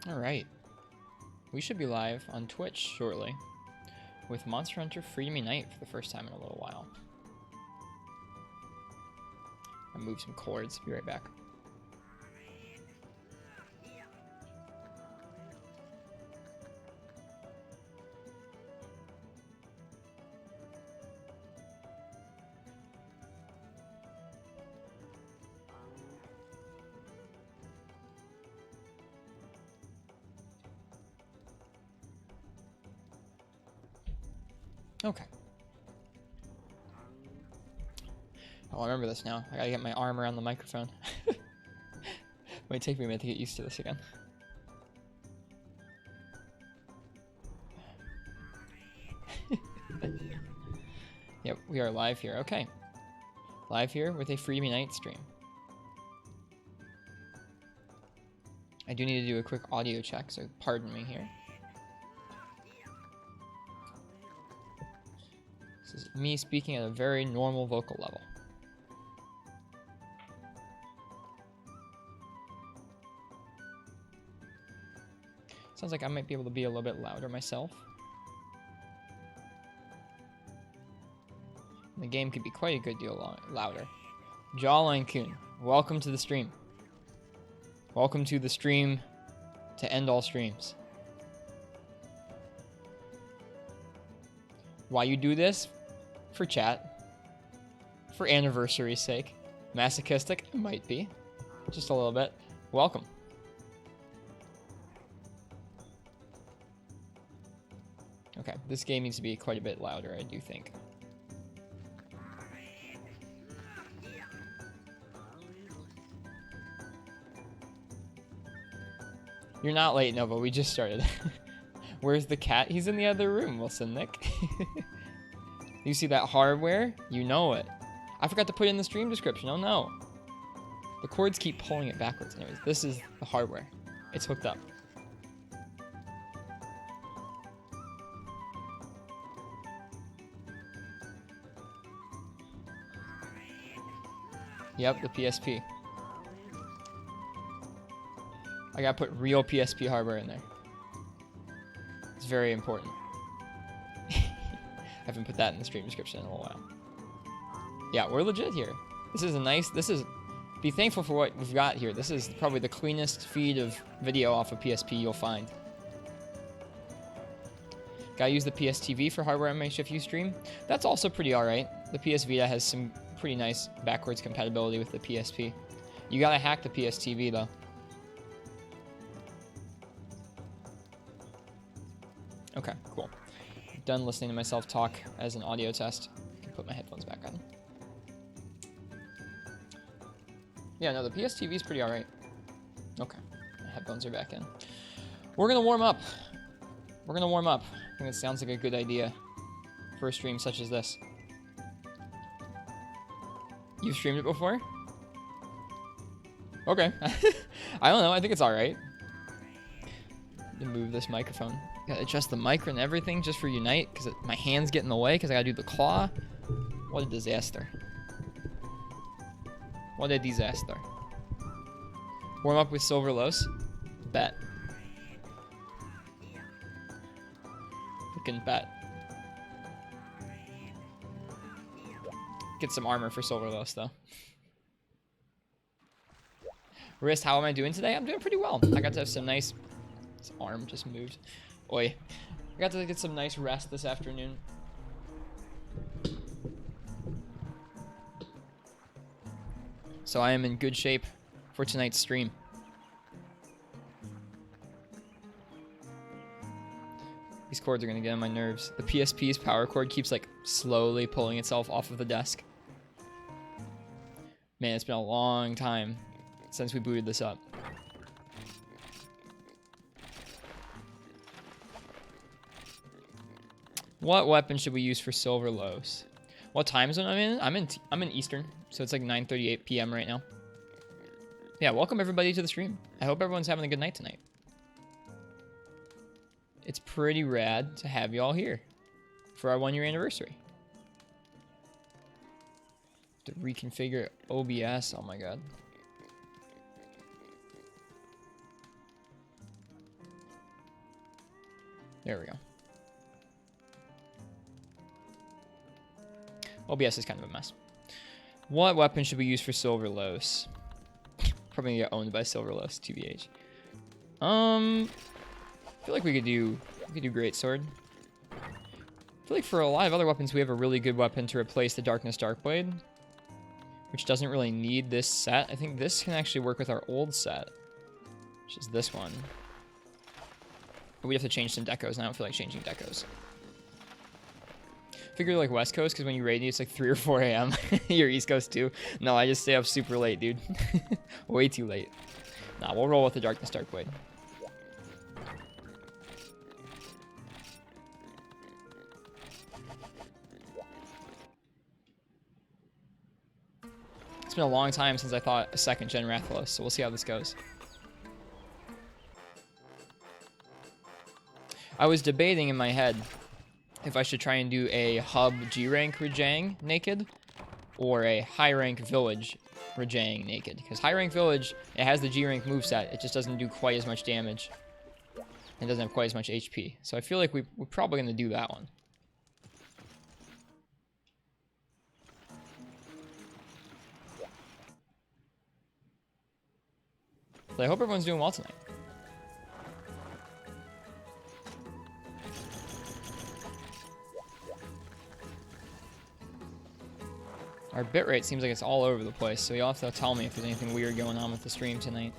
Alright. We should be live on Twitch shortly with Monster Hunter Freedom Unite for the first time in a little while. I move some cords. Be right back. Okay. Oh, I remember this now. I gotta get my arm around the microphone. Might take me a minute to get used to this again. Yep, we are live here. Okay. Live here with a Freedom Unite stream. I do need to do a quick audio check, so pardon me here. This is me speaking at a very normal vocal level. Sounds like I might be able to be a little bit louder myself. The game could be quite a good deal louder. Jawline Coon, welcome to the stream. Welcome to the stream to end all streams. Why you do this? For chat. For anniversary's sake. Masochistic? It might be. Just a little bit. Welcome. Okay, this game needs to be quite a bit louder, I do think. You're not late, Nova. We just started. Where's the cat? He's in the other room, Wilson Nick. You see that hardware? You know it. I forgot to put it in the stream description. Oh no. The cords keep pulling it backwards. Anyways, this is the hardware. It's hooked up. Yep, the PSP. I gotta put real PSP hardware in there. It's very important. I haven't put that in the stream description in a little while. Yeah, we're legit here. This is a nice, be thankful for what we've got here. This is probably the cleanest feed of video off of PSP you'll find. Gotta use the PS TV for hardware MHFU stream. That's also pretty alright. The PS Vita has some pretty nice backwards compatibility with the PSP. You gotta hack the PS TV though. Okay, cool. Done listening to myself talk as an audio test. I can put my headphones back on. Yeah, no, the PS TV is pretty alright. Okay, my headphones are back in. We're gonna warm up. We're gonna warm up. I think that sounds like a good idea for a stream such as this. You've streamed it before? Okay. I don't know, I think it's alright. Move this microphone. Gotta adjust the mic and everything just for Unite, because my hands get in the way because I gotta do the claw. What a disaster. What a disaster. Warm up with Silver Los? Bet. Freaking bet. Get some armor for Silver Los though. Wrist, how am I doing today? I'm doing pretty well. I got to have some nice... His arm just moved. Oi. I got to get some nice rest this afternoon. So I am in good shape for tonight's stream. These cords are going to get on my nerves. The PSP's power cord keeps like slowly pulling itself off of the desk. Man, it's been a long time since we booted this up. What weapon should we use for Silver Los? What time zone I'm in? I'm in Eastern, so it's like 9:38 p.m. right now. Yeah, welcome everybody to the stream. I hope everyone's having a good night tonight. It's pretty rad to have y'all here for our 1-year anniversary. To reconfigure OBS, oh my god. There we go. OBS is kind of a mess. What weapon should we use for Silverlos? Probably gonna get owned by Silverlos, TBH. I feel like we could do Greatsword. I feel like for a lot of other weapons, we have a really good weapon to replace the Darkness Darkblade, which doesn't really need this set. I think this can actually work with our old set, which is this one. But we have to change some decos, and I don't feel like changing decos. Figure like West Coast, because when you raid me, it's like 3 or 4 a.m. You're East Coast too. No, I just stay up super late, dude. Way too late. Nah, we'll roll with the Darkness Darkblade. It's been a long time since I thought a 2nd gen Rathalos, so we'll see how this goes. I was debating in my head if I should try and do a hub G-rank Rajang naked or a high rank village Rajang naked. Because high rank village, it has the G-rank moveset, it just doesn't do quite as much damage. It doesn't have quite as much HP. So I feel like we're probably going to do that one. But I hope everyone's doing well tonight. Our bitrate seems like it's all over the place, so you'll have to tell me if there's anything weird going on with the stream tonight.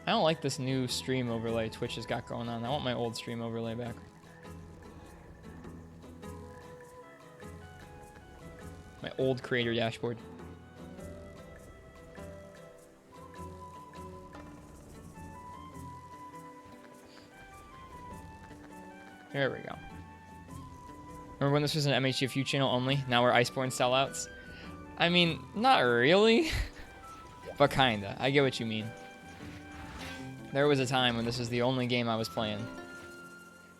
I don't like this new stream overlay Twitch has got going on. I want my old stream overlay back. My old creator dashboard. There we go. Remember when this was an MHGFU channel only? Now we're Iceborne sellouts? I mean, not really. But kinda. I get what you mean. There was a time when this was the only game I was playing.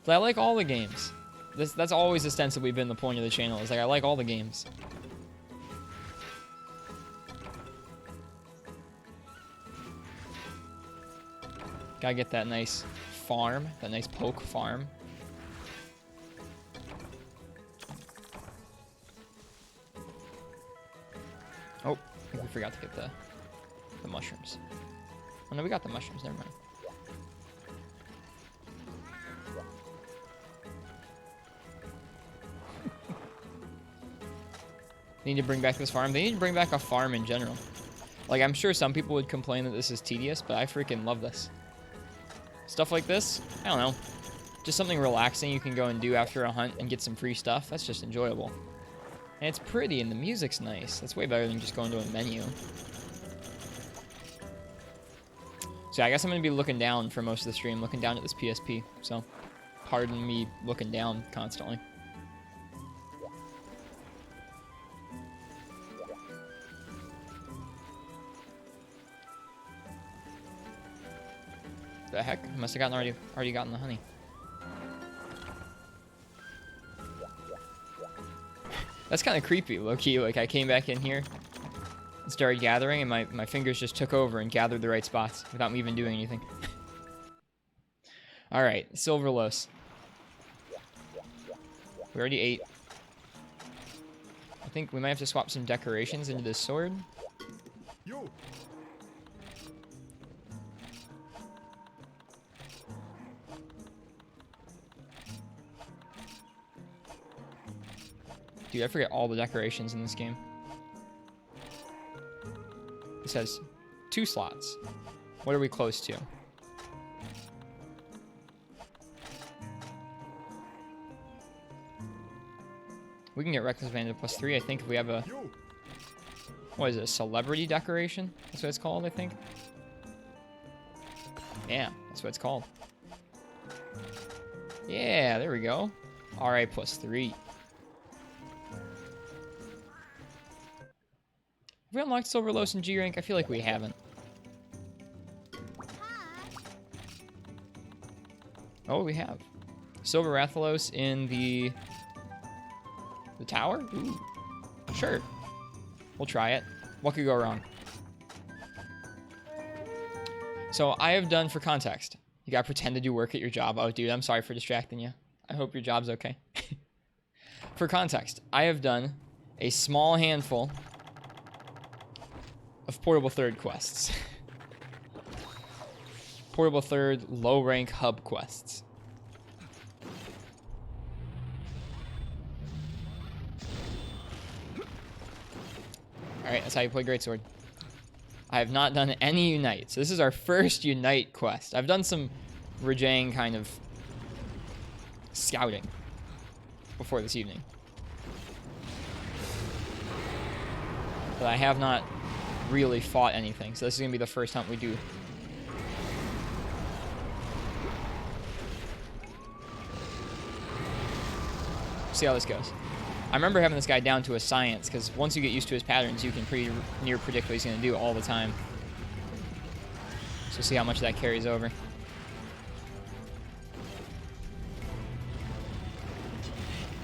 But I like all the games. That's always ostensibly been the point of the channel. Is like, I like all the games. Gotta get that nice farm. That nice poke farm. Oh, I think we forgot to get the mushrooms. Oh no, we got the mushrooms, never mind. Need to bring back this farm. They need to bring back a farm in general. Like, I'm sure some people would complain that this is tedious, but I freaking love this. Stuff like this, I don't know. Just something relaxing you can go and do after a hunt and get some free stuff. That's just enjoyable. And it's pretty, and the music's nice. That's way better than just going to a menu. So yeah, I guess I'm going to be looking down for most of the stream, looking down at this PSP. So, pardon me looking down constantly. The heck? I must have already gotten the honey. That's kind of creepy, low-key. Like, I came back in here and started gathering, and my fingers just took over and gathered the right spots without me even doing anything. Alright, Silverlos. We already ate. I think we might have to swap some decorations into this sword. Dude, I forget all the decorations in this game. This has 2 slots. What are we close to? We can get Reckless Vandal +3, I think, if we have a... What is it, a celebrity decoration? That's what it's called, I think. Yeah, that's what it's called. Yeah, there we go. RI +3. Have we unlocked Silverlos and G-Rank? I feel like we haven't. Oh, we have. Silver Rathalos in the tower? Ooh. Sure. We'll try it. What could go wrong? So I have done, for context, you gotta pretend to do work at your job. Oh, dude, I'm sorry for distracting you. I hope your job's okay. For context, I have done a small handful of portable third quests. Portable third, low rank hub quests. Alright, that's how you play Greatsword. I have not done any Unite. So this is our first Unite quest. I've done some Rajang kind of scouting before this evening. But I have not really fought anything. So this is going to be the first hunt we do. See how this goes. I remember having this guy down to a science, because once you get used to his patterns, you can pretty near predict what he's going to do all the time. So see how much that carries over.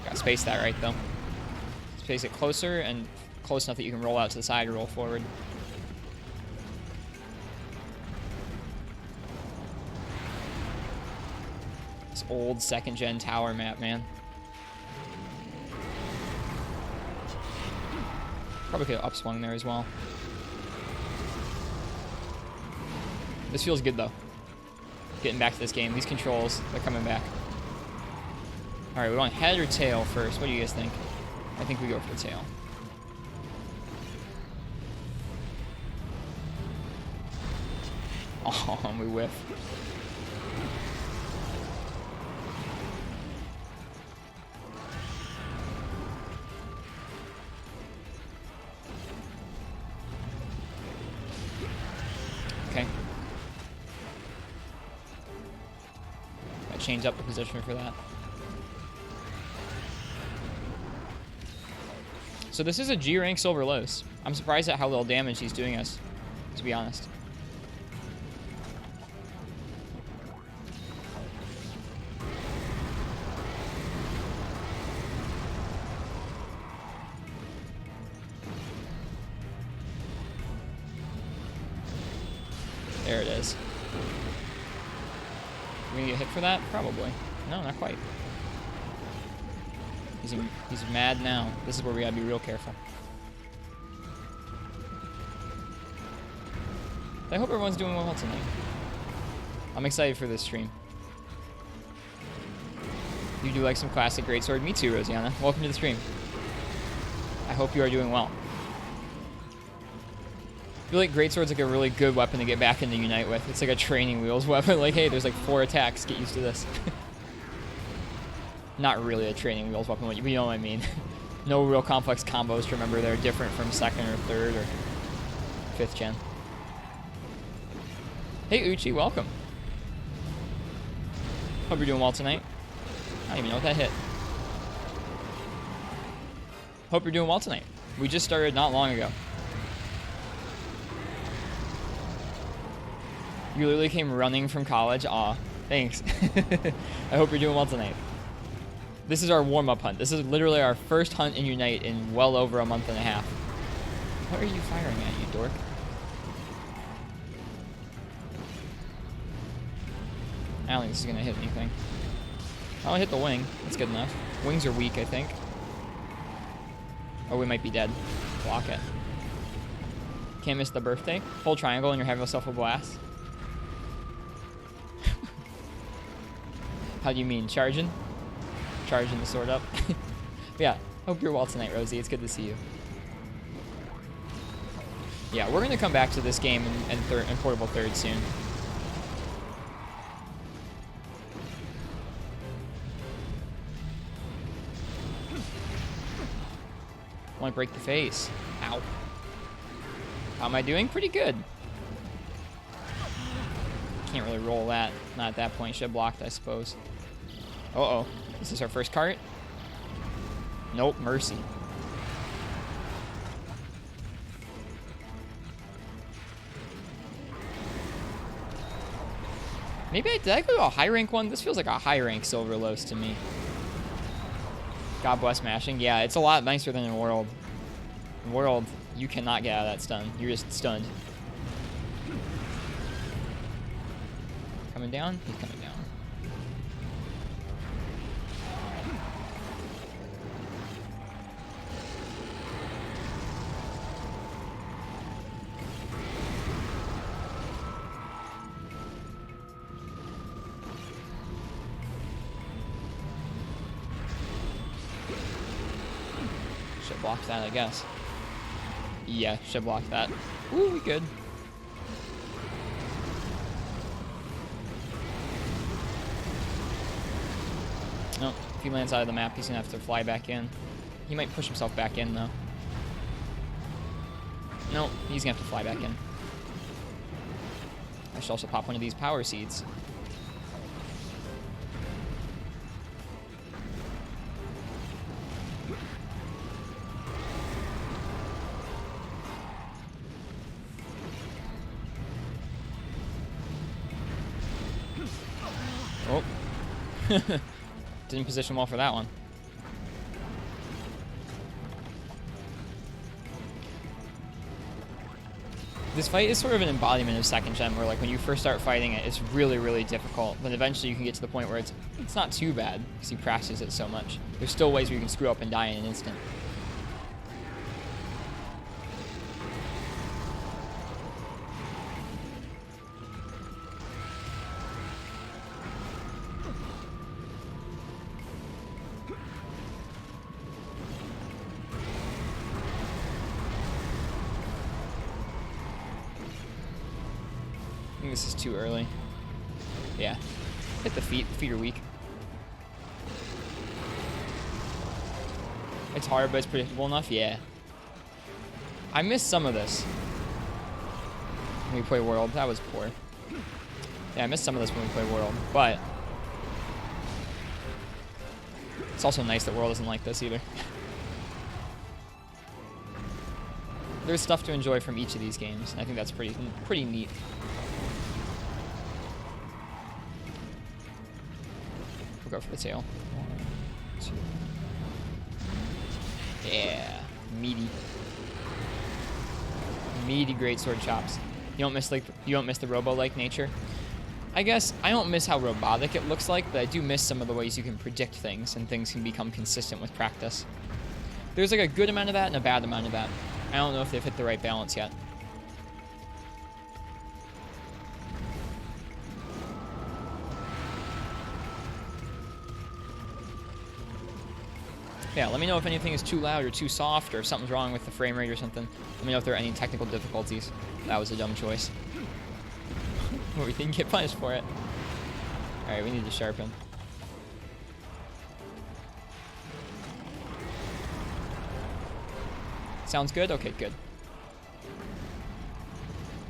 Gotta space that right, though. Space it closer and close enough that you can roll out to the side or roll forward. This old second-gen tower map, man. Probably could have upswung there as well. This feels good, though. Getting back to this game. These controls, they're coming back. Alright, we want head or tail first. What do you guys think? I think we go for the tail. Oh, we whiff. Okay. I change up the position for that. So this is a G rank Silver Lows. I'm surprised at how little damage he's doing us, to be honest. There it is. Are we gonna get hit for that? Probably. No, not quite. He's mad now. This is where we gotta be real careful. I hope everyone's doing well tonight. I'm excited for this stream. You do like some classic greatsword? Me too, Rosianna. Welcome to the stream. I hope you are doing well. I feel like greatsword's like a really good weapon to get back into Unite with. It's like a training wheels weapon. Like, hey, there's like 4 attacks. Get used to this. Not really a training wheels weapon, but you know what I mean. No real complex combos to remember. They're different from 2nd or 3rd or 5th gen. Hey, Uchi, welcome. Hope you're doing well tonight. I don't even know what that hit. Hope you're doing well tonight. We just started not long ago. You literally came running from college. Aw, thanks. I hope you're doing well tonight. This is our warm-up hunt. This is literally our first hunt in Unite in well over a month and a half. What are you firing at, you dork? I don't think this is gonna hit anything. I'll hit the wing. That's good enough. Wings are weak, I think. Oh, we might be dead. Block it. Can't miss the birthday. Hold triangle and you're having yourself a blast. How do you mean? Charging? Charging the sword up. Yeah, hope you're well tonight, Rosie. It's good to see you. Yeah, we're going to come back to this game in Portable Third soon. Want to break the face. Ow. How am I doing? Pretty good. Can't really roll that. Not at that point. Should have blocked, I suppose. Uh-oh. Is this our first cart? Nope, mercy. Maybe did I go to a high rank one? This feels like a high rank Silver Lows to me. God bless mashing. Yeah, it's a lot nicer than in World. In World, you cannot get out of that stun. You're just stunned. Coming down? He's coming down. Should block that, I guess. Yeah, should block that. Ooh, we good. No, if he lands out of the map, he's gonna have to fly back in. He might push himself back in, though. No, he's gonna have to fly back in. I should also pop one of these power seeds. Oh. Didn't position well for that one. This fight is sort of an embodiment of second gen, where like when you first start fighting it, it's really, really difficult. But eventually you can get to the point where it's not too bad because you practice it so much. There's still ways where you can screw up and die in an instant. I think this is too early. Yeah. Hit the feet. The feet are weak. It's hard, but it's predictable enough. Yeah. I missed some of this when we play World. That was poor. Yeah, I missed some of this when we play World, but it's also nice that World isn't like this either. There's stuff to enjoy from each of these games, and I think that's pretty neat. We'll go for the tail. 1, 2. Yeah, meaty. Meaty greatsword chops. You don't miss the robo-like nature. I guess I don't miss how robotic it looks like, but I do miss some of the ways you can predict things and things can become consistent with practice. There's like a good amount of that and a bad amount of that. I don't know if they've hit the right balance yet. Yeah, let me know if anything is too loud or too soft or if something's wrong with the frame rate or something. Let me know if there are any technical difficulties. That was a dumb choice. We didn't get punished for it. Alright, we need to sharpen. Sounds good? Okay, good.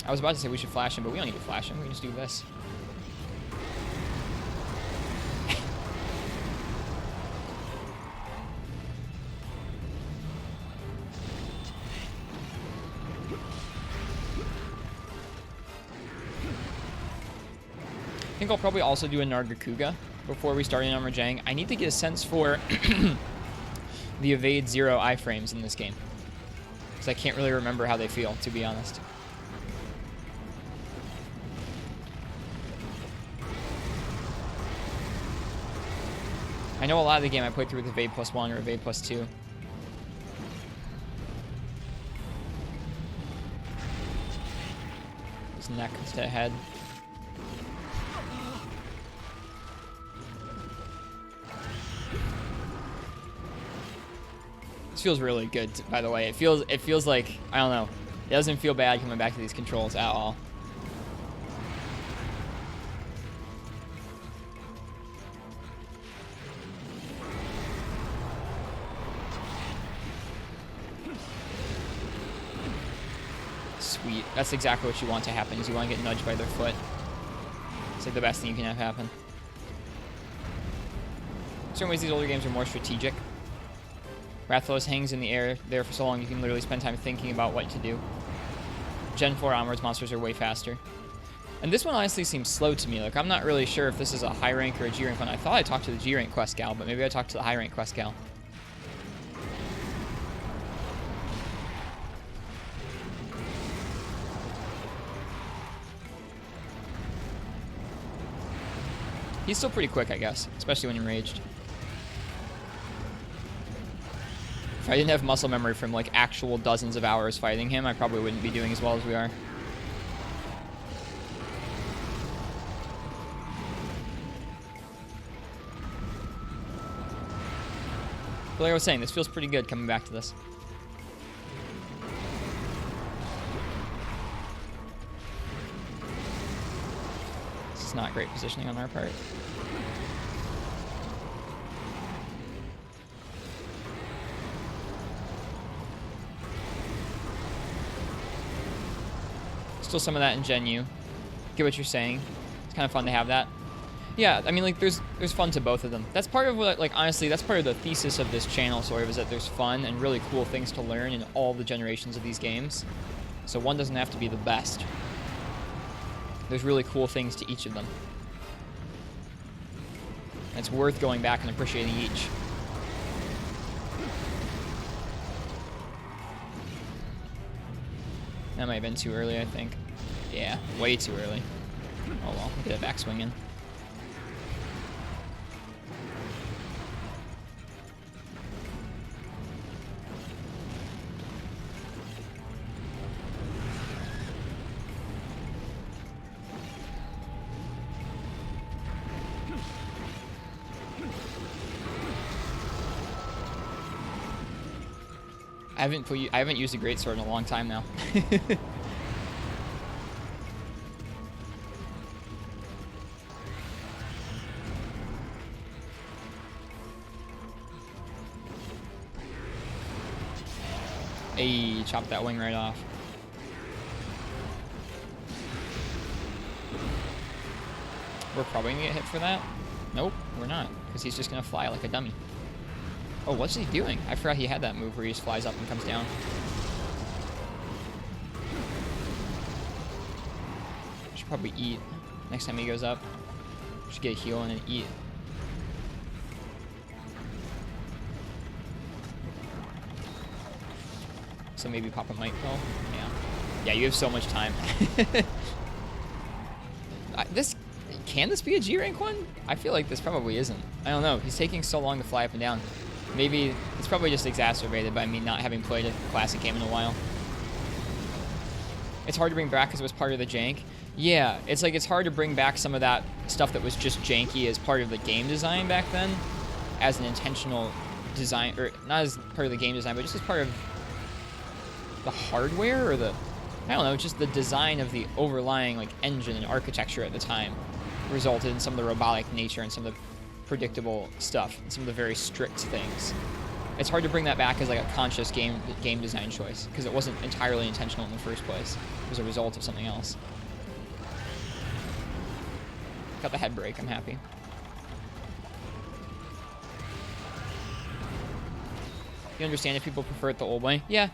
I was about to say we should flash him, but we don't need to flash him. We can just do this. I think I'll probably also do a Nargacuga before we start in on Rajang. I need to get a sense for the evade 0 iframes in this game, because I can't really remember how they feel, to be honest. I know a lot of the game I played through with evade +1 or evade +2. His neck instead of head. This feels really good, by the way. It feels like, I don't know. It doesn't feel bad coming back to these controls at all. Sweet. That's exactly what you want to happen, is you want to get nudged by their foot. It's like the best thing you can have happen. In certain ways, these older games are more strategic. Rathalos hangs in the air there for so long you can literally spend time thinking about what to do. Gen 4 onwards, monsters are way faster. And this one honestly seems slow to me. Like, I'm not really sure if this is a high rank or a G rank one. I thought I talked to the G rank quest gal, but maybe I talked to the high rank quest gal. He's still pretty quick, I guess, especially when enraged. If I didn't have muscle memory from like actual dozens of hours fighting him, I probably wouldn't be doing as well as we are. But like I was saying, this feels pretty good coming back to this. This is not great positioning on our part. Still some of that in Gen U. Get what you're saying. It's kind of fun to have that. Yeah, I mean, like, there's fun to both of them. That's part of what, like, honestly, that's part of the thesis of this channel, sort of, is that there's fun and really cool things to learn in all the generations of these games. So one doesn't have to be the best. There's really cool things to each of them. And it's worth going back and appreciating each. That might have been too early, I think. Yeah, way too early. Oh well, look at that backswing in. I haven't used a greatsword in a long time now. Hey, chop that wing right off. We're probably gonna get hit for that. Nope, we're not, because he's just gonna fly like a dummy. Oh, what's he doing? I forgot he had that move where he just flies up and comes down. Should probably eat next time he goes up. Should get a heal and then eat. So maybe Papa might kill. Yeah. Yeah, you have so much time. Can this be a G rank one? I feel like this probably isn't. I don't know. He's taking so long to fly up and down. Maybe it's probably just exacerbated by me not having played a classic game in a while. It's hard to bring back because it was part of the jank. Yeah, it's like it's hard to bring back some of that stuff that was just janky as part of the game design back then, as an intentional design, or not as part of the game design, but just as part of the hardware, or the, I don't know, just the design of the overlying like engine and architecture at the time resulted in some of the robotic nature and some of the predictable stuff and some of the very strict things. It's hard to bring that back as like a conscious game design choice because it wasn't entirely intentional in the first place. It was a result of something else. Got the head break, I'm happy. You understand if people prefer it the old way? Yeah.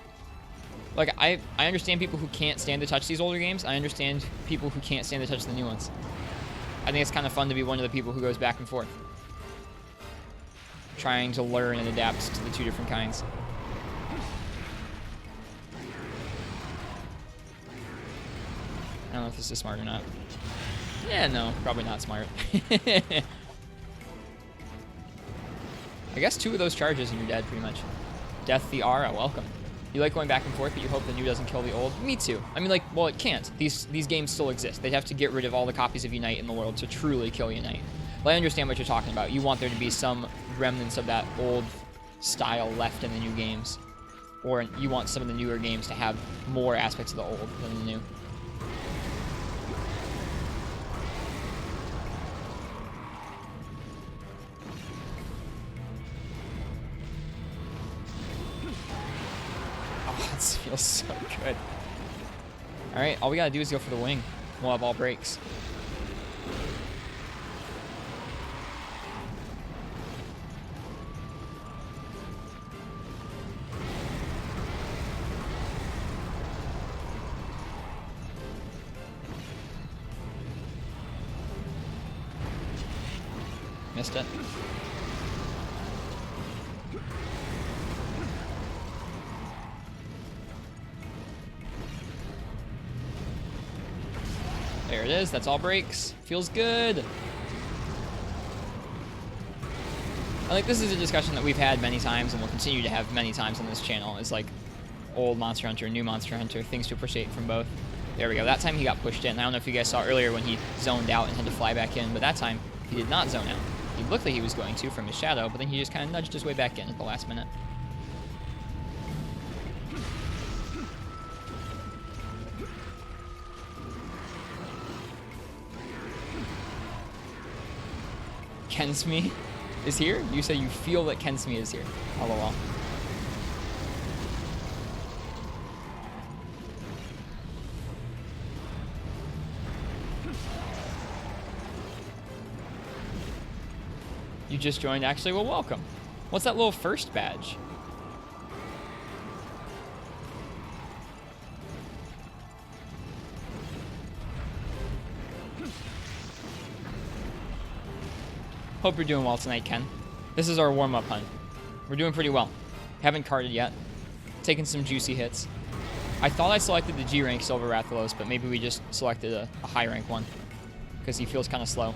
Like, I understand people who can't stand to touch these older games. I understand people who can't stand to touch the new ones. I think it's kind of fun to be one of the people who goes back and forth, trying to learn and adapt to the two different kinds. I don't know if this is smart or not. Yeah, no, probably not smart. I guess 2 of those charges and you're dead, pretty much. Death the Aura, welcome. You like going back and forth, but you hope the new doesn't kill the old? Me too. I mean, like, well, it can't. These games still exist. They'd have to get rid of all the copies of Unite in the world to truly kill Unite. But I understand what you're talking about. You want there to be some remnants of that old style left in the new games. Or you want some of the newer games to have more aspects of the old than the new. This feels so good. Alright, all we gotta do is go for the wing. We'll have all breaks. Missed it. There it is. That's all breaks. Feels good. Like, this is a discussion that we've had many times and will continue to have many times on this channel. Is like old Monster Hunter, new Monster Hunter, things to appreciate from both. There we go. That time he got pushed in. I don't know if you guys saw earlier when he zoned out and had to fly back in, but that time he did not zone out. He looked like he was going to from his shadow, but then he just kind of nudged his way back in at the last minute. Kensme is here? You say you feel that Kensme is here. LOL. You just joined, actually? Well, welcome. What's that little first badge? Hope you're doing well tonight, Ken. This is our warm-up hunt. We're doing pretty well. Haven't carded yet. Taking some juicy hits. I thought I selected the G rank Silver Rathalos, but maybe we just selected a high rank one because he feels kind of slow.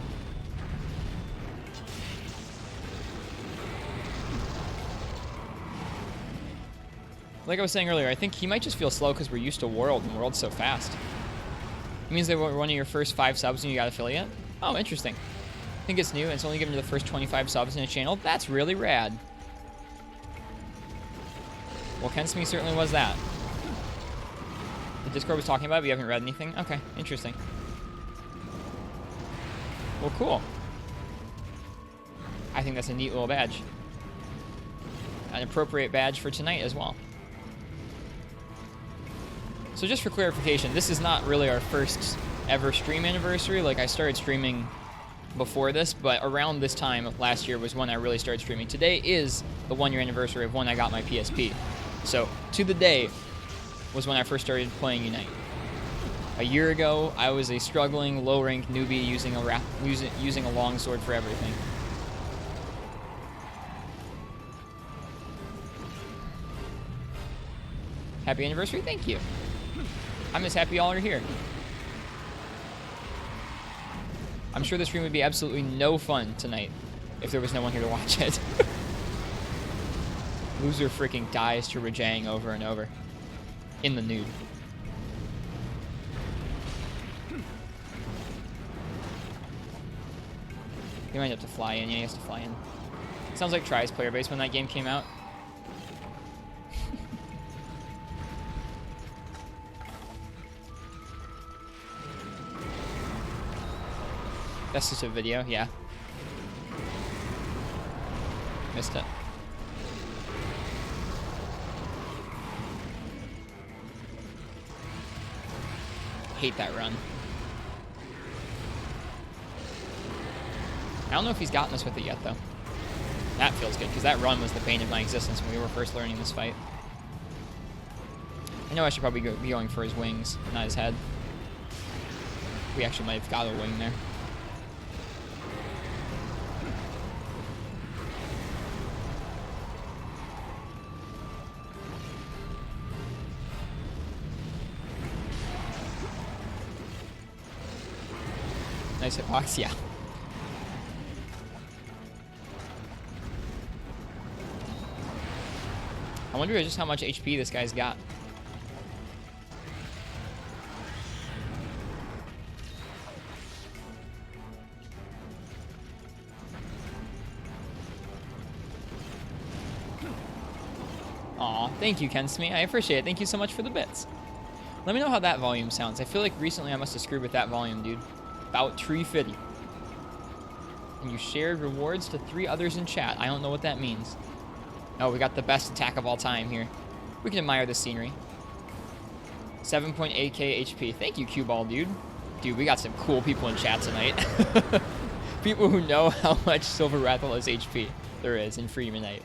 Like I was saying earlier, I think he might just feel slow because we're used to World, and World's so fast. It means they were one of your first 5 subs and you got affiliate? Oh, interesting. I think it's new, and it's only given to the first 25 subs in a channel. That's really rad. Well, Kensme certainly was that. The Discord was talking about it, but you haven't read anything? Okay, interesting. Well, cool. I think that's a neat little badge. An appropriate badge for tonight as well. So just for clarification, this is not really our first ever stream anniversary. Like, I started streaming before this, but around this time last year was when I really started streaming. Today is the 1-year anniversary of when I got my PSP. So, to the day was when I first started playing Unite. A year ago, I was a struggling, low-ranked newbie using a longsword for everything. Happy anniversary, thank you. I'm as happy y'all are here. I'm sure the stream would be absolutely no fun tonight if there was no one here to watch it. Loser freaking dies to Rajang over and over. In the nude. He might have to fly in. Yeah, he has to fly in. Sounds like Try's player base when that game came out. That's just a video, yeah. Missed it. Hate that run. I don't know if he's gotten us with it yet, though. That feels good, because that run was the bane of my existence when we were first learning this fight. I know I should probably be going for his wings, not his head. We actually might have got a wing there. Nice hitbox, yeah. I wonder just how much HP this guy's got. Aw, thank you, Kensme. I appreciate it. Thank you so much for the bits. Let me know how that volume sounds. I feel like recently I must have screwed with that volume, dude. About 350. And you shared rewards to 3 others in chat. I don't know what that means. Oh, we got the best attack of all time here. We can admire the scenery. 7.8k HP. Thank you, Cue Ball, dude. Dude, we got some cool people in chat tonight. People who know how much Silver Rathalos HP there is in Free Unite.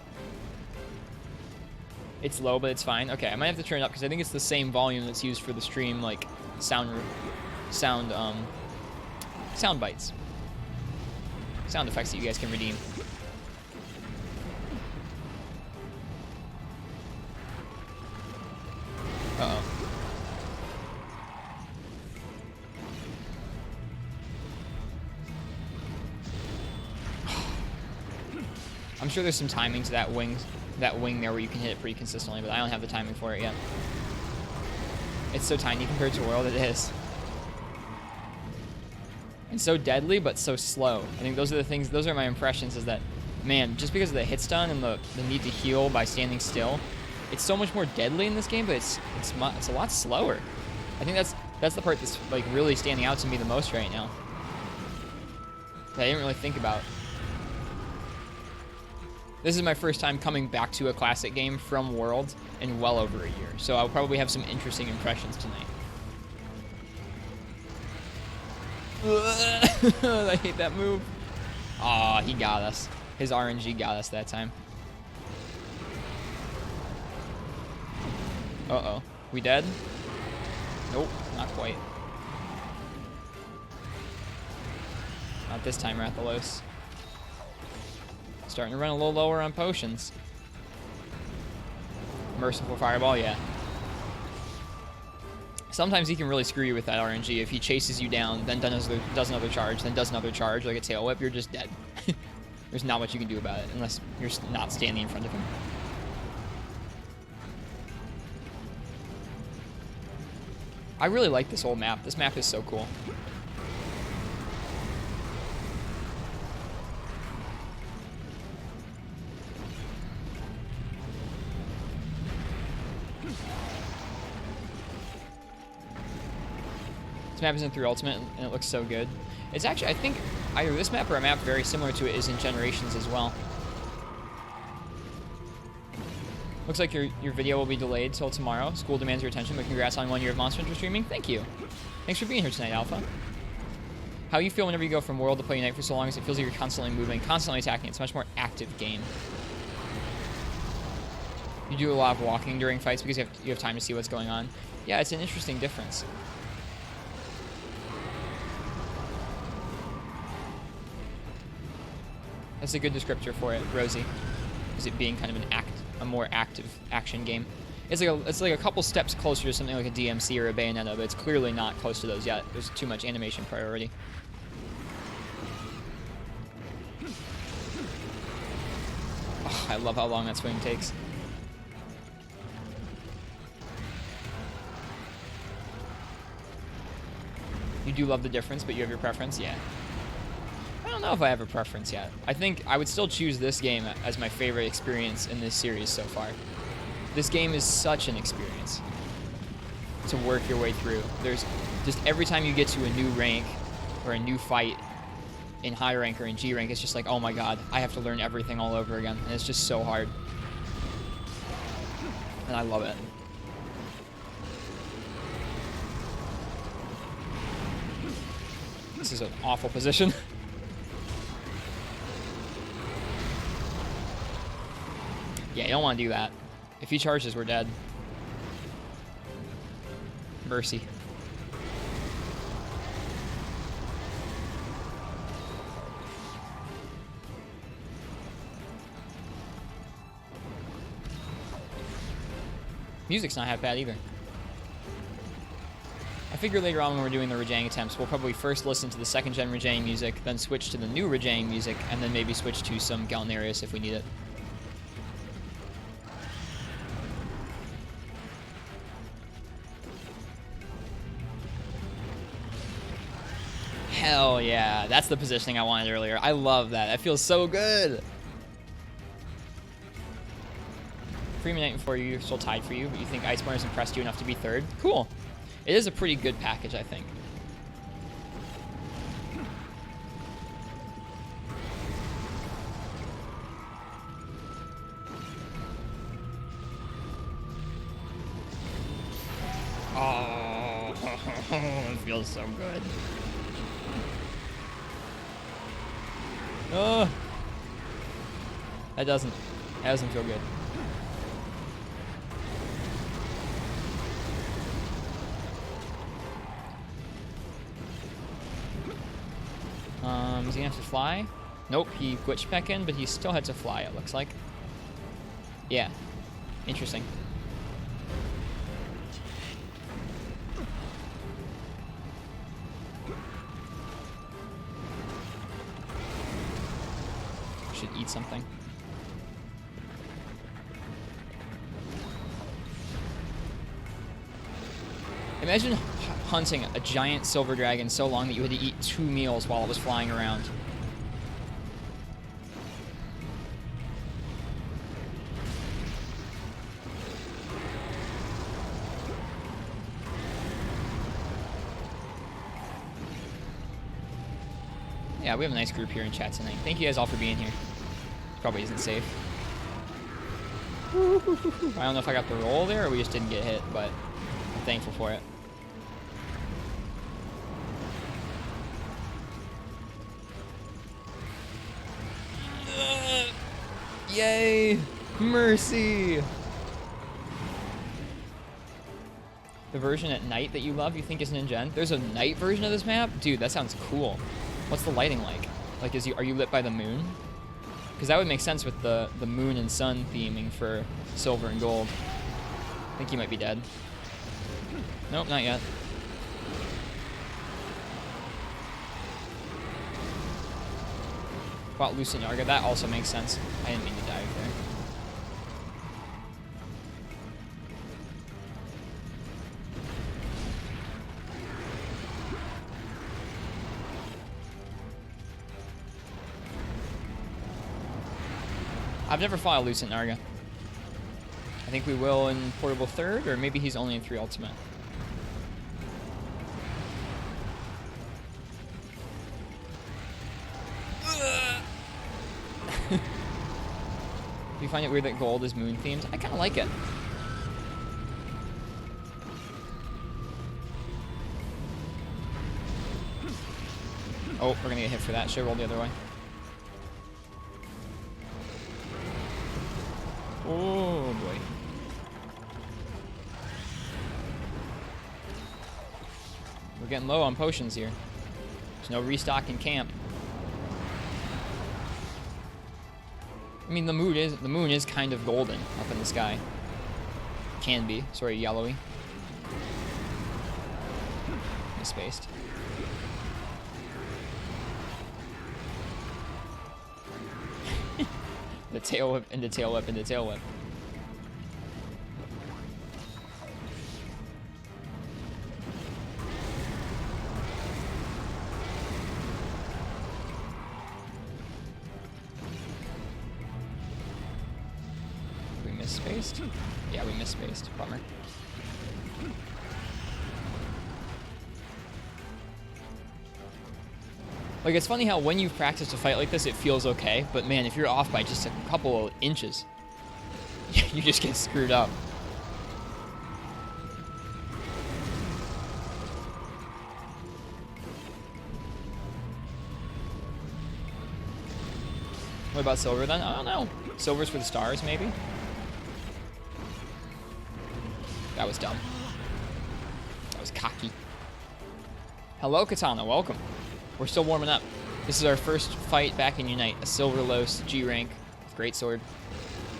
It's low, but it's fine. Okay, I might have to turn it up because I think it's the same volume that's used for the stream, like sound bites. Sound effects that you guys can redeem. Uh-oh. I'm sure there's some timing to that wing there where you can hit it pretty consistently, but I don't have the timing for it yet. It's so tiny compared to World, it is. And so deadly, but so slow. I think those are the things, those are my impressions, is that, man, just because of the hit stun and the need to heal by standing still, it's so much more deadly in this game, but it's a lot slower. I think that's the part that's like really standing out to me the most right now, that I didn't really think about. This is my first time coming back to a classic game from Worlds in well over a year, so I'll probably have some interesting impressions tonight. I hate that move. Aw, he got us. His RNG got us that time. Uh-oh. We dead? Nope, not quite. Not this time, Rathalos. Starting to run a little lower on potions. Merciful Fireball, yeah. Sometimes he can really screw you with that RNG. If he chases you down, then does another charge, then does another charge, like a tail whip, you're just dead. There's not much you can do about it, unless you're not standing in front of him. I really like this whole map. This map is so cool. This map isn't through Ultimate, and it looks so good. It's actually, I think, either this map or a map very similar to it is in Generations as well. Looks like your video will be delayed till tomorrow. School demands your attention, but congrats on 1 year of Monster Hunter streaming. Thank you. Thanks for being here tonight, Alpha. How you feel whenever you go from World to play Unite for so long as it feels like you're constantly moving, constantly attacking. It's a much more active game. You do a lot of walking during fights because you have time to see what's going on. Yeah, it's an interesting difference. That's a good descriptor for it, Rosie. Is it being kind of a more active action game? It's like a couple steps closer to something like a DMC or a Bayonetta, but it's clearly not close to those yet. There's too much animation priority. Oh, I love how long that swing takes. You do love the difference, but you have your preference? Yeah. I don't know if I have a preference yet. I think I would still choose this game as my favorite experience in this series so far. This game is such an experience to work your way through. There's just every time you get to a new rank or a new fight in high rank or in G rank, it's just like, oh my god, I have to learn everything all over again. And it's just so hard. And I love it. This is an awful position. Yeah, you don't want to do that. If he charges, we're dead. Mercy. Music's not half bad either. I figure later on when we're doing the Rajang attempts, we'll probably first listen to the 2nd gen Rajang music, then switch to the new Rajang music, and then maybe switch to some Galnerius if we need it. Hell yeah, that's the positioning I wanted earlier. I love that. That feels so good. Freeman Knight and 4 you're still tied for you, but you think Iceborne has impressed you enough to be 3rd? Cool. It is a pretty good package, I think. Oh, it feels so good. Oh, that doesn't feel good. Is he gonna have to fly? Nope, he glitched back in, but he still had to fly, it looks like. Yeah, interesting. Should eat something. Imagine hunting a giant silver dragon so long that you had to eat 2 meals while it was flying around. Yeah, we have a nice group here in chat tonight. Thank you guys all for being here. Probably isn't safe. I don't know if I got the roll there or we just didn't get hit, but I'm thankful for it. Yay! Mercy! The version at night that you love, you think isn't in Gen? There's a night version of this map? Dude, that sounds cool. What's the lighting like? Like, are you lit by the moon? Because that would make sense with the moon and sun theming for silver and gold. I think he might be dead. Nope, not yet. Fought Lucent Narga, that also makes sense. I didn't mean to dive there. I've never fought a Lucent Narga. I think we will in Portable 3rd, or maybe he's only in 3 Ultimate. Do you find it weird that gold is moon themed? I kind of like it. Oh, we're gonna get hit for that. Should roll the other way. Oh boy. We're getting low on potions here. There's no restock in camp. I mean, the moon is kind of golden up in the sky. Can be. Sorry, yellowy. Misspaced. The tail whip into tail whip into tail whip. We misspaced? Yeah, we misspaced. Bummer. Like, it's funny how when you've practiced a fight like this, it feels okay. But man, if you're off by just a couple of inches, you just get screwed up. What about silver then? I don't know. Silver's for the stars, maybe? That was dumb. That was cocky. Hello, Katana. Welcome. We're still warming up. This is our first fight back in Unite. A Silver Los G rank with Greatsword.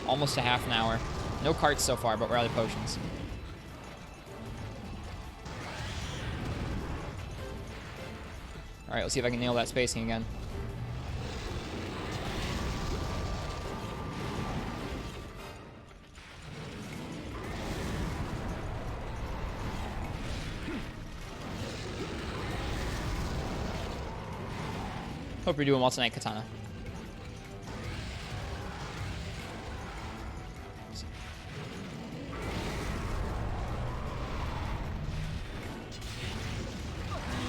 Almost a half an hour. No carts so far, but we're out of potions. Alright, let's see if I can nail that spacing again. Hope you're doing well tonight, Katana.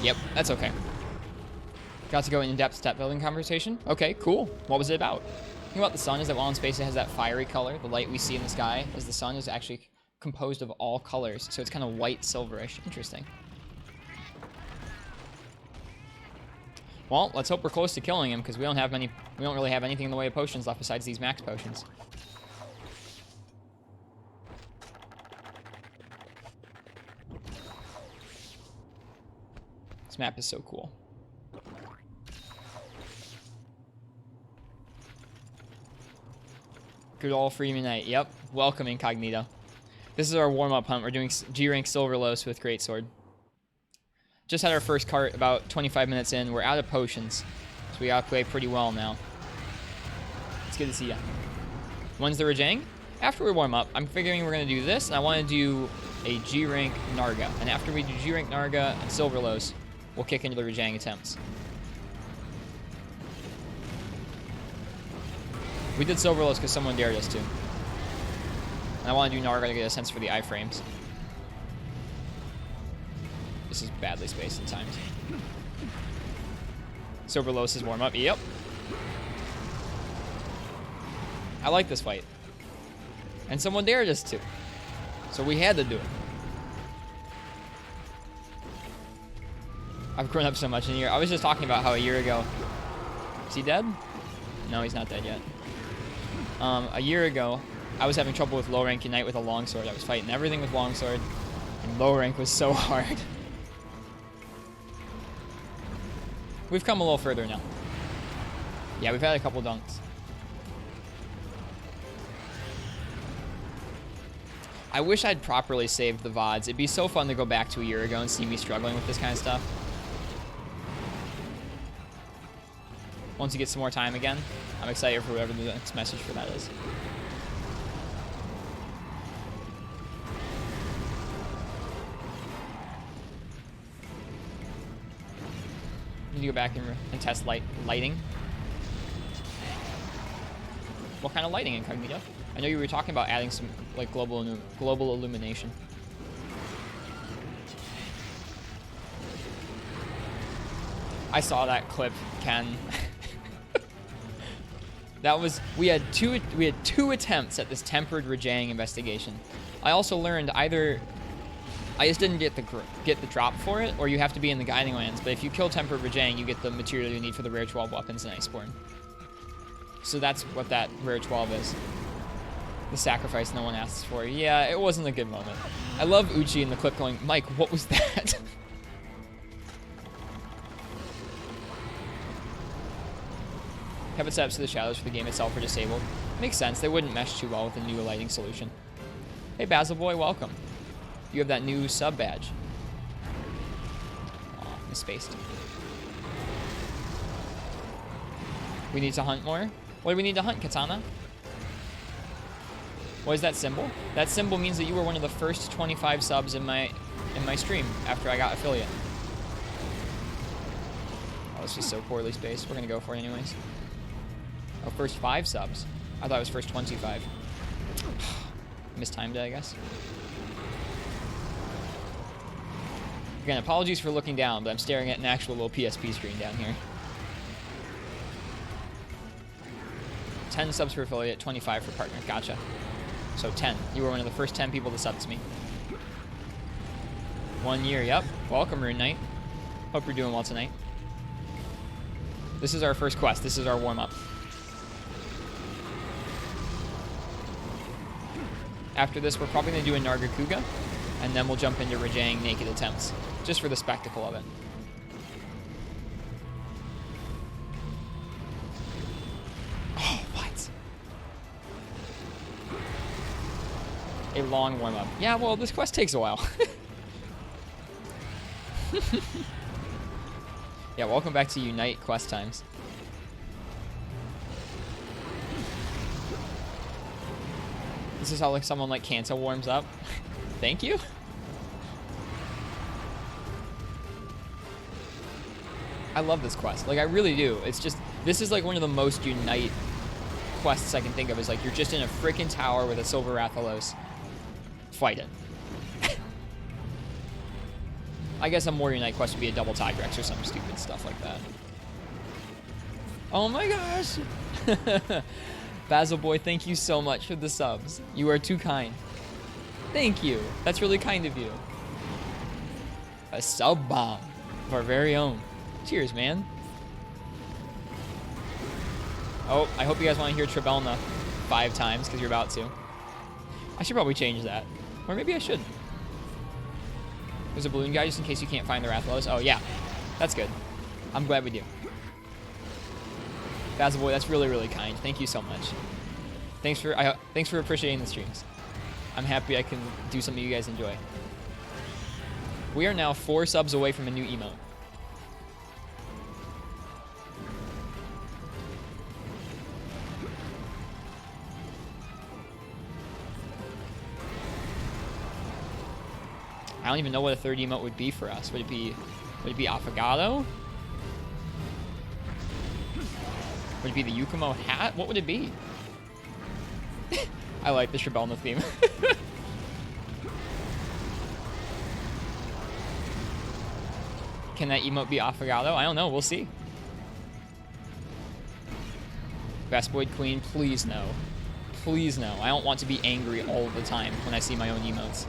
Yep, that's okay. Got to go in-depth step building conversation. Okay, cool. What was it about? The thing about the sun is that while in space it has that fiery color, the light we see in the sky as the sun is actually composed of all colors, so it's kind of white silverish. Interesting. Well, let's hope we're close to killing him, because we don't really have anything in the way of potions left besides these max potions. This map is so cool. Good old Freeman Knight. Yep. Welcome, Incognito. This is our warm-up hunt. We're doing G-Rank Silver Los with Greatsword. Just had our first cart about 25 minutes in. We're out of potions, so we gotta play pretty well now. It's good to see ya. When's the Rajang? After we warm up. I'm figuring we're gonna do this, and I want to do a G rank Narga. And after we do G rank Narga and Silverlos, we'll kick into the Rajang attempts. We did Silverlos because someone dared us to. And I want to do Narga to get a sense for the iframes. This is badly spaced and timed. Silverlos is warm up. Yep. I like this fight. And someone dared us to. So we had to do it. I've grown up so much in a year. I was just talking about how a year ago... Is he dead? No, he's not dead yet. A year ago, I was having trouble with low rank Unite with a longsword. I was fighting everything with longsword, and low rank was so hard. We've come a little further now. Yeah, we've had a couple dunks. I wish I'd properly saved the VODs. It'd be so fun to go back to a year ago and see me struggling with this kind of stuff. Once you get some more time again, I'm excited for whatever the next message for that is. Need to go back and test lighting. What kind of lighting, Incognito? I know you were talking about adding some like global illumination. I saw that clip, Ken. That was we had two attempts at this tempered Rajang investigation. I also learned either I just didn't get the drop for it, or you have to be in the guiding lands. But if you kill tempered Rajang, you get the material you need for the rare 12 weapons in Iceborne. So that's what that rare 12 is. The sacrifice no one asks for. Yeah, it wasn't a good moment. I love Uchi in the clip going, Mike, what was that? Have it set up so the shadows for the game itself are disabled. Makes sense. They wouldn't mesh too well with a new lighting solution. Hey, Basil Boy, welcome. You have that new sub badge. Aw, misspaced. We need to hunt more? What do we need to hunt, Katana? What is that symbol? That symbol means that you were one of the first 25 subs in my stream after I got affiliate. Oh, this is so poorly spaced. We're gonna go for it anyways. Oh, first 5 subs. I thought it was first 25. Mistimed it, I guess. Again, apologies for looking down, but I'm staring at an actual little PSP screen down here. 10 subs for affiliate, 25 for partner. Gotcha. So 10. You were one of the first 10 people to sub to me. 1 year, yep. Welcome, Rune Knight. Hope you're doing well tonight. This is our first quest. This is our warm-up. After this, we're probably going to do a Nargacuga, and then we'll jump into Rajang naked attempts, just for the spectacle of it. Oh, what? A long warm-up. Yeah, well, this quest takes a while. Yeah, welcome back to Unite quest times. This is how like someone like Kanto warms up. Thank you. I love this quest. Like, I really do. It's just, this is like one of the most Unite quests I can think of. Is like, you're just in a freaking tower with a Silver Rathalos. Fight it. I guess a more Unite quest would be a double Tigrex or some stupid stuff like that. Oh my gosh! Basil Boy, thank you so much for the subs. You are too kind. Thank you. That's really kind of you. A sub bomb of our very own. Cheers, man. Oh, I hope you guys want to hear Trebelna 5 times, because you're about to. I should probably change that. Or maybe I shouldn't. There's a balloon guy just in case you can't find the Rathalos. Oh, yeah. That's good. I'm glad we do. Basil Boy, that's really, really kind. Thank you so much. Thanks for appreciating the streams. I'm happy I can do something you guys enjoy. We are now 4 subs away from a new emote. I don't even know what a third emote would be for us. Would it be Affogato? Would it be the Yukumo hat? What would it be? I like the Shribelna theme. Can that emote be Affogato? I don't know. We'll see. Vespoid Queen, please no. Please no. I don't want to be angry all the time when I see my own emotes.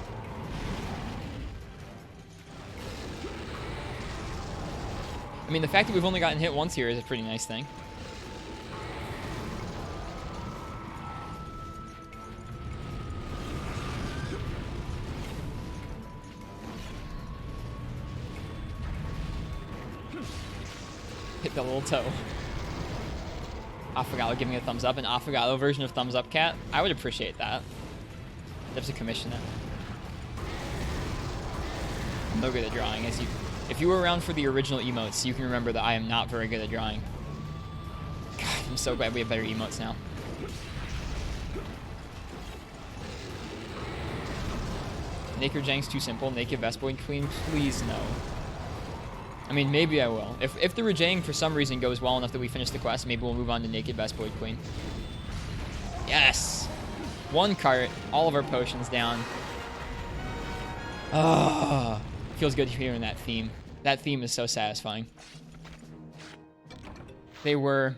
I mean, the fact that we've only gotten hit once here is a pretty nice thing. Hit the little toe. Affogato giving a thumbs up. An Affogato version of thumbs up cat. I would appreciate that. I'd have to commission it. I'm no good at drawing. If you were around for the original emotes, you can remember that I am not very good at drawing. God, I'm so glad we have better emotes now. Naked Rajang's too simple. Naked Vespoid Queen, please no. I mean, maybe I will. If the Rajang for some reason goes well enough that we finish the quest, maybe we'll move on to Naked Vespoid Queen. Yes! One cart, all of our potions down. Ah, feels good hearing that theme. That theme is so satisfying. They were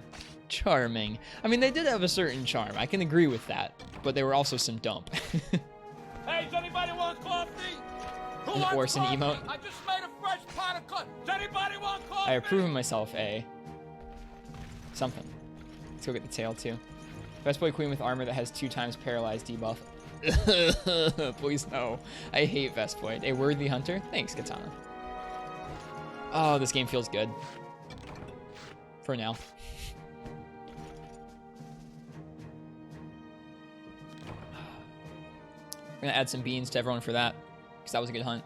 charming. I mean, they did have a certain charm. I can agree with that. But they were also some dump. Hey, does anybody want coffee? An Orson emote. I just made a fresh pot of coffee. Does anybody want coffee? I approve of myself a something. Let's go get the tail too. Vespoid Queen with armor that has 2 times paralyzed debuff. Please no. I hate Vespoid. A worthy hunter? Thanks, Katana. Oh, this game feels good. For now. We're gonna add some beans to everyone for that, because that was a good hunt.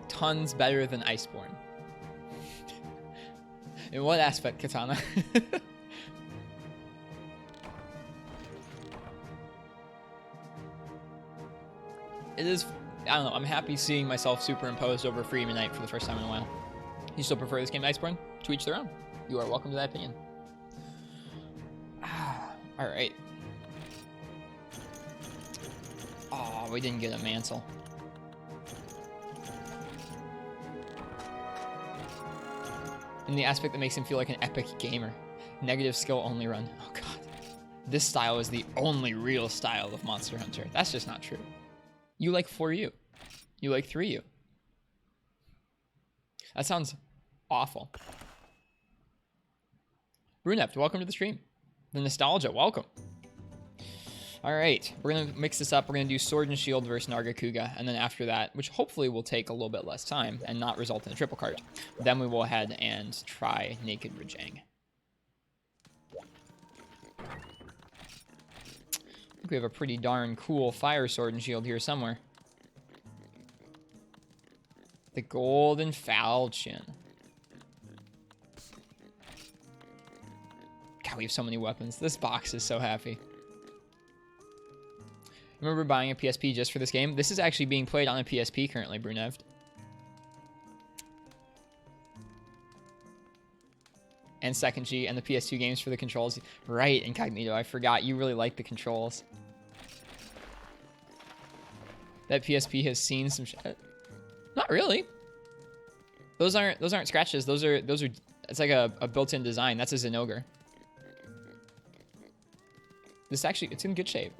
Tons better than Iceborne. In what aspect, Katana? It is, I don't know, I'm happy seeing myself superimposed over Freeman Knight for the first time in a while. You still prefer this game to Iceborne? To each their own. You are welcome to that opinion. Alright. Oh, we didn't get a mantle. In the aspect that makes him feel like an epic gamer. Negative skill only run. Oh god. This style is the only real style of Monster Hunter. That's just not true. You like 4U. You like 3U. That sounds awful. Brunept, welcome to the stream. The nostalgia, welcome. All right, we're gonna mix this up. We're gonna do Sword and Shield versus Nargacuga, and then after that, which hopefully will take a little bit less time and not result in a triple cart, then we will go ahead and try Naked Rajang. I think we have a pretty darn cool fire Sword and Shield here somewhere. The Golden Falchion. God, we have so many weapons. This box is so happy. Remember buying a PSP just for this game? This is actually being played on a PSP currently, Brunevd. And Second G and the PS2 games for the controls. Right, Incognito, I forgot. You really like the controls. That PSP has seen some shit. Not really. Those aren't scratches. Those are it's like a built-in design. That's a Zenogre. This actually, it's in good shape.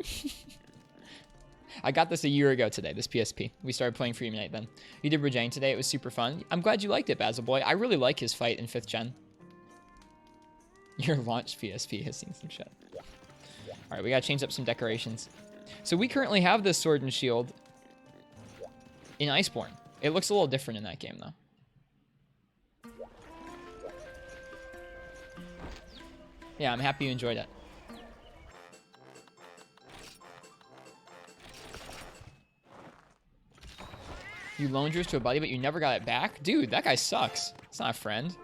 I got this a year ago today, this PSP. We started playing Freeman Knight then. You did Rajang today. It was super fun. I'm glad you liked it, Basil Boy. I really like his fight in 5th gen. Your launch PSP has seen some shit. All right, we got to change up some decorations. So we currently have this Sword and Shield in Iceborne. It looks a little different in that game, though. Yeah, I'm happy you enjoyed it. You loaned yours to a buddy, but you never got it back? Dude, that guy sucks. It's not a friend.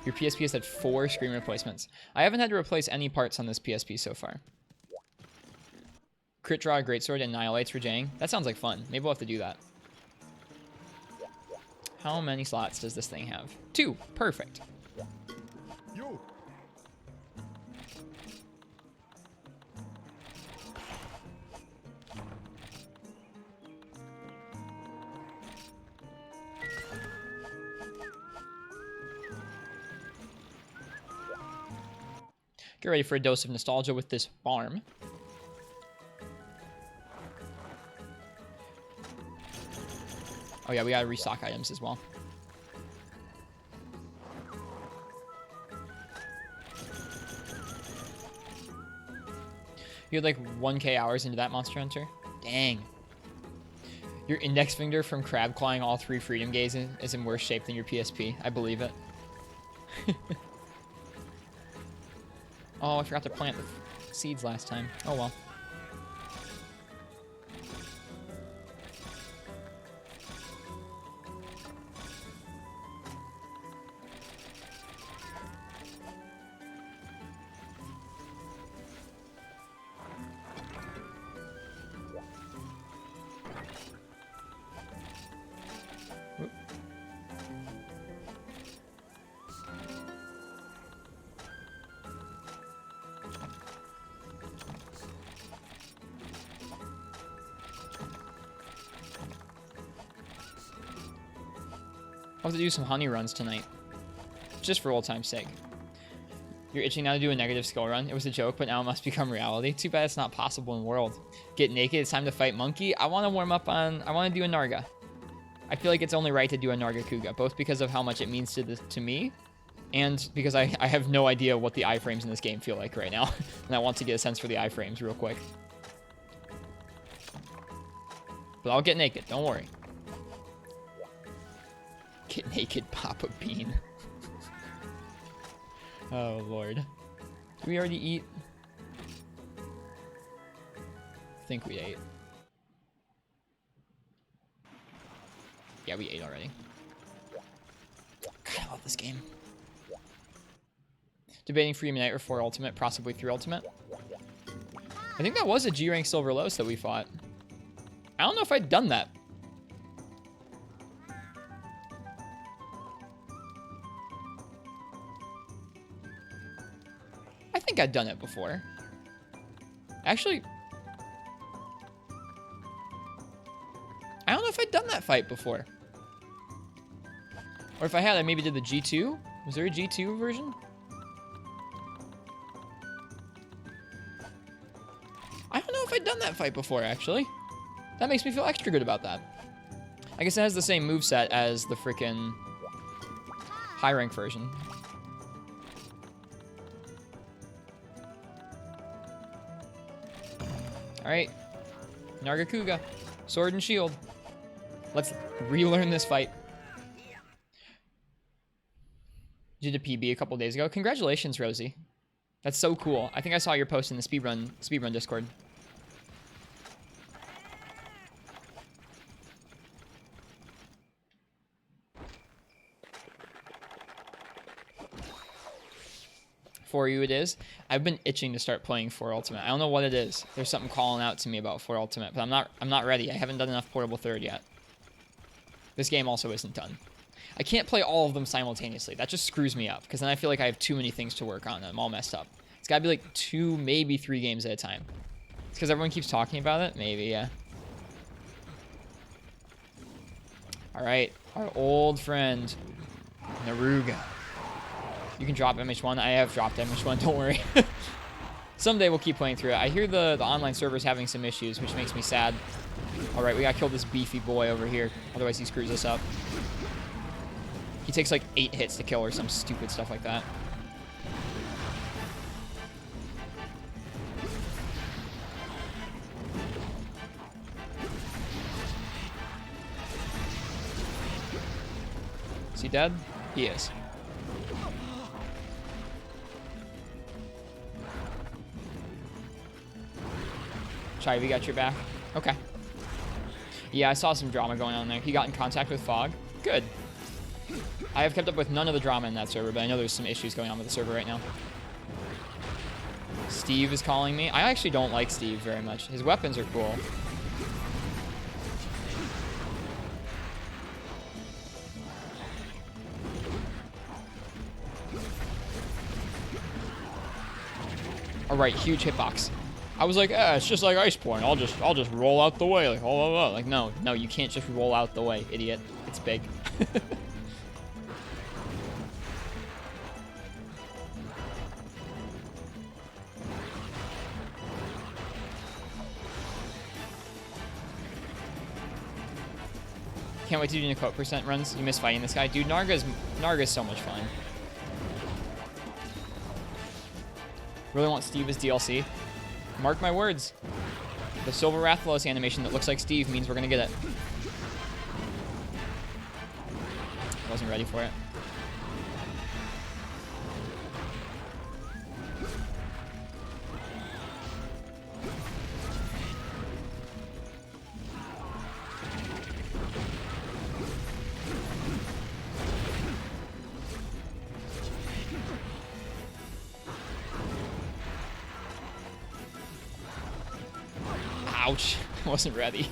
Your PSP has had 4 screen replacements. I haven't had to replace any parts on this PSP so far. Crit draw a greatsword and annihilates Rajang. That sounds like fun. Maybe we'll have to do that. How many slots does this thing have? 2. Perfect. You. Get ready for a dose of nostalgia with this farm. Oh yeah, we gotta restock items as well. You had like 1k hours into that Monster Hunter? Dang. Your index finger from crab clawing all 3 freedom gaze is in worse shape than your PSP. I believe it. Oh, I forgot to plant the seeds last time. Oh well. I'll have to do some honey runs tonight. Just for old time's sake. You're itching now to do a negative skill run. It was a joke, but now it must become reality. Too bad it's not possible in World. Get naked, it's time to fight Monkey. I want to warm up on... I want to do a Narga. I feel like it's only right to do a Narga Kuga, both because of how much it means to me, and because I have no idea what the iframes in this game feel like right now. And I want to get a sense for the iframes real quick. But I'll get naked, don't worry. Get naked, Papa Bean. Oh, Lord. Did we already eat? I think we ate. Yeah, we ate already. God, I love this game. Debating Freedom Unite or 4 Ultimate, possibly 3 Ultimate. I think that was a G-Rank Silver Los that we fought. I don't know if I'd done that. I think I'd done it before. Actually, I don't know if I'd done that fight before. Or if I had, I maybe did the G2. Was there a G2 version? I don't know if I'd done that fight before, actually. That makes me feel extra good about that. I guess it has the same moveset as the frickin' high rank version. Alright. Nargacuga. Sword and shield. Let's relearn this fight. Did a PB a couple days ago. Congratulations, Rosie. That's so cool. I think I saw your post in the speedrun Discord. For you it is. I've been itching to start playing 4 Ultimate. I don't know what it is. There's something calling out to me about 4 Ultimate, but I'm not ready. I haven't done enough Portable Third yet. This game also isn't done. I can't play all of them simultaneously. That just screws me up, because then I feel like I have too many things to work on and I'm all messed up. It's gotta be like 2, maybe 3 games at a time. It's because everyone keeps talking about it? Maybe, yeah. Alright, our old friend, Naruga. You can drop MH1. I have dropped MH1, don't worry. Someday we'll keep playing through it. I hear the online server's having some issues, which makes me sad. Alright, we gotta kill this beefy boy over here. Otherwise he screws us up. He takes like 8 hits to kill or some stupid stuff like that. Is he dead? He is. Chai, we got your back. Okay. Yeah, I saw some drama going on there. He got in contact with Fog. Good. I have kept up with none of the drama in that server, but I know there's some issues going on with the server right now. Steve is calling me. I actually don't like Steve very much. His weapons are cool. All right, huge hitbox. I was like, it's just like Iceborne. I'll just roll out the way, like, oh. Like, no, you can't just roll out the way, idiot. It's big. Can't wait to do Nikot percent runs. You miss fighting this guy, dude. Narga's so much fun. Really want Steve as DLC. Mark my words. The Silver Rathalos animation that looks like Steve means we're gonna get it. Wasn't ready for it. Ouch. I wasn't ready.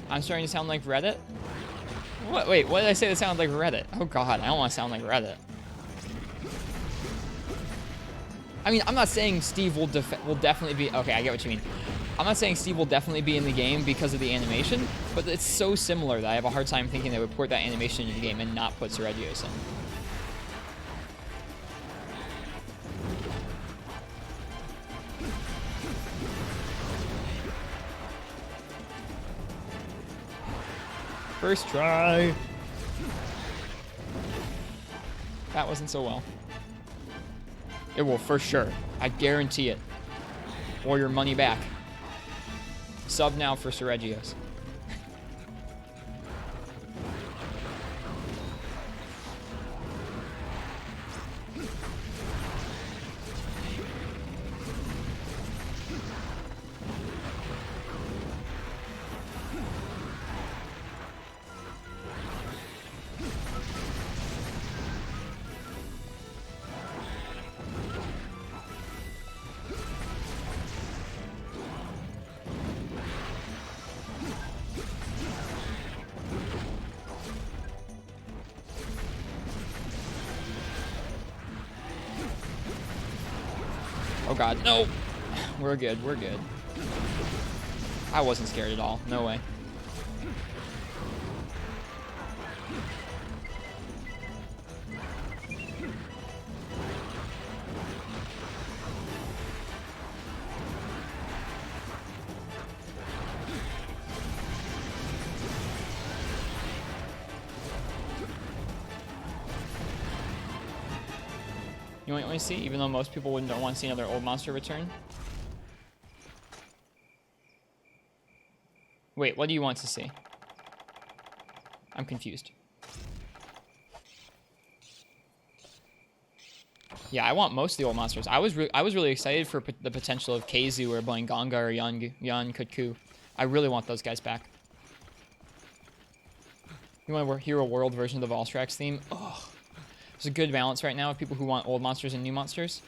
I'm starting to sound like Reddit? What? Wait, what did I say that sounded like Reddit? Oh god, I don't want to sound like Reddit. I mean, I'm not saying Steve will definitely be... Okay, I get what you mean. I'm not saying Steve will definitely be in the game because of the animation, but it's so similar that I have a hard time thinking they would port that animation into the game and not put Seregios in. First try. That wasn't so well. It will for sure. I guarantee it. Or your money back. Sub now for Seregios. Oh god, no! We're good, we're good. I wasn't scared at all, no way. You want to see, even though most people don't want to see another old monster return? Wait, what do you want to see? I'm confused. Yeah, I want most of the old monsters. I was really excited for the potential of Keizu or Blanganga or Yan Kutku. I really want those guys back. You want to hear a world version of the Volstrax theme? Ugh. There's a good balance right now of people who want old monsters and new monsters.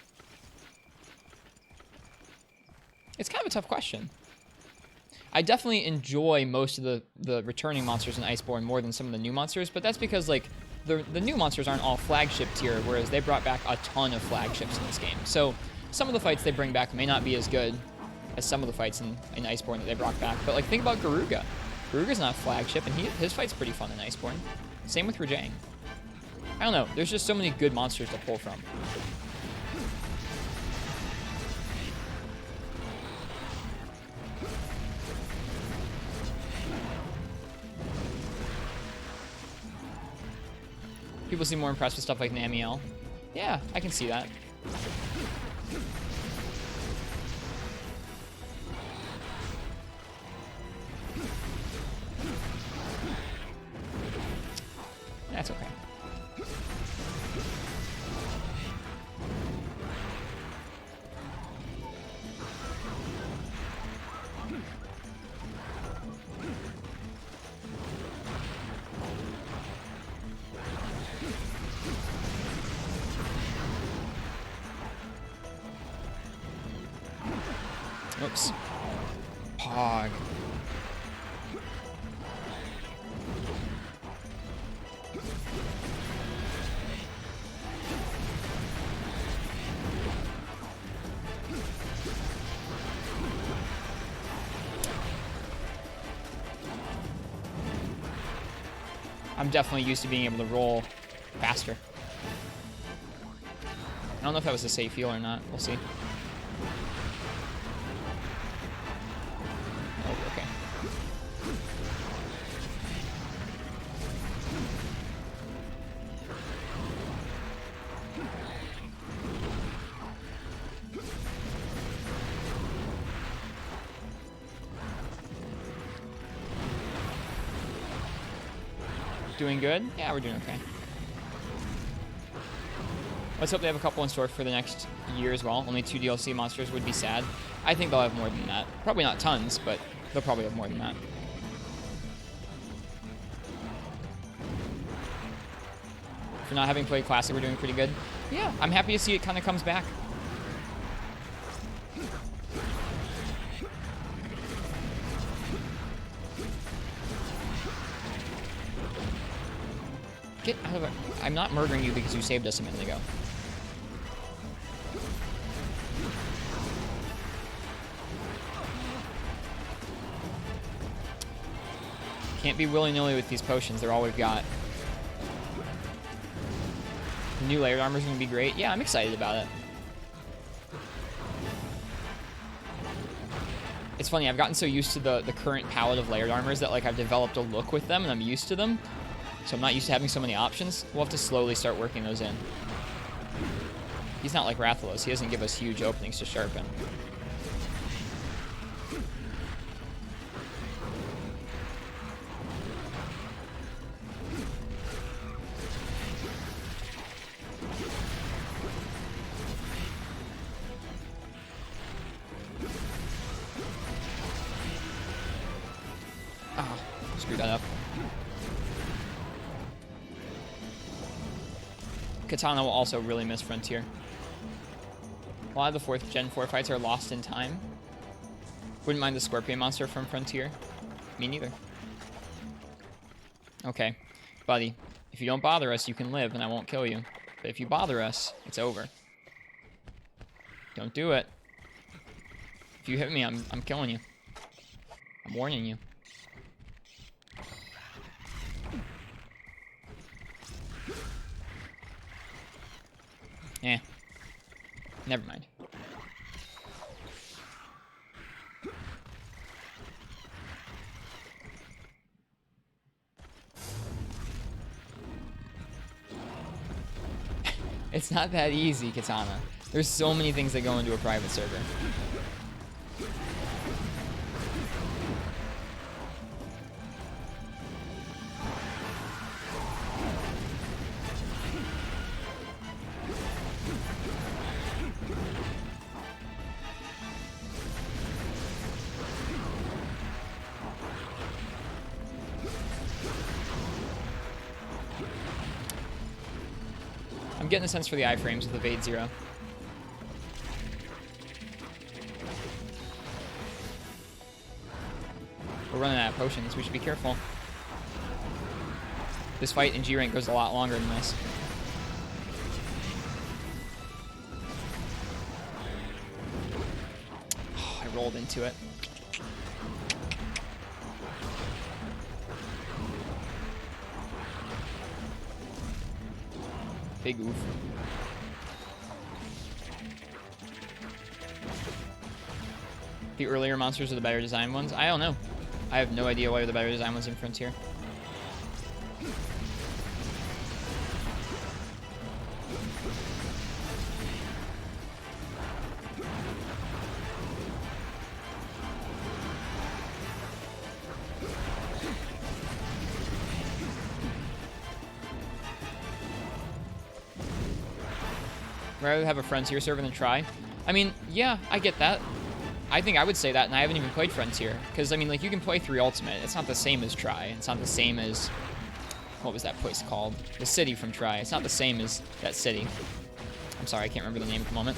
It's kind of a tough question. I definitely enjoy most of the returning monsters in Iceborne more than some of the new monsters, but that's because, like, the new monsters aren't all flagship tier, whereas they brought back a ton of flagships in this game. So some of the fights they bring back may not be as good as some of the fights in Iceborne that they brought back. But, like, think about Garuga. Garuga's not a flagship, and his fight's pretty fun in Iceborne. Same with Rajang. I don't know. There's just so many good monsters to pull from. People seem more impressed with stuff like Namiel. Yeah, I can see that. That's okay. Oops. Pog. I'm definitely used to being able to roll faster. I don't know if that was a safe heal or not. We'll see. Oh, okay. Doing good? Yeah, we're doing okay. Let's hope they have a couple in store for the next year as well. Only 2 DLC monsters would be sad. I think they'll have more than that. Probably not tons, but they'll probably have more than that. For not having played Classic, we're doing pretty good. Yeah, I'm happy to see it kind of comes back. Get out of it. I'm not murdering you because you saved us a minute ago. Can't be willy-nilly with these potions. They're all we've got. The new layered armor is going to be great. Yeah, I'm excited about it. It's funny, I've gotten so used to the current palette of layered armors that like I've developed a look with them and I'm used to them. So I'm not used to having so many options. We'll have to slowly start working those in. He's not like Rathalos. He doesn't give us huge openings to sharpen. Ah, screwed that up. Katana will also really miss Frontier. A lot of the 4th Gen 4 fights are lost in time. Wouldn't mind the Scorpion monster from Frontier. Me neither. Okay, buddy. If you don't bother us, you can live and I won't kill you. But if you bother us, it's over. Don't do it. If you hit me, I'm killing you. I'm warning you. Eh. Never mind. It's not that easy, Katana. There's so many things that go into a private server. I'm getting a sense for the iframes with the Evade 0. We're running out of potions. We should be careful. This fight in G rank goes a lot longer than this. Oh, I rolled into it. Big oof. The earlier monsters are the better designed ones? I don't know. I have no idea why they're the better designed ones in Frontier. Rather have a Frontier server than try. I mean, yeah, I get that. I think I would say that, and I haven't even played Frontier. Because, I mean, like, you can play 3 Ultimate. It's not the same as Try. It's not the same as... What was that place called? The city from Try. It's not the same as that city. I'm sorry, I can't remember the name at the moment.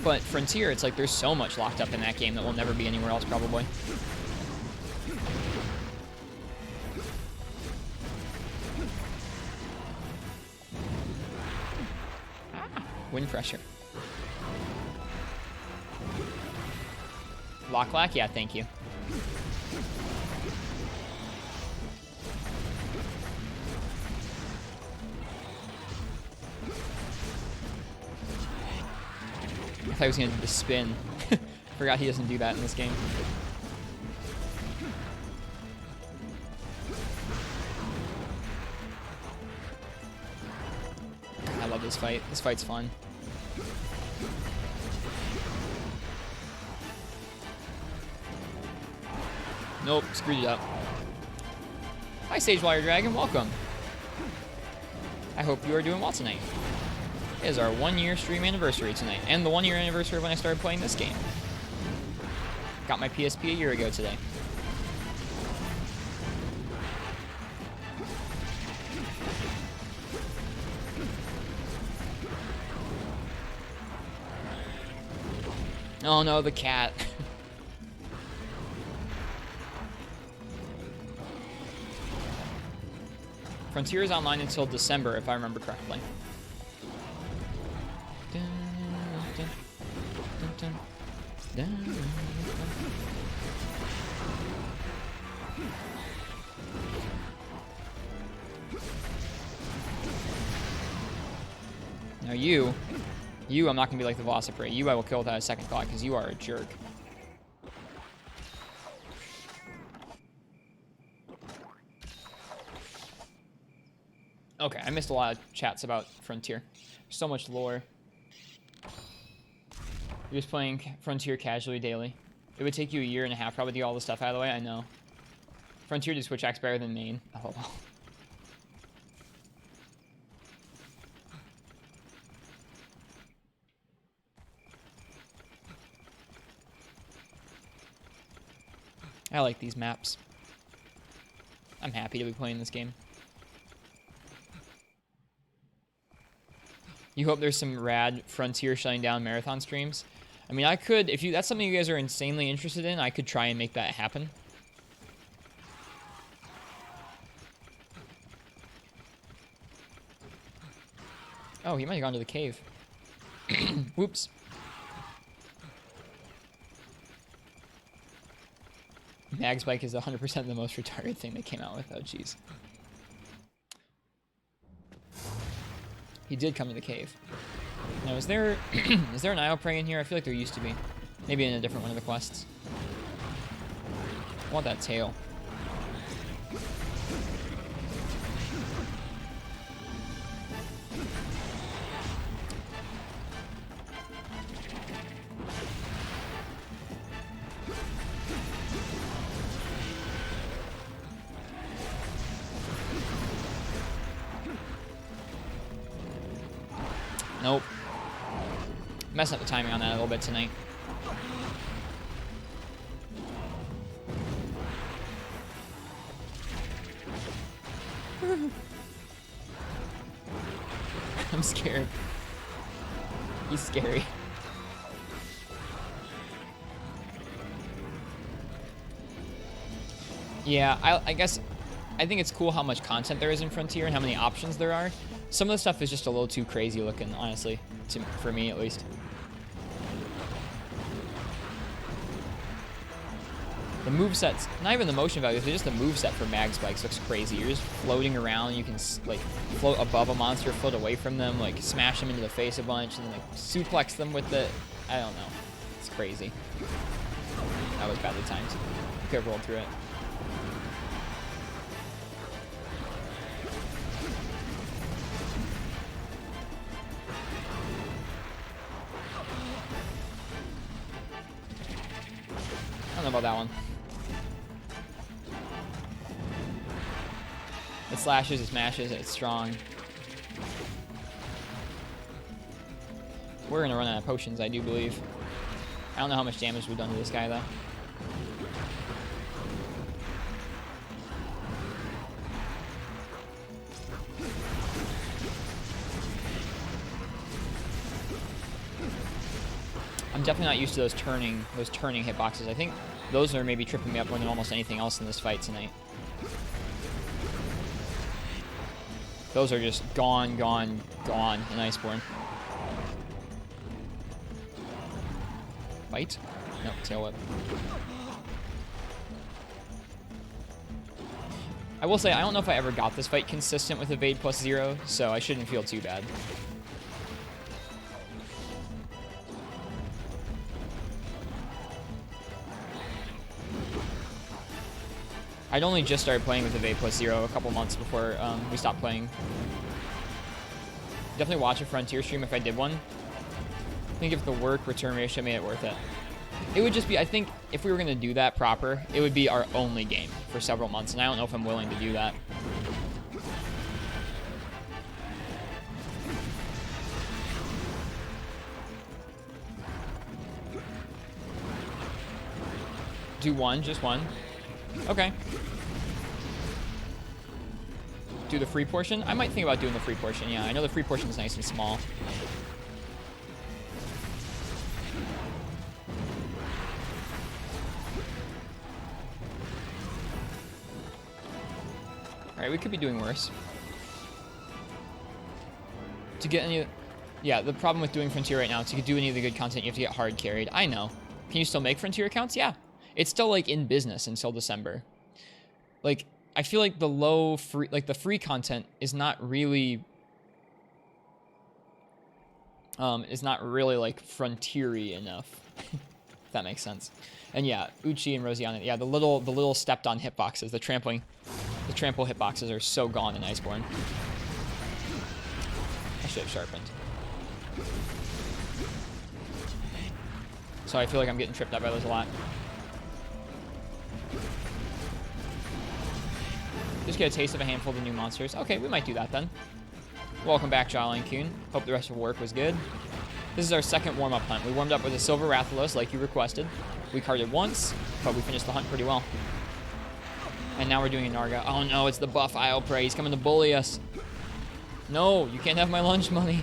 But Frontier, it's like there's so much locked up in that game that will never be anywhere else, probably. Wind pressure. Lock lack? Yeah, thank you. I thought he was going to do the spin. Forgot he doesn't do that in this game. I love this fight. This fight's fun. Nope, screwed it up. Hi, Sagewire Dragon. Welcome. I hope you are doing well tonight. It is our 1-year stream anniversary tonight, and the 1-year anniversary of when I started playing this game. Got my PSP a year ago today. Oh no, the cat. Frontier is online until December, if I remember correctly. Now you, I'm not going to be like the Velocipede. You I will kill without a second thought, because you are a jerk. Okay, I missed a lot of chats about Frontier. So much lore. You're just playing Frontier casually daily. It would take you a year and a half probably to get all the stuff out of the way, I know. Frontier to Switch acts better than main. Oh. I like these maps. I'm happy to be playing this game. You hope there's some rad Frontier shutting down marathon streams. I mean, I could, if that's something you guys are insanely interested in, I could try and make that happen. Oh, he might have gone to the cave. Whoops. Mag's bike is 100% the most retarded thing they came out with. Oh, jeez. He did come to the cave. Now, is there is there an Isle Prey in here? I feel like there used to be. Maybe in a different one of the quests. I want that tail. Nope. Messing up the timing on that a little bit tonight. I'm scared. He's scary. Yeah, I guess I think it's cool how much content there is in Frontier and how many options there are. Some of the stuff is just a little too crazy looking, honestly, for me at least. The movesets, not even the motion values, but just the moveset for Mag's bikes looks crazy. You're just floating around. You can like float above a monster, float away from them, like smash them into the face a bunch, and then like suplex them with the. I don't know. It's crazy. That was badly timed. I could have rolled through it. I don't know about that one. It slashes, it smashes, it's strong. We're gonna run out of potions, I do believe. I don't know how much damage we've done to this guy, though. I'm definitely not used to those turning hitboxes. I think those are maybe tripping me up more than almost anything else in this fight tonight. Those are just gone in Iceborne. Bite? No, tail whip. I will say, I don't know if I ever got this fight consistent with evade plus 0, so I shouldn't feel too bad. I'd only just started playing with evade plus 0 a couple months before we stopped playing. Definitely watch a Frontier stream if I did one. I think if the work-return ratio made it worth it. It would just be, I think, if we were going to do that proper, it would be our only game for several months, and I don't know if I'm willing to do that. Do one, just one. Okay. Do the free portion? I might think about doing the free portion, yeah. I know the free portion is nice and small. Alright, we could be doing worse. To get any... Yeah, the problem with doing Frontier right now, to do any of the good content, you have to get hard carried. I know. Can you still make Frontier accounts? Yeah. It's still, like, in business until December. Like, I feel like the free content is not really... like, Frontier-y enough. If that makes sense. And yeah, Uchi and Rosiana, yeah, the little stepped-on hitboxes, the trample hitboxes are so gone in Iceborne. I should have sharpened. So I feel like I'm getting tripped up by those a lot. Just get a taste of a handful of the new monsters. Okay, we might do that then. Welcome back, Jolene Kuhn. Hope the rest of work was good. This is our second warm-up hunt. We warmed up with a Silver Rathalos like you requested. We carded once, but we finished the hunt pretty well. And now we're doing a Narga. Oh no, it's the buff Isle Prey. He's coming to bully us. No, you can't have my lunch money.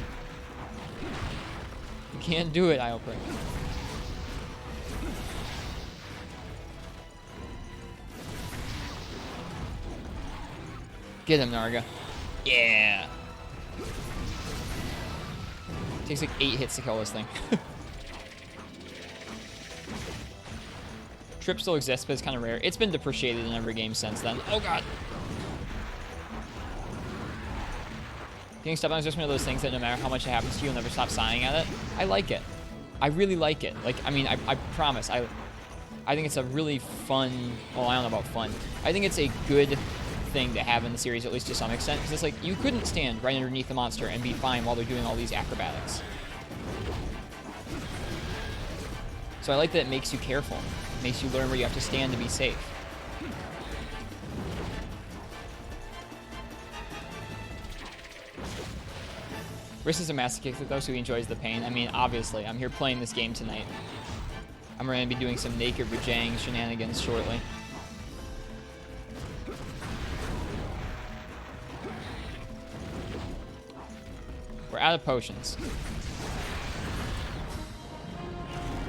You can't do it, Isle Prey. Get him, Narga. Yeah. Takes like 8 hits to kill this thing. Trip still exists, but it's kind of rare. It's been depreciated in every game since then. Oh god. Getting stepped on is just one of those things that no matter how much it happens to you, you'll never stop sighing at it. I like it. I really like it. Like, I mean, I promise. I think it's a really fun... Well, I don't know about fun. I think it's a good thing to have in the series, at least to some extent. Because it's like, you couldn't stand right underneath the monster and be fine while they're doing all these acrobatics. So I like that it makes you careful. It makes you learn where you have to stand to be safe. Riss is a masochist though, so he enjoys the pain. I mean, obviously, I'm here playing this game tonight. I'm going to be doing some naked Rajang shenanigans shortly. We're out of potions.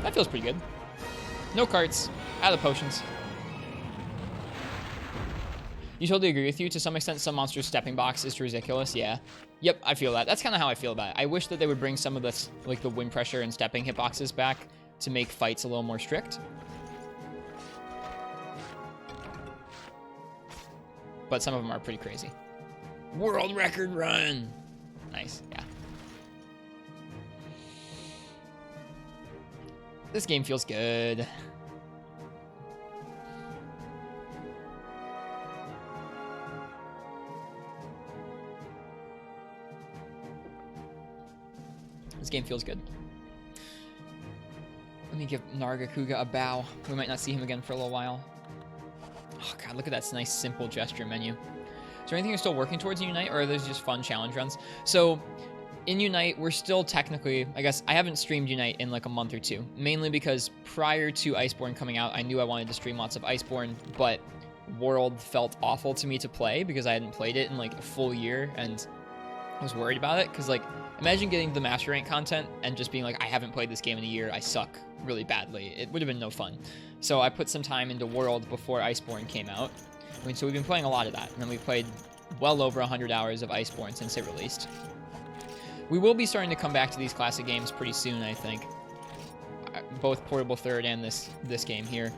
That feels pretty good. No carts. Out of potions. You totally agree with you. To some extent, some monsters' stepping box is ridiculous. Yeah. Yep, I feel that. That's kind of how I feel about it. I wish that they would bring some of this, like the wind pressure and stepping hitboxes back to make fights a little more strict. But some of them are pretty crazy. World record run! Nice, yeah. This game feels good. This game feels good. Let me give Nargacuga a bow. We might not see him again for a little while. Oh god, look at that nice simple gesture menu. Is there anything you're still working towards in Unite, or are those just fun challenge runs? So, in Unite, we're still technically, I guess, I haven't streamed Unite in like a month or two. Mainly because prior to Iceborne coming out, I knew I wanted to stream lots of Iceborne, but World felt awful to me to play because I hadn't played it in like a full year, and I was worried about it, because like, Imagine getting the Master Rank content and just being like, I haven't played this game in a year, I suck really badly. It would have been no fun. So I put some time into World before Iceborne came out. I mean, so we've been playing a lot of that, and then we've played well over 100 hours of Iceborne since it released. We will be starting to come back to these classic games pretty soon, I think. Both Portable Third and this game here.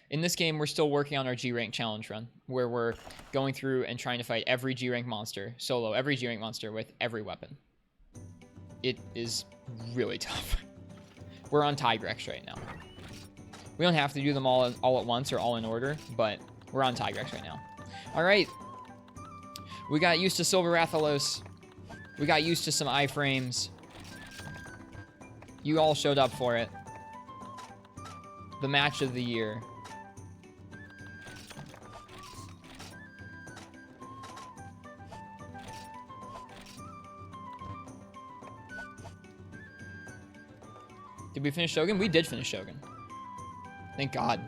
In this game, we're still working on our G-Rank challenge run, where we're going through and trying to fight every G-Rank monster, solo, every G-Rank monster with every weapon. It is really tough. We're on Tigrex right now. We don't have to do them all at once or all in order, but we're on Tigrex right now. All right. We got used to Silver Rathalos. We got used to some iframes. You all showed up for it. The match of the year. Did we finish Shogun? We did finish Shogun. Thank God.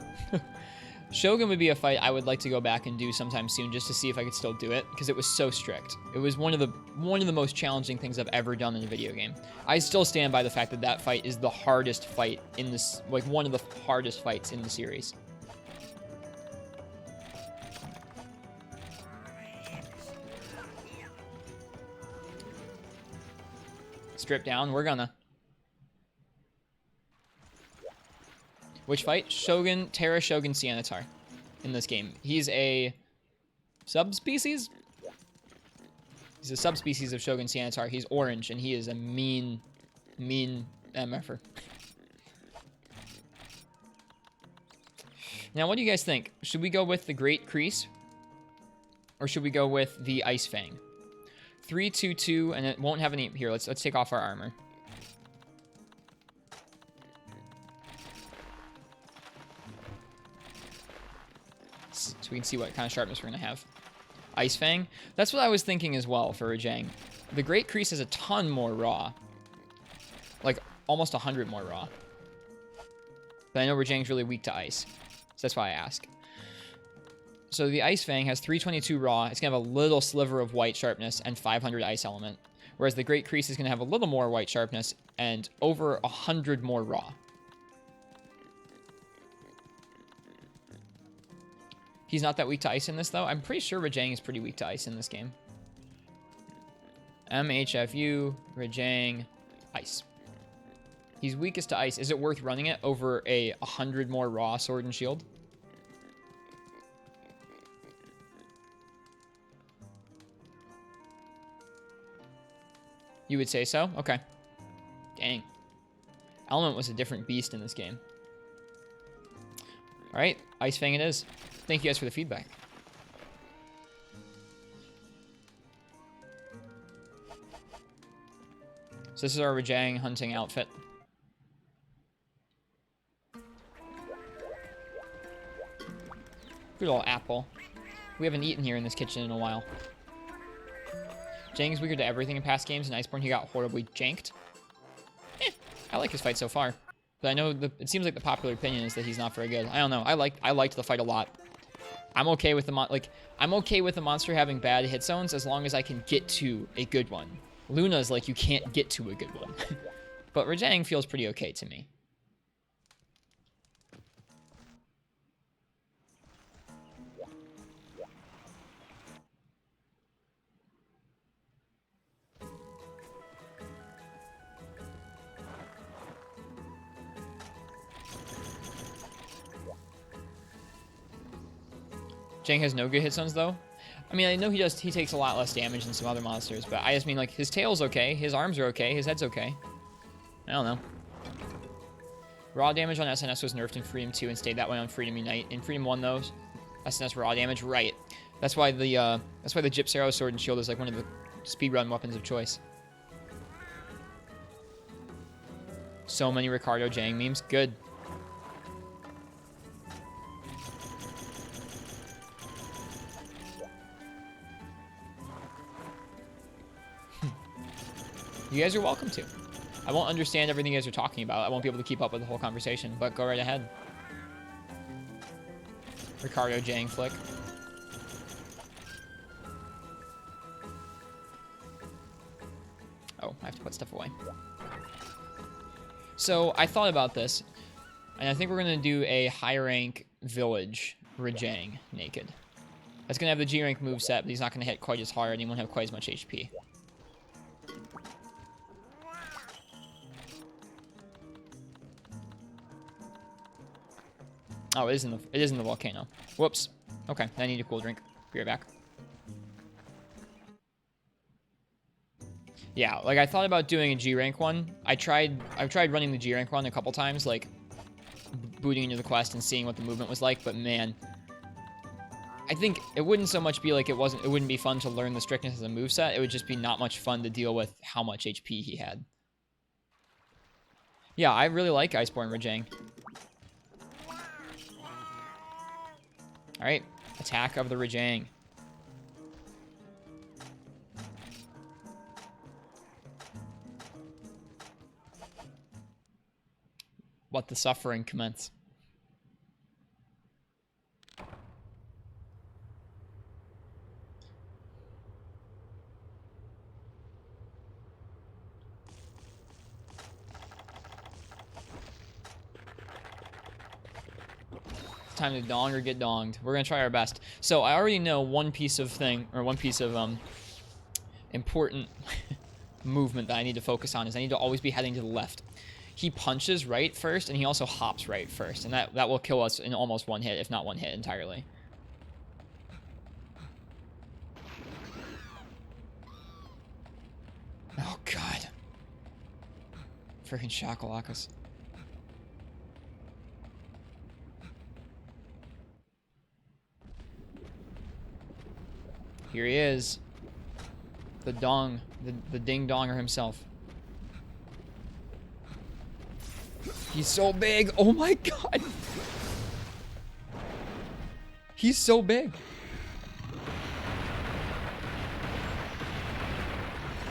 Shogun would be a fight I would like to go back and do sometime soon just to see if I could still do it, because it was so strict. It was one of the most challenging things I've ever done in a video game. I still stand by the fact that that fight is the hardest fight in this, like one of the hardest fights in the series. Strip down, we're gonna. Which fight? Shogun, Terra Shogun Cianatar in this game. He's a subspecies? He's a subspecies of Shogun Cianatar. He's orange, and he is a mean MFer. Now, what do you guys think? Should we go with the Great Crease? Or should we go with the Ice Fang? 3-2-2, and it won't have any... Here, let's take off our armor. So we can see what kind of sharpness we're going to have. Ice Fang. That's what I was thinking as well for Rajang. The Great Crease is a ton more raw. Like, almost 100 more raw. But I know Rajang's really weak to ice. So that's why I ask. So the Ice Fang has 322 raw. It's going to have a little sliver of white sharpness and 500 ice element. Whereas the Great Crease is going to have a little more white sharpness and over 100 more raw. He's not that weak to ice in this, though. I'm pretty sure Rajang is pretty weak to ice in this game. MHFU, Rajang, ice. He's weakest to ice. Is it worth running it over a 100 more raw sword and shield? You would say so? Okay. Dang. Element was a different beast in this game. All right, Ice Fang it is. Thank you guys for the feedback. So this is our Rajang hunting outfit. Good old apple. We haven't eaten here in this kitchen in a while. Jang is weaker to everything in past games. In Iceborne, he got horribly janked. I like his fight so far. But I know it seems like the popular opinion is that he's not very good. I don't know. I liked the fight a lot. I'm okay with I'm okay with the monster having bad hit zones as long as I can get to a good one. Luna's like you can't get to a good one. But Rajang feels pretty okay to me. Jang has no good hit zones, though. I mean, I know he takes a lot less damage than some other monsters, but I just mean, like, his tail's okay, his arms are okay, his head's okay. I don't know. Raw damage on SNS was nerfed in Freedom 2 and stayed that way on Freedom Unite. In Freedom 1, though, SNS raw damage, right. That's why the Gyps Arrow Sword and Shield is, like, one of the speedrun weapons of choice. So many Ricardo Jang memes. Good. You guys are welcome to. I won't understand everything you guys are talking about. I won't be able to keep up with the whole conversation, but go right ahead. Ricardo Jang flick. Oh, I have to put stuff away. So I thought about this, and I think we're going to do a high rank village Rajang naked. That's going to have the G rank moveset, but he's not going to hit quite as hard, and he won't have quite as much HP. Oh, it is in the volcano. Whoops. Okay, I need a cool drink. Be right back. Yeah, like I thought about doing a G rank one. I've tried running the G rank one a couple times, like booting into the quest and seeing what the movement was like, but man, I think it wouldn't so much be like it wouldn't be fun to learn the strictness as a moveset. It would just be not much fun to deal with how much HP he had. Yeah, I really like Iceborne Rajang. Alright, attack of the Rajang. Let the suffering commence. Time to dong or get donged. We're gonna try our best. So I already know one piece of important movement that I need to focus on is I need to always be heading to the left. He punches right first, and he also hops right first, and that will kill us in almost one hit, if not one hit entirely. Oh god. Freaking shakalakas. Here he is. The dong, the ding-donger himself. He's so big. Oh my god. He's so big.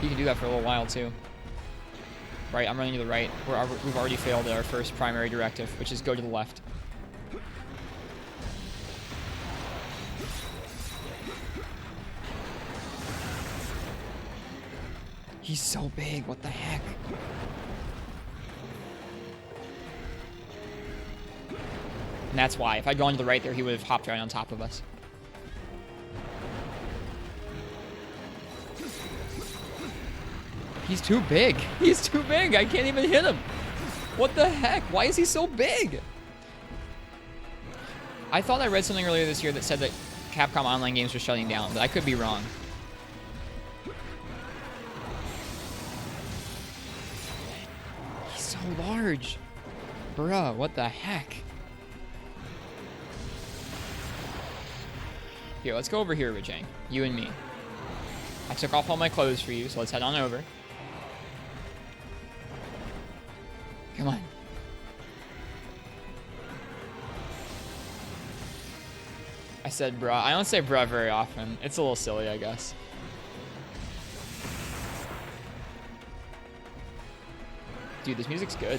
He can do that for a little while too. Right, I'm running to the right. We've already failed at our first primary directive, which is go to the left. He's so big, what the heck? And that's why. If I'd gone to the right there, he would have hopped right on top of us. He's too big. He's too big. I can't even hit him. What the heck? Why is he so big? I thought I read something earlier this year that said that Capcom Online games were shutting down, but I could be wrong. He's so large. Bruh, what the heck? Here, let's go over here, Rajang. You and me. I took off all my clothes for you, so let's head on over. Come on. I said bruh. I don't say bruh very often. It's a little silly, I guess. Dude, this music's good.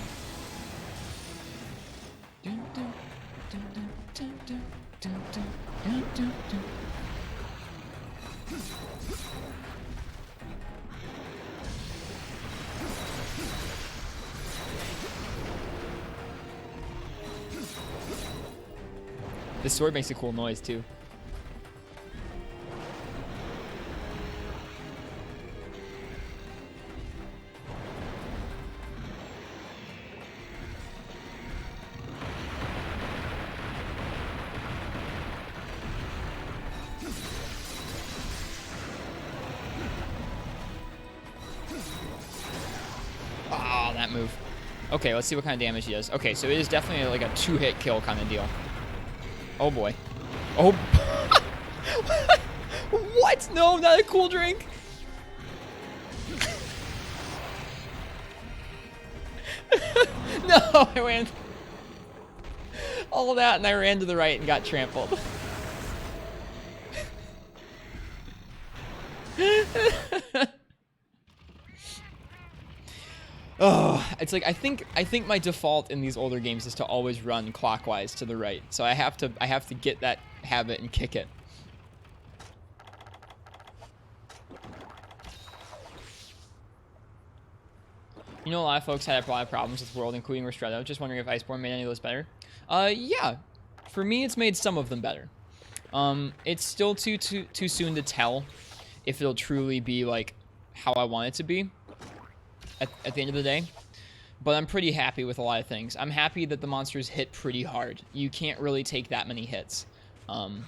This sword makes a cool noise too. Ah, that move. Okay, let's see what kind of damage he does. Okay, so it is definitely like a two-hit kill kind of deal. Oh boy. Oh. What? No, not a cool drink. No, I ran all that and I ran to the right and got trampled. Oh, it's like I think my default in these older games is to always run clockwise to the right. So I have to get that habit and kick it. You know, a lot of folks had a lot of problems with World, including Ristretto. Just wondering if Iceborne made any of those better. Yeah. For me, it's made some of them better. It's still too soon to tell if it'll truly be, like, how I want it to be at the end of the day. But I'm pretty happy with a lot of things. I'm happy that the monsters hit pretty hard. You can't really take that many hits. I'm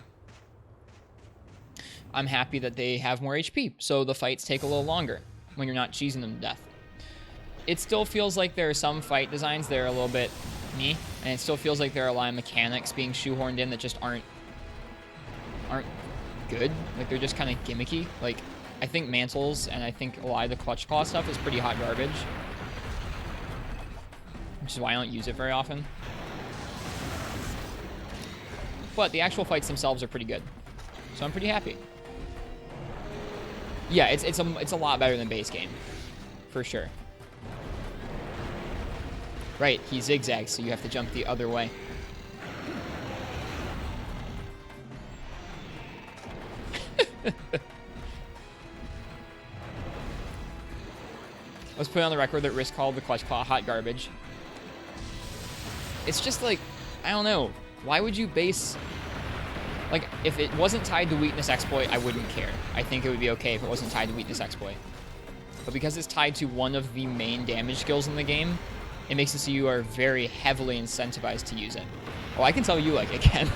happy that they have more HP, so the fights take a little longer when you're not cheesing them to death. It still feels like there are some fight designs that are a little bit meh, and it still feels like there are a lot of mechanics being shoehorned in that just aren't good. Like, they're just kind of gimmicky. Like, I think mantles and I think a lot of the clutch claw stuff is pretty hot garbage, which is why I don't use it very often. But the actual fights themselves are pretty good, so I'm pretty happy. Yeah, it's a lot better than base game, for sure. Right, he zigzags, so you have to jump the other way. Let's put it on the record that Risk called the clutch claw hot garbage. It's just like, I don't know. Why would you base... Like, if it wasn't tied to weakness exploit, I wouldn't care. I think it would be okay if it wasn't tied to weakness exploit. But because it's tied to one of the main damage skills in the game, it makes it so you are very heavily incentivized to use it. Oh, I can tell you like it, Ken.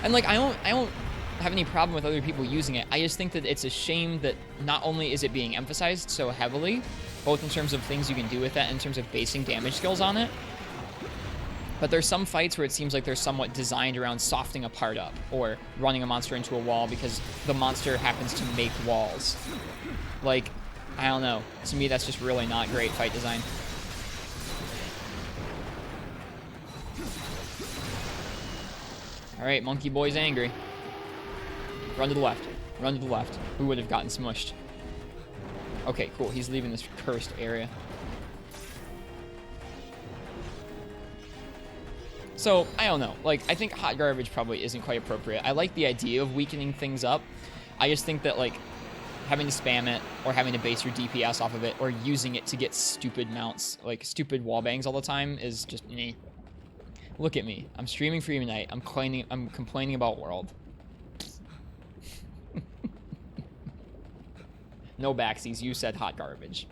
And like, I don't have any problem with other people using it. I just think that it's a shame that not only is it being emphasized so heavily, both in terms of things you can do with it and in terms of basing damage skills on it, but there's some fights where it seems like they're somewhat designed around softening a part up or running a monster into a wall because the monster happens to make walls. Like, I don't know. To me, that's just really not great fight design. All right, Monkey Boy's angry. Run to the left. Run to the left. Who would have gotten smushed? Okay, cool. He's leaving this cursed area. So, I don't know. Like, I think hot garbage probably isn't quite appropriate. I like the idea of weakening things up. I just think that, like, having to spam it or having to base your DPS off of it or using it to get stupid mounts, like stupid wall bangs all the time is just meh. Look at me. I'm streaming for Unite. I'm complaining about World. No backsies. You said hot garbage.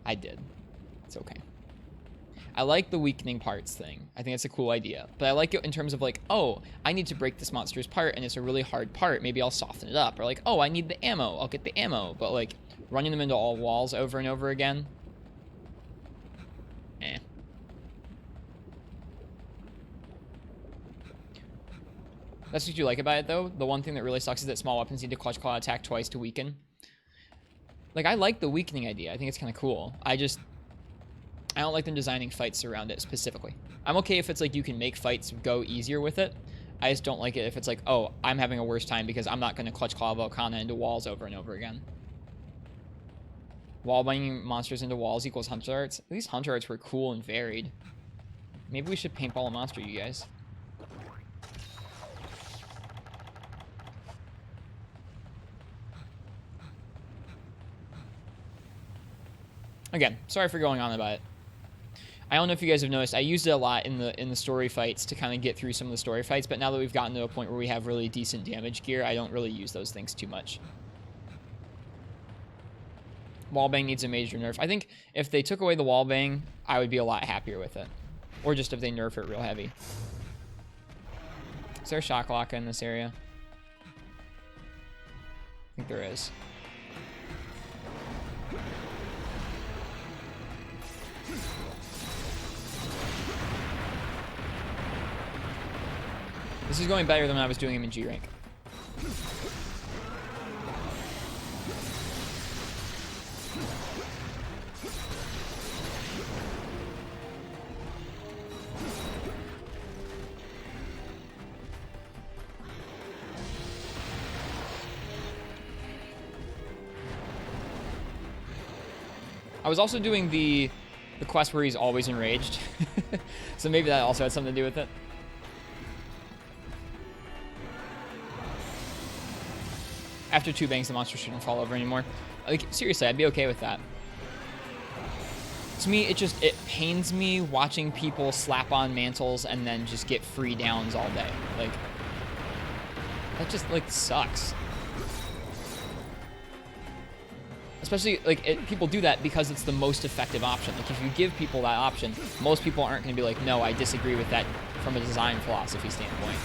I did. It's okay. I like the weakening parts thing. I think it's a cool idea. But I like it in terms of like, oh, I need to break this monster's part and it's a really hard part. Maybe I'll soften it up. Or like, oh, I need the ammo. I'll get the ammo. But like, running them into all walls over and over again. Eh. That's what you like about it, though. The one thing that really sucks is that small weapons need to clutch claw attack twice to weaken. Like, I like the weakening idea. I think it's kind of cool. I don't like them designing fights around it specifically. I'm okay if it's like you can make fights go easier with it. I just don't like it if it's like, oh, I'm having a worse time because I'm not going to clutch claw Volcana into walls over and over again. Wall banging monsters into walls equals hunter arts. These hunter arts were cool and varied. Maybe we should paintball a monster, you guys. Again, sorry for going on about it. I don't know if you guys have noticed, I used it a lot in the story fights to kind of get through some of the story fights, but now that we've gotten to a point where we have really decent damage gear, I don't really use those things too much. Wallbang needs a major nerf. I think if they took away the wallbang, I would be a lot happier with it. Or just if they nerf it real heavy. Is there a shock lock in this area? I think there is. This is going better than when I was doing him in G rank. I was also doing the quest where he's always enraged. So maybe that also had something to do with it. After 2 bangs, the monster shouldn't fall over anymore. Like, seriously, I'd be okay with that. To me, it pains me watching people slap on mantles and then just get free downs all day. Like, that just, like, sucks. Especially, like, people do that because it's the most effective option. Like, if you give people that option, most people aren't going to be like, no, I disagree with that from a design philosophy standpoint.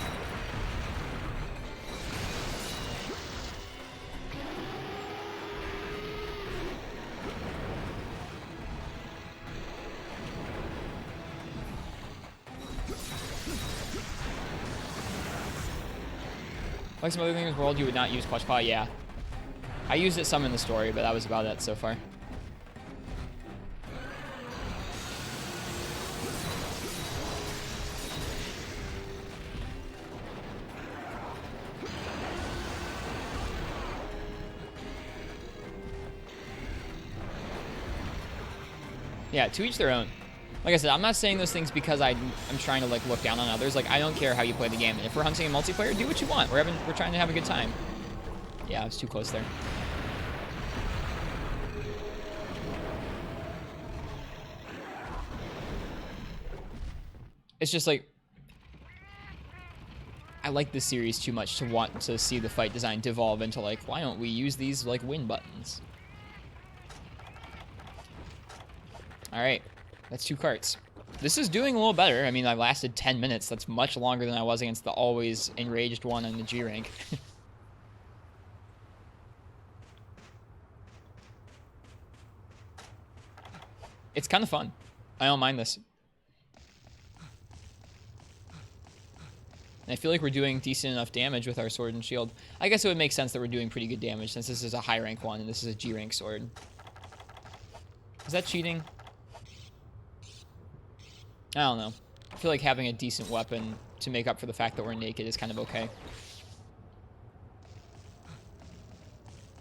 Like some other things in the world, you would not use Clutch Claw? Yeah. I used it some in the story, but that was about it so far. Yeah, to each their own. Like I said, I'm not saying those things because I'm trying to like look down on others. Like, I don't care how you play the game. And if we're hunting in multiplayer, do what you want. We're trying to have a good time. Yeah, I was too close there. It's just like, I like this series too much to want to see the fight design devolve into like, why don't we use these like win buttons? All right, that's 2 carts. This is doing a little better. I mean, I lasted 10 minutes. That's much longer than I was against the always enraged one in the G rank. It's kind of fun. I don't mind this. And I feel like we're doing decent enough damage with our sword and shield. I guess it would make sense that we're doing pretty good damage since this is a high rank one and this is a G rank sword. Is that cheating? I don't know. I feel like having a decent weapon to make up for the fact that we're naked is kind of okay.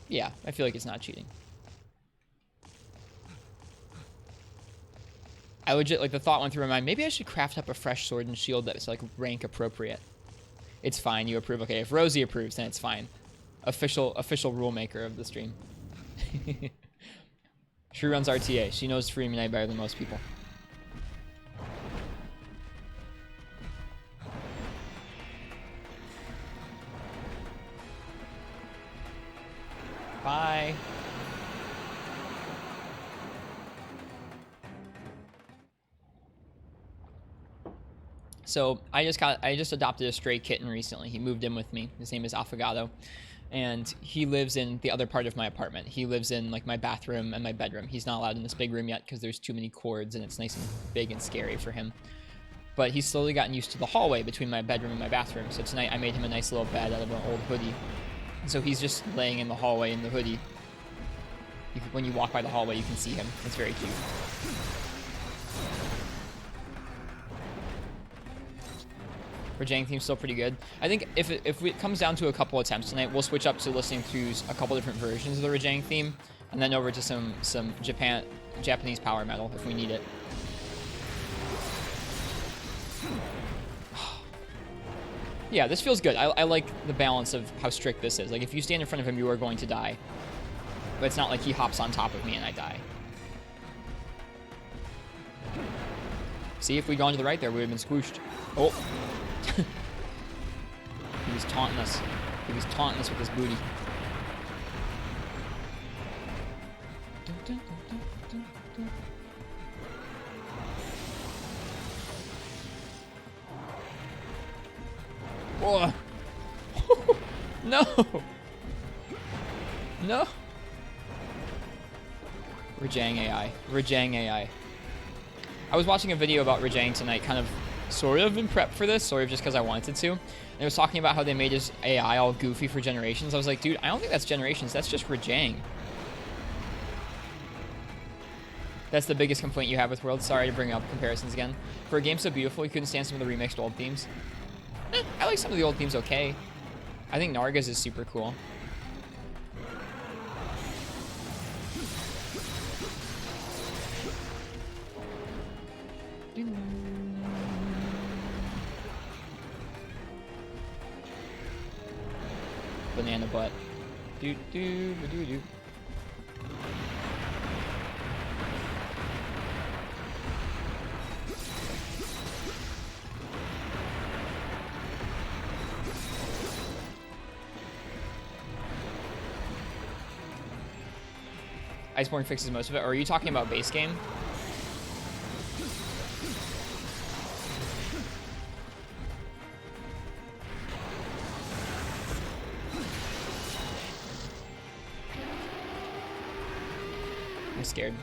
Yeah, I feel like it's not cheating. I legit, like, the thought went through my mind, maybe I should craft up a fresh sword and shield that's, like, rank appropriate. It's fine, you approve. Okay, if Rosie approves, then it's fine. Official rule maker of the stream. She runs RTA. She knows Free Midnight better than most people. Bye. So I just adopted a stray kitten recently. He moved in with me. His name is Affogato, and he lives in the other part of my apartment. He lives in like my bathroom and my bedroom. He's not allowed in this big room yet because there's too many cords and it's nice and big and scary for him. But he's slowly gotten used to the hallway between my bedroom and my bathroom. So tonight I made him a nice little bed out of an old hoodie. And so he's just laying in the hallway in the hoodie. When you walk by the hallway, you can see him. It's very cute. Rajang theme's still pretty good. I think if it comes down to a couple attempts tonight, we'll switch up to listening to a couple different versions of the Rajang theme, and then over to some Japanese power metal if we need it. Yeah, this feels good. I like the balance of how strict this is. Like, if you stand in front of him, you are going to die. But it's not like he hops on top of me and I die. See, if we'd gone to the right there, we would have been squooshed. Oh. He was taunting us. He was taunting us with his booty. Oh. No. No. Rajang AI. Rajang AI. I was watching a video about Rajang tonight, kind of sort of in prep for this, sort of just because I wanted to. And it was talking about how they made his AI all goofy for Generations. I was like, dude, I don't think that's Generations. That's just Rajang. That's the biggest complaint you have with World. Sorry to bring up comparisons again. For a game so beautiful, you couldn't stand some of the remixed old themes. I like some of the old themes okay. I think Narga's is super cool. Banana butt. Do do do do. Iceborne fixes most of it. Or are you talking about base game? I'm scared.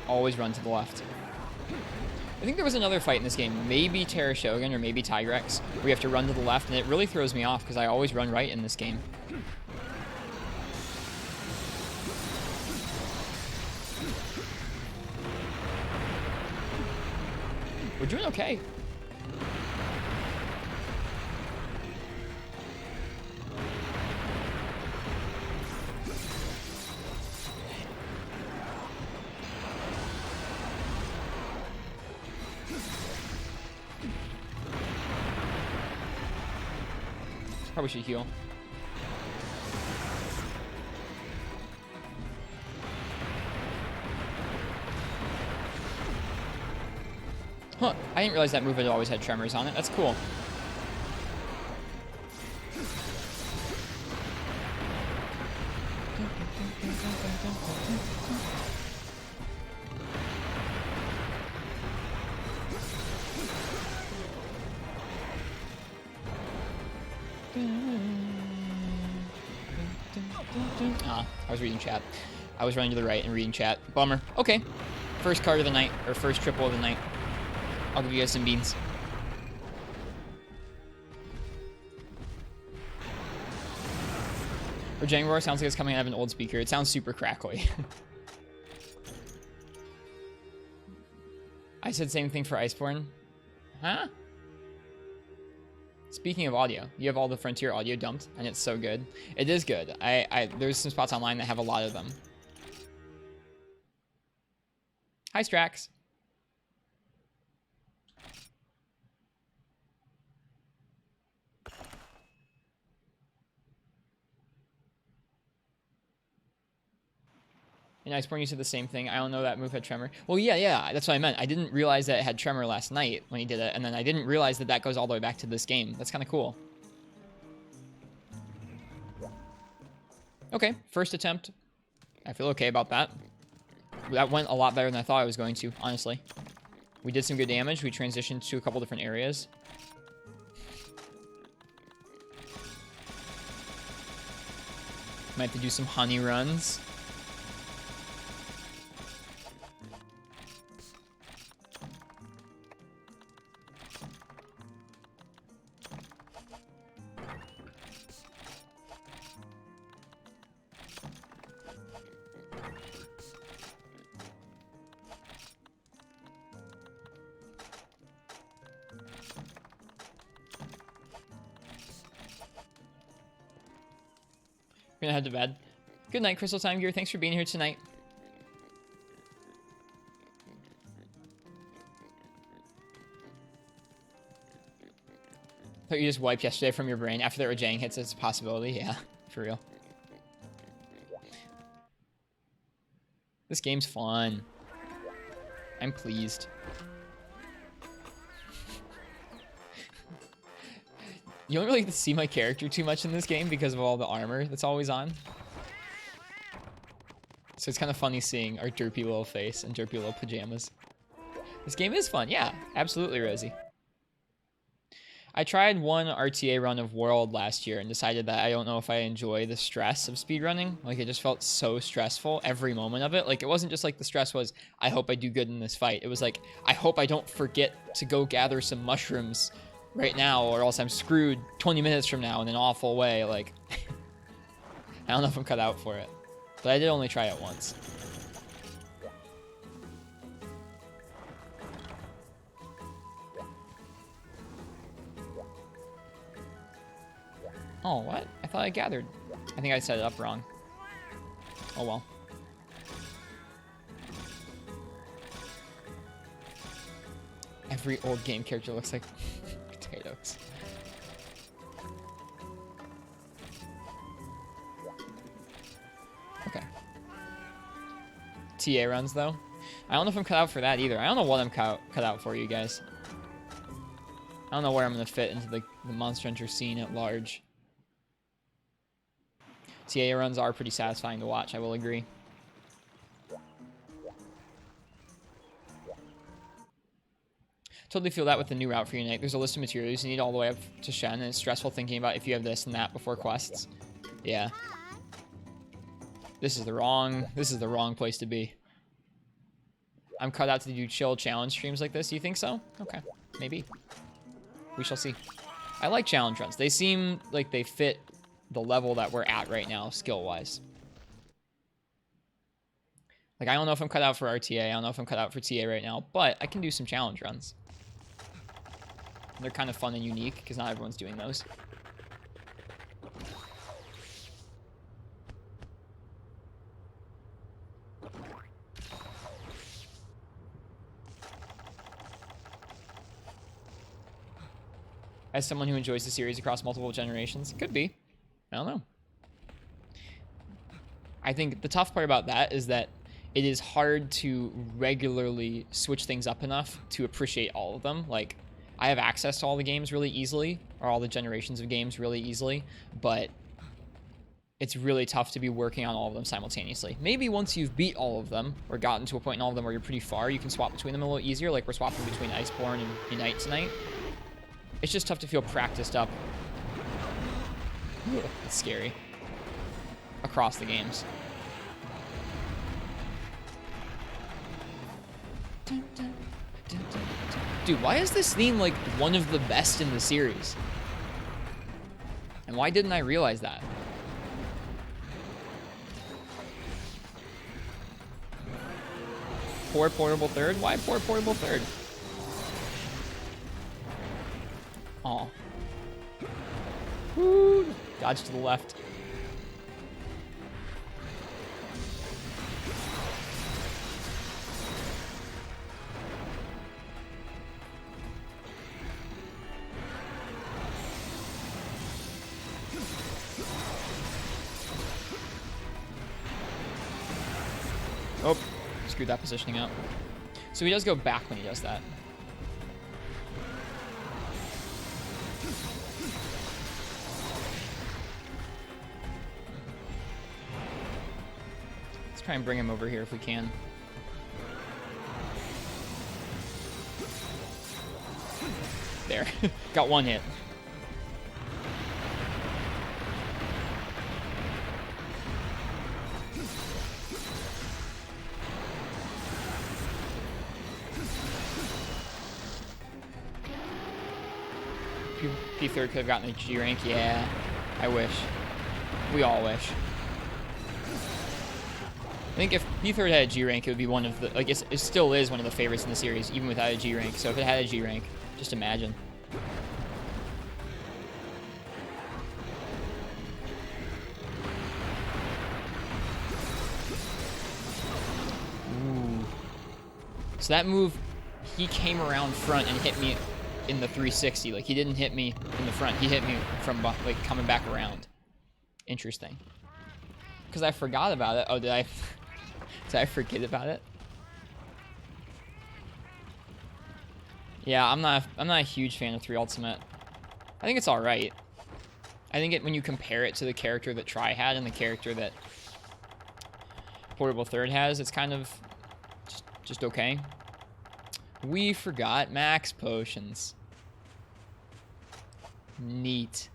Always run to the left. I think there was another fight in this game, maybe Terra Shogun or maybe Tigrex, where you have to run to the left, and it really throws me off because I always run right in this game. We're doing okay. Probably should heal. Huh, I didn't realize that move had always had tremors on it. That's cool. Ah, I was reading chat. I was running to the right and reading chat. Bummer. Okay. First card of the night, or first triple of the night. I'll give you guys some beans. Rajang Roar sounds like it's coming out of an old speaker. It sounds super crackly. I said same thing for Iceborne. Huh? Speaking of audio, you have all the Frontier audio dumped, and it's so good. It is good. There's some spots online that have a lot of them. Hi, Strax. In Iceborne, you said the same thing. I don't know that move had tremor. Well, yeah, that's what I meant. I didn't realize that it had tremor last night when he did it, and then I didn't realize that that goes all the way back to this game. That's kind of cool. Okay, first attempt. I feel okay about that. That went a lot better than I thought I was going to, honestly. We did some good damage. We transitioned to a couple different areas. Might have to do some honey runs. We're gonna head to bed. Good night, Crystal Time Gear. Thanks for being here tonight. Thought you just wiped yesterday from your brain. After that Rajang hits, it's a possibility. Yeah, for real. This game's fun. I'm pleased. You don't really get to see my character too much in this game because of all the armor that's always on. So it's kind of funny seeing our derpy little face and derpy little pajamas. This game is fun. Yeah, absolutely, Rosie. I tried one RTA run of World last year and decided that I don't know if I enjoy the stress of speedrunning. Like, it just felt so stressful every moment of it. Like, it wasn't just like the stress was, I hope I do good in this fight. It was like, I hope I don't forget to go gather some mushrooms right now, or else I'm screwed 20 minutes from now in an awful way. Like, I don't know if I'm cut out for it, but I did only try it once. Oh, what? I thought I gathered. I think I set it up wrong. Oh well. Every old game character looks like potatoes. Okay. TA runs, though. I don't know if I'm cut out for that either. I don't know what I'm cut out for, you guys. I don't know where I'm going to fit into the Monster Hunter scene at large. TA runs are pretty satisfying to watch, I will agree. Totally feel that with the new route for Unite. There's a list of materials you need all the way up to Shen, and it's stressful thinking about if you have this and that before quests. Yeah. This is the wrong place to be. I'm cut out to do chill challenge streams like this. You think so? Okay, maybe. We shall see. I like challenge runs. They seem like they fit the level that we're at right now, skill-wise. Like, I don't know if I'm cut out for RTA. I don't know if I'm cut out for TA right now, but I can do some challenge runs. They're kind of fun and unique because not everyone's doing those. As someone who enjoys the series across multiple generations, could be. I don't know. I think the tough part about that is that it is hard to regularly switch things up enough to appreciate all of them. Like, I have access to all the games really easily, or all the generations of games really easily, but it's really tough to be working on all of them simultaneously. Maybe once you've beat all of them, or gotten to a point in all of them where you're pretty far, you can swap between them a little easier, like we're swapping between Iceborne and Unite tonight. It's just tough to feel practiced up. Ugh, it's scary. Across the games. Dude, why is this theme like one of the best in the series? And why didn't I realize that? Poor portable third? Why poor portable third? Aw. Woo! Dodge to the left. Oh, screwed that positioning up. So he does go back when he does that. Let's try and bring him over here if we can. There. Got one hit. P3 could have gotten a G rank. Yeah, I wish. We all wish. I think if P3 had a G rank, it would be one of the, like, it still is one of the favorites in the series, even without a G rank. So if it had a G rank, just imagine. Ooh. So that move, he came around front and hit me in the 360. Like, he didn't hit me in the front. He hit me from, like, coming back around. Interesting. Because I forgot about it. Oh, did I forget about it? Yeah, I'm not a huge fan of 3 Ultimate. I think it's alright. I think when you compare it to the character that Tri had and the character that Portable Third has, it's kind of just okay. We forgot max potions. Neat.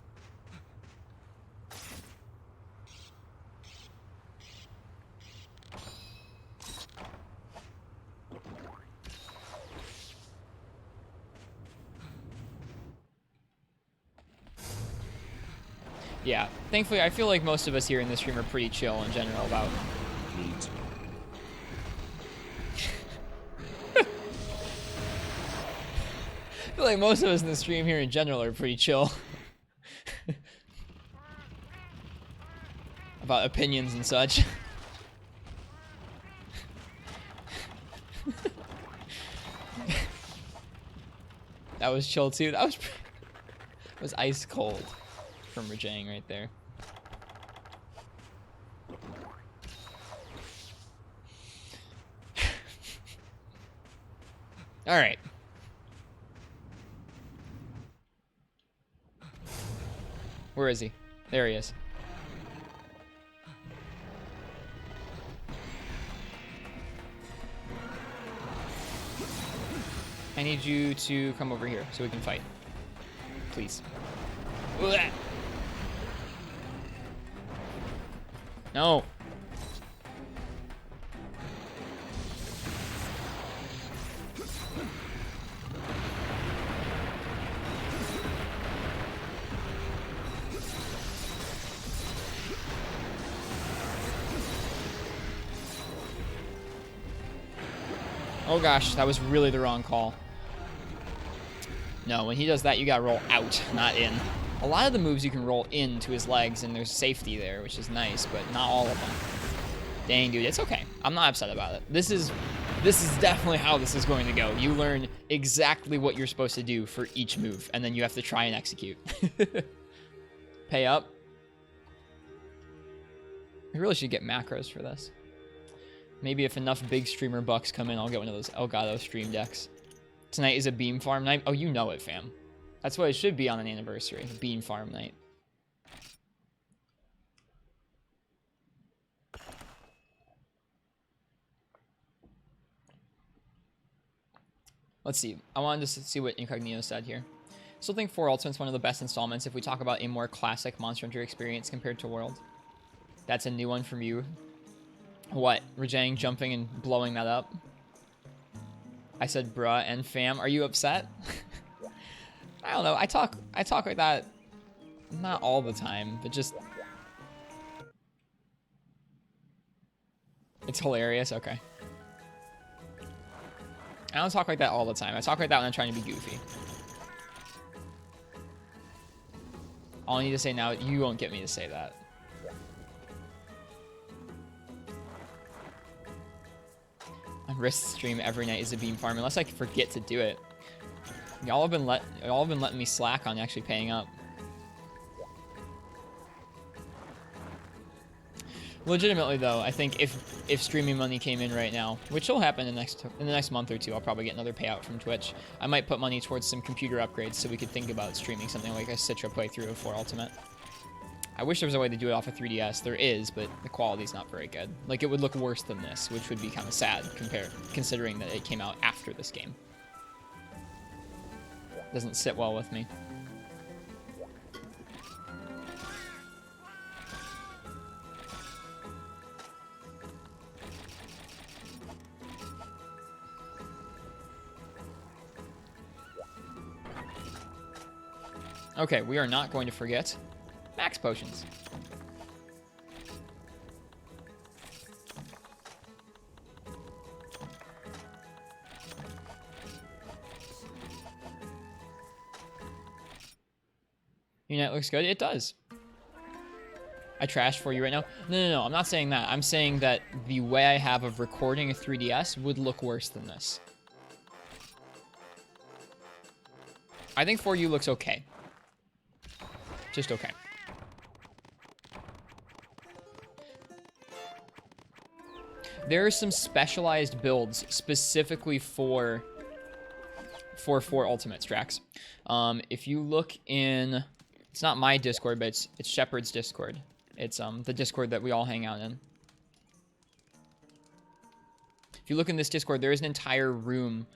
Yeah, thankfully, I feel like most of us here in this stream are pretty chill in general about... Neat. I feel like most of us in the stream here in general are pretty chill. About opinions and such. That was chill too. That was ice cold from Rajang right there. All right. Where is he? There he is. I need you to come over here so we can fight. Please. Blech. No. Oh gosh, that was really the wrong call. No, when he does that, you gotta roll out, not in. A lot of the moves you can roll into his legs, and there's safety there, which is nice, but not all of them. Dang, dude, it's okay. I'm not upset about it. This is definitely how this is going to go. You learn exactly what you're supposed to do for each move, and then you have to try and execute. Pay up. I really should get macros for this. Maybe if enough big streamer bucks come in, I'll get one of those Elgato stream decks. Tonight is a beam farm night. Oh, you know it, fam. That's what it should be on an anniversary. Beam farm night. Let's see. I wanted to see what Incognito said here. Still think 4 Ultimate's one of the best installments if we talk about a more classic Monster Hunter experience compared to World. That's a new one from you. What? Rajang jumping and blowing that up? I said bruh and fam. Are you upset? I don't know. I talk like that not all the time, but just it's hilarious. Okay. I don't talk like that all the time. I talk like that when I'm trying to be goofy. All I need to say now, you won't get me to say that. I risk stream every night is a beam farm unless I forget to do it. Y'all have been letting me slack on actually paying up. Legitimately though, I think if streaming money came in right now, which will happen in the next month or two, I'll probably get another payout from Twitch. I might put money towards some computer upgrades so we could think about streaming something like a Citra playthrough of 4 Ultimate. I wish there was a way to do it off of 3DS. There is, but the quality's not very good. Like, it would look worse than this, which would be kind of sad considering that it came out after this game. Doesn't sit well with me. Okay, we are not going to forget max potions. Your net looks good? It does. I trashed for you right now? No, I'm not saying that. I'm saying that the way I have of recording a 3DS would look worse than this. I think for you looks okay. Just okay. There are some specialized builds specifically for 4 Ultimates, Drax. If you look in, it's not my Discord, but it's Shepard's Discord. It's the Discord that we all hang out in. If you look in this Discord, there is an entire room.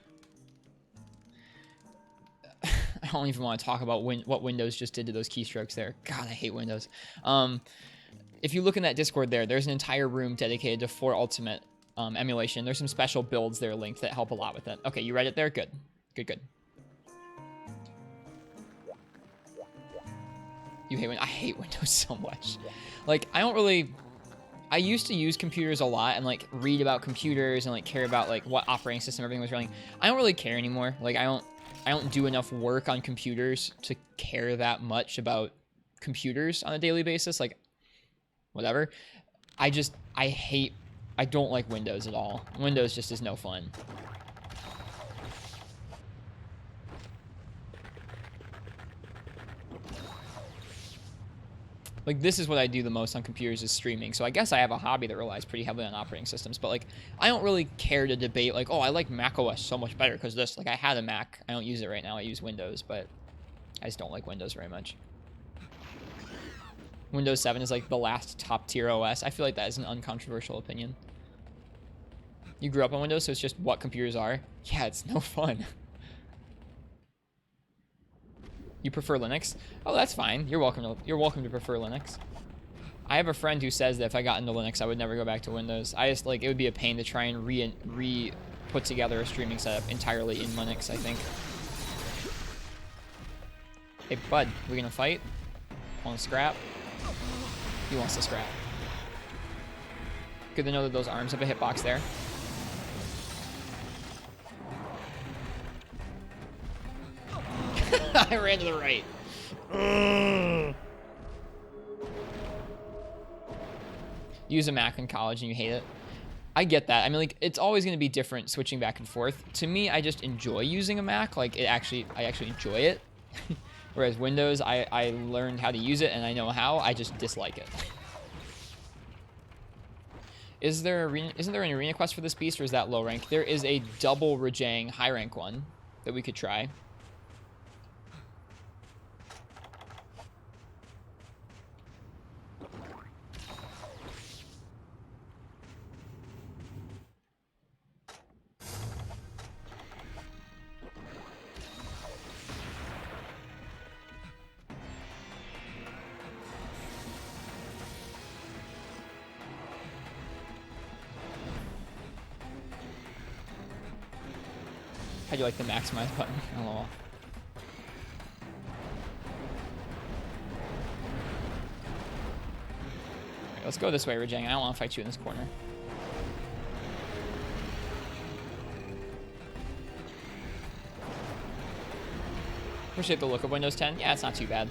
I don't even want to talk about what Windows just did to those keystrokes there. God, I hate Windows. If you look in that Discord there's an entire room dedicated to 4 Ultimate emulation. There's some special builds there linked that help a lot with it. Okay, you read it there? Good. Good. You hate Windows? I hate Windows so much. Like, I used to use computers a lot and, like, read about computers and, like, care about, like, what operating system everything was running. I don't really care anymore. Like, I don't do enough work on computers to care that much about computers on a daily basis. Like, whatever. I don't like Windows at all. Windows just is no fun. Like, this is what I do the most on computers is streaming. So I guess I have a hobby that relies pretty heavily on operating systems. But, like, I don't really care to debate, like, oh, I like Mac OS so much better because this. Like, I had a Mac. I don't use it right now. I use Windows, but I just don't like Windows very much. Windows 7 is, like, the last top-tier OS. I feel like that is an uncontroversial opinion. You grew up on Windows, so it's just what computers are. Yeah, it's no fun. You prefer Linux? Oh, that's fine. You're welcome to prefer Linux. I have a friend who says that if I got into Linux, I would never go back to Windows. I just, like, it would be a pain to try and put together a streaming setup entirely in Linux, I think. Hey, bud, we gonna fight? Want to scrap? He wants to scrap. Good to know that those arms have a hitbox there. I ran to the right. You use a Mac in college and you hate it. I get that. I mean, like, it's always going to be different switching back and forth. To me, I just enjoy using a Mac. Like, I actually enjoy it. Whereas Windows, I learned how to use it and I know how. I just dislike it. Isn't there an arena quest for this beast, or is that low rank? There is a double Rajang high rank one that we could try. How do you like the maximize button? LOL. Alright, let's go this way, Rajang. I don't want to fight you in this corner. Appreciate the look of Windows 10. Yeah, it's not too bad.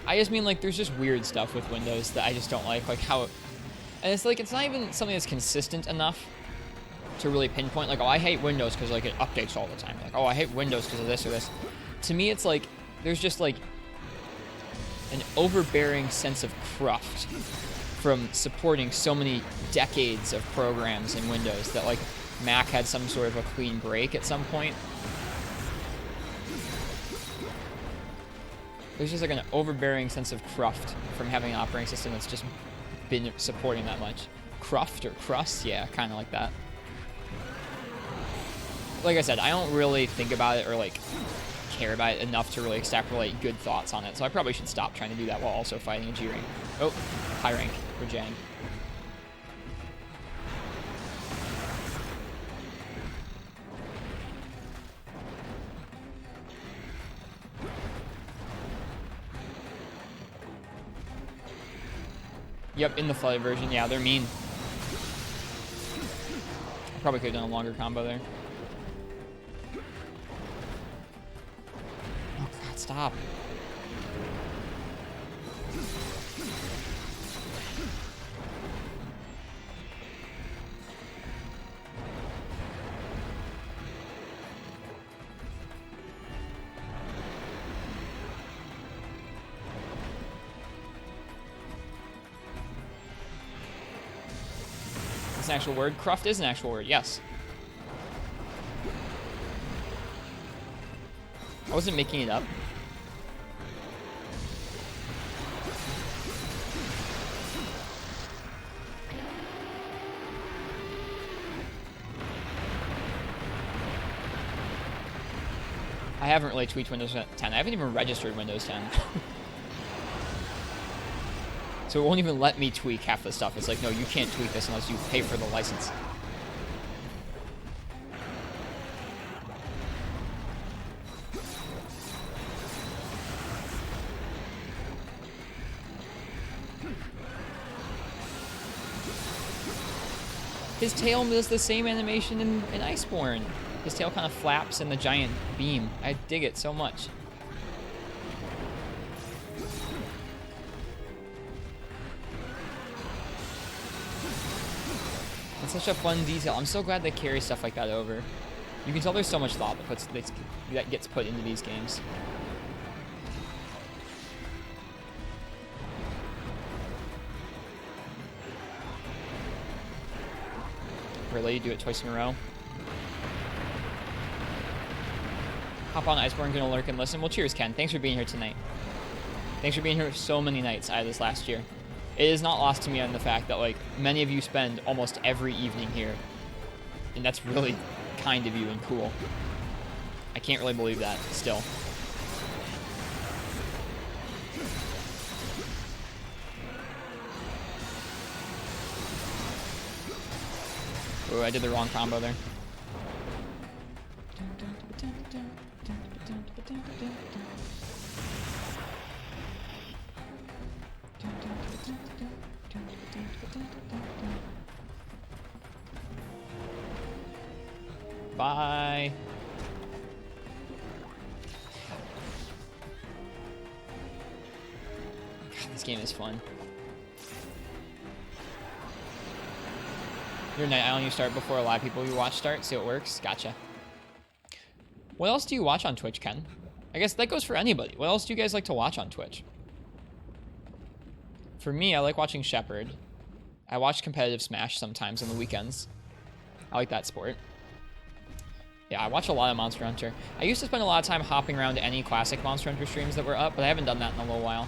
I just mean, like, there's just weird stuff with Windows that I just don't like how it... And it's like, it's not even something that's consistent enough to really pinpoint, like, oh, I hate Windows because, like, it updates all the time. Like, oh, I hate Windows because of this or this. To me, it's like, there's just, like, an overbearing sense of cruft from supporting so many decades of programs in Windows that, like, Mac had some sort of a clean break at some point. There's just, like, an overbearing sense of cruft from having an operating system that's just been supporting that much. Cruft or crust? Yeah, kind of like that. Like I said, I don't really think about it or, like, care about it enough to really extrapolate good thoughts on it, so I probably should stop trying to do that while also fighting a G rank. Oh, high rank, Rajang. Yep, in the flooded version, yeah, they're mean. I probably could have done a longer combo there. Oh, God, stop. An actual word. Cruft is an actual word, yes. I wasn't making it up. I haven't really tweaked Windows 10. I haven't even registered Windows 10. So it won't even let me tweak half the stuff. It's like, no, you can't tweak this unless you pay for the license. His tail does the same animation in Iceborne. His tail kind of flaps in the giant beam. I dig it so much. It's such a fun detail. I'm so glad they carry stuff like that over. You can tell there's so much thought that gets put into these games. really. Do it twice in a row. Hop on Iceborne, gonna lurk and listen. Well, cheers, Ken. Thanks for being here tonight. Thanks for being here so many nights out of this last year. It is not lost to me on the fact that, like, many of you spend almost every evening here. And that's really kind of you and cool. I can't really believe that still. Oh, I did the wrong combo there. Bye. God, this game is fun. Your Night Island you start before a lot of people you watch start, see how it works? Gotcha. What else do you watch on Twitch, Ken? I guess that goes for anybody. What else do you guys like to watch on Twitch? For me, I like watching Shepherd. I watch competitive Smash sometimes on the weekends. I like that sport. Yeah, I watch a lot of Monster Hunter. I used to spend a lot of time hopping around to any classic Monster Hunter streams that were up, but I haven't done that in a little while.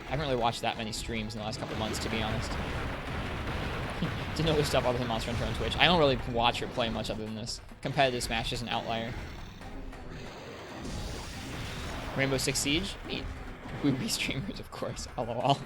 I haven't really watched that many streams in the last couple months, to be honest. Didn't know there's stuff other than Monster Hunter on Twitch. I don't really watch or play much other than this. Competitive Smash is an outlier. Rainbow Six Siege? Neat. Booby streamers, of course. LOL.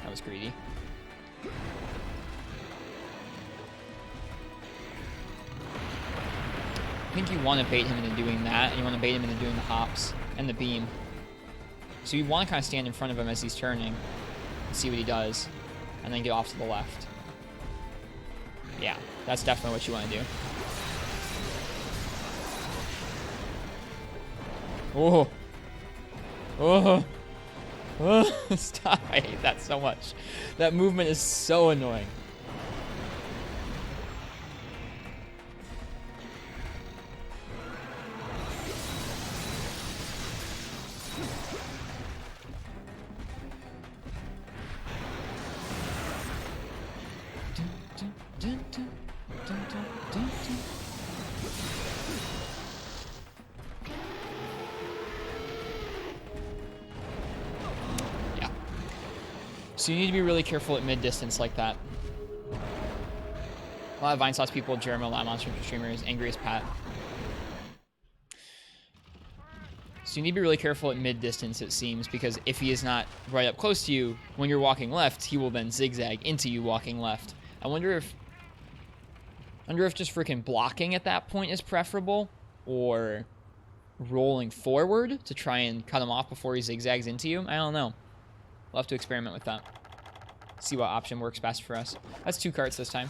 That was greedy. I think you want to bait him into doing that, and you want to bait him into doing the hops and the beam. So you want to kind of stand in front of him as he's turning and see what he does, and then get off to the left. Yeah, that's definitely what you want to do. Oh. Oh. Oh. Stop. I hate that so much. That movement is so annoying. So you need to be really careful at mid-distance like that. A lot of Vinesauce people, Jeremy, a lot of Monster Hunter streamers, Angriest Pat. So you need to be really careful at mid-distance, it seems, because if he is not right up close to you, when you're walking left, he will then zigzag into you walking left. I wonder if just freaking blocking at that point is preferable, or rolling forward to try and cut him off before he zigzags into you. I don't know. We'll have to experiment with that. See what option works best for us. That's 2 carts this time.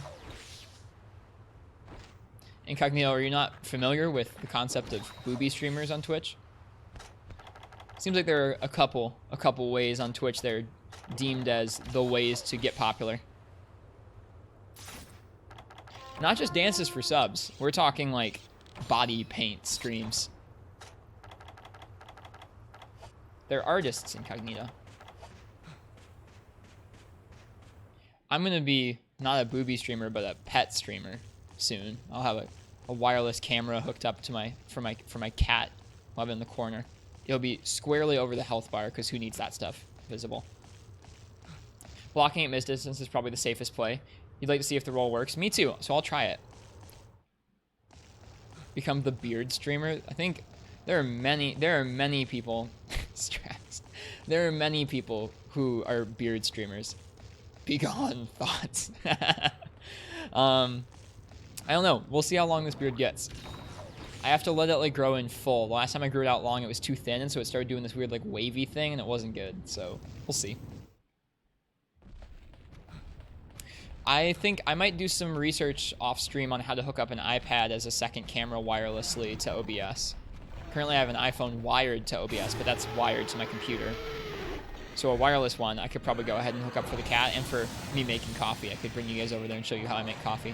Incognito, are you not familiar with the concept of booby streamers on Twitch? Seems like there are a couple ways on Twitch that are deemed as the ways to get popular. Not just dances for subs. We're talking like body paint streams. They're artists, Incognito. I'm gonna be not a booby streamer, but a pet streamer soon. I'll have a wireless camera hooked up to for my cat while I'm in the corner. It'll be squarely over the health bar, because who needs that stuff visible? Blocking at mid-distance is probably the safest play. You'd like to see if the roll works. Me too, so I'll try it. Become the beard streamer. I think there are many people stressed. There are many people who are beard streamers. Begone thoughts. I don't know. We'll see how long this beard gets. I have to let it like grow in full. The last time I grew it out long, it was too thin, and so it started doing this weird like wavy thing, and it wasn't good. So we'll see. I think I might do some research off stream on how to hook up an iPad as a second camera wirelessly to OBS. Currently I have an iPhone wired to OBS, but that's wired to my computer. So a wireless one, I could probably go ahead and hook up for the cat, and for me making coffee, I could bring you guys over there and show you how I make coffee.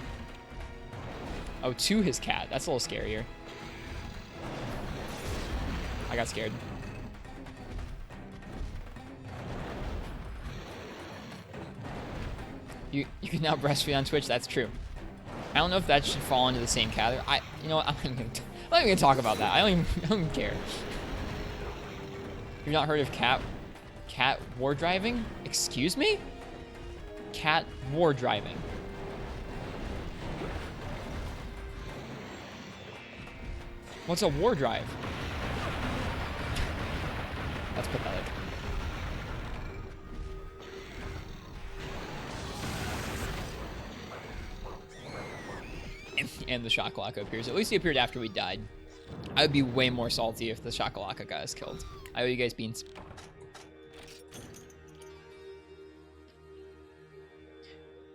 Oh, to his cat. That's a little scarier. I got scared. You can now breastfeed on Twitch. That's true. I don't know if that should fall into the same category. You know what? I'm not even gonna talk about that. I don't even care. You've not heard of cat war driving? Excuse me? Cat war driving. What's a war drive? That's pathetic. And the Shakalaka appears. At least he appeared after we died. I would be way more salty if the Shakalaka guy is killed. I owe you guys beans.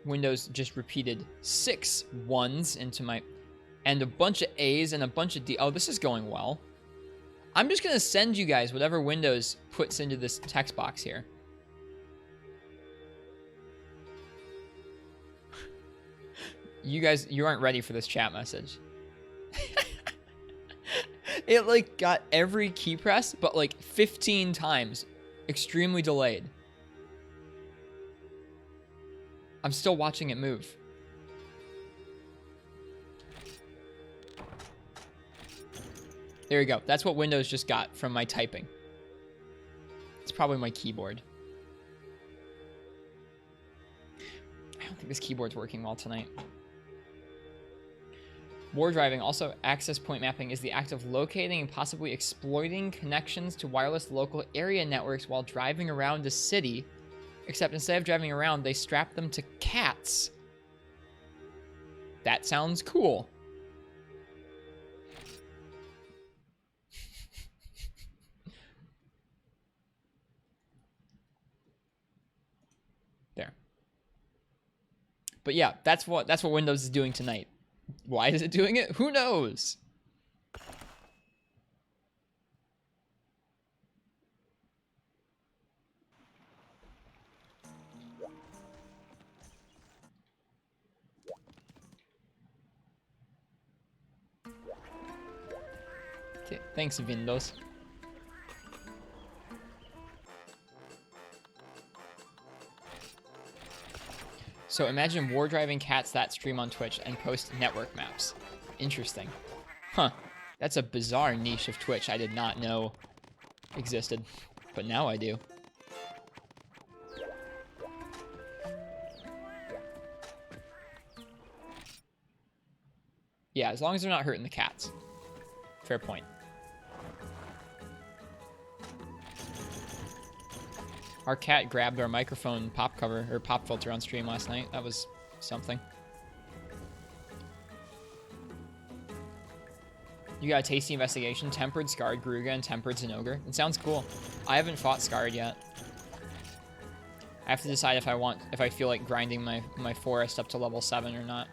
Windows just repeated 6 1s into my... And a bunch of A's and a bunch of D. Oh, this is going well. I'm just going to send you guys whatever Windows puts into this text box here. You guys, you aren't ready for this chat message. It, like, got every key press, but, like, 15 times. Extremely delayed. I'm still watching it move. There you go. That's what Windows just got from my typing. It's probably my keyboard. I don't think this keyboard's working well tonight. War driving, also access point mapping, is the act of locating and possibly exploiting connections to wireless local area networks while driving around a city, except instead of driving around, they strap them to cats. That sounds cool. There. But yeah, that's what Windows is doing tonight. Why is it doing it? Who knows? Okay, thanks, Windows. So imagine war driving cats that stream on Twitch and post network maps. Interesting. Huh. That's a bizarre niche of Twitch I did not know existed. But now I do. Yeah, as long as they're not hurting the cats. Fair point. Our cat grabbed our microphone pop cover, or pop filter on stream last night. That was something. You got a tasty investigation. Tempered, Scarred, Garuga, and Tempered Zinogre. It sounds cool. I haven't fought Scarred yet. I have to decide if I feel like grinding my forest up to level 7 or not.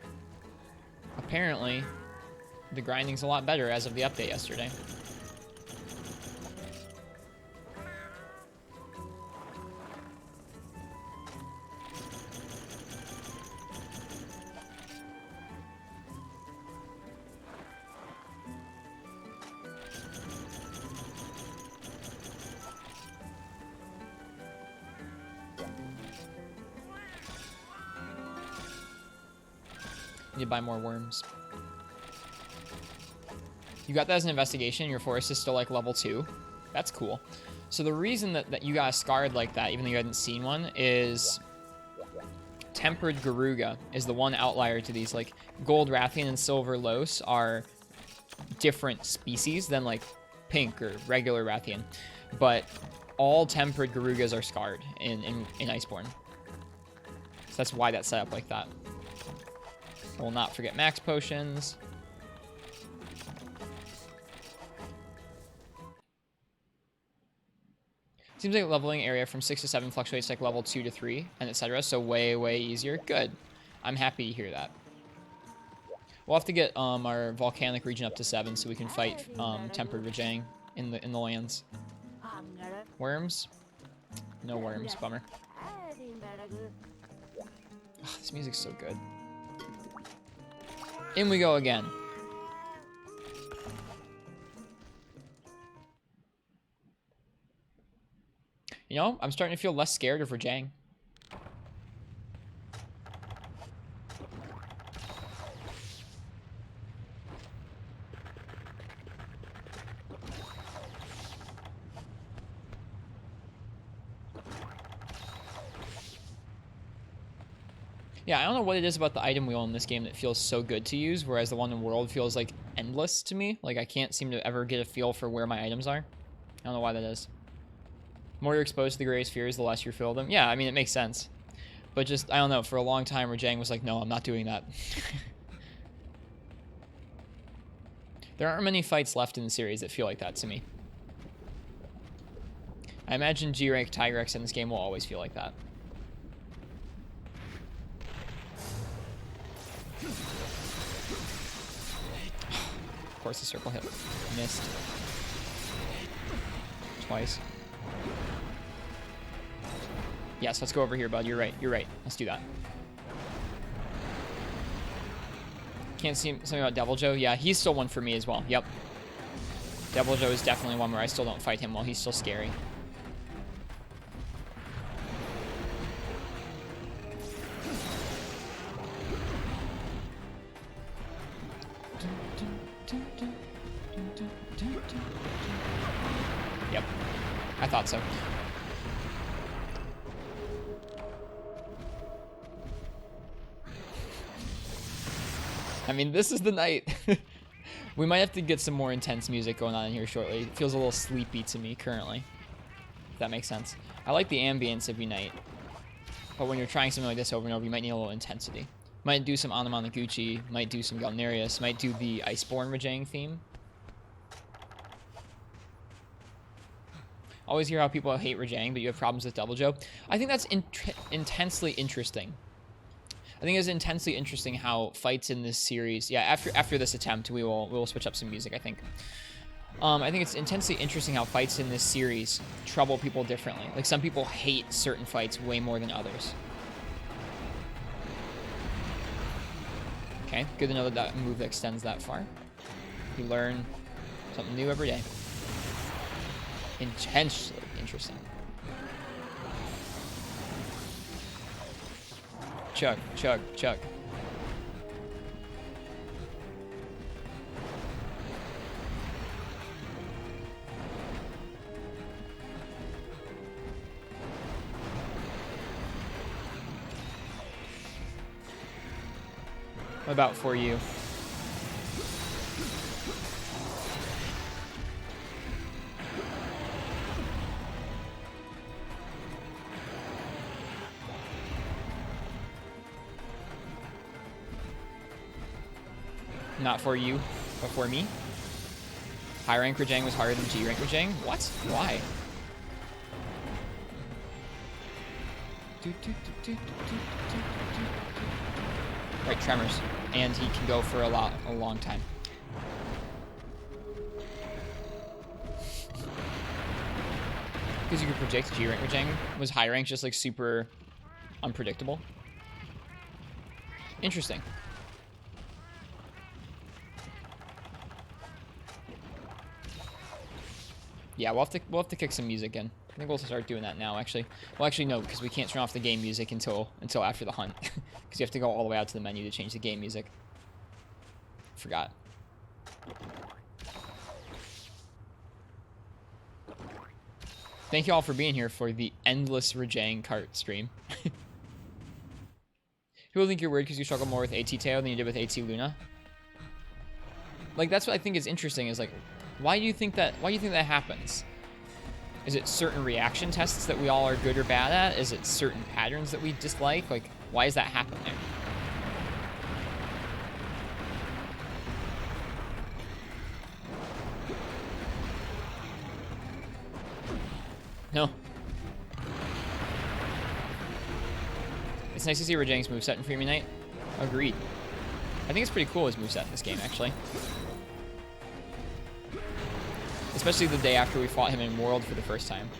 Apparently, the grinding's a lot better as of the update yesterday. Need to buy more worms. You got that as an investigation. Your forest is still like level 2. That's cool. So the reason that you got Scarred like that, even though you hadn't seen one, is Tempered Garuga is the one outlier to these. Like Gold Rathian and Silver Los are different species than like Pink or regular Rathian. But all Tempered Garugas are Scarred in Iceborne. So that's why that's set up like that. We'll not forget max potions. Seems like leveling area from 6 to 7 fluctuates like level 2 to 3, and etc. So way, way easier. Good. I'm happy to hear that. We'll have to get our volcanic region up to 7 so we can fight Tempered Rajang in the lands. Worms. No worms, bummer. Oh, this music's so good. In we go again. You know, I'm starting to feel less scared of Rajang. Yeah, I don't know what it is about the item wheel in this game that feels so good to use, whereas the one in World feels like endless to me. Like I can't seem to ever get a feel for where my items are. I don't know why that is. The more you're exposed to the greatest fears, the less you feel them. Yeah, I mean, it makes sense. But just, I don't know, for a long time, Rajang was like, no, I'm not doing that. There aren't many fights left in the series that feel like that to me. I imagine G-Rank Tigrex in this game will always feel like that. Of course the circle hit. Missed. Twice. Yes, let's go over here, bud. You're right. You're right. Let's do that. Can't see something about Devil Joe. Yeah, he's still one for me as well. Yep. Devil Joe is definitely one where I still don't fight him while he's still scary. Yep. I thought so. I mean, this is the night. We might have to get some more intense music going on in here shortly. It feels a little sleepy to me currently, if that makes sense. I like the ambience of Unite, but when you're trying something like this over and over, you might need a little intensity. Might do some Anamanaguchi, might do some Galnerius, might do the Iceborne Rajang theme. Always hear how people hate Rajang, but you have problems with Devil Joe. I think that's intensely interesting. I think it's intensely interesting how fights in this series. Yeah, after this attempt, we will switch up some music. I think. I think it's intensely interesting how fights in this series trouble people differently. Like some people hate certain fights way more than others. Okay, good to know that that move extends that far. You learn something new every day. Intensely interesting. Chug, chug, chug. What about for you? Not for you, but for me. High rank Rajang was harder than G rank Rajang? What? Why? Right, tremors. And he can go for a long time. Because you could predict G rank Rajang. Was high rank just like super unpredictable? Interesting. Yeah, we'll have to kick some music in. I think we'll start doing that now, actually. Well, actually, no, because we can't turn off the game music until after the hunt. Because you have to go all the way out to the menu to change the game music. Forgot. Thank you all for being here for the endless Rajang cart stream. People think you're weird because you struggle more with AT Teo than you did with AT Luna. Like, that's what I think is interesting, is like, why do you think that happens? Is it certain reaction tests that we all are good or bad at? Is it certain patterns that we dislike? Like, why is that happening there? No. It's nice to see Rajang's moveset in Freemium Night. Agreed. I think it's pretty cool, his moveset in this game, actually. Especially the day after we fought him in World for the first time.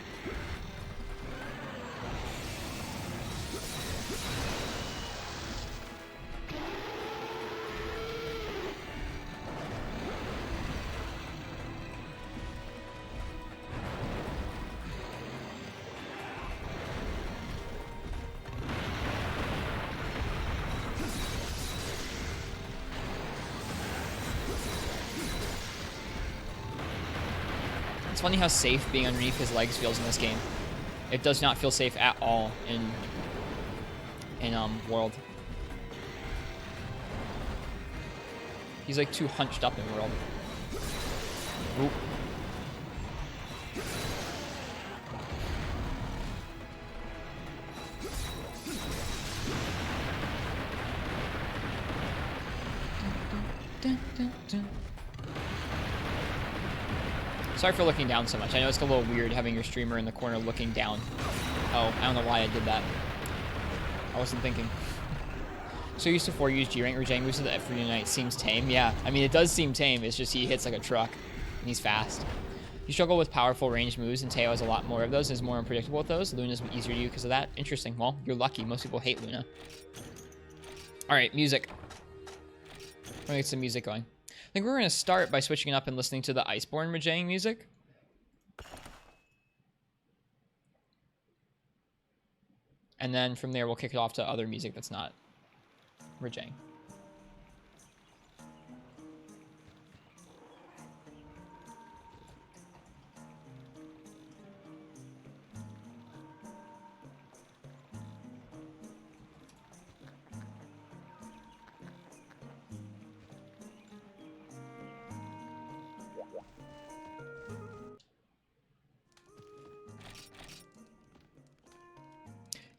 It's funny how safe being underneath his legs feels in this game. It does not feel safe at all in World. He's like too hunched up in World. Oop. Sorry for looking down so much. I know it's a little weird having your streamer in the corner looking down. Oh, I don't know why I did that. I wasn't thinking. So used to 4 use G-Rank Rajang moves to the F3 Unite. Seems tame. Yeah, I mean, it does seem tame. It's just he hits like a truck, and he's fast. You struggle with powerful ranged moves, and Teo has a lot more of those and is more unpredictable with those. Luna's easier to you because of that. Interesting. Well, you're lucky. Most people hate Luna. All right, music. We're gonna get some music going. I think we're going to start by switching it up and listening to the Iceborne Rajang music. And then from there, we'll kick it off to other music that's not Rajang.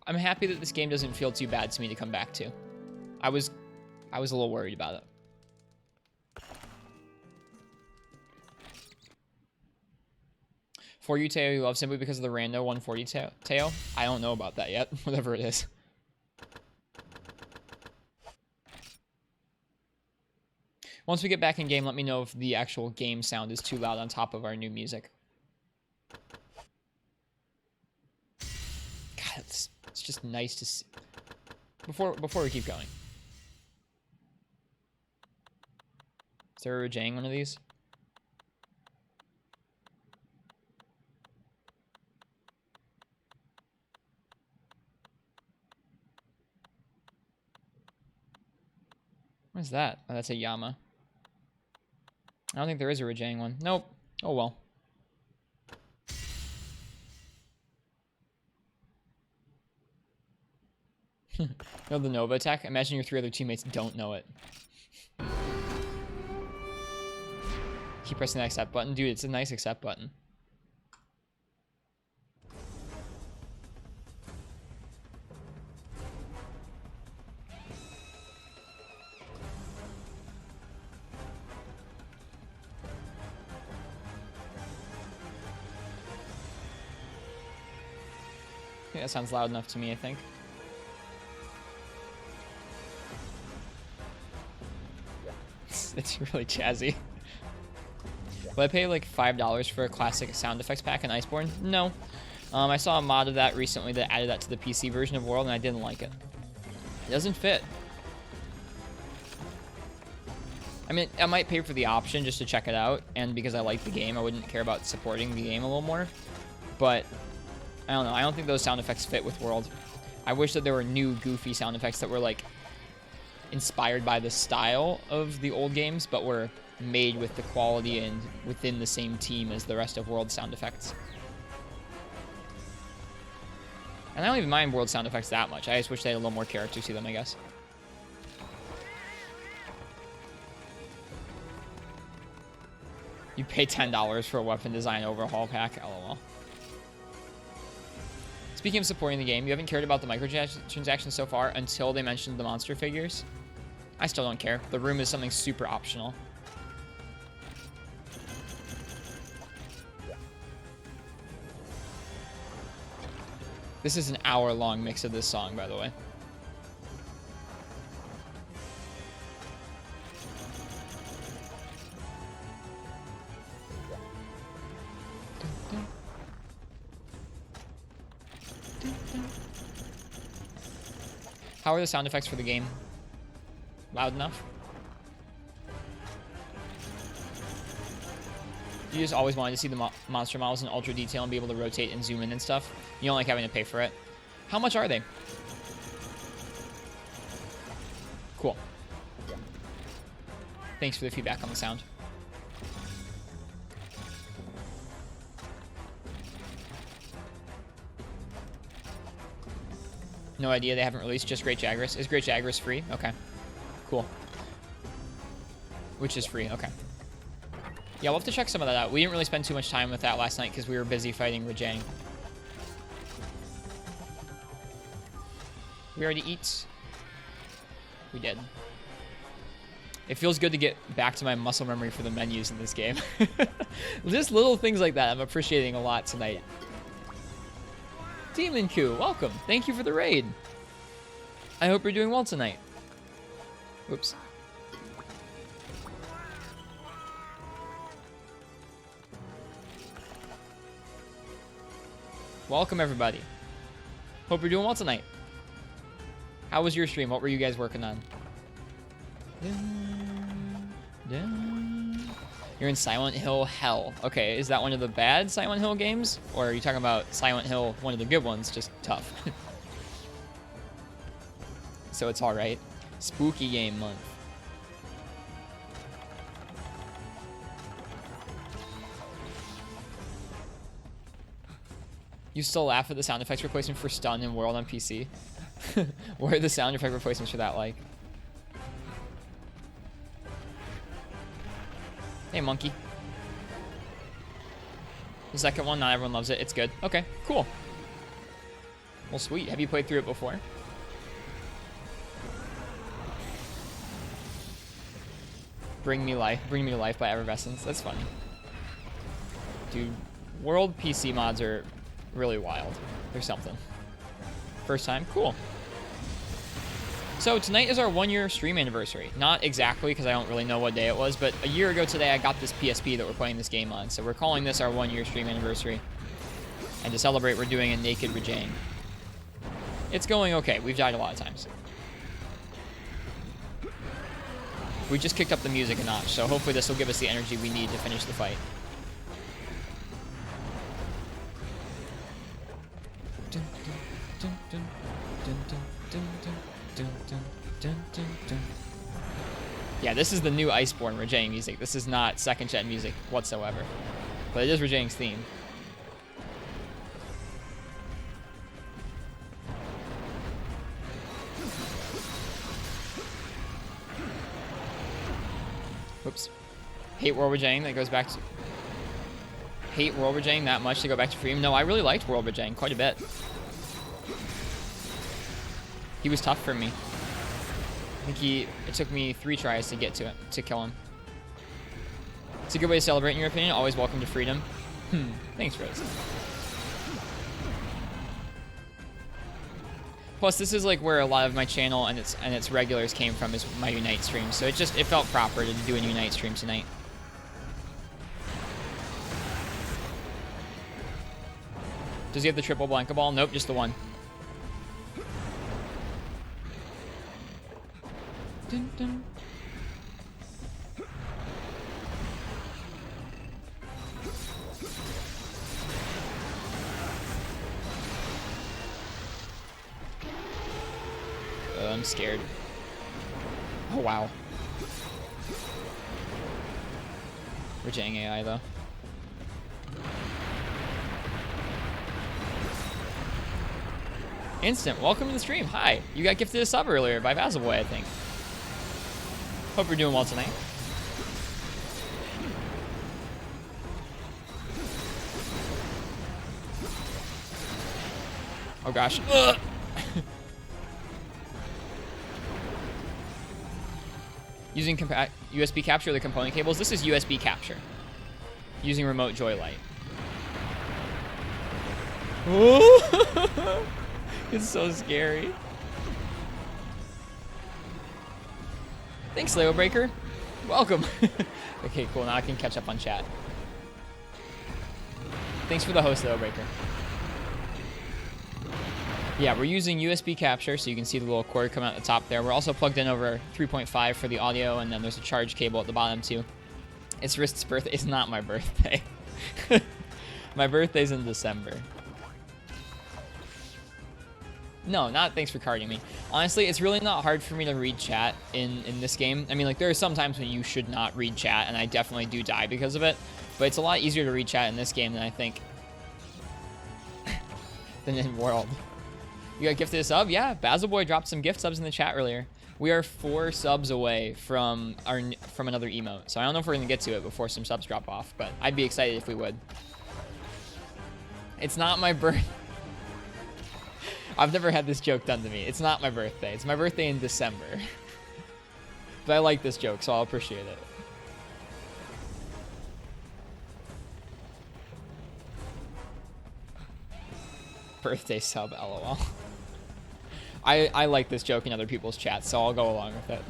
I'm happy that this game doesn't feel too bad to me to come back to. I was a little worried about it. For you, Teo, you love simply because of the rando 140 Teo? I don't know about that yet, whatever it is. Once we get back in game, let me know if the actual game sound is too loud on top of our new music. God, it's just nice to see. Before we keep going. Is there a Rajang one of these? What is that? Oh, that's a Yama. I don't think there is a Rajang one. Nope. Oh well. Know the Nova attack? Imagine your 3 other teammates don't know it. Keep pressing that accept button. Dude, it's a nice accept button. Yeah, that sounds loud enough to me, I think. It's really jazzy. Will I pay like $5 for a classic sound effects pack in Iceborne? No. I saw a mod of that recently that added that to the PC version of World, and I didn't like it. It doesn't fit. I mean, I might pay for the option just to check it out, and because I like the game, I wouldn't care about supporting the game a little more. But, I don't know. I don't think those sound effects fit with World. I wish that there were new, goofy sound effects that were like inspired by the style of the old games, but were made with the quality and within the same team as the rest of World sound effects. And I don't even mind World sound effects that much. I just wish they had a little more character to them, I guess. You pay $10 for a weapon design overhaul pack? LOL. Speaking of supporting the game, you haven't cared about the microtransactions so far until they mentioned the monster figures. I still don't care. The room is something super optional. This is an hour-long mix of this song, by the way. How are the sound effects for the game? Loud enough? You just always wanted to see the monster models in ultra detail and be able to rotate and zoom in and stuff. You don't like having to pay for it. How much are they? Cool. Thanks for the feedback on the sound. No idea, they haven't released just Great Jagras. Is Great Jagras free? Okay. Cool. Which is free, okay. Yeah, we'll have to check some of that out. We didn't really spend too much time with that last night because we were busy fighting Rajang. We already eat. We did. It feels good to get back to my muscle memory for the menus in this game. Just little things like that I'm appreciating a lot tonight. Demon Coup, welcome. Thank you for the raid. I hope you're doing well tonight. Whoops. Welcome, everybody. Hope you're doing well tonight. How was your stream? What were you guys working on? You're in Silent Hill Hell. Okay, is that one of the bad Silent Hill games? Or are you talking about Silent Hill, one of the good ones, just tough? So it's alright. Spooky game month. You still laugh at the sound effects replacement for Stun in World on PC? What are the sound effect replacements for that like? Hey, monkey. The second one, not everyone loves it. It's good. Okay, cool. Well, sweet. Have you played through it before? Bring Me to Life by Effervescence. That's funny. Dude, World PC mods are really wild. There's something. First time? Cool. So tonight is our 1-year stream anniversary. Not exactly, because I don't really know what day it was, but a year ago today I got this PSP that we're playing this game on. So we're calling this our 1-year stream anniversary. And to celebrate, we're doing a naked Rajang. It's going okay. We've died a lot of times. We just kicked up the music a notch, so hopefully this will give us the energy we need to finish the fight. Yeah, this is the new Iceborne Rajang music. This is not second gen music whatsoever. But it is Rajang's theme. Whoops. Hate World Rajang, that goes back to... Hate World Rajang that much to go back to Freedom? No, I really liked World Rajang quite a bit. He was tough for me. I think it took me 3 tries to get to it, to kill him. It's a good way to celebrate in your opinion. Always welcome to Freedom. Thanks, Rose. Plus, this is like where a lot of my channel and its regulars came from, is my Unite stream. So it felt proper to do a Unite stream tonight. Does he have the triple Blanca Ball? Nope, just the one. Dun, dun. I'm scared. Oh, wow. Rajang AI, though. Instant, welcome to the stream. Hi. You got gifted a sub earlier by Basilboy, I think. Hope you're doing well tonight. Oh, gosh. Ugh. Using USB capture of the component cables. This is USB capture. Using remote joylight. Oh! It's so scary. Thanks, Leo Breaker. Welcome. Okay, cool. Now I can catch up on chat. Thanks for the host, Leo Breaker. Yeah, we're using USB capture, so you can see the little cord come out the top there. We're also plugged in over 3.5 for the audio, and then there's a charge cable at the bottom, too. It's Rist's birthday. It's not my birthday. My birthday's in December. No, not thanks for carding me. Honestly, it's really not hard for me to read chat in this game. I mean, like, there are some times when you should not read chat, and I definitely do die because of it. But it's a lot easier to read chat in this game than I think than in World. You got gifted a sub? Yeah, Basil Boy dropped some gift subs in the chat earlier. We are 4 subs away from another emote. So I don't know if we're going to get to it before some subs drop off, but I'd be excited if we would. It's not my birthday. I've never had this joke done to me. It's not my birthday. It's my birthday in December. But I like this joke, so I'll appreciate it. Birthday sub, lol. I like this joke in other people's chats, so I'll go along with it.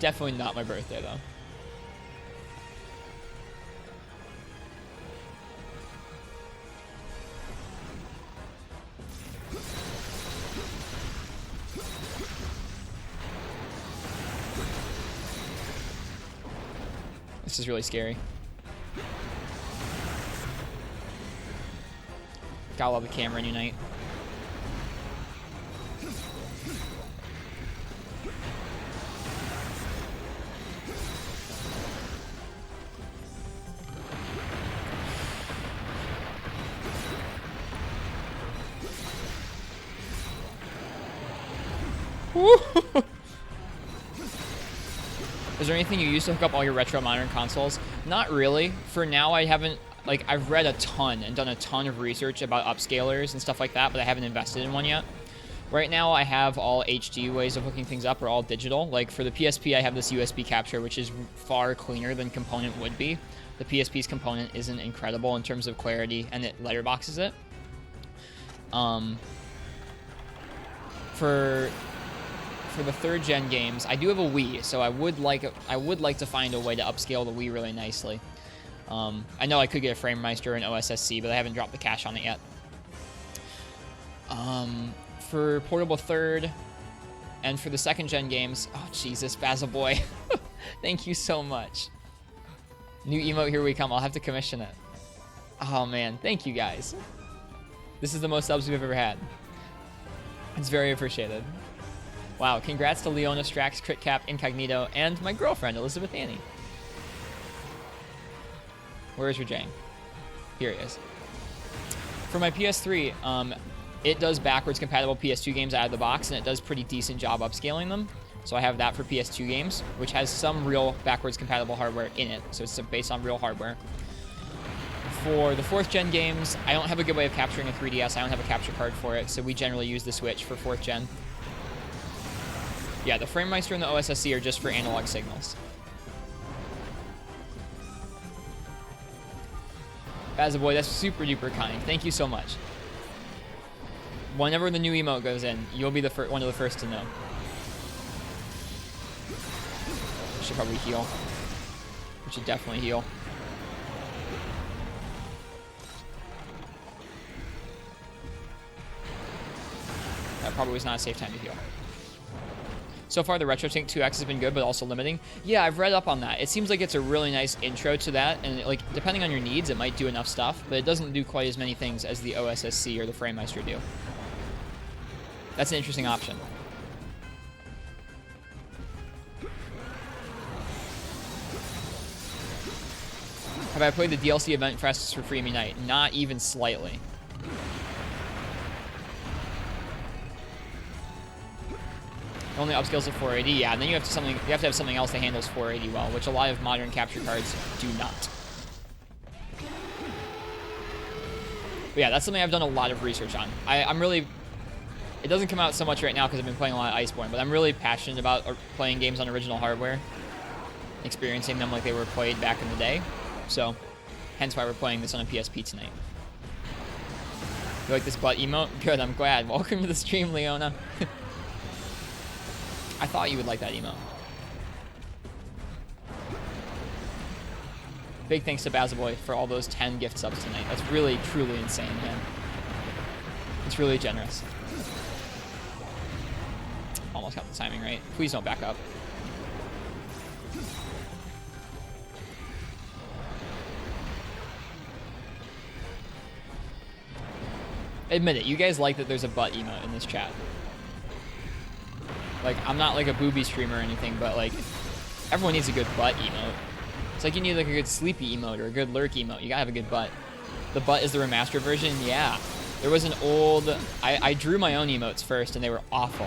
Definitely not my birthday, though. This is really scary. Gotta love the Cameron Unite. Is there anything you use to hook up all your retro modern consoles? Not really. For now, I haven't, like, I've read a ton and done a ton of research about upscalers and stuff like that, but I haven't invested in one yet. Right now, I have all HD ways of hooking things up, or all digital. Like, for the PSP, I have this USB capture, which is far cleaner than Component would be. The PSP's Component isn't incredible in terms of clarity, and it letterboxes it. For the 3rd gen games, I do have a Wii, so I would like to find a way to upscale the Wii really nicely. I know I could get a FrameMeister and OSSC, but I haven't dropped the cash on it yet. For portable 3rd and for the 2nd gen games, oh Jesus, Basil Boy, thank you so much. New emote, here we come. I'll have to commission it. Oh man, thank you guys. This is the most subs we've ever had. It's very appreciated. Wow, congrats to Leona, Strax, Crit Cap, Incognito, and my girlfriend, Elizabeth Annie. Where is Rajang? Here he is. For my PS3, it does backwards compatible PS2 games out of the box, and it does pretty decent job upscaling them. So I have that for PS2 games, which has some real backwards compatible hardware in it. So it's based on real hardware. For the 4th gen games, I don't have a good way of capturing a 3DS. I don't have a capture card for it, so we generally use the Switch for 4th gen. Yeah, the FrameMeister and the OSSC are just for analog signals. Basil Boy, that's super duper kind. Thank you so much. Whenever the new emote goes in, you'll be the one of the first to know. We should probably heal. We should definitely heal. That probably was not a safe time to heal. So far, the RetroTink 2X has been good, but also limiting. Yeah, I've read up on that. It seems like it's a really nice intro to that, and like depending on your needs, it might do enough stuff, but it doesn't do quite as many things as the OSSC or the FrameMeister do. That's an interesting option. Have I played the DLC event Fastest for Free Unite? Not even slightly. Only upscales to 480, yeah, and then you have to have something else that handles 480 well, which a lot of modern capture cards do not. But yeah, that's something I've done a lot of research on. I'm really, it doesn't come out so much right now because I've been playing a lot of Iceborne, but I'm really passionate about playing games on original hardware, experiencing them like they were played back in the day. So, hence why we're playing this on a PSP tonight. You like this butt emote? Good, I'm glad. Welcome to the stream, Leona. I thought you would like that emote. Big thanks to Basil Boy for all those 10 gift subs tonight. That's really, truly insane, man. It's really generous. Almost got the timing right. Please don't back up. Admit it, you guys like that there's a butt emote in this chat. Like, I'm not like a booby streamer or anything, but like, everyone needs a good butt emote. It's like you need like a good sleepy emote or a good lurk emote. You gotta have a good butt. The butt is the remastered version? Yeah. There was an old... I drew my own emotes first, and they were awful.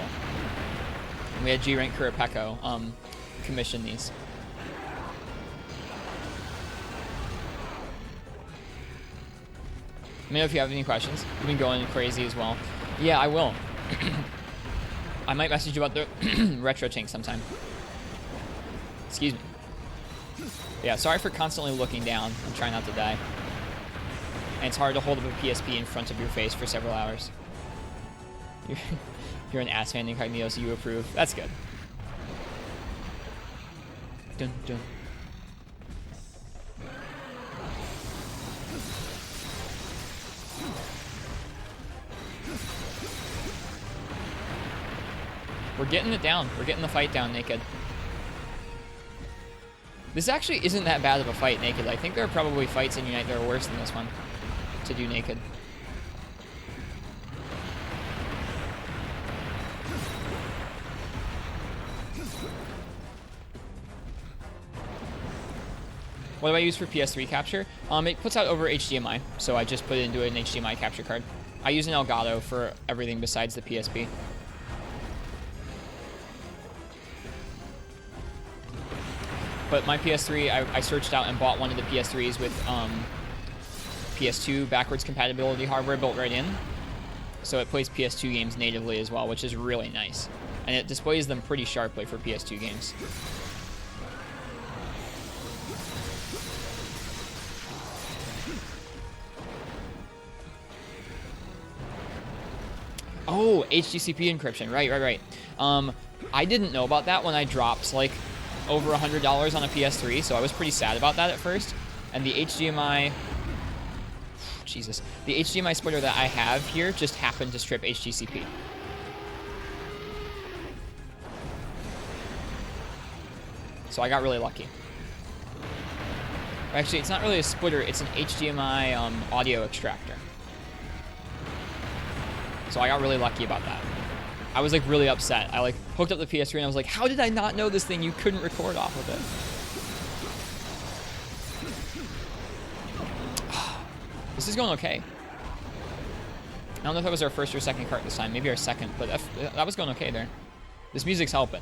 And we had G-Rank Kurapeko commission these. Let me know if you have any questions. You've been going crazy as well. Yeah, I will. I might message you about the retro tank sometime. Excuse me. Yeah, sorry for constantly looking down and trying not to die. And it's hard to hold up a PSP in front of your face for several hours. You're an ass fan incognito, so you approve. That's good. Dun, dun. We're getting it down. We're getting the fight down, Naked. This actually isn't that bad of a fight, Naked. I think there are probably fights in Unite that are worse than this one to do Naked. What do I use for PS3 capture? It puts out over HDMI, so I just put it into an HDMI capture card. I use an Elgato for everything besides the PSP. But my PS3, I searched out and bought one of the PS3s with PS2 backwards compatibility hardware built right in. So it plays PS2 games natively as well, which is really nice. And it displays them pretty sharply for PS2 games. Oh, HTTP encryption. Right. I didn't know about that when I dropped like over $100 on a PS3, so I was pretty sad about that at first. And the HDMI, Jesus, the HDMI splitter that I have here just happened to strip HTTP. So I got really lucky. Actually, it's not really a splitter, it's an HDMI audio extractor. So I got really lucky about that. I was like really upset. I like hooked up the PS3 and I was like, how did I not know this thing? You couldn't record off of it. This is going okay. I don't know if that was our first or second cart this time. Maybe our second, but that was going okay there. This music's helping.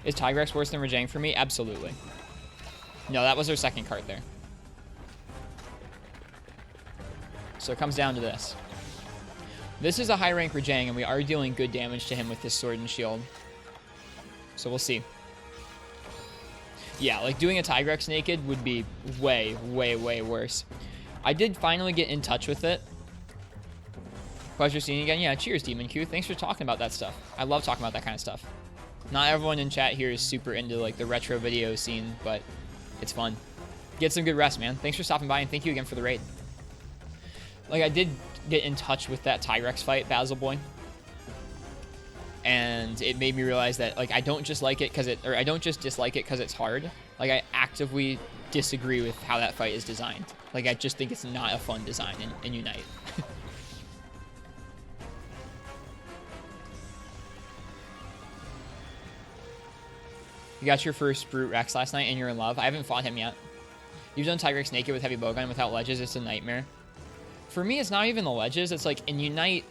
Is Tigrex worse than Rajang for me? Absolutely. No, that was our second card there. So it comes down to this. This is a high rank Rajang, and we are dealing good damage to him with this sword and shield. So we'll see. Yeah, like doing a Tigrex naked would be way worse. I did finally get in touch with it. Pleasure seeing you again. Yeah, cheers, Demon Q. Thanks for talking about that stuff. I love talking about that kind of stuff. Not everyone in chat here is super into like the retro video scene, but it's fun. Get some good rest, man. Thanks for stopping by, and thank you again for the raid. Like, I did get in touch with that Tigrex fight, Basil Boy. And it made me realize that, like, I don't just like it because I don't just dislike it because it's hard. Like, I actively disagree with how that fight is designed. Like, I just think it's not a fun design in Unite. You got your first Brute Rex last night and you're in love. I haven't fought him yet. You've done Tigrex naked with heavy bowgun without ledges. It's a nightmare. For me, it's not even the ledges. It's like in Unite,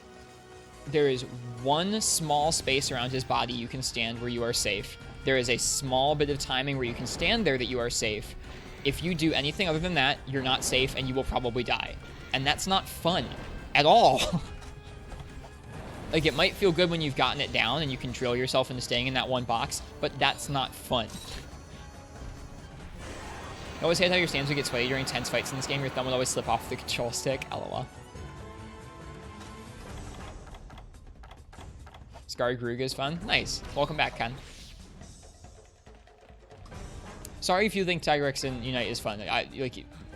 there is one small space around his body you can stand where you are safe. There is a small bit of timing where you can stand there that you are safe. If you do anything other than that, you're not safe and you will probably die. And that's not fun at all. Like, it might feel good when you've gotten it down and you can drill yourself into staying in that one box, but that's not fun. I always hate how your stands would get sweaty during tense fights in this game. Your thumb would always slip off the control stick. LOL. Scar Gruga is fun. Nice. Welcome back, Ken. Sorry if you think Tigrex in Unite is fun.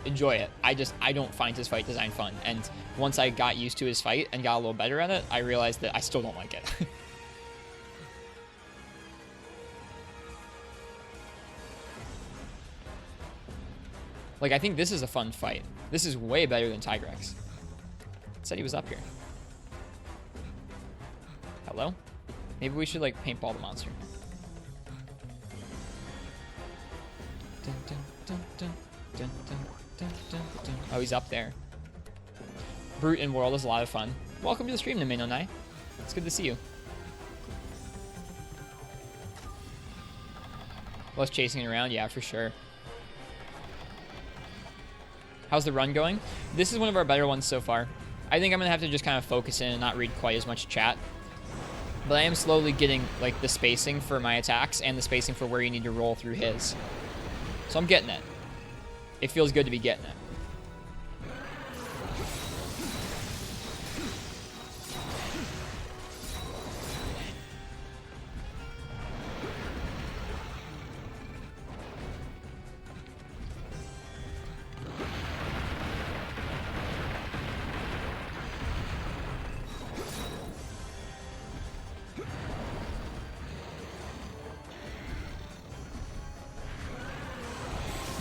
Enjoy it. I don't find his fight design fun. And once I got used to his fight and got a little better at it, I realized that I still don't like it. Like, I think this is a fun fight. This is way better than Tigrex. Said he was up here. Hello? Maybe we should, like, paintball the monster. Oh, he's up there. Brute in World is a lot of fun. Welcome to the stream, Nai. It's good to see you. Less chasing around, yeah, for sure. How's the run going? This is one of our better ones so far. I think I'm gonna have to just kind of focus in and not read quite as much chat. But I am slowly getting like the spacing for my attacks and the spacing for where you need to roll through his. So I'm getting it. It feels good to be getting it.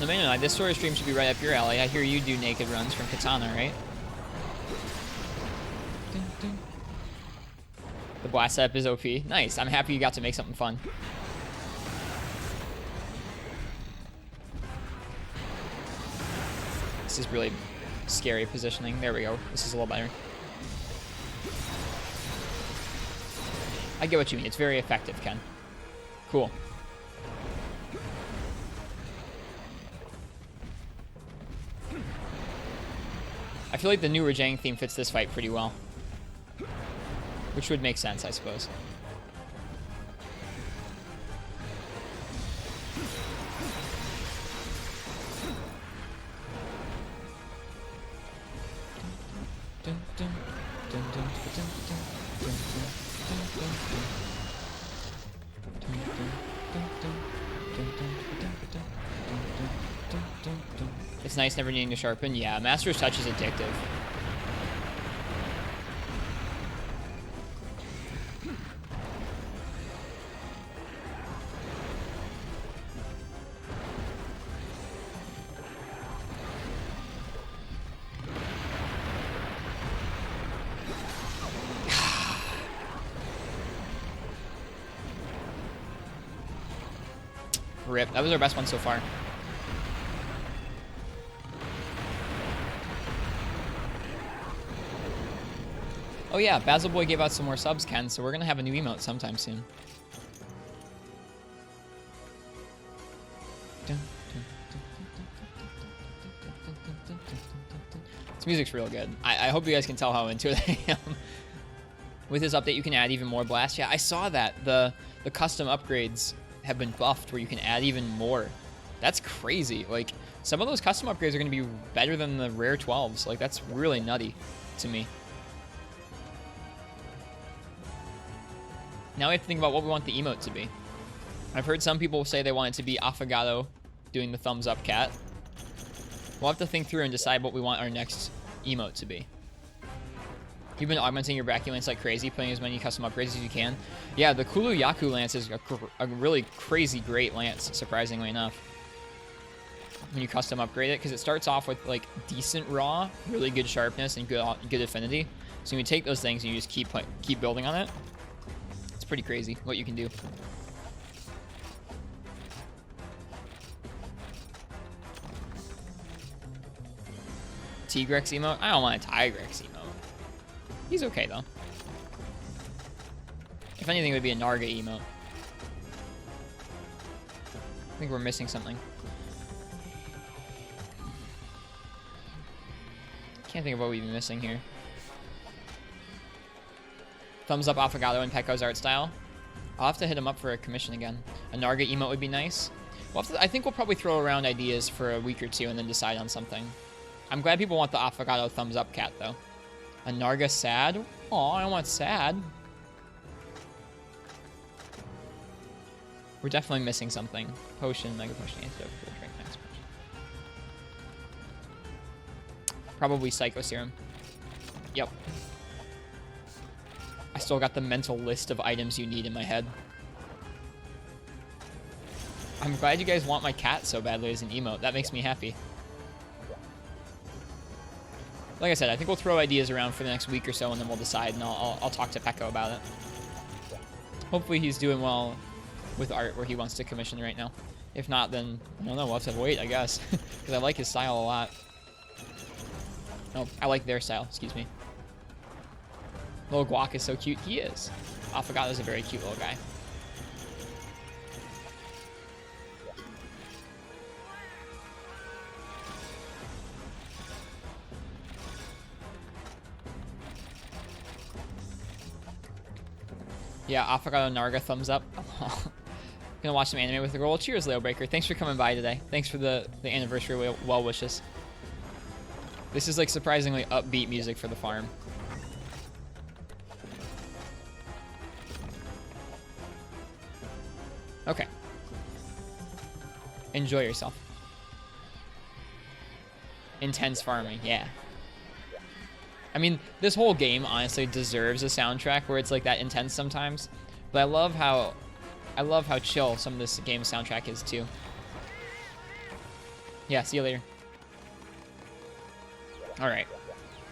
No, this sort of stream should be right up your alley. I hear you do naked runs from Katana, right? The blast setup is OP. Nice. I'm happy you got to make something fun. This is really scary positioning. There we go. This is a little better. I get what you mean. It's very effective, Ken. Cool. I feel like the new Rajang theme fits this fight pretty well. Which would make sense, I suppose. It's nice never needing to sharpen. Yeah, Master's Touch is addictive. Rip. That was our best one so far. Oh yeah, Basil Boy gave out some more subs, Ken, so we're gonna have a new emote sometime soon. This music's real good. I hope you guys can tell how into it I am. With this update, you can add even more blasts. Yeah, I saw that. The custom upgrades have been buffed where you can add even more. That's crazy. Like, some of those custom upgrades are gonna be better than the rare 12s. Like, that's really nutty to me. Now we have to think about what we want the emote to be. I've heard some people say they want it to be Affogato doing the thumbs up cat. We'll have to think through and decide what we want our next emote to be. You've been augmenting your Bracky Lance like crazy, putting as many custom upgrades as you can. Yeah, the Kulu Yaku Lance is a really crazy great lance, surprisingly enough. When you custom upgrade it, because it starts off with like decent raw, really good sharpness, and good affinity. So when you take those things and you just keep building on it, it's pretty crazy what you can do. Tigrex emote? I don't want a Tigrex emote. He's okay, though. If anything, it would be a Narga emote. I think we're missing something. Can't think of what we've been missing here. Thumbs up Affogato and Pekko's art style. I'll have to hit him up for a commission again. A Narga emote would be nice. I think we'll probably throw around ideas for a week or two and then decide on something. I'm glad people want the Affogato thumbs up cat, though. A Narga sad? Aw, I don't want sad. We're definitely missing something. Potion, Mega Potion, Antidote, Full Drink, Max Potion. Probably Psycho Serum. Yep. I still got the mental list of items you need in my head. I'm glad you guys want my cat so badly as an emote. That makes me happy. Like I said, I think we'll throw ideas around for the next week or so, and then we'll decide, and I'll talk to Pekko about it. Hopefully he's doing well with art where he wants to commission right now. If not, then I don't know. We'll have to wait, I guess, because I like his style a lot. No, I like their style. Excuse me. Little Guac is so cute. He is. Affogato is a very cute little guy. Yeah, Affogato Narga, thumbs up. Gonna watch some anime with the girl. Cheers, Leo Breaker. Thanks for coming by today. Thanks for the anniversary well wishes. This is like surprisingly upbeat music for the farm. Okay. Enjoy yourself. Intense farming, yeah. I mean, this whole game honestly deserves a soundtrack where it's like that intense sometimes. But I love how chill some of this game's soundtrack is too. Yeah, see you later. All right.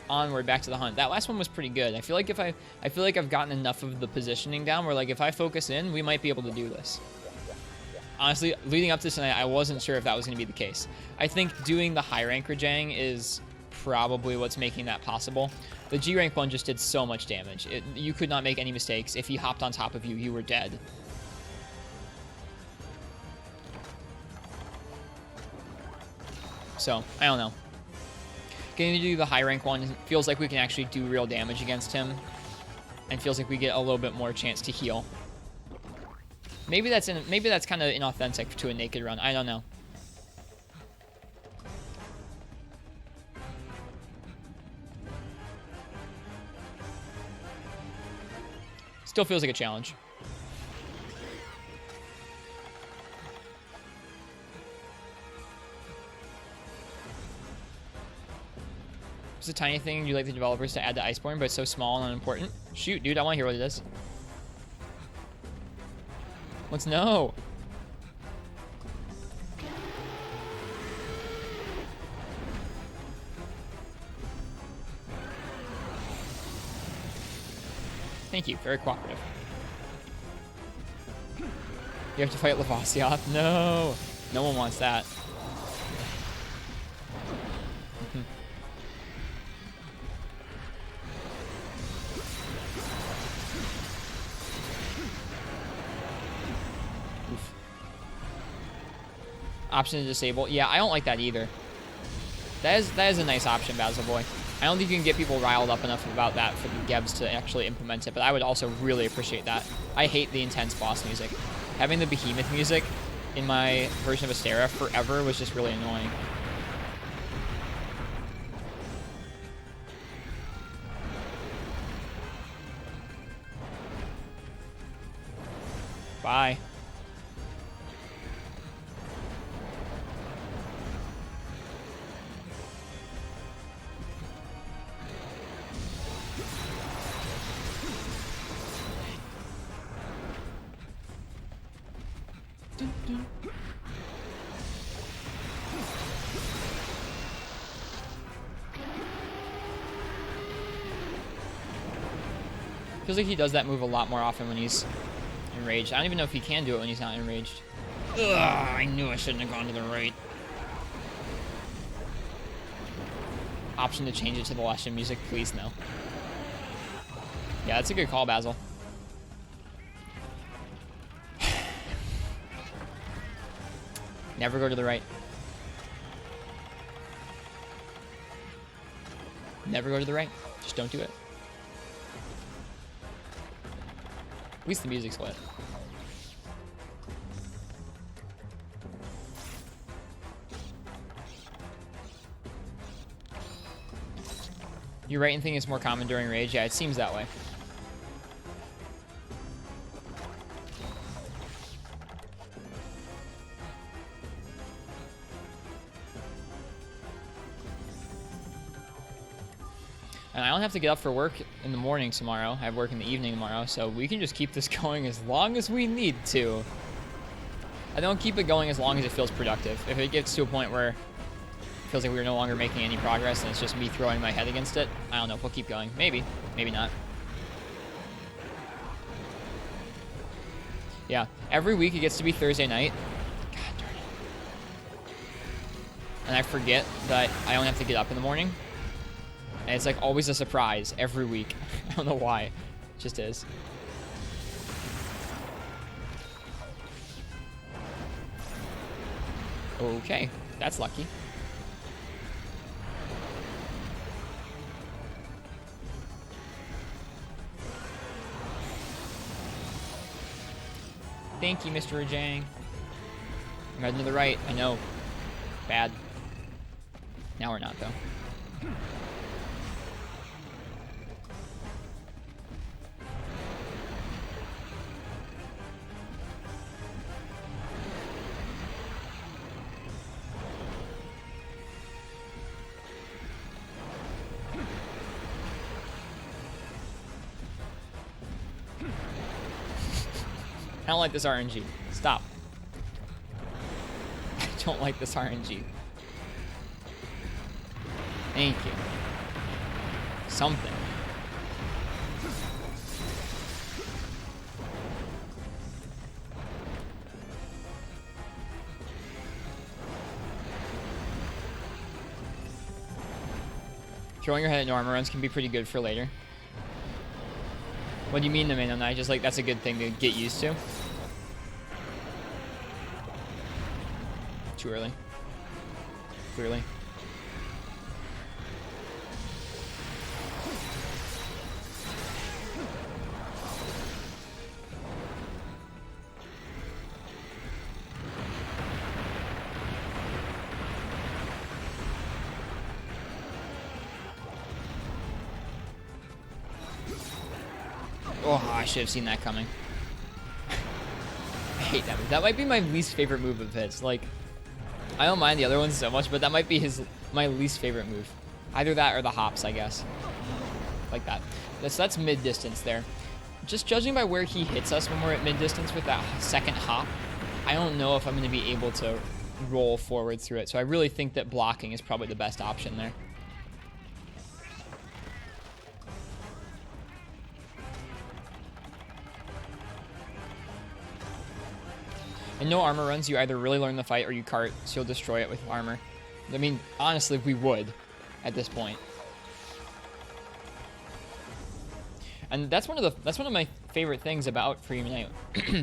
Onward, back to the hunt. That last one was pretty good. I feel like I've gotten enough of the positioning down where like if I focus in, we might be able to do this. Honestly, leading up to tonight, I wasn't sure if that was going to be the case. I think doing the high rank Rajang is probably what's making that possible. The G rank one just did so much damage. You could not make any mistakes. If he hopped on top of you, you were dead. So, I don't know. Getting to do the high rank one feels like we can actually do real damage against him. And feels like we get a little bit more chance to heal. Maybe that's kind of inauthentic to a naked run. I don't know. Still feels like a challenge. It's a tiny thing you'd like the developers to add to Iceborne, but it's so small and unimportant. Shoot, dude, I want to hear what it is. Let's know. Thank you. Very cooperative. You have to fight Lavasioth? No. No one wants that. Option to disable. Yeah, I don't like that either. That is a nice option, Basil Boy. I don't think you can get people riled up enough about that for the Gebs to actually implement it, but I would also really appreciate that. I hate the intense boss music. Having the Behemoth music in my version of Astera forever was just really annoying. Bye. Feels like he does that move a lot more often when he's enraged. I don't even know if he can do it when he's not enraged. Ugh, I knew I shouldn't have gone to the right. Option to change it to the Leshen music, please no. Yeah, that's a good call, Basil. Never go to the right. Never go to the right. Just don't do it. At least the music's lit. Your right thing is more common during rage. Yeah, it seems that way. And I don't have to get up for work in the morning tomorrow. I have work in the evening tomorrow, so we can just keep this going as long as we need to. I don't keep it going as long as it feels productive. If it gets to a point where it feels like we're no longer making any progress and it's just me throwing my head against it, I don't know if we'll keep going. Maybe. Maybe not. Yeah. Every week it gets to be Thursday night. God darn and I forget that I don't have to get up in the morning. And it's like always a surprise every week. I don't know why. It just is. Okay, that's lucky. Thank you, Mr. Rajang. I'm heading to the right. I know. Bad. Now we're not, though. I don't like this RNG. Stop. I don't like this RNG. Thank you. Something. Throwing your head at armor runs can be pretty good for later. What do you mean, the main on that? Just like that's a good thing to get used to. Too early. Clearly. Oh, I should have seen that coming. I hate that move. That might be my least favorite move of his. Like, I don't mind the other ones so much, but that might be my least favorite move. Either that or the hops, I guess. Like that. That's mid-distance there. Just judging by where he hits us when we're at mid-distance with that second hop, I don't know if I'm going to be able to roll forward through it. So I really think that blocking is probably the best option there. And no armor runs, you either really learn the fight or you cart, so you'll destroy it with armor. I mean, honestly, we would at this point. And that's one of my favorite things about Freedom Unite.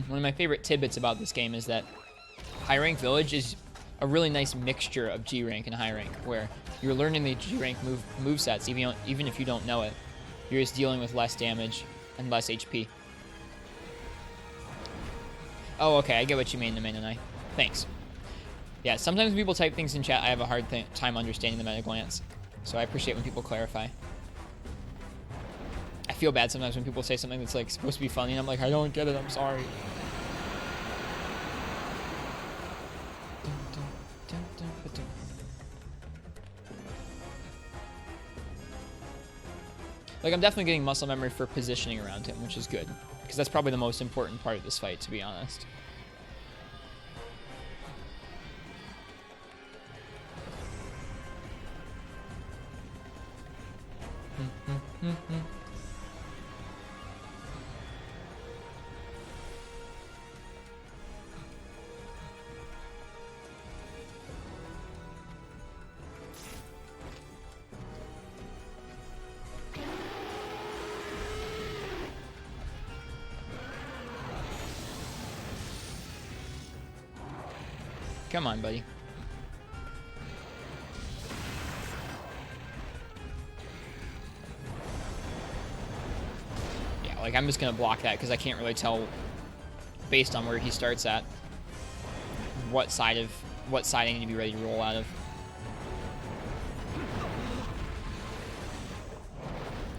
One of my favorite tidbits about this game is that high rank village is a really nice mixture of G rank and high rank, where you're learning the G rank move sets even if you don't know it. You're just dealing with less damage and less HP. Oh, okay, I get what you mean, the main and I. Thanks. Yeah, sometimes when people type things in chat, I have a hard time understanding them at a glance. So I appreciate when people clarify. I feel bad sometimes when people say something that's like supposed to be funny, and I'm like, I don't get it, I'm sorry. Like, I'm definitely getting muscle memory for positioning around him, which is good. Because that's probably the most important part of this fight, to be honest. Come on, buddy. Yeah, like I'm just gonna block that because I can't really tell, based on where he starts at, what side I need to be ready to roll out of.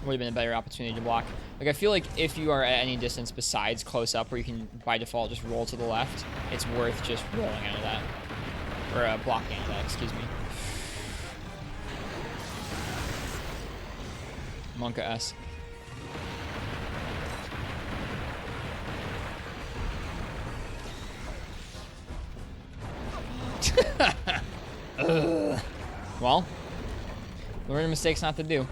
Would have been a better opportunity to block. Like, I feel like if you are at any distance besides close up where you can by default just roll to the left, it's worth just rolling out of that. Or blocking out of that, excuse me. Monka S. Well, learning mistakes not to do.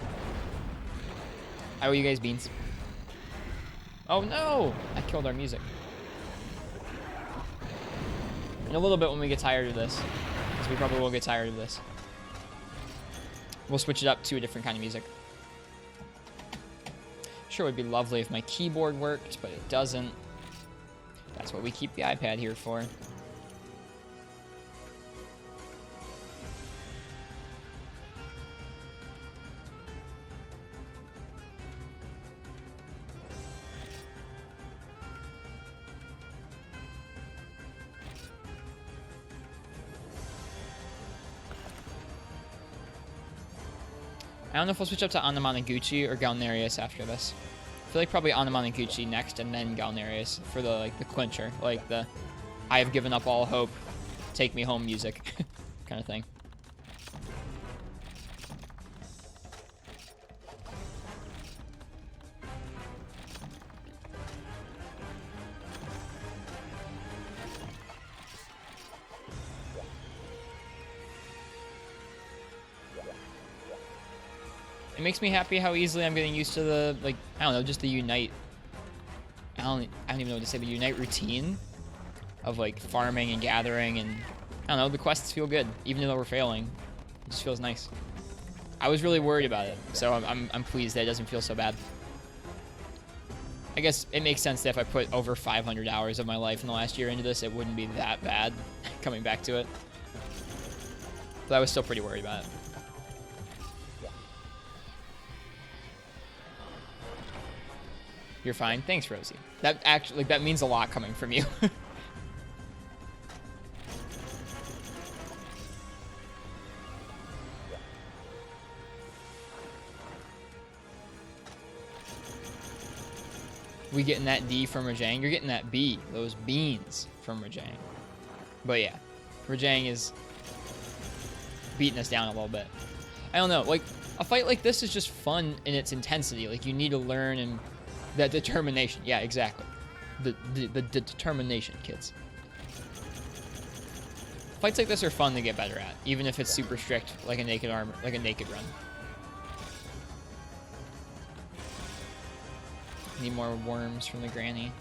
I owe you guys beans. Oh no! I killed our music. In a little bit when we get tired of this. because we probably will get tired of this. We'll switch it up to a different kind of music. Sure, it would be lovely if my keyboard worked, but it doesn't. That's what we keep the iPad here for. I don't know if we'll switch up to Anamanaguchi or Galnerius after this. I feel like probably Anamanaguchi next and then Galnerius for the the clincher, like the I have given up all hope, take me home music kind of thing. It makes me happy how easily I'm getting used to the, I don't know, just the Unite. I don't even know what to say, the Unite routine of, farming and gathering, and, I don't know, the quests feel good, even though we're failing. It just feels nice. I was really worried about it, so I'm pleased that it doesn't feel so bad. I guess it makes sense that if I put over 500 hours of my life in the last year into this, it wouldn't be that bad coming back to it. But I was still pretty worried about it. You're fine. Thanks, Rosie. That actually, that means a lot coming from you. We getting that D from Rajang. You're getting that B, those beans from Rajang. But yeah, Rajang is beating us down a little bit. I don't know, a fight like this is just fun in its intensity. You need to learn and that determination. Yeah, exactly. The determination, kids. Fights like this are fun to get better at, even if it's super strict, like a naked armor, like a naked run. Need more worms from the granny.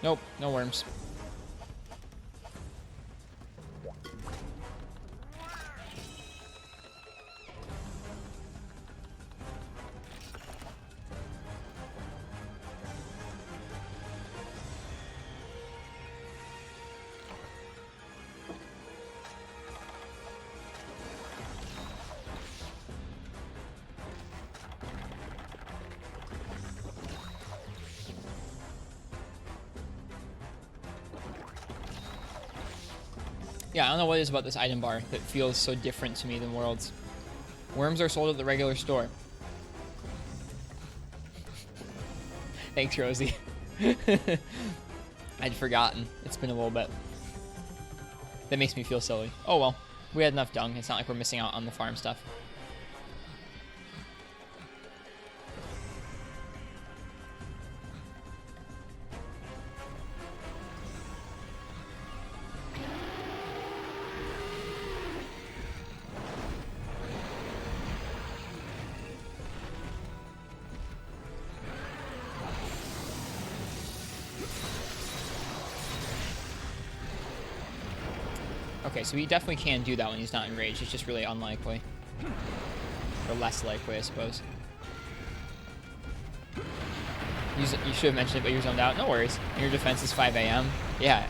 Nope, no worms. Yeah, I don't know what it is about this item bar that feels so different to me than Worlds. Worms are sold at the regular store. Thanks, Rosie. I'd forgotten. It's been a little bit. That makes me feel silly. Oh well, we had enough dung. It's not like we're missing out on the farm stuff. Okay, so he definitely can do that when he's not enraged. It's just really unlikely. Or less likely, I suppose. You should have mentioned it, but you're zoned out. No worries. And your defense is 5 a.m. Yeah,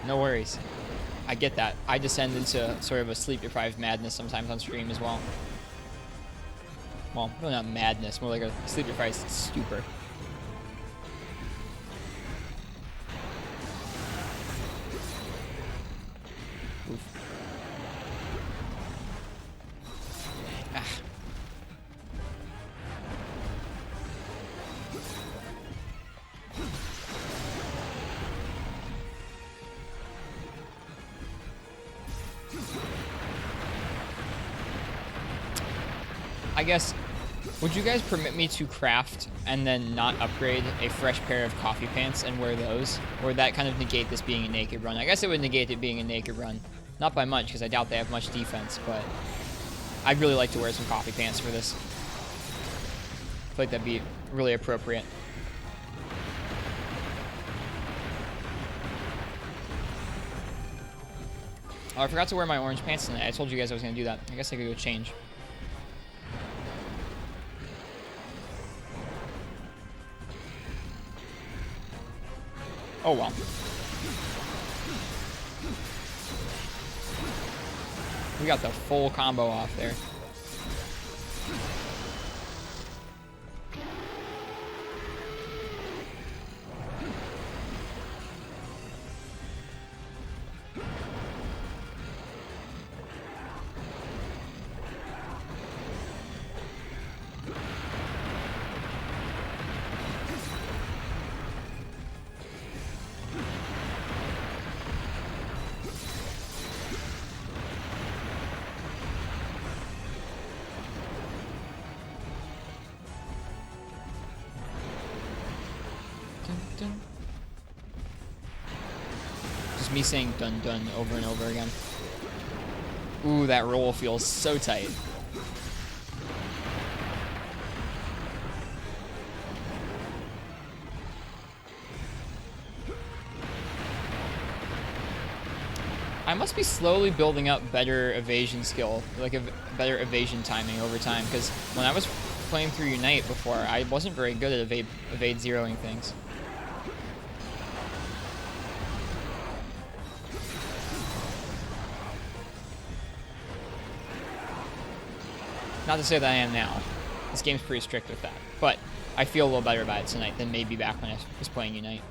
no worries. I get that. I descend into sort of a sleep-deprived madness sometimes on stream as well. Well, really not madness, more like a sleep-deprived stupor. I guess Would you guys permit me to craft and then not upgrade a fresh pair of coffee pants and wear those? Or would that kind of negate this being a naked run? I guess it would negate it being a naked run. Not by much, because I doubt they have much defense, but I'd really like to wear some coffee pants for this. I feel like that'd be really appropriate. Oh, I forgot to wear my orange pants tonight. I told you guys I was going to do that. I guess I could go change. Oh, well. We got the full combo off there. Just me saying dun dun over and over again. Ooh, that roll feels so tight. I must be slowly building up better evasion skill, like a better evasion timing over time, because when I was playing through Unite before, I wasn't very good at evade zeroing things. Not to say that I am now. This game's pretty strict with that, but I feel a little better about it tonight than maybe back when I was playing Unite.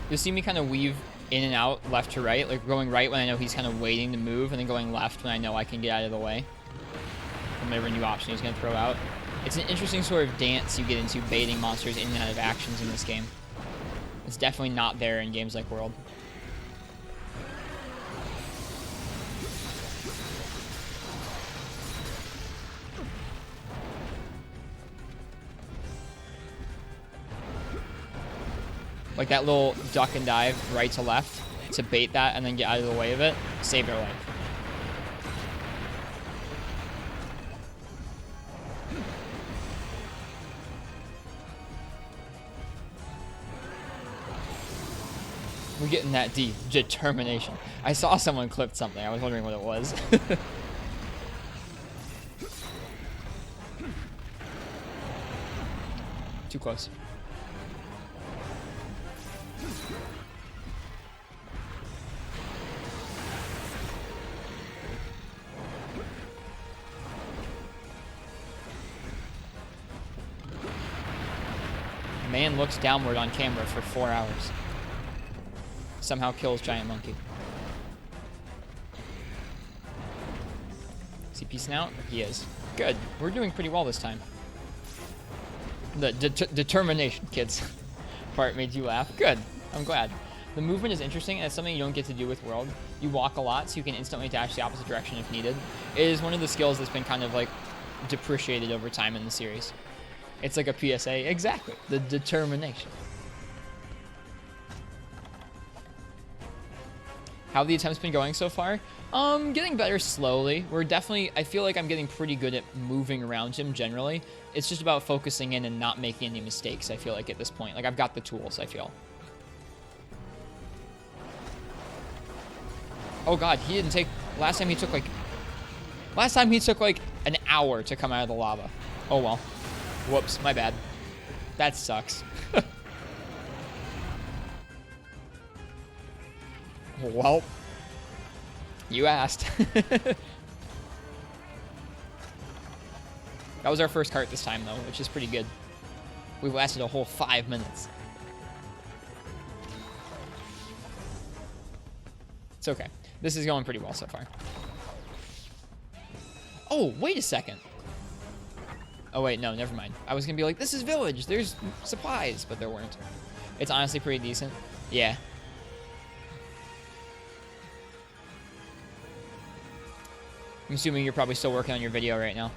You'll see me kind of weave in and out, left to right, like going right when I know he's kind of waiting to move, and then going left when I know I can get out of the way. Whatever new option he's going to throw out. It's an interesting sort of dance you get into baiting monsters in and out of actions in this game. It's definitely not there in games like World. Like that little duck and dive right to left to bait that and then get out of the way of it. Saved our life. We're getting that determination. I saw someone clip something. I was wondering what it was. Too close. Man looks downward on camera for 4 hours. Somehow kills giant monkey. Is he peacing out? He is. Good. We're doing pretty well this time. The determination, kids. Part made you laugh. Good. I'm glad. The movement is interesting, and it's something you don't get to do with World. You walk a lot, so you can instantly dash the opposite direction if needed. It is one of the skills that's been kind of like depreciated over time in the series. It's like a PSA. Exactly. The determination. How have the attempts been going so far? Getting better slowly. We're definitely, I feel like I'm getting pretty good at moving around him generally. It's just about focusing in and not making any mistakes, I feel like, at this point. Like, I've got the tools, I feel. Oh god, he didn't take, last time he took like an hour to come out of the lava. Oh well. Whoops, my bad. That sucks. Well, you asked. That was our first cart this time, though, which is pretty good. We've lasted a whole 5 minutes. It's okay. This is going pretty well so far. Oh, wait a second. Oh, wait, no, never mind. I was going to be like, this is village. There's supplies, but there weren't. It's honestly pretty decent. Yeah. I'm assuming you're probably still working on your video right now.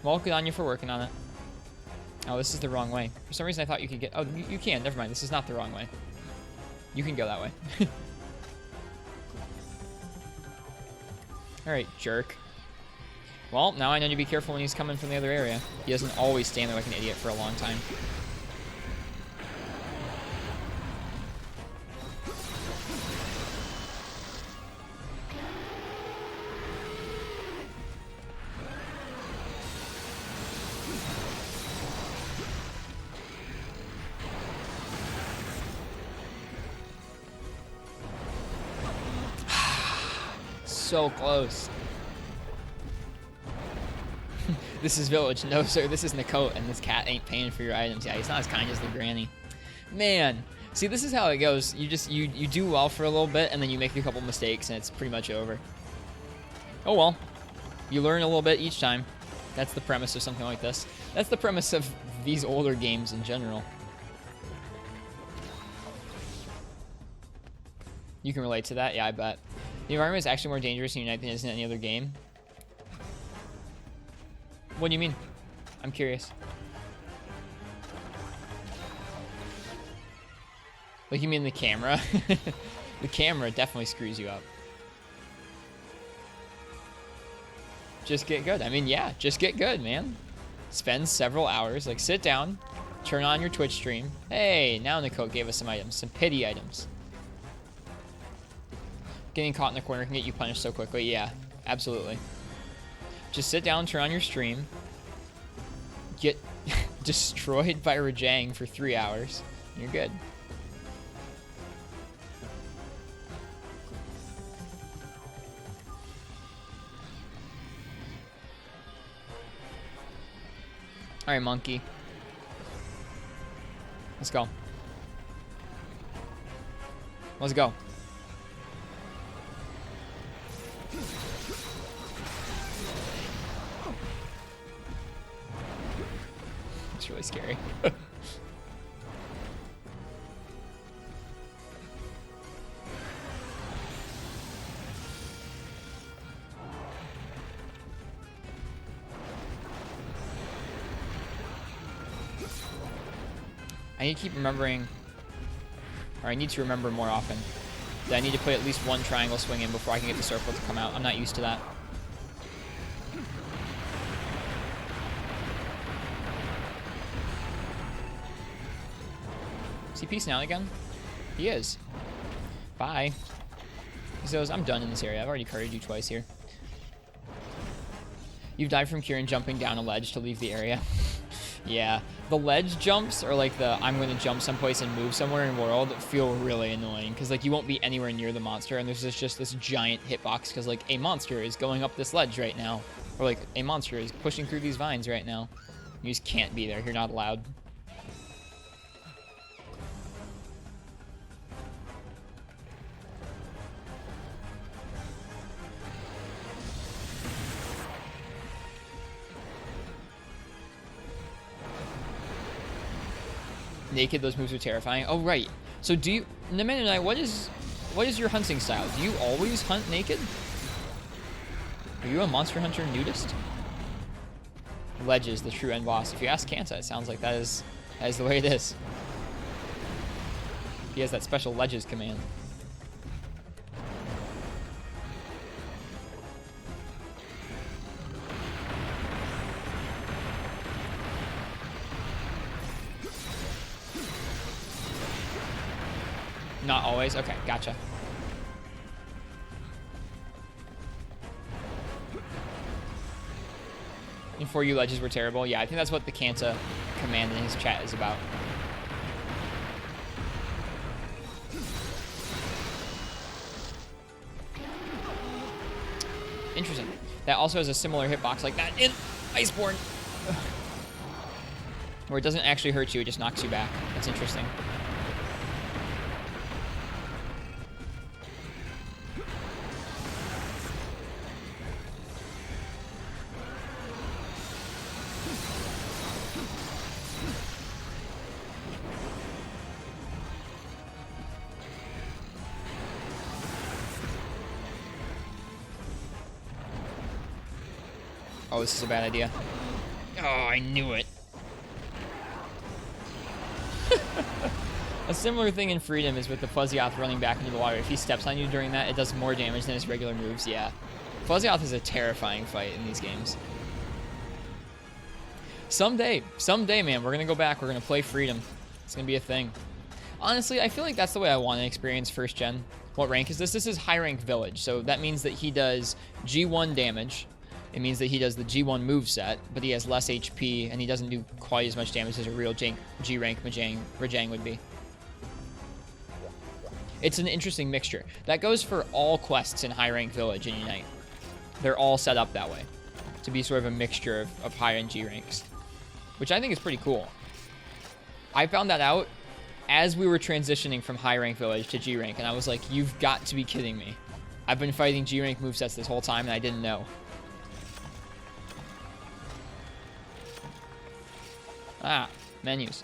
Well, good on you for working on it. Oh, this is the wrong way. For some reason, I thought you could get... Oh, you can. Never mind. This is not the wrong way. You can go that way. Alright, jerk. Well, now I know to be careful when he's coming from the other area. He doesn't always stand there like an idiot for a long time. So close. This is village. No, sir, this is Nakot, and this cat ain't paying for your items. Yeah, he's not as kind as the granny. Man, see, this is how it goes. You do well for a little bit, and then you make a couple mistakes, and it's pretty much over. Oh well. You learn a little bit each time. That's the premise of something like this. That's the premise of these older games in general. You can relate to that? Yeah, I bet. The environment is actually more dangerous in Unite than it is in any other game. What do you mean? I'm curious. Like, you mean the camera? The camera definitely screws you up. Just get good. I mean, yeah, just get good, man. Spend several hours. Like, sit down, turn on your Twitch stream. Hey, now Nakot gave us some items, some pity items. Getting caught in the corner can get you punished so quickly. Yeah, absolutely. Just sit down, turn on your stream, get destroyed by Rajang for 3 hours, and you're good. Alright, monkey. Let's go. Let's go. It's really scary. I need to keep remembering, or I need to remember more often, that I need to put at least one triangle swing in before I can get the circle to come out. I'm not used to that. Is he peacing out again? He is. Bye. He says, I'm done in this area. I've already carried you twice here. You've died from Kieran jumping down a ledge to leave the area. Yeah. The ledge jumps, or like the I'm going to jump someplace and move somewhere in world, feel really annoying. Because like you won't be anywhere near the monster, and there's just this giant hitbox because like a monster is going up this ledge right now. Or like a monster is pushing through these vines right now. You just can't be there. You're not allowed. Naked, those moves are terrifying. Oh, right. So do you... Nemenonite, what is your hunting style? Do you always hunt naked? Are you a monster hunter nudist? Ledges, the true end boss. If you ask Kanta, it sounds like that is the way it is. He has that special ledges command. Not always? Okay, gotcha. And For You ledges were terrible. Yeah, I think that's what the Kanta command in his chat is about. Interesting. That also has a similar hitbox like that in Iceborne. Where it doesn't actually hurt you, it just knocks you back. That's interesting. Oh, this is a bad idea. Oh, I knew it. A similar thing in Freedom is with the Fuzzy-Oth running back into the water. If he steps on you during that, it does more damage than his regular moves. Yeah. Fuzzy-Oth is a terrifying fight in these games. Someday, man, we're going to go back. We're going to play Freedom. It's going to be a thing. Honestly, I feel like that's the way I want to experience first gen. What rank is this? This is high rank Village. So that means that he does G1 damage. It means that he does the G1 moveset, but he has less HP, and he doesn't do quite as much damage as a real G-rank Rajang would be. It's an interesting mixture. That goes for all quests in high rank Village and Unite. They're all set up that way, to be sort of a mixture of high and G ranks, which I think is pretty cool. I found that out as we were transitioning from high rank Village to G rank, and I was like, you've got to be kidding me. I've been fighting G rank movesets this whole time, and I didn't know. Ah, menus.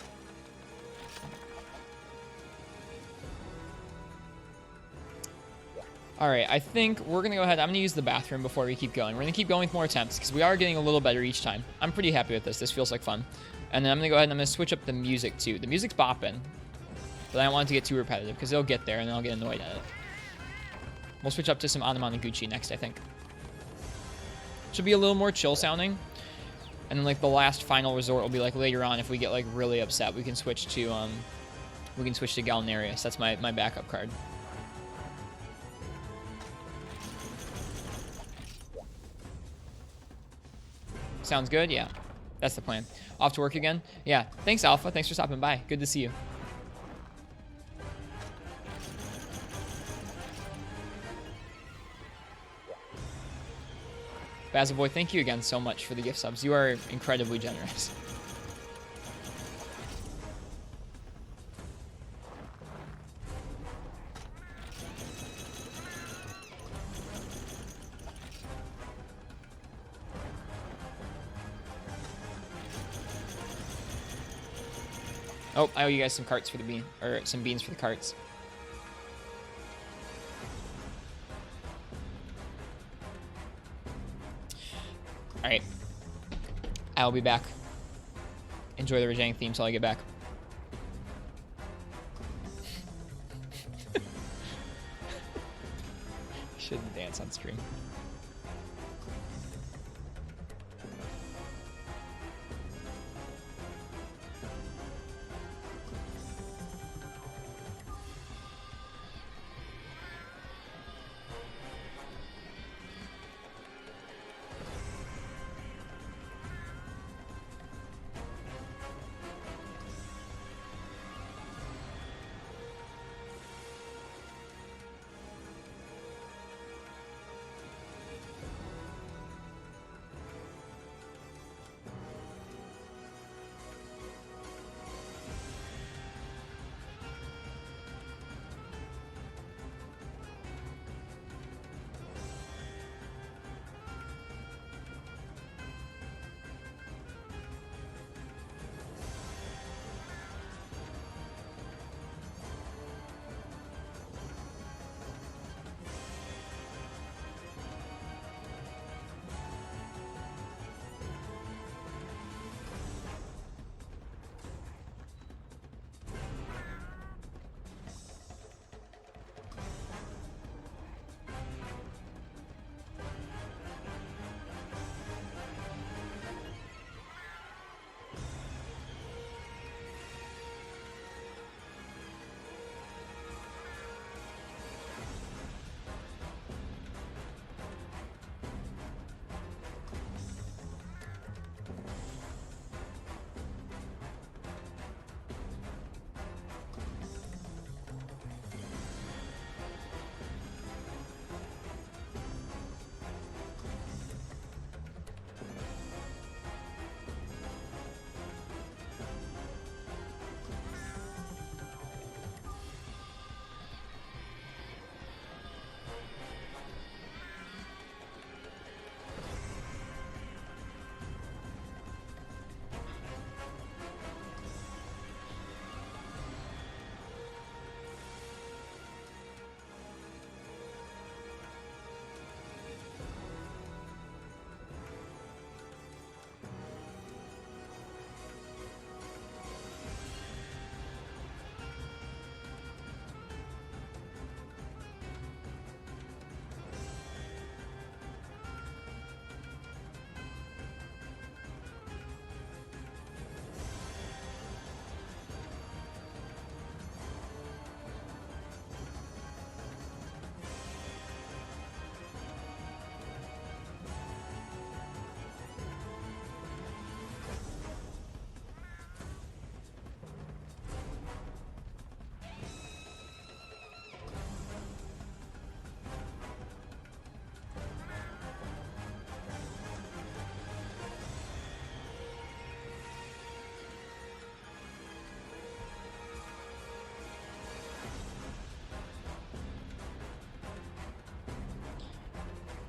Alright, I think we're going to go ahead. I'm going to use the bathroom before we keep going. We're going to keep going with more attempts because we are getting a little better each time. I'm pretty happy with this. This feels like fun. And then I'm going to go ahead and I'm going to switch up the music too. The music's bopping, but I don't want it to get too repetitive because they'll get there and then I'll get annoyed at it. We'll switch up to some Anamanaguchi next, I think. Should be a little more chill sounding. And then like the last final resort will be like later on if we get like really upset, we can switch to Galnarius. That's my backup card. Sounds good? Yeah. That's the plan. Off to work again? Yeah. Thanks, Alpha. Thanks for stopping by. Good to see you. Basil Boy, thank you again so much for the gift subs. You are incredibly generous. Oh, I owe you guys some carts for the bean, or some beans for the carts. Alright. I'll be back. Enjoy the Rajang theme till I get back. Shouldn't dance on stream.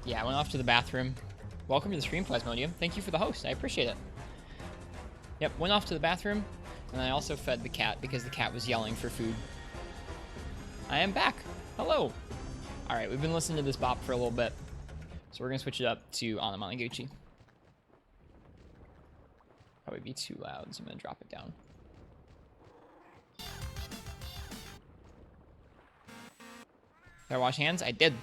Yeah, I went off to the bathroom. Welcome to the stream, Plasmodium. Thank you for the host. I appreciate it. Yep, went off to the bathroom, and I also fed the cat because the cat was yelling for food. I am back. Hello. All right, we've been listening to this bop for a little bit, so we're gonna switch it up to Anamanaguchi. Probably be too loud, so I'm gonna drop it down. Did I wash hands? I did.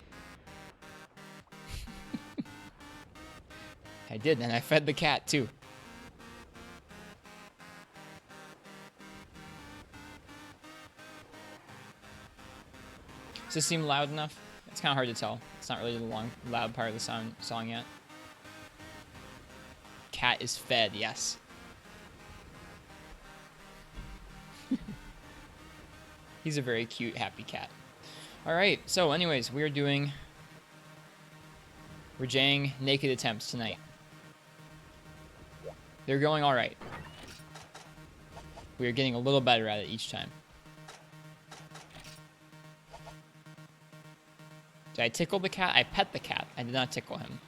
I did, and I fed the cat too. Does this seem loud enough? It's kind of hard to tell. It's not really the loud part of the song yet. Cat is fed, yes. He's a very cute, happy cat. Alright, so anyways, we are doing Rajang naked attempts tonight. They're going alright. We are getting a little better at it each time. Did I tickle the cat? I pet the cat. I did not tickle him.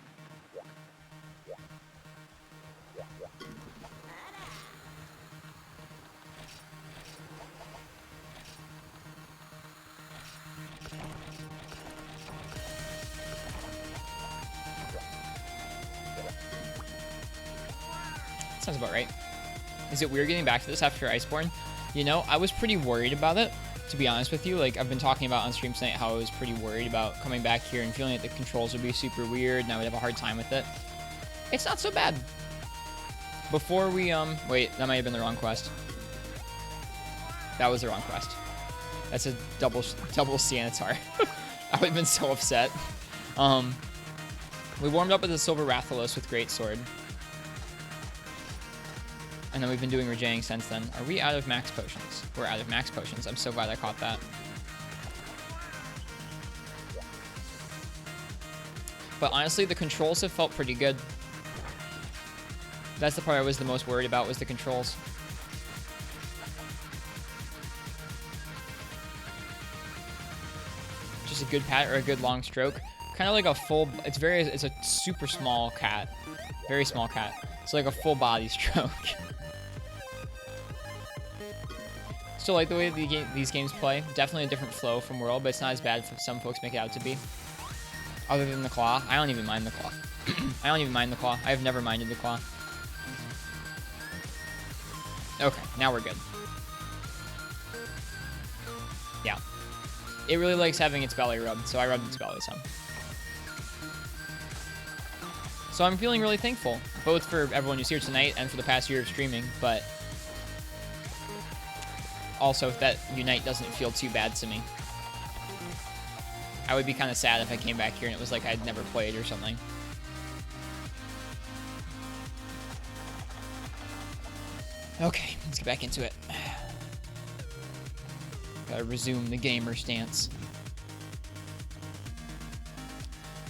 Sounds about right. Is it weird getting back to this after Iceborne? You know, I was pretty worried about it, to be honest with you. Like, I've been talking about on stream tonight how I was pretty worried about coming back here and feeling that the controls would be super weird and I would have a hard time with it. It's not so bad. Before we, wait, that might have been the wrong quest. That was the wrong quest. That's a double Sianitar. I would have been so upset. We warmed up with the Silver Rathalos with Greatsword. And then we've been doing Rajang since then. Are we out of max potions? We're out of max potions. I'm so glad I caught that. But honestly, the controls have felt pretty good. That's the part I was the most worried about, was the controls. Just a good pat or a good long stroke. Kind of like a full, it's a super small cat. Very small cat. It's like a full body stroke. Still like the way these games play. Definitely a different flow from World, but it's not as bad as some folks make it out to be. Other than the claw. I don't even mind the claw. I don't even mind the claw. I have never minded the claw. Okay, now we're good. Yeah. It really likes having its belly rubbed, so I rubbed its belly some. So I'm feeling really thankful, both for everyone who's here tonight and for the past year of streaming, but also that Unite doesn't feel too bad to me. I would be kind of sad if I came back here and it was like I'd never played or something. Okay, let's get back into it. Gotta resume the gamer stance.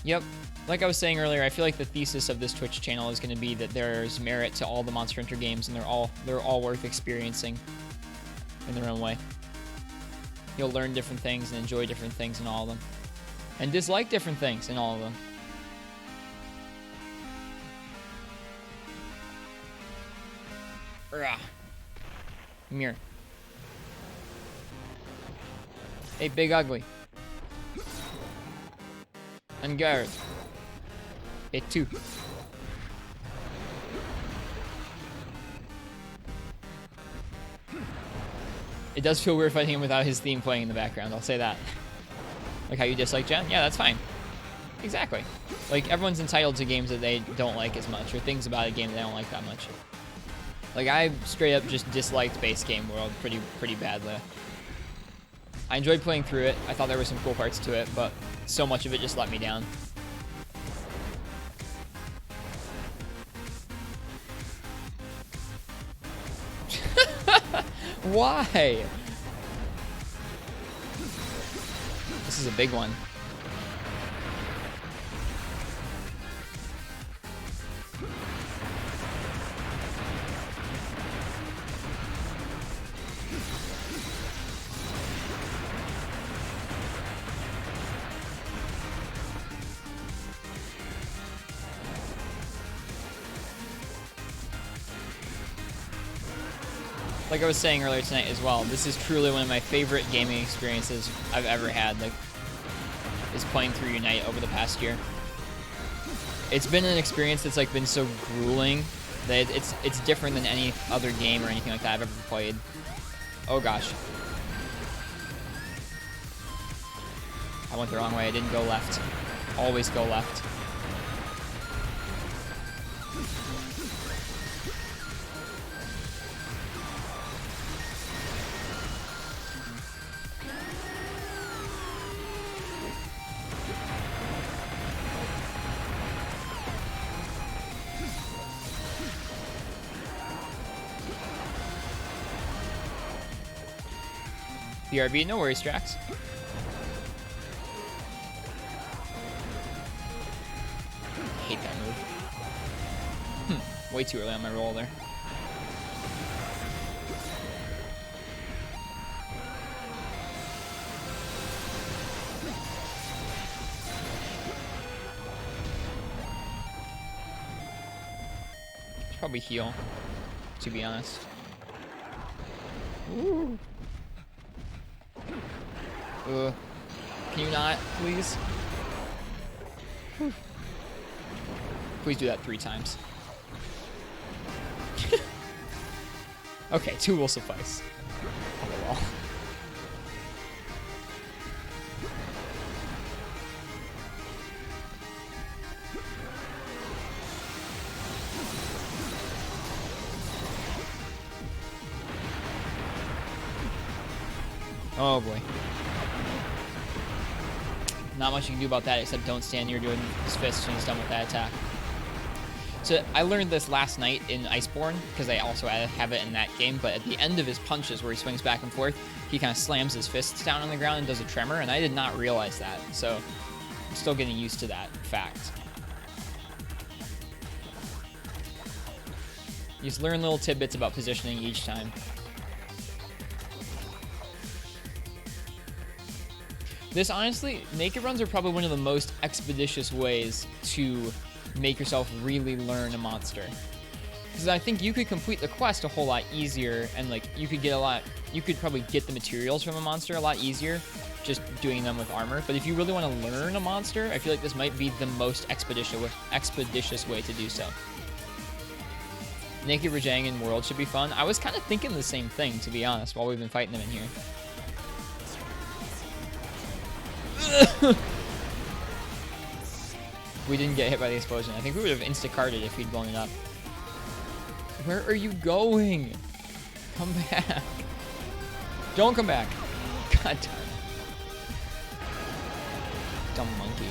Yep. Like I was saying earlier, I feel like the thesis of this Twitch channel is going to be that there's merit to all the Monster Hunter games, and they're all worth experiencing in their own way. You'll learn different things and enjoy different things in all of them, and dislike different things in all of them. Rah. Come here. Hey, big ugly. On guard. Hit 2. It does feel weird fighting him without his theme playing in the background, I'll say that. Like how you dislike Jen? Yeah, that's fine. Exactly. Like, everyone's entitled to games that they don't like as much, or things about a game they don't like that much. Like, I straight up just disliked Base Game World pretty badly. I enjoyed playing through it. I thought there were some cool parts to it, but so much of it just let me down. Why? This is a big one. like I was saying earlier tonight as well, this is truly one of my favorite gaming experiences I've ever had. Like, is playing through Unite over the past year. It's been an experience that's like been so grueling that it's different than any other game or anything like that I've ever played. Oh gosh. I went the wrong way. I didn't go left. Always go left. BRB, no worries, Strax. Hate that move. Way too early on my roll there. Should probably heal, to be honest. Ooh. Can you not, please? Whew. Please do that 3 times. Okay, 2 will suffice. Oh, well. Oh boy. Not much you can do about that except don't stand near doing his fists when he's done with that attack. So I learned this last night in Iceborne, because I also have it in that game, but at the end of his punches where he swings back and forth, he kind of slams his fists down on the ground and does a tremor, and I did not realize that, so I'm still getting used to that fact. You just learn little tidbits about positioning each time. This, honestly, naked runs are probably one of the most expeditious ways to make yourself really learn a monster. Because I think you could complete the quest a whole lot easier, and like you could probably get the materials from a monster a lot easier just doing them with armor. But if you really want to learn a monster, I feel like this might be the most expeditious way to do so. Naked Rajang in World should be fun. I was kind of thinking the same thing, to be honest, while we've been fighting them in here. We didn't get hit by the explosion. I think we would have insta-carded if he'd blown it up. Where are you going? Come back. Don't come back. God damn. Dumb monkey.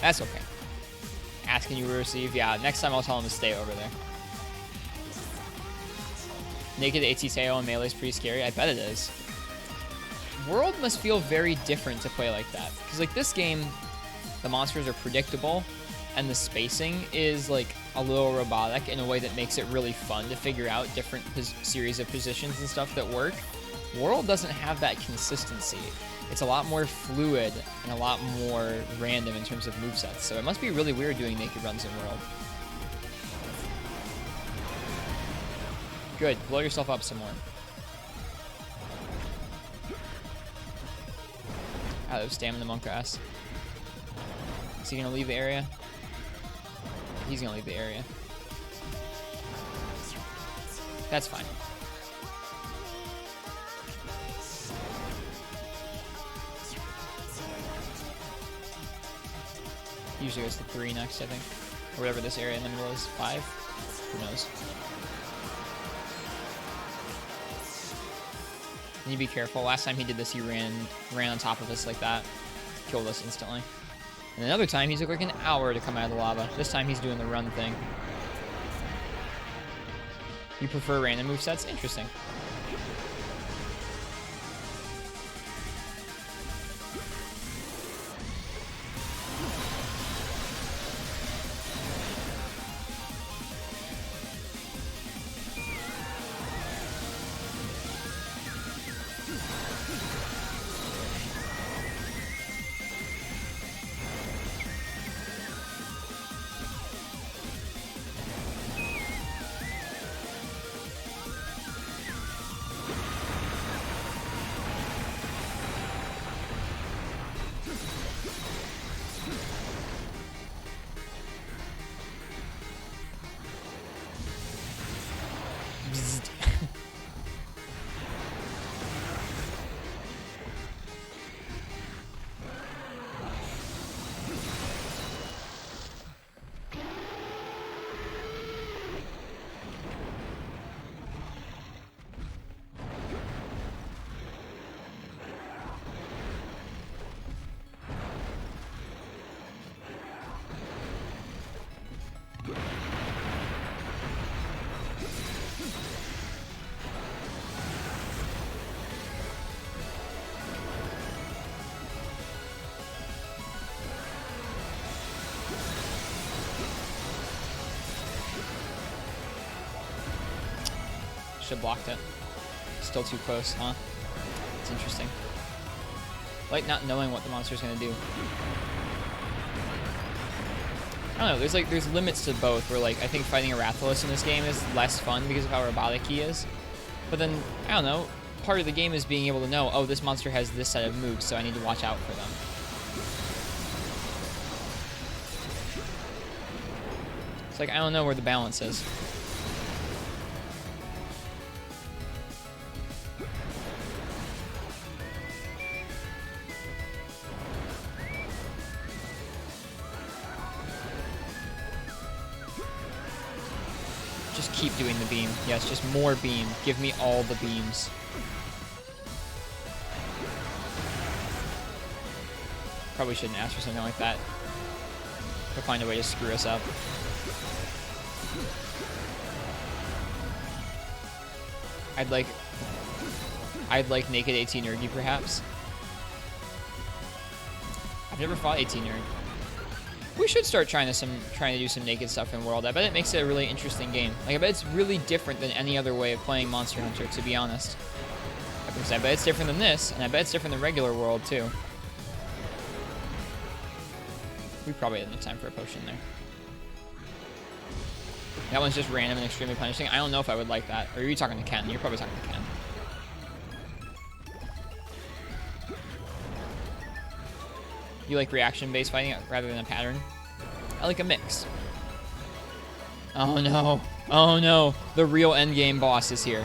That's okay. Asking you to receive. Yeah, next time I'll tell him to stay over there. Naked ATTO and melee is pretty scary. I bet it is. World must feel very different to play like that. Because like this game, the monsters are predictable and the spacing is like a little robotic in a way that makes it really fun to figure out different series of positions and stuff that work. World doesn't have that consistency. It's a lot more fluid and a lot more random in terms of movesets. So it must be really weird doing naked runs in World. Good. Blow yourself up some more. Out of stamina monk ass. Is he gonna leave the area? He's gonna leave the area. That's fine. Usually goes to 3 next, I think. Or whatever this area in the middle is. 5? Who knows? You need to be careful. Last time he did this, he ran on top of us like that. Killed us instantly. And another time, he took like an hour to come out of the lava. This time, he's doing the run thing. You prefer random movesets? Interesting. Bzzzt. Should have blocked it. Still too close, huh? It's interesting. Like not knowing what the monster's gonna do. I don't know, there's limits to both where like I think fighting a Rathalos in this game is less fun because of how robotic he is. But then, I don't know, part of the game is being able to know, oh, this monster has this set of moves, so I need to watch out for them. It's like I don't know where the balance is. Just keep doing the beam. Yes, just more beam. Give me all the beams. Probably shouldn't ask for something like that. He'll find a way to screw us up. I'd like naked 18 Ergi perhaps. I've never fought 18 Ergi. We should start trying to do some naked stuff in World. I bet it makes it a really interesting game. Like I bet it's really different than any other way of playing Monster Hunter, to be honest. Because I bet it's different than this, and I bet it's different than regular World too. We probably had enough time for a potion there. That one's just random and extremely punishing. I don't know if I would like that. Or are you talking to Ken? You're probably talking to Ken. You like reaction-based fighting rather than a pattern? I like a mix. Oh no. Oh no. The real endgame boss is here.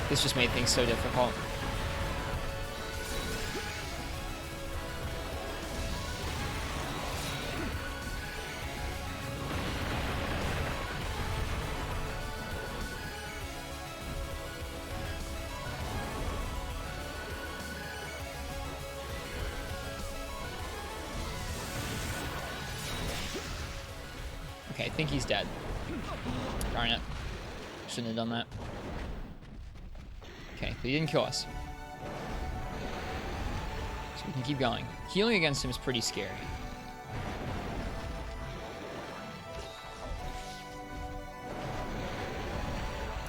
This just made things so difficult. Okay, I think he's dead. Darn it. Shouldn't have done that. Okay, but he didn't kill us. So we can keep going. Healing against him is pretty scary.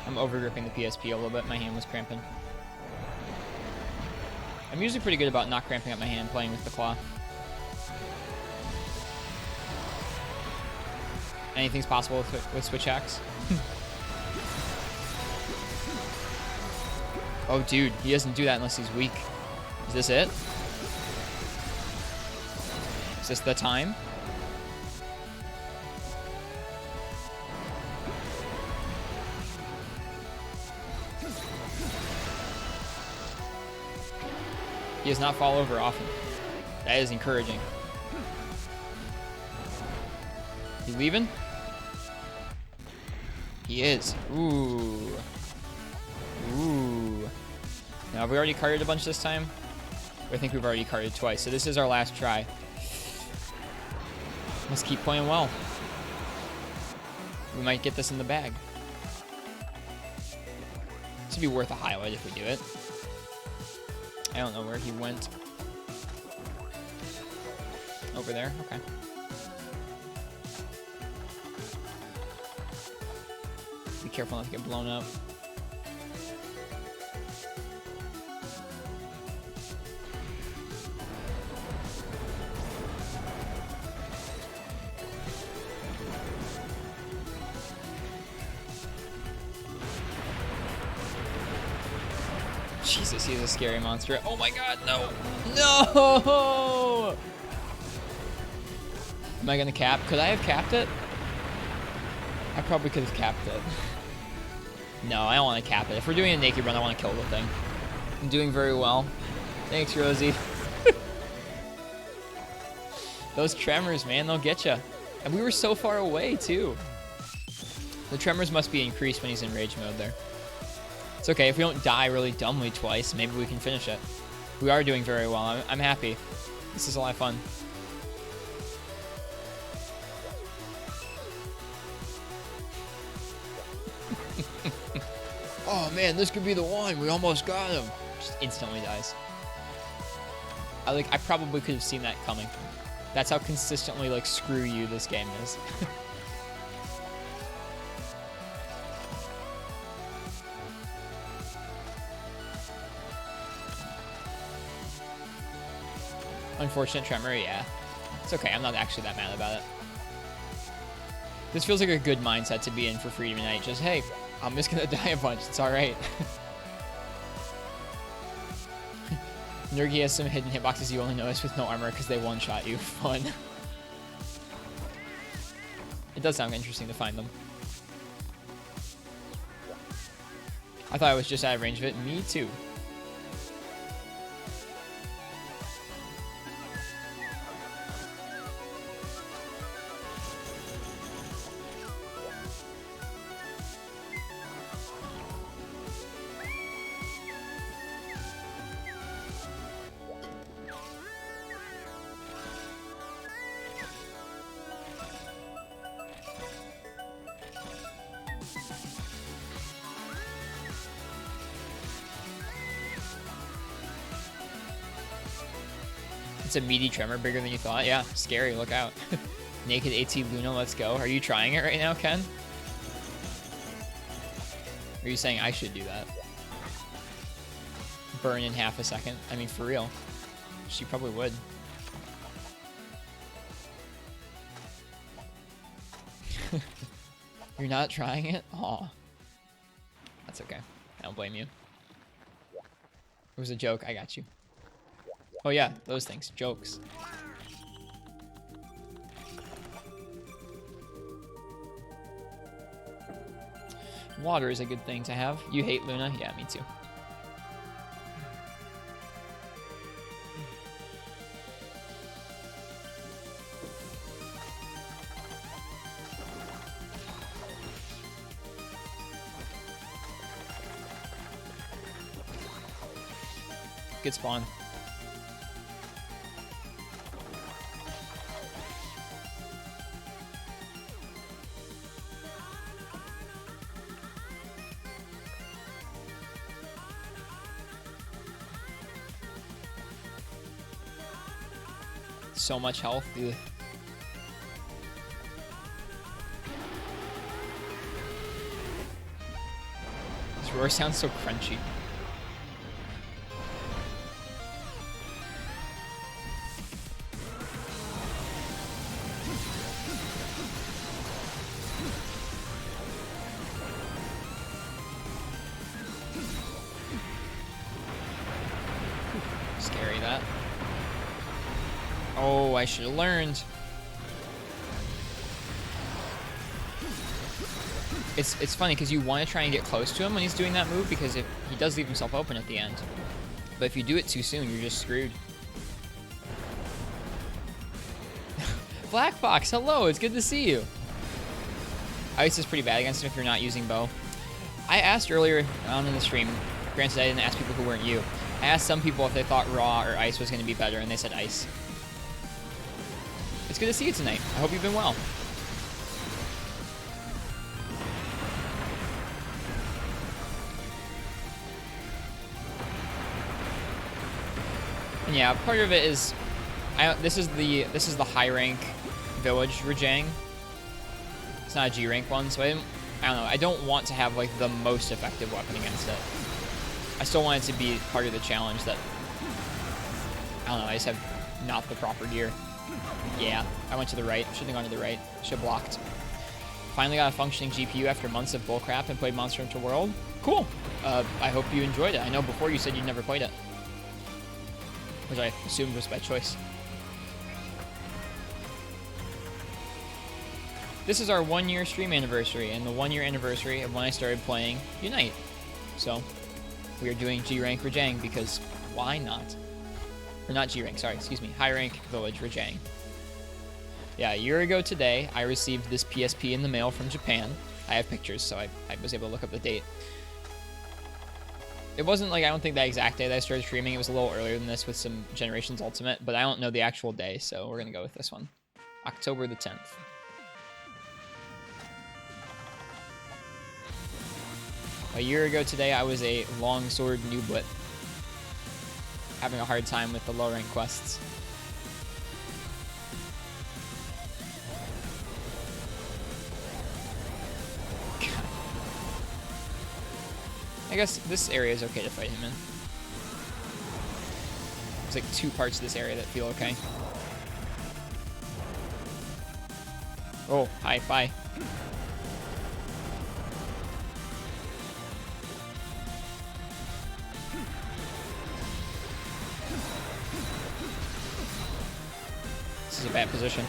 I'm over-gripping the PSP a little bit. My hand was cramping. I'm usually pretty good about not cramping up my hand playing with the claw. Anything's possible with switch hacks. Oh, dude, he doesn't do that unless he's weak. Is this it? Is this the time? He does not fall over often. That is encouraging. He leaving? He is. Ooh. Ooh. Now, have we already carded a bunch this time? I think we've already carded twice, so this is our last try. Let's keep playing well. We might get this in the bag. This would be worth a highlight if we do it. I don't know where he went. Over there? Okay. Be careful not to get blown up. Jesus, he's a scary monster. Oh my god, no! No! Am I gonna cap? Could I have capped it? I probably could have capped it. No, I don't want to cap it. If we're doing a naked run, I want to kill the thing. I'm doing very well. Thanks, Rosie. Those tremors, man, they'll get you. And we were so far away, too. The tremors must be increased when he's in rage mode there. It's okay. If we don't die really dumbly twice, maybe we can finish it. We are doing very well. I'm happy. This is a lot of fun. Oh, man, this could be the one. We almost got him. Just instantly dies. I probably could have seen that coming. That's how consistently, like, screw you this game is. Unfortunate tremor, yeah. It's okay, I'm not actually that mad about it. This feels like a good mindset to be in for Freedom Night. Just, hey, I'm just gonna die a bunch. It's alright. Nergy has some hidden hitboxes you only notice with no armor because they one-shot you. Fun. It does sound interesting to find them. I thought I was just out of range of it. Me too. It's a meaty tremor, bigger than you thought. Yeah, scary, look out. Naked AT Luna, let's go. Are you trying it right now, Ken? Or are you saying I should do that? Burn in half a second? I mean, for real. She probably would. You're not trying it? Aw. That's okay. I don't blame you. It was a joke. I got you. Oh yeah, those things. Jokes. Water is a good thing to have. You hate Luna? Yeah, me too. Good spawn. So much health, dude. This roar sounds so crunchy. Scary, that. Oh, I should have learned. It's funny because you want to try and get close to him when he's doing that move because if he does leave himself open at the end. But if you do it too soon, you're just screwed. Black Fox, hello, it's good to see you. Ice is pretty bad against him if you're not using bow. I asked earlier on in the stream, granted I didn't ask people who weren't you, I asked some people if they thought raw or ice was going to be better, and they said ice. It's good to see you tonight. I hope you've been well. And yeah, part of it is, this is the high rank village Rajang. It's not a G rank one, so I don't know. I don't want to have like the most effective weapon against it. I still want it to be part of the challenge that I don't know. I just have not the proper gear. Yeah, I went to the right. Shouldn't have gone to the right. Should have blocked. Finally got a functioning GPU after months of bullcrap and played Monster Hunter World. Cool. I hope you enjoyed it. I know before you said you'd never played it, which I assumed was by choice. This is our 1-year stream anniversary and the 1-year anniversary of when I started playing Unite. So we are doing G-Rank Rajang because why not? Or not G-Rank, sorry, excuse me. High Rank Village Rajang. Yeah, a year ago today, I received this PSP in the mail from Japan. I have pictures, so I was able to look up the date. It wasn't like, I don't think the exact day that I started streaming. It was a little earlier than this with some Generations Ultimate, but I don't know the actual day, so we're going to go with this one. October the 10th. A year ago today, I was a longsword nooblet, having a hard time with the low rank quests. I guess this area is okay to fight him in. There's like 2 parts of this area that feel okay. Oh, hi, bye. This is a bad position.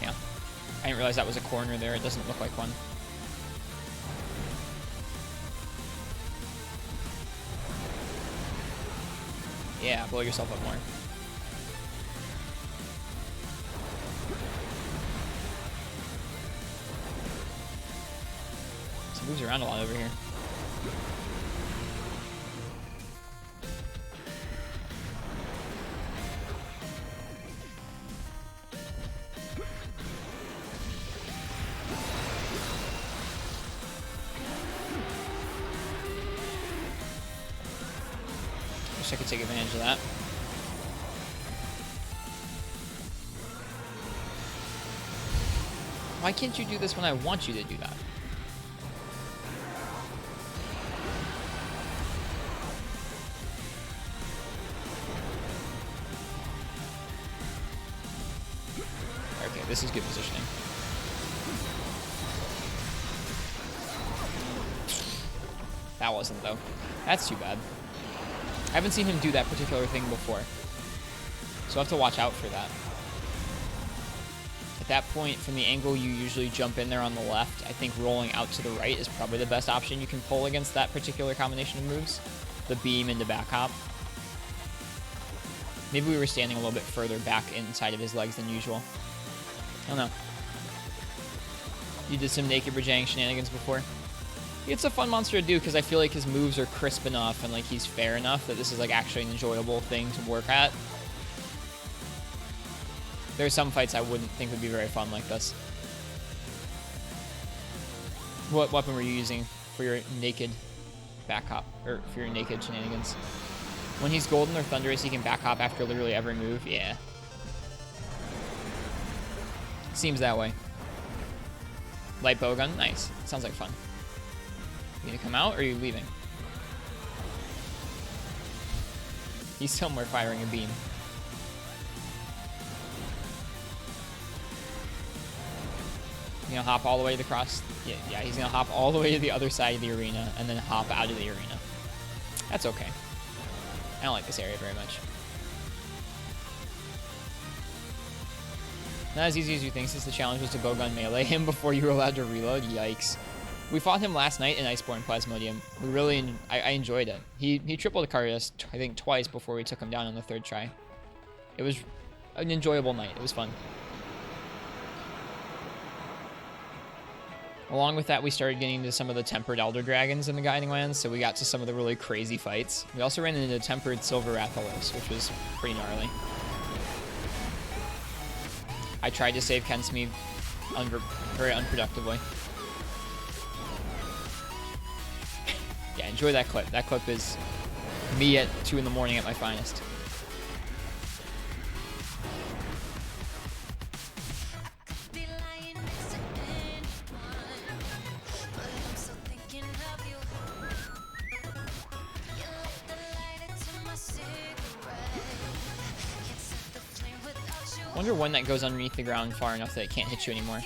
Yeah. I didn't realize that was a corner there. It doesn't look like one. Yeah, blow yourself up more. So it moves around a lot over here. I could take advantage of that. Why can't you do this when I want you to do that? Okay, this is good positioning. That wasn't, though. That's too bad. I haven't seen him do that particular thing before, so I'll have to watch out for that. At that point, from the angle you usually jump in there on the left, I think rolling out to the right is probably the best option you can pull against that particular combination of moves. The beam into back hop. Maybe we were standing a little bit further back inside of his legs than usual. I don't know. You did some naked Rajang shenanigans before? It's a fun monster to do because I feel like his moves are crisp enough and like he's fair enough that this is like actually an enjoyable thing to work at. There are some fights I wouldn't think would be very fun like this. What weapon were you using for your naked back hop, or for your naked shenanigans? When he's golden or thunderous, he can back hop after literally every move. Yeah. Seems that way. Light bowgun, nice. Sounds like fun. You gonna come out, or are you leaving? He's somewhere firing a beam. You gonna hop all the way to the cross? Yeah, he's gonna hop all the way to the other side of the arena and then hop out of the arena. That's okay. I don't like this area very much. Not as easy as you think, since the challenge was to bowgun melee him before you were allowed to reload. Yikes. We fought him last night in Iceborne Plasmodium. I enjoyed it. He triple carried us, I think, twice before we took him down on the 3rd try. It was an enjoyable night. It was fun. Along with that, we started getting into some of the tempered Elder Dragons in the Guiding Lands, so we got to some of the really crazy fights. We also ran into tempered Silver Rathalos, which was pretty gnarly. I tried to save Kensme very unproductively. Yeah, enjoy that clip. That clip is me at 2 in the morning at my finest. Wonder when that goes underneath the ground far enough that it can't hit you anymore.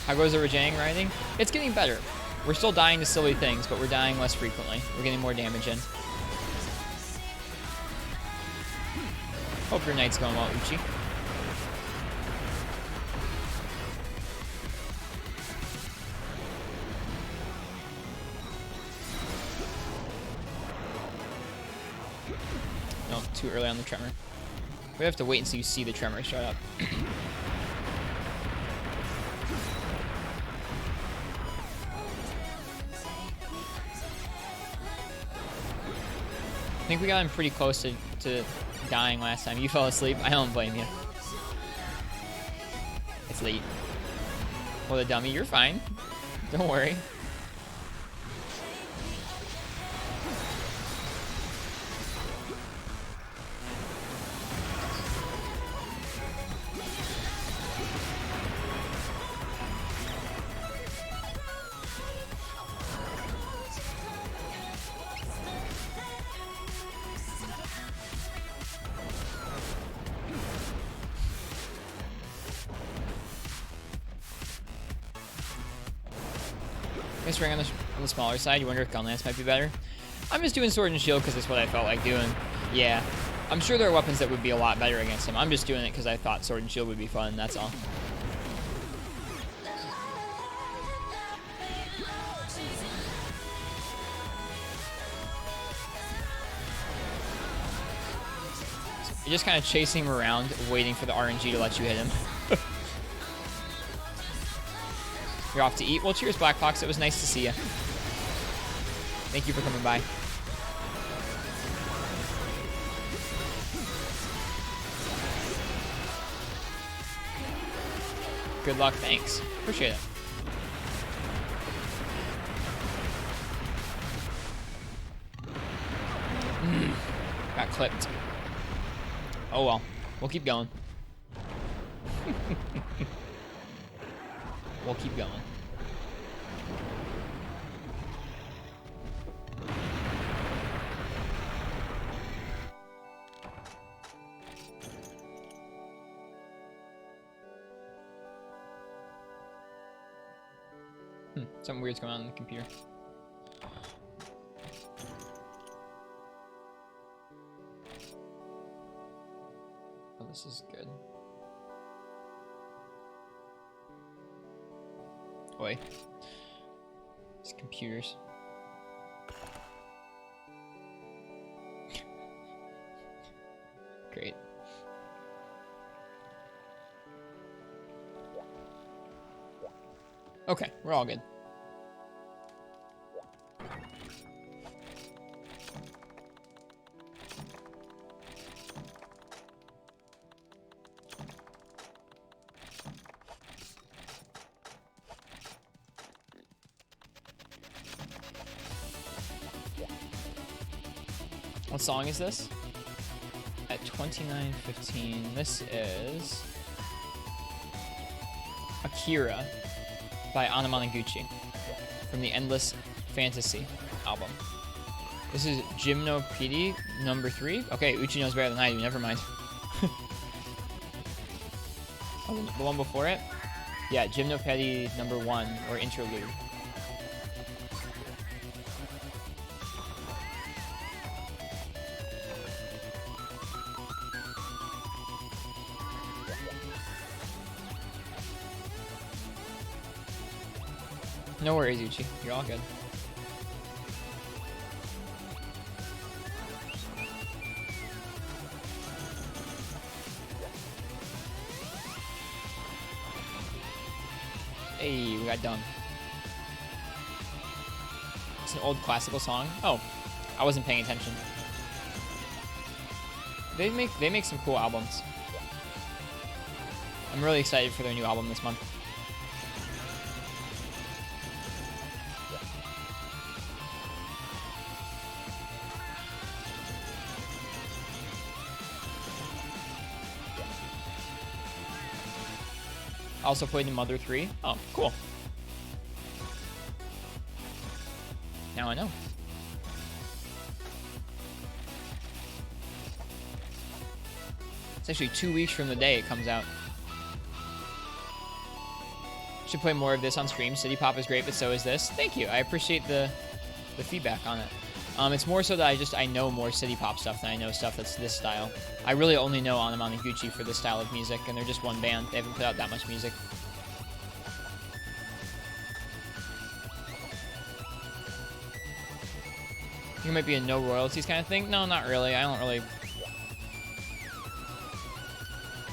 How goes the Rajang riding? It's getting better. We're still dying to silly things, but we're dying less frequently. We're getting more damage in. Hope your night's going well, Uchi. No, too early on the tremor. We have to wait until you see the tremor start up. I think we got him pretty close to dying last time. You fell asleep. I don't blame you. It's late. Well, the dummy, you're fine. Don't worry. Nice ring on the smaller side. You wonder if Gun Lance might be better. I'm just doing Sword and Shield because it's what I felt like doing. Yeah. I'm sure there are weapons that would be a lot better against him. I'm just doing it because I thought Sword and Shield would be fun. That's all. You're just kind of chasing him around, waiting for the RNG to let you hit him. You're off to eat. Well, cheers, Black Fox. It was nice to see you. Thank you for coming by. Good luck. Thanks. Appreciate it. Got clipped. Oh well. We'll keep going. We'll keep going. Something weird's going on in the computer. Oh, this is good. Oi. These computers. Great. Okay, we're all good. What song is this? At 29:15, this is Akira by Anamanaguchi from the Endless Fantasy album. This is Gymnopedie number 3. Okay, Uchi knows better than I do, never mind. Oh, the one before it? Yeah, Gymnopedie number 1, or Interlude. No worries, Uchi. You're all good. Hey, we got done. It's an old classical song. Oh, I wasn't paying attention. They make some cool albums. I'm really excited for their new album this month. Also played in Mother 3. Oh, cool. Now I know. It's actually 2 weeks from the day it comes out. Should play more of this on stream. City Pop is great, but so is this. Thank you. I appreciate the feedback on it. It's more so that I know more City Pop stuff than I know stuff that's this style. I really only know Anamanaguchi for this style of music, and they're just one band. They haven't put out that much music. You might be a no royalties kind of thing. No, not really. I don't really.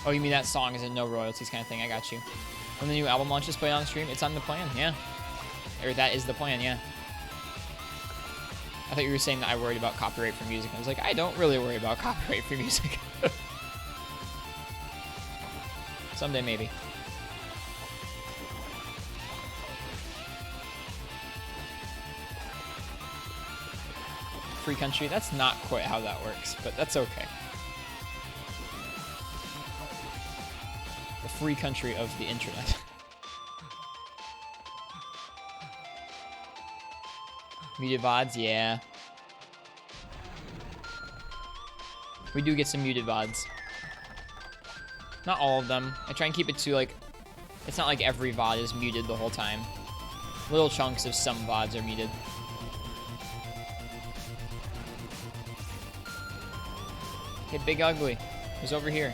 Oh, you mean that song is a no royalties kind of thing? I got you. When the new album launches, play it on stream. It's on the plan, yeah. Or that is the plan, yeah. I thought you were saying that I worried about copyright for music. I was like, I don't really worry about copyright for music. Someday, maybe. Free country, that's not quite how that works, but that's okay. The free country of the internet. Muted VODs, yeah. We do get some muted VODs. Not all of them. I try and keep it to, like, it's not like every VOD is muted the whole time. Little chunks of some VODs are muted. Okay, Big Ugly. Who's over here?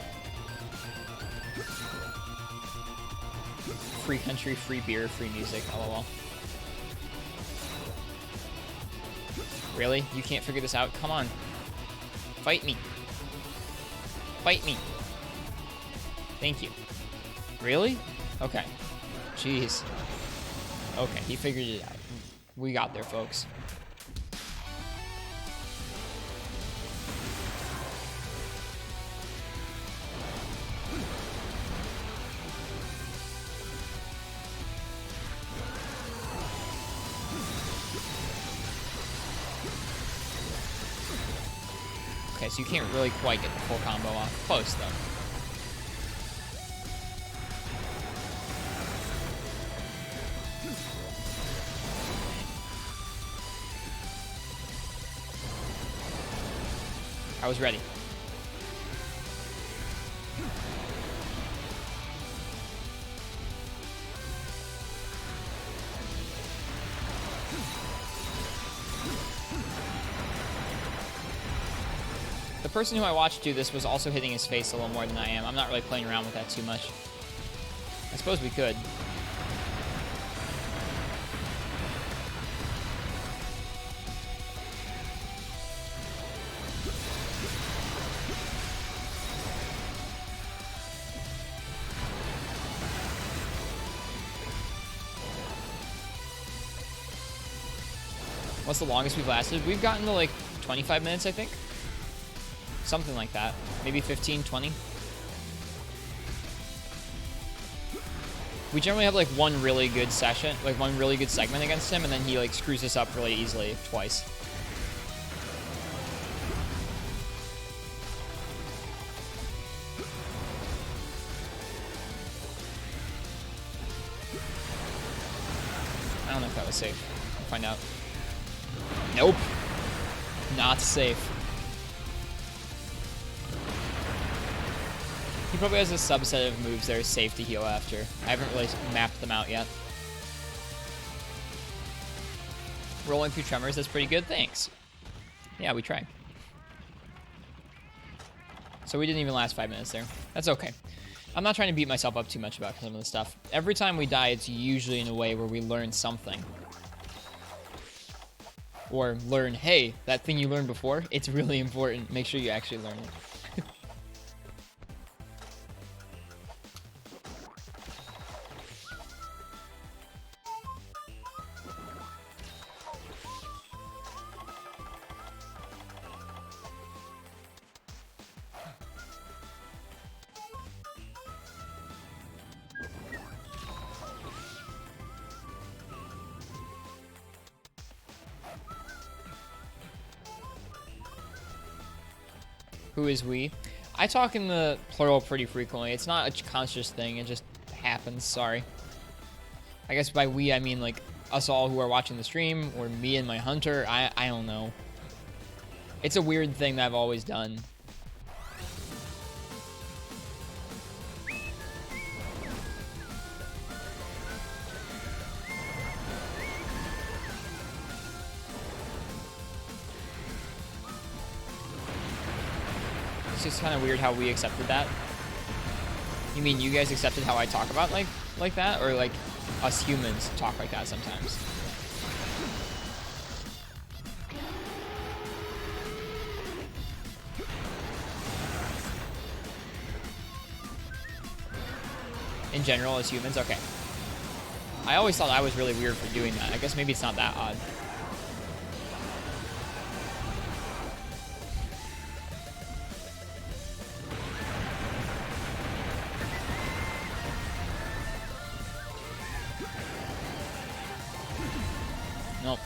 Free country, free beer, free music, lol. Really? You can't figure this out? Come on. Fight me. Fight me. Thank you. Really? Okay. Jeez. Okay, he figured it out. We got there, folks. Okay, so you can't really quite get the full combo off. Close, though. I was ready. The person who I watched do this was also hitting his face a little more than I am. I'm not really playing around with that too much. I suppose we could. What's the longest we've lasted? We've gotten to like 25 minutes, I think. Something like that. Maybe 15, 20. We generally have like one really good session, like one really good segment against him, and then he like screws us up really easily twice. I don't know if that was safe. We'll find out. Nope. Not safe. He probably has a subset of moves that are safe to heal after. I haven't really mapped them out yet. Rolling through tremors, that's pretty good, thanks. Yeah, we tried. So we didn't even last 5 minutes there. That's okay. I'm not trying to beat myself up too much about some of the stuff. Every time we die, it's usually in a way where we learn something. Or learn, hey, that thing you learned before, it's really important. Make sure you actually learn it. Who is we? I talk in the plural pretty frequently. It's not a conscious thing. It just happens. Sorry. I guess by we, I mean like us all who are watching the stream, or me and my hunter. I don't know. It's a weird thing that I've always done. It's just kind of weird how we accepted that. You mean you guys accepted how I talk about like that? Or like us humans talk like that sometimes? In general, as humans? Okay. I always thought I was really weird for doing that. I guess maybe it's not that odd. Nope.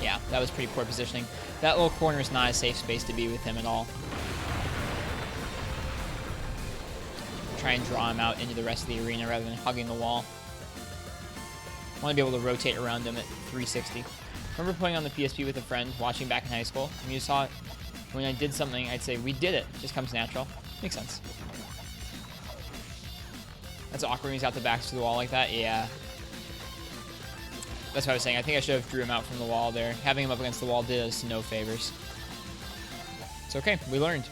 Yeah, that was pretty poor positioning. That little corner is not a safe space to be with him at all. Try and draw him out into the rest of the arena rather than hugging the wall. I want to be able to rotate around him at 360. Remember playing on the PSP with a friend, watching back in high school, and you saw it? When I did something, I'd say, we did it. Just comes natural. Makes sense. That's awkward when he's out the backs to the wall like that. Yeah. That's what I was saying. I think I should have drew him out from the wall there. Having him up against the wall did us no favors. It's okay. We learned.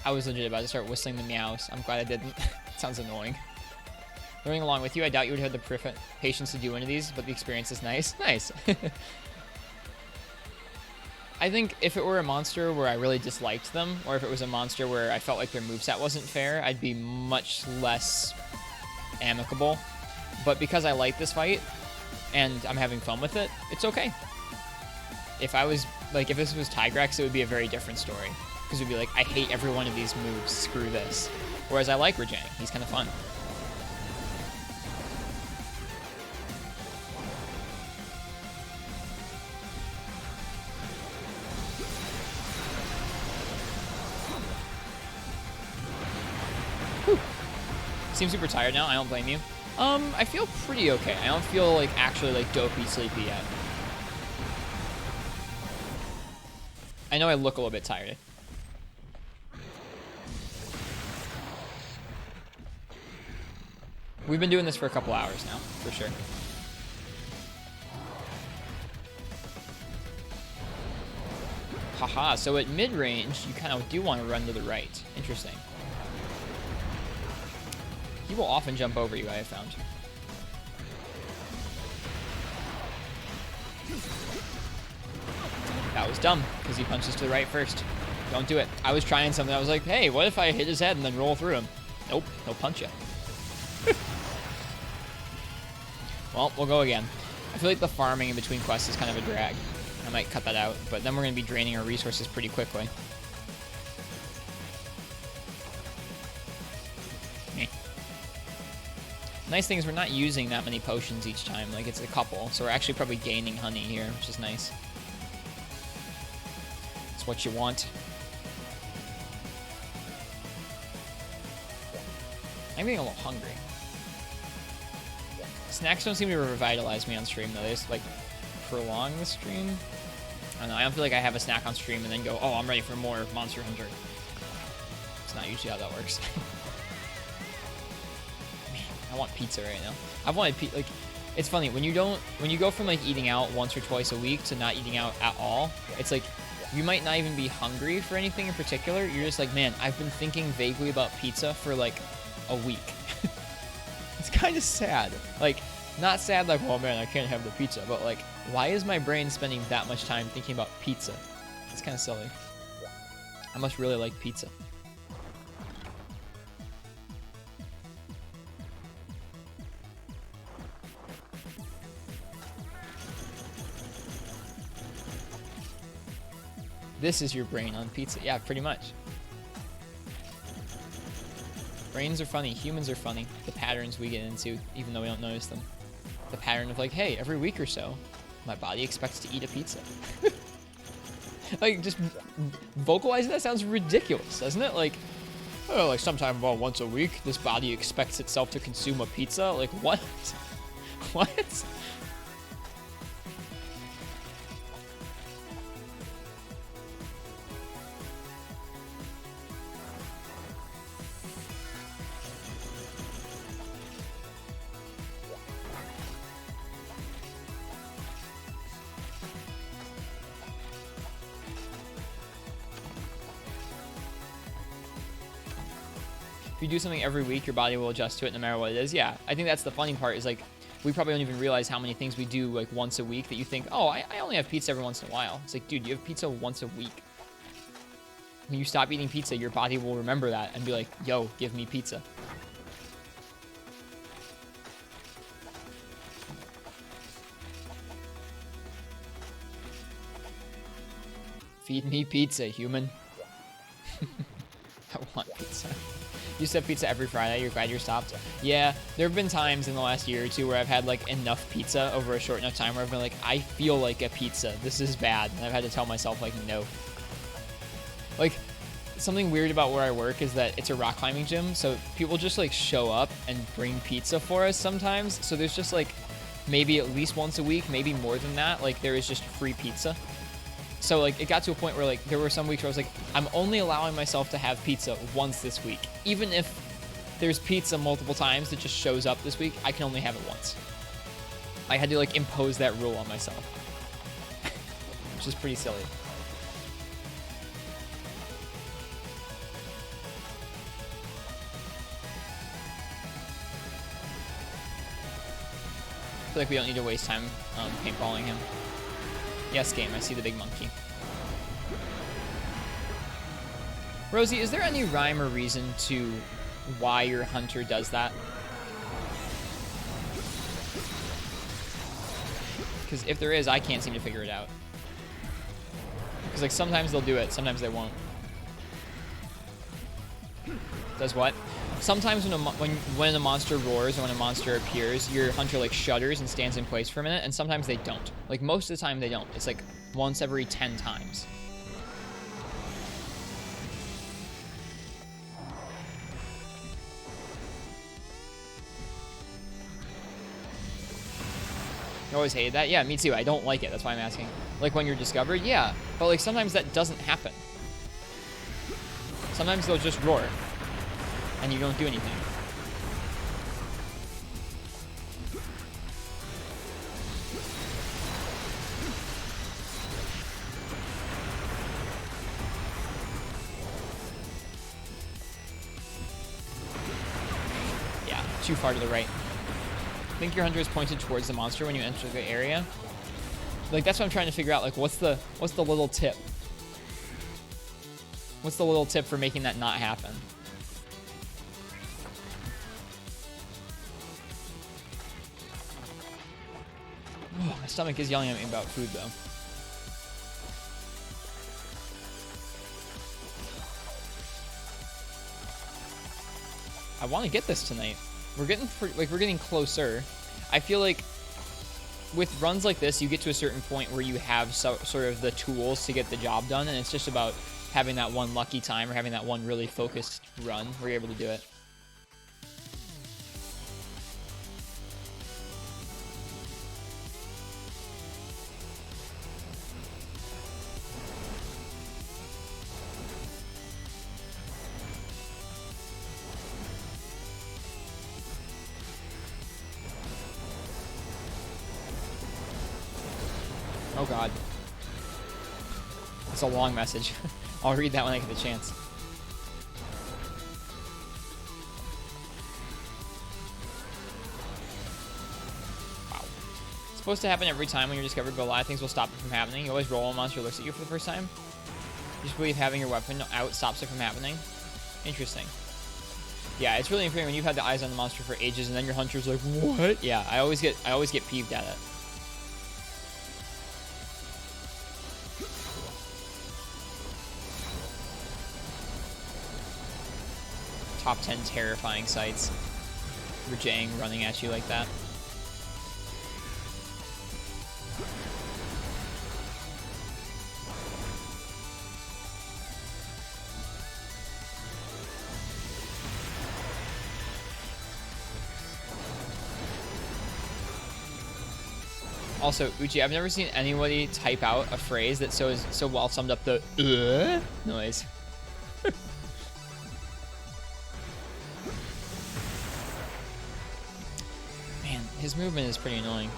I was legit about to start whistling the meows. I'm glad I didn't. It sounds annoying. Learning along with you, I doubt you would have the patience to do one of these, but the experience is nice. Nice. I think if it were a monster where I really disliked them, or if it was a monster where I felt like their moveset wasn't fair, I'd be much less amicable. But because I like this fight, and I'm having fun with it, it's okay. If I was, like, if this was Tigrex, it would be a very different story. Because we'd be like, I hate every one of these moves, screw this. Whereas I like Rajang, he's kind of fun. Whew. Seem super tired now, I don't blame you. I feel pretty okay. I don't feel like actually like dopey sleepy yet. I know I look a little bit tired. We've been doing this for a couple hours now, for sure. Haha, so at mid-range, you kind of do want to run to the right. Interesting. He will often jump over you, I have found. That was dumb, because he punches to the right first. Don't do it. I was trying something. I was like, hey, what if I hit his head and then roll through him? Nope, he'll punch you. Well, we'll go again. I feel like the farming in between quests is kind of a drag. I might cut that out, but then we're going to be draining our resources pretty quickly. Meh. Nice thing is we're not using that many potions each time. Like, it's a couple, so we're actually probably gaining honey here, which is nice. It's what you want. I'm getting a little hungry. Snacks don't seem to revitalize me on stream, though. They just, like, prolong the stream. I don't know. I don't feel like I have a snack on stream and then go, oh, I'm ready for more Monster Hunter. It's not usually how that works. Man, I want pizza right now. I've wanted like, it's funny when you go from like eating out once or twice a week to not eating out at all. It's like you might not even be hungry for anything in particular. You're just like, man, I've been thinking vaguely about pizza for like a week. It's kind of sad. Like, not sad like, oh man, I can't have the pizza, but like, why is my brain spending that much time thinking about pizza? It's kind of silly. I must really like pizza. This is your brain on pizza. Yeah, pretty much. Brains are funny. Humans are funny. The patterns we get into, even though we don't notice them. The pattern of like, hey, every week or so, my body expects to eat a pizza. Like, just vocalizing that sounds ridiculous, doesn't it? Like, oh, like sometime about once a week, this body expects itself to consume a pizza. Like, what? What? If you do something every week, your body will adjust to it no matter what it is. Yeah, I think that's the funny part is like, we probably don't even realize how many things we do like once a week that you think, oh, I only have pizza every once in a while. It's like, dude, you have pizza once a week. When you stop eating pizza, your body will remember that and be like, yo, give me pizza. Feed me pizza, human. I want pizza. You used to have pizza every Friday. You're glad you're stopped? Yeah, there have been times in the last year or two where I've had like enough pizza over a short enough time where I've been like, I feel like a pizza. This is bad. And I've had to tell myself like, no. Like, something weird about where I work is that it's a rock climbing gym. So people just like show up and bring pizza for us sometimes. So there's just like maybe at least once a week, maybe more than that. Like there is just free pizza. So like it got to a point where like there were some weeks where I was like, I'm only allowing myself to have pizza once this week. Even if there's pizza multiple times that just shows up this week, I can only have it once. I had to like impose that rule on myself. Which is pretty silly. I feel like we don't need to waste time paintballing him. Yes, game, I see the big monkey. Rosie, is there any rhyme or reason to why your hunter does that? Because if there is, I can't seem to figure it out. Because like sometimes they'll do it, sometimes they won't. Does what? Sometimes when a monster roars or when a monster appears, your hunter like shudders and stands in place for a minute, and sometimes they don't. Like most of the time they don't. It's like once every 10 times. You always hated that? Yeah, me too. I don't like it. That's why I'm asking. Like when you're discovered? Yeah. But like sometimes that doesn't happen. Sometimes they'll just roar and you don't do anything. Yeah, too far to the right. I think your hunter is pointed towards the monster when you enter the area. Like that's what I'm trying to figure out. Like what's the little tip? What's the little tip for making that not happen? Oh, my stomach is yelling at me about food though. I want to get this tonight. We're getting closer. I feel like with runs like this, you get to a certain point where you have sort of the tools to get the job done, and it's just about having that one lucky time or having that one really focused run where you're able to do it. Oh god. It's a long message. I'll read that when I get the chance. Wow. It's supposed to happen every time when you're discovered, but a lot of things will stop it from happening. You always roll when a monster looks at you for the first time. You just believe having your weapon out stops it from happening. Interesting. Yeah, it's really infuriating when you've had the eyes on the monster for ages and then your hunter's like, what? Yeah, I always get peeved at it. top 10 terrifying sights. Rajang running at you like that. Also, Uchi, I've never seen anybody type out a phrase that so well summed up the noise. Man, his movement is pretty annoying.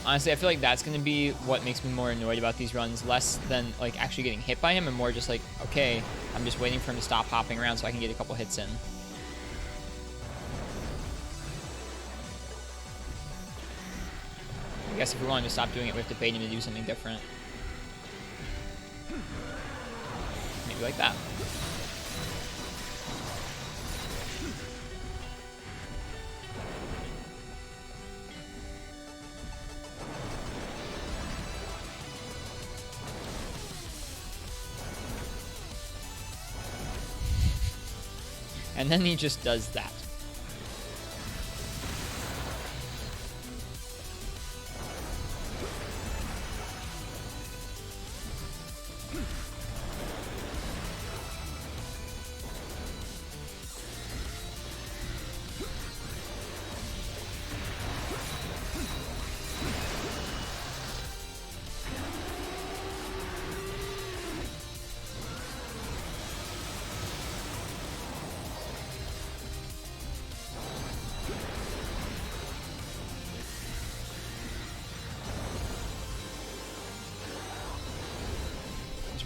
Honestly, I feel like that's going to be what makes me more annoyed about these runs, less than like actually getting hit by him and more just like, okay, I'm just waiting for him to stop hopping around so I can get a couple hits in. I guess if we wanted to stop doing it, we have to bait him to do something different. Maybe like that. And then he just does that.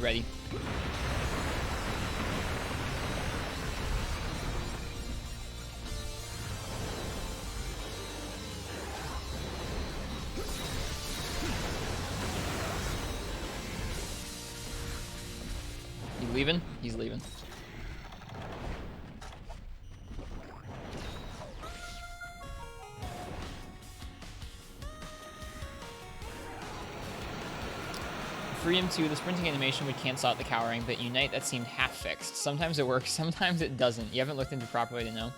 Ready. You leaving? He's leaving. Freedom 2, the sprinting animation would cancel out the cowering, but Unite, that seemed half-fixed. Sometimes it works, sometimes it doesn't. You haven't looked into it properly to know.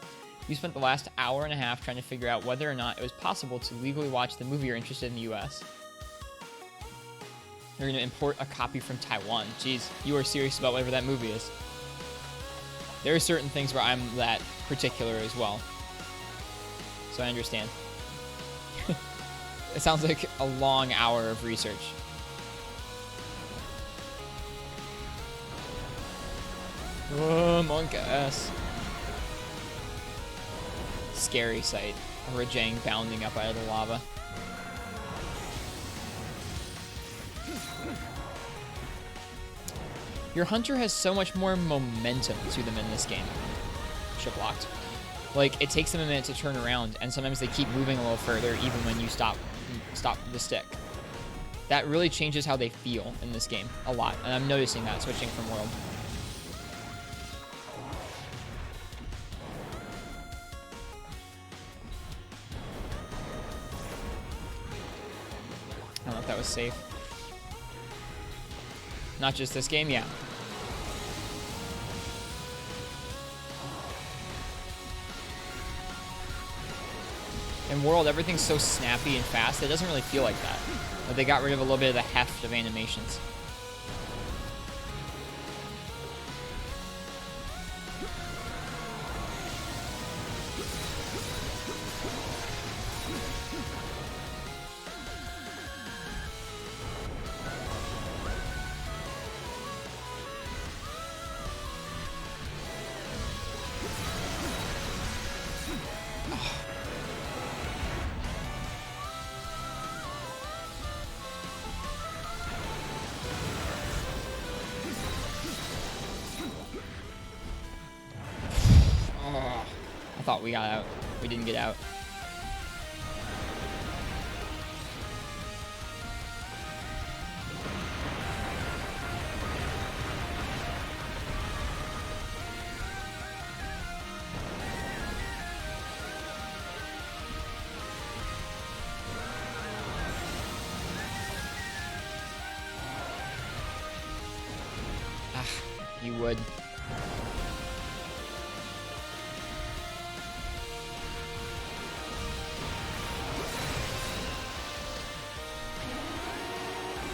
You spent the last hour and a half trying to figure out whether or not it was possible to legally watch the movie you're interested in the US. They're going to import a copy from Taiwan. Jeez, you are serious about whatever that movie is. There are certain things where I'm that particular as well. So I understand. It sounds like a long hour of research. Oh, monk ass. Scary sight. A Rajang bounding up out of the lava. Your hunter has so much more momentum to them in this game. Ship locked. Like, it takes them a minute to turn around, and sometimes they keep moving a little further even when you stop the stick. That really changes how they feel in this game a lot, and I'm noticing that switching from world. I don't know if that was safe. Not just this game, yeah. In World, everything's so snappy and fast, it doesn't really feel like that. But they got rid of a little bit of the heft of animations. I thought we got out. We didn't get out. Ah, you would.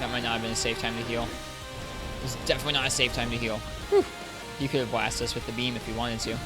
That might not have been a safe time to heal. It was definitely not a safe time to heal. Whew. He could have blasted us with the beam if he wanted to.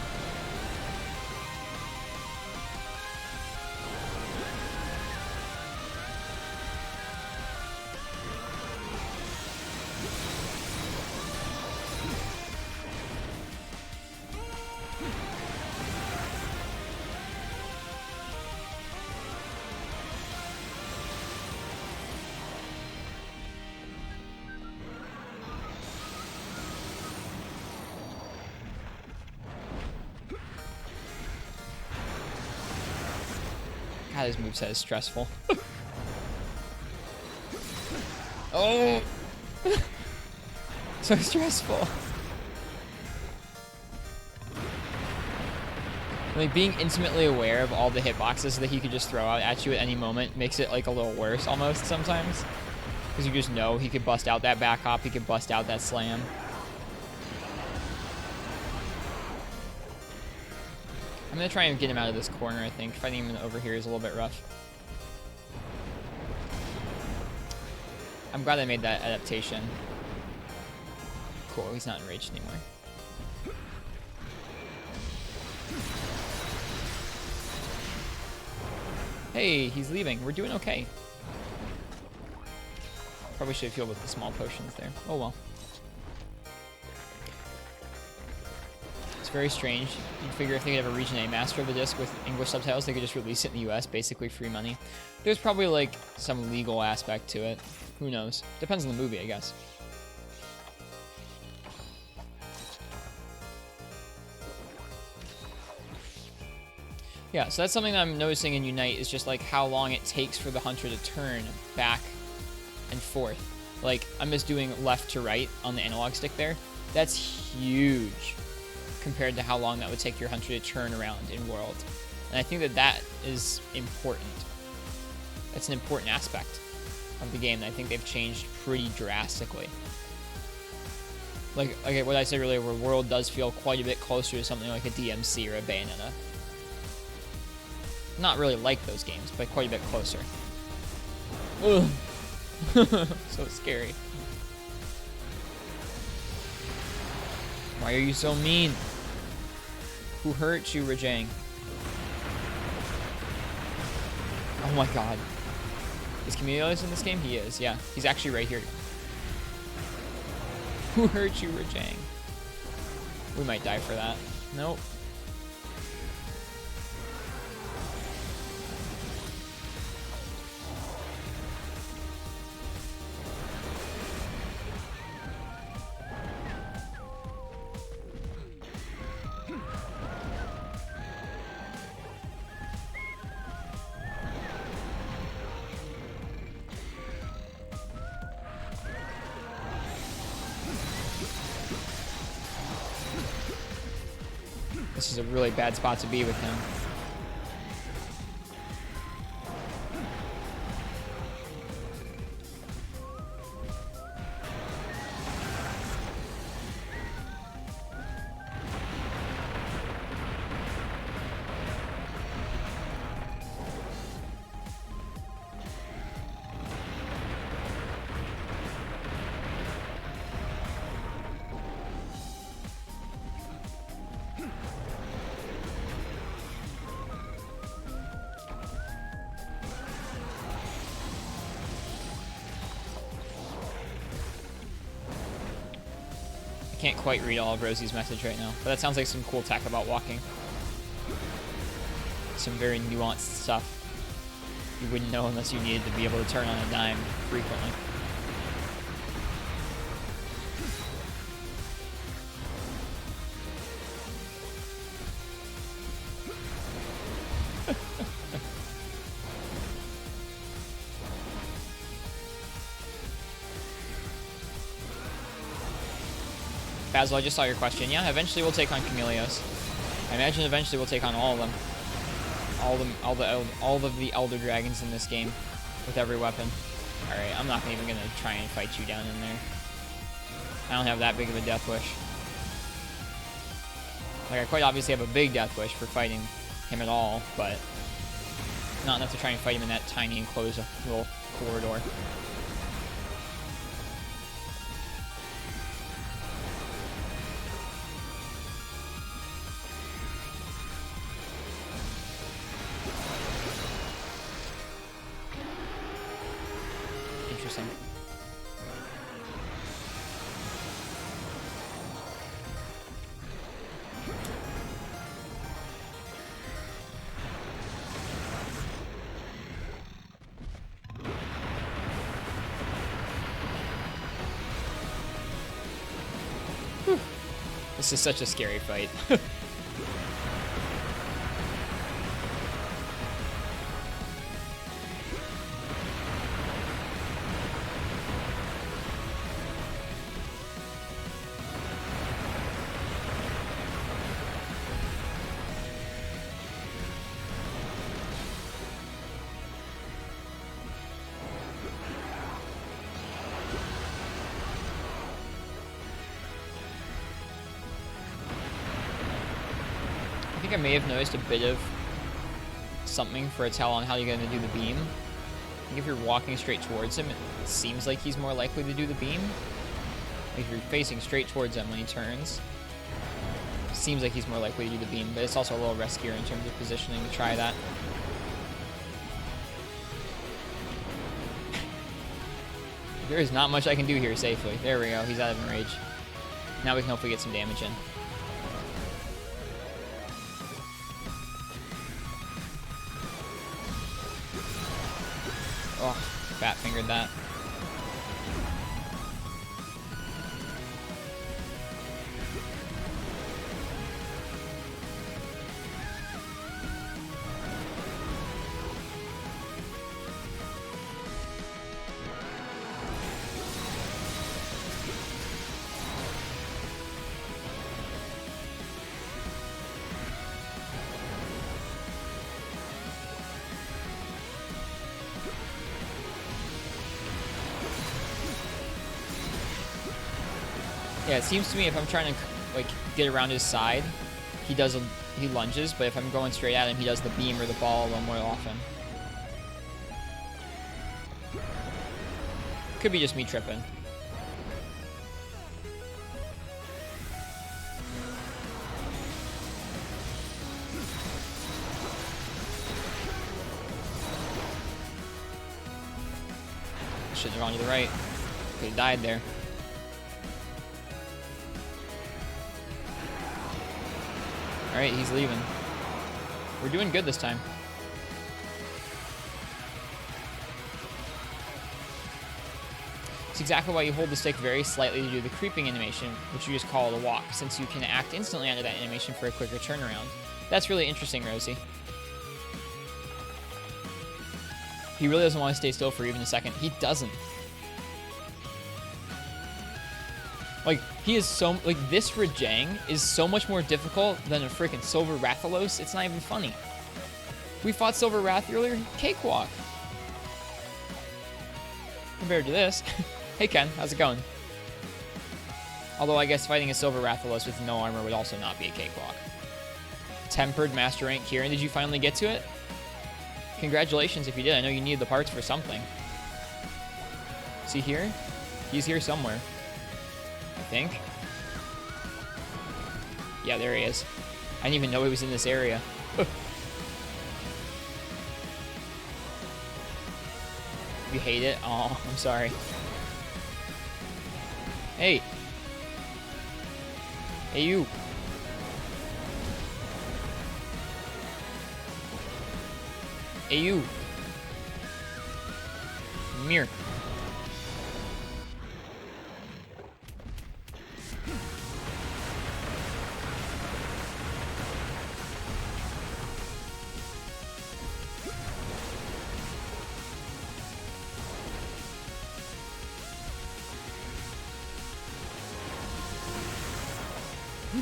God, his moveset is stressful. Oh! So stressful. Like, being intimately aware of all the hitboxes that he could just throw out at you at any moment makes it, like, a little worse almost sometimes. Because you just know he could bust out that back hop, he could bust out that slam. I'm going to try and get him out of this corner, I think. Fighting him over here is a little bit rough. I'm glad I made that adaptation. Cool, he's not enraged anymore. Hey, he's leaving. We're doing okay. Probably should have healed with the small potions there. Oh well. Very strange. You'd figure if they could have a Region A Master of the Disc with English subtitles, they could just release it in the US, basically free money. There's probably like some legal aspect to it. Who knows? Depends on the movie, I guess. Yeah, so that's something that I'm noticing in Unite is just like how long it takes for the hunter to turn back and forth. Like, I'm just doing left to right on the analog stick there. That's huge compared to how long that would take your hunter to turn around in World. And I think that that is important. That's an important aspect of the game that I think they've changed pretty drastically. Like what I said earlier, where World does feel quite a bit closer to something like a DMC or a Bayonetta. Not really like those games, but quite a bit closer. Ugh. So scary. Why are you so mean? Who hurt you, Rajang? Oh my god. Is Camille's in this game? He is, yeah. He's actually right here. Who hurt you, Rajang? We might die for that. Nope. This is a really bad spot to be with him. Can't quite read all of Rosie's message right now, but that sounds like some cool tech about walking. Some very nuanced stuff you wouldn't know unless you needed to be able to turn on a dime frequently. Basil, I just saw your question. Yeah, eventually we'll take on Camilleos. I imagine eventually we'll take on all of them. All of the Elder Dragons in this game with every weapon. Alright, I'm not even gonna try and fight you down in there. I don't have that big of a death wish. Like, I quite obviously have a big death wish for fighting him at all, but not enough to try and fight him in that tiny enclosed little corridor. interesting. Whew. This is such a scary fight. I think I may have noticed a bit of something for a tell on how you're going to do the beam. I think if you're walking straight towards him, it seems like he's more likely to do the beam. If you're facing straight towards him when he turns, it seems like he's more likely to do the beam, but it's also a little riskier in terms of positioning to try that. There is not much I can do here safely. There we go, he's out of enrage. Now we can hopefully get some damage in. Oh, fat fingered that. Yeah, it seems to me if I'm trying to like get around his side, he lunges, but if I'm going straight at him, he does the beam or the ball a little more often. Could be just me tripping. Shouldn't have gone to the right. Could have died there. Alright, he's leaving. We're doing good this time. It's exactly why you hold the stick very slightly to do the creeping animation, which you just call a walk, since you can act instantly under that animation for a quicker turnaround. That's really interesting, Rosie. He really doesn't want to stay still for even a second. He doesn't. Like, he is so, like, this Rajang is so much more difficult than a freaking Silver Rathalos. It's not even funny. We fought Silver Wrath earlier. Cakewalk. Compared to this. Hey, Ken. How's it going? Although, I guess fighting a Silver Rathalos with no armor would also not be a cakewalk. Tempered Master Rank Kieran. Did you finally get to it? Congratulations if you did. I know you needed the parts for something. See here? He's here somewhere. I think. Yeah, there he is. I didn't even know he was in this area. You hate it? Oh, I'm sorry. Hey. Hey, you. Hey, you. Come here.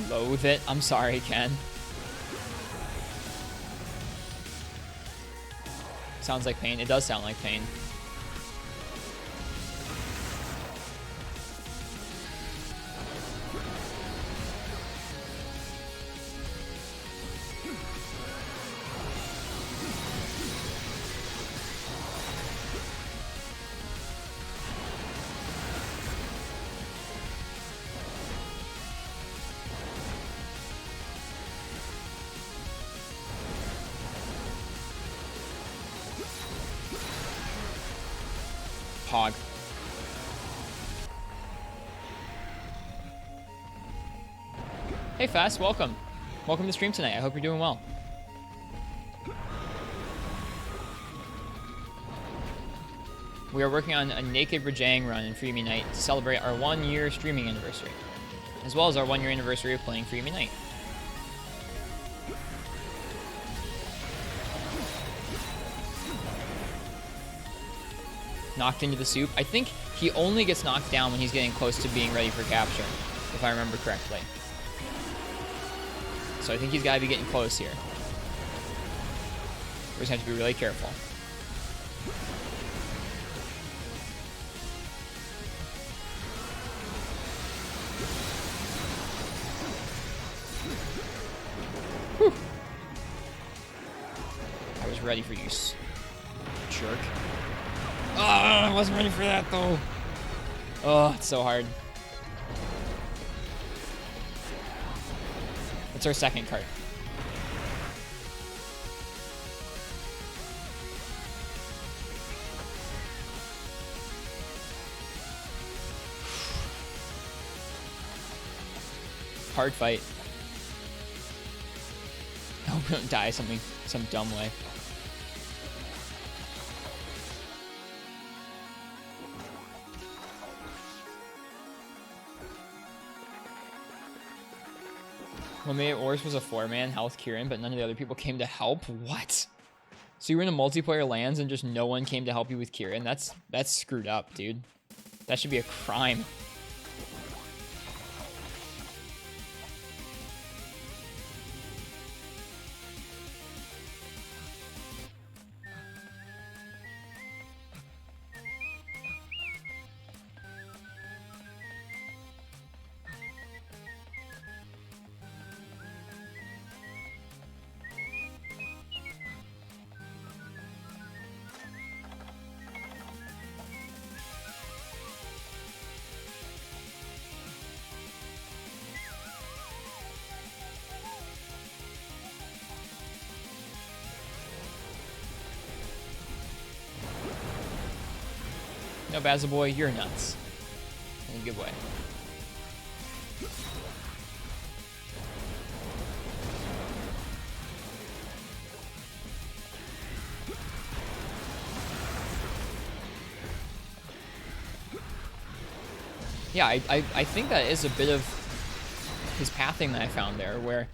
Loathe it. I'm sorry, Ken. Sounds like pain. It does sound like pain. Hog. Hey, Fast, welcome. Welcome to the stream tonight. I hope you're doing well. We are working on a naked Rajang run in Freemi Night to celebrate our 1-year streaming anniversary, as well as our 1-year anniversary of playing Freemi Night. Knocked into the soup. I think he only gets knocked down when he's getting close to being ready for capture, if I remember correctly. So I think he's got to be getting close here. We just have to be really careful. Whew. I was ready for you, jerk. Oh, I wasn't ready for that, though. Oh, it's so hard. It's our second card. Hard fight. I hope we don't die some dumb way. What made it worse was a 4-man health Kieran, but none of the other people came to help? What? So you were in a multiplayer lands and just no one came to help you with Kieran? That's screwed up, dude. That should be a crime. No, Basil boy, you're nuts. In a good way. Yeah, I think that is a bit of his pathing that I found there, where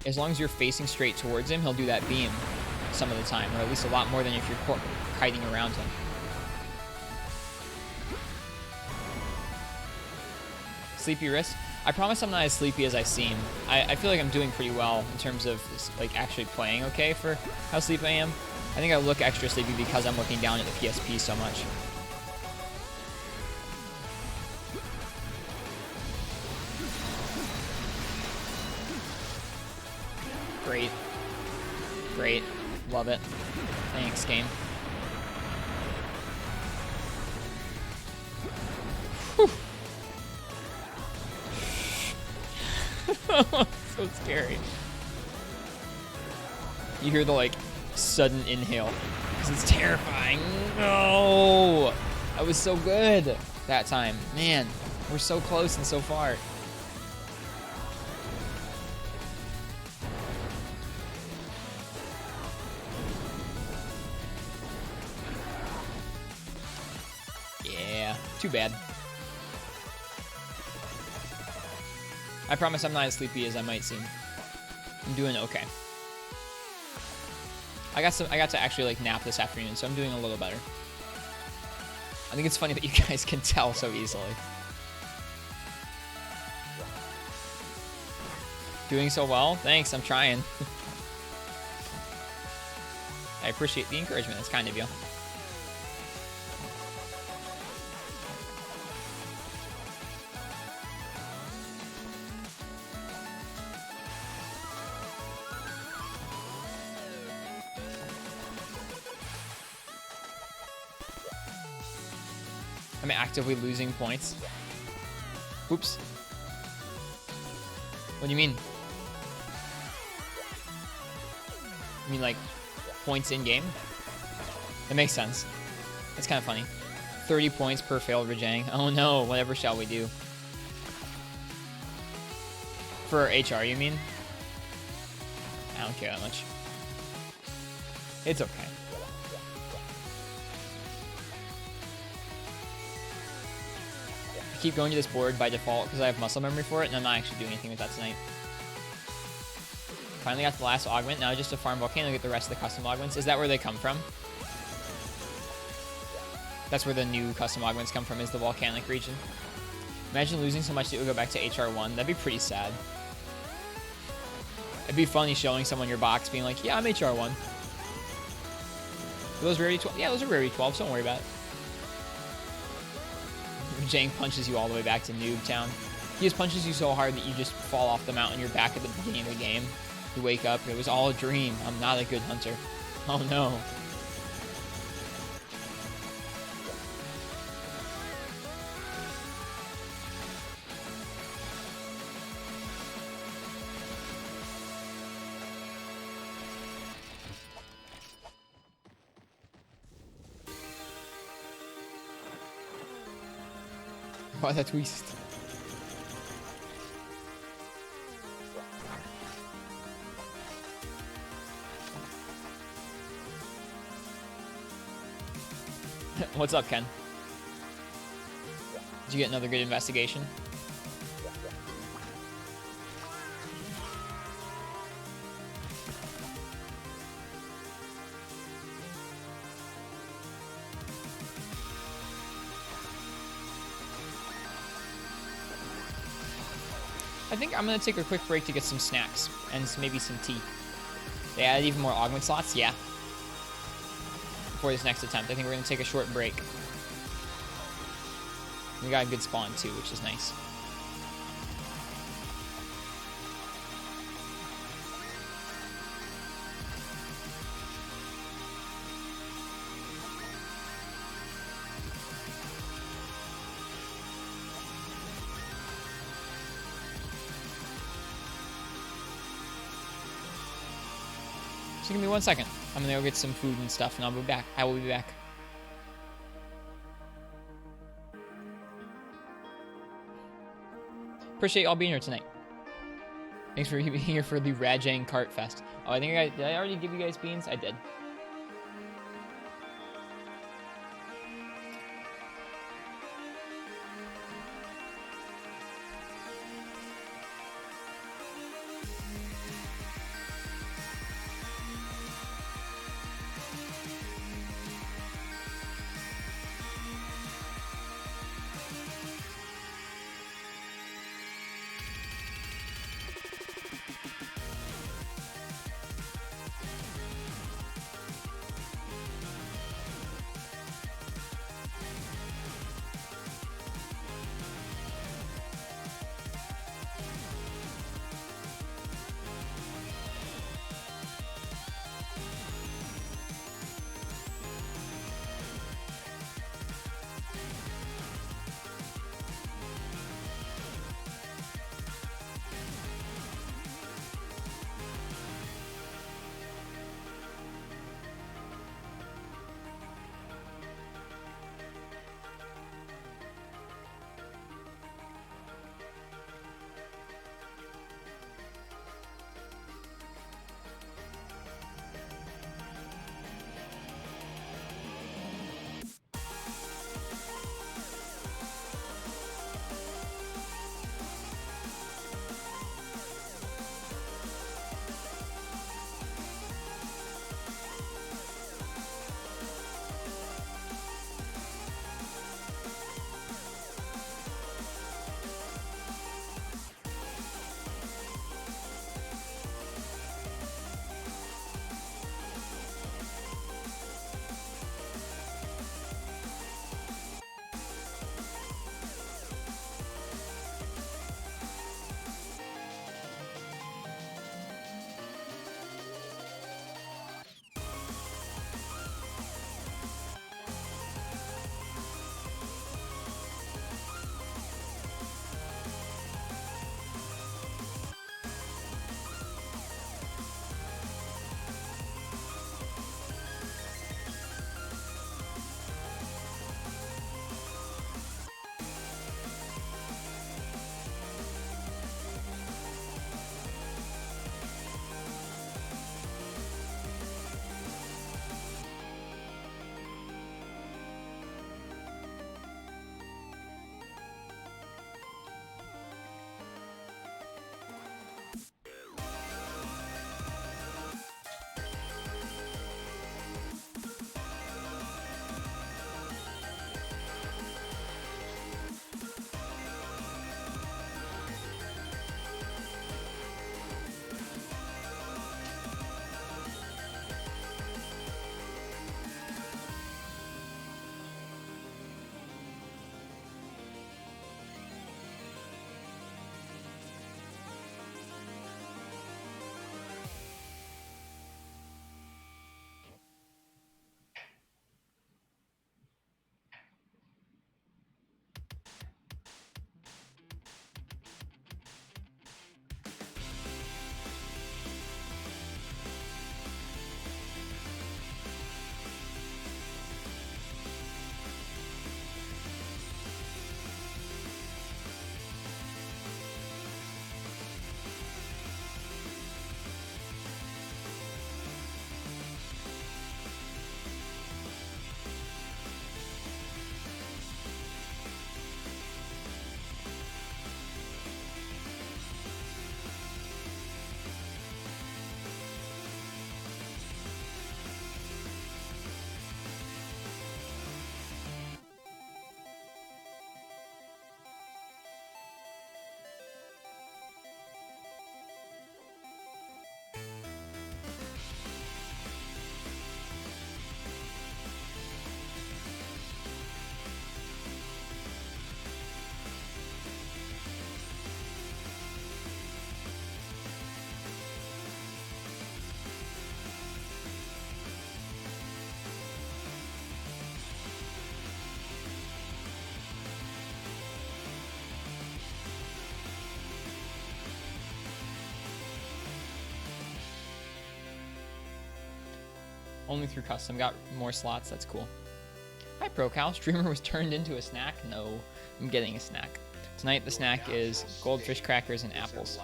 as long as you're facing straight towards him, he'll do that beam some of the time, or at least a lot more than if you're kiting around him. Sleepy wrist. I promise I'm not as sleepy as I seem. I feel like I'm doing pretty well in terms of like actually playing okay for how sleepy I am. I think I look extra sleepy because I'm looking down at the PSP so much. Great. Great. Love it. Thanks, game. Whew. So scary. You hear the like sudden inhale because it's terrifying. No, I was so good that time. Man, we're so close and so far. Yeah, too bad. I promise I'm not as sleepy as I might seem. I'm doing okay. I got to actually like nap this afternoon, so I'm doing a little better. I think it's funny that you guys can tell so easily. Doing so well? Thanks, I'm trying. I appreciate the encouragement. That's kind of you. I'm actively losing points. Oops. What do you mean? You mean like points in game? That makes sense. That's kind of funny. 30 points per failed Rajang. Oh no, whatever shall we do? For HR, you mean? I don't care that much. It's okay. I keep going to this board by default because I have muscle memory for it, and I'm not actually doing anything with that tonight. Finally got the last augment. Now just to farm volcano, get the rest of the custom augments. Is that where they come from? That's where the new custom augments come from, is the volcanic region. Imagine losing so much that it would go back to HR1. That'd be pretty sad. It'd be funny showing someone your box being like, yeah, I'm HR1. Are those rarity 12? Yeah, those are rarity 12s. Don't worry about it. Rajang punches you all the way back to Noob Town. He just punches you so hard that you just fall off the mountain. You're back at the beginning of the game. You wake up. It was all a dream. I'm not a good hunter. Oh, no. Why that twist? What's up, Ken? Did you get another good investigation? I think I'm going to take a quick break to get some snacks and maybe some tea. They added even more augment slots? Yeah. For this next attempt. I think we're going to take a short break. We got a good spawn too, which is nice. So give me 1 second. I'm gonna go get some food and stuff, and I'll be back. I will be back. Appreciate y'all being here tonight. Thanks for being here for the Rajang Kart Fest. Oh, I think did I already give you guys beans? I did. Only through custom. Got more slots. That's cool. Hi, ProCal. Streamer was turned into a snack? No, I'm getting a snack. Tonight the snack is goldfish crackers and apples.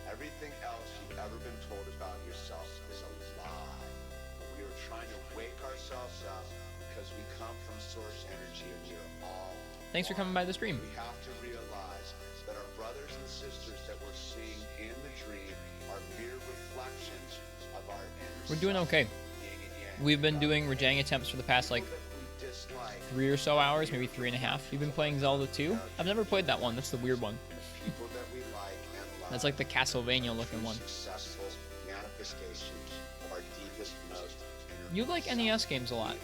Everything else you've ever been told about yourself is a lie. We are trying to wake ourselves up because we come from source energy and we are all. Thanks for coming by the stream. We have to realize that our brothers and sisters that we're seeing in the dream are mere reflections of our inner We're doing okay. We've been doing Rajang attempts for the past like 3 or so hours, maybe 3.5. You've been playing Zelda 2? I've never played that one. That's the weird one. That's like the Castlevania looking one. You like NES games a lot.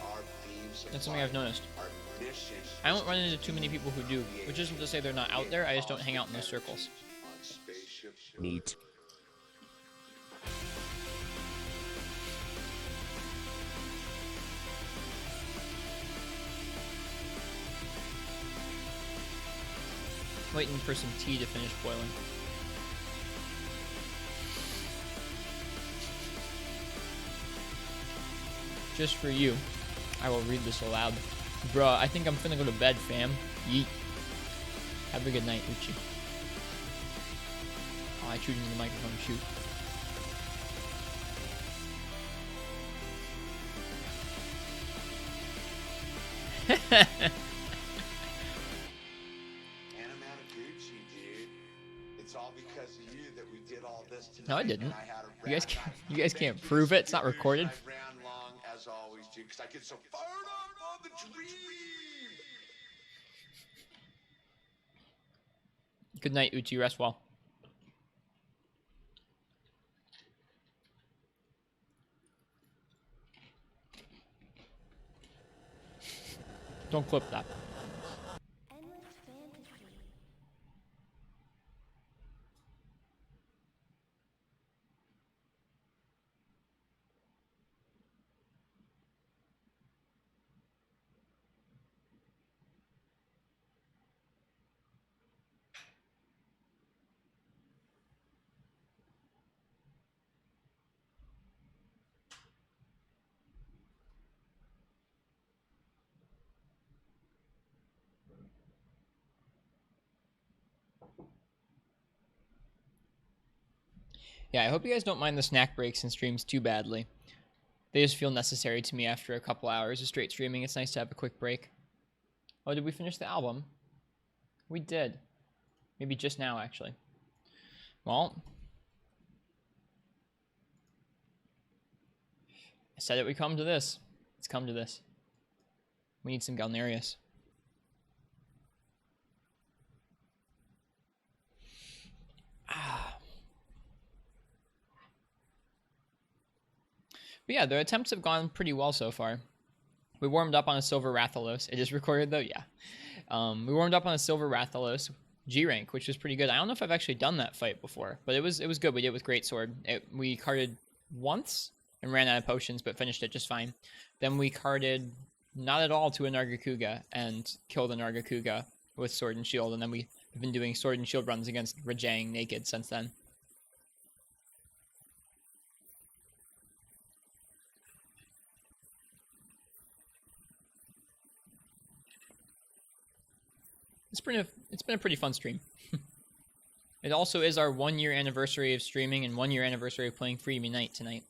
That's something I've noticed. I don't run into too many people who do, which isn't to say they're not out there, I just don't hang out in those circles. Neat. Waiting for some tea to finish boiling. Just for you, I will read this aloud. Bruh, I think I'm finna go to bed, fam. Yeet. Have a good night, Uchi. Oh, I chewed into the microphone. Shoot. No, I didn't. You guys can't prove it. It's not recorded. Good night, Uchi. Rest well. Don't clip that. Yeah, I hope you guys don't mind the snack breaks and streams too badly. They just feel necessary to me after a couple hours of straight streaming. It's nice to have a quick break. Oh, did we finish the album? We did. Maybe just now, actually. Well, I said it would come to this. It's come to this. We need some Galnerius. But yeah, the attempts have gone pretty well so far. We warmed up on a Silver Rathalos. It is recorded though, yeah. We warmed up on a Silver Rathalos G rank, which was pretty good. I don't know if I've actually done that fight before, but it was good. We did it with Greatsword. We carded once and ran out of potions, but finished it just fine. Then we carded not at all to a Nargacuga and killed a Nargacuga with Sword and Shield, and then we've been doing Sword and Shield runs against Rajang naked since then. It's been a pretty fun stream. It also is our 1 year anniversary of streaming and 1 year anniversary of playing Free Me Night tonight.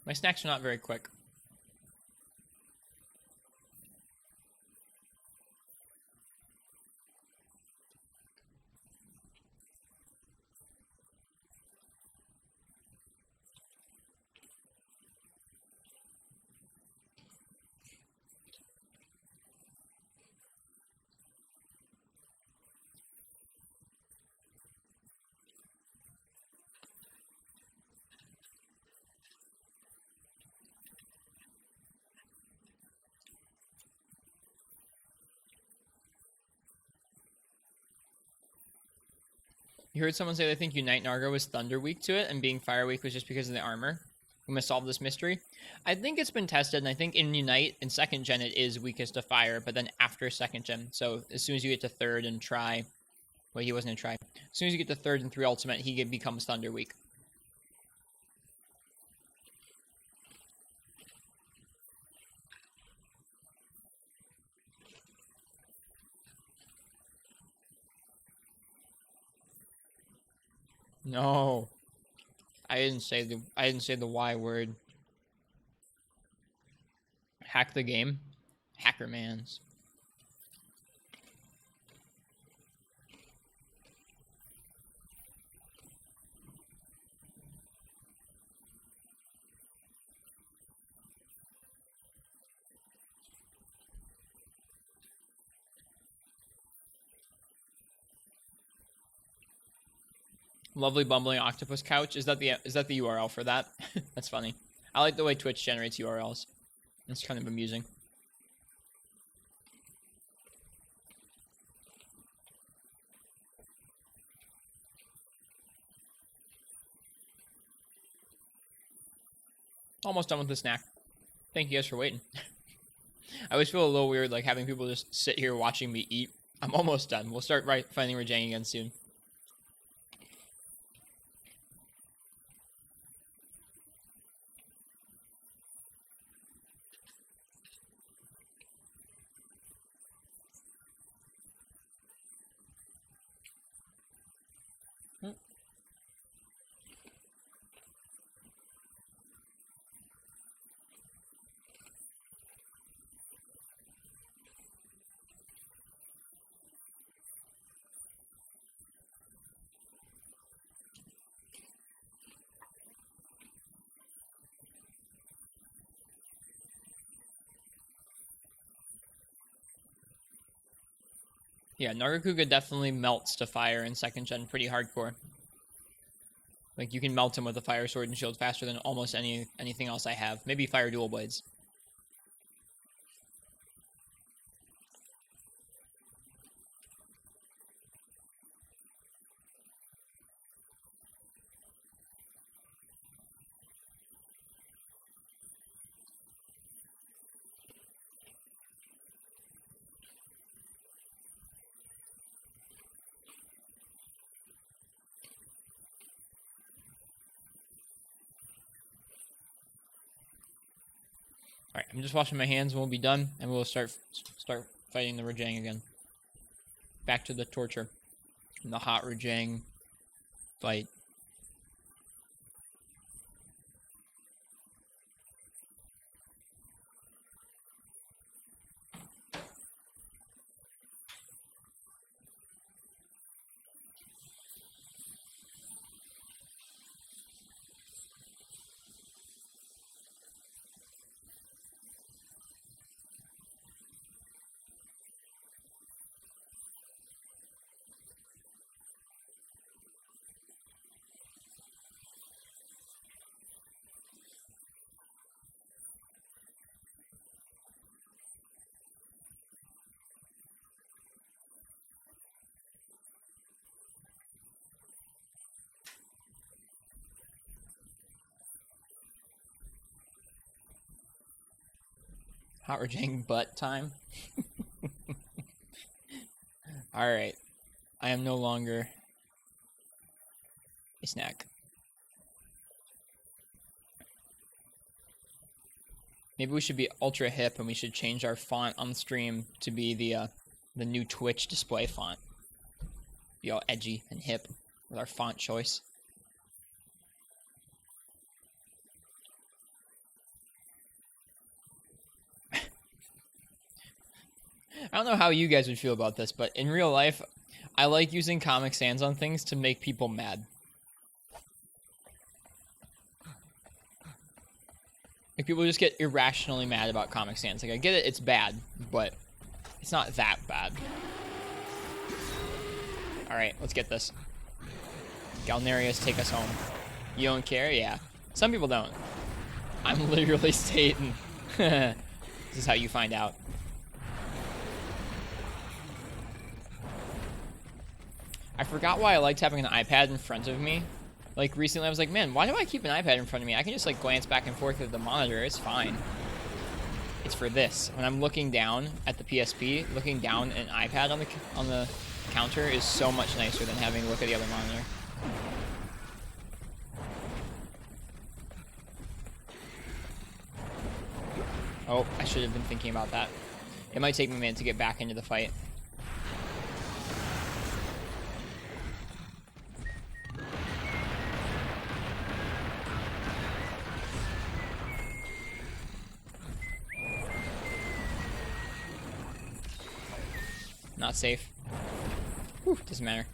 My snacks are not very quick. You heard someone say they think Unite Nargo was Thunder Weak to it, and being Fire Weak was just because of the armor. I'm gonna solve this mystery. I think it's been tested, and I think in Unite, in 2nd gen, it is weakest to fire, but then after 2nd gen. So as soon as you get to 3rd and try... Well, he wasn't gonna try. As soon as you get to 3rd and 3 ultimate, he becomes Thunder Weak. No. I didn't say the Y word. Hack the game. Hackermans. Lovely bumbling octopus couch. Is that the URL for that? That's funny. I like the way Twitch generates URLs. It's kind of amusing. Almost done with the snack. Thank you guys for waiting. I always feel a little weird like having people just sit here watching me eat. I'm almost done. We'll start finding Rajang again soon. Yeah, Nagakuga definitely melts to fire in 2nd gen pretty hardcore. Like, you can melt him with a fire sword and shield faster than almost anything else I have. Maybe fire dual blades. Alright, I'm just washing my hands and we'll be done, and we'll start fighting the Rajang again. Back to the torture. And the hot Rajang fight. Hot Rajang butt time. Alright. I am no longer a snack. Maybe we should be ultra hip and we should change our font on stream to be the new Twitch display font. Be all edgy and hip with our font choice. I don't know how you guys would feel about this, but in real life, I like using Comic Sans on things to make people mad. Like, people just get irrationally mad about Comic Sans. Like, I get it, it's bad, but it's not that bad. Alright, let's get this. Galnerius, take us home. You don't care? Yeah. Some people don't. I'm literally Satan. This is how you find out. I forgot why I liked having an iPad in front of me. Like, recently I was like, man, why do I keep an iPad in front of me? I can just, like, glance back and forth at the monitor. It's fine. It's for this. When I'm looking down at the PSP, looking down at an iPad on the counter is so much nicer than having to look at the other monitor. Oh, I should have been thinking about that. It might take me a minute to get back into the fight. Not safe. Whew, doesn't matter.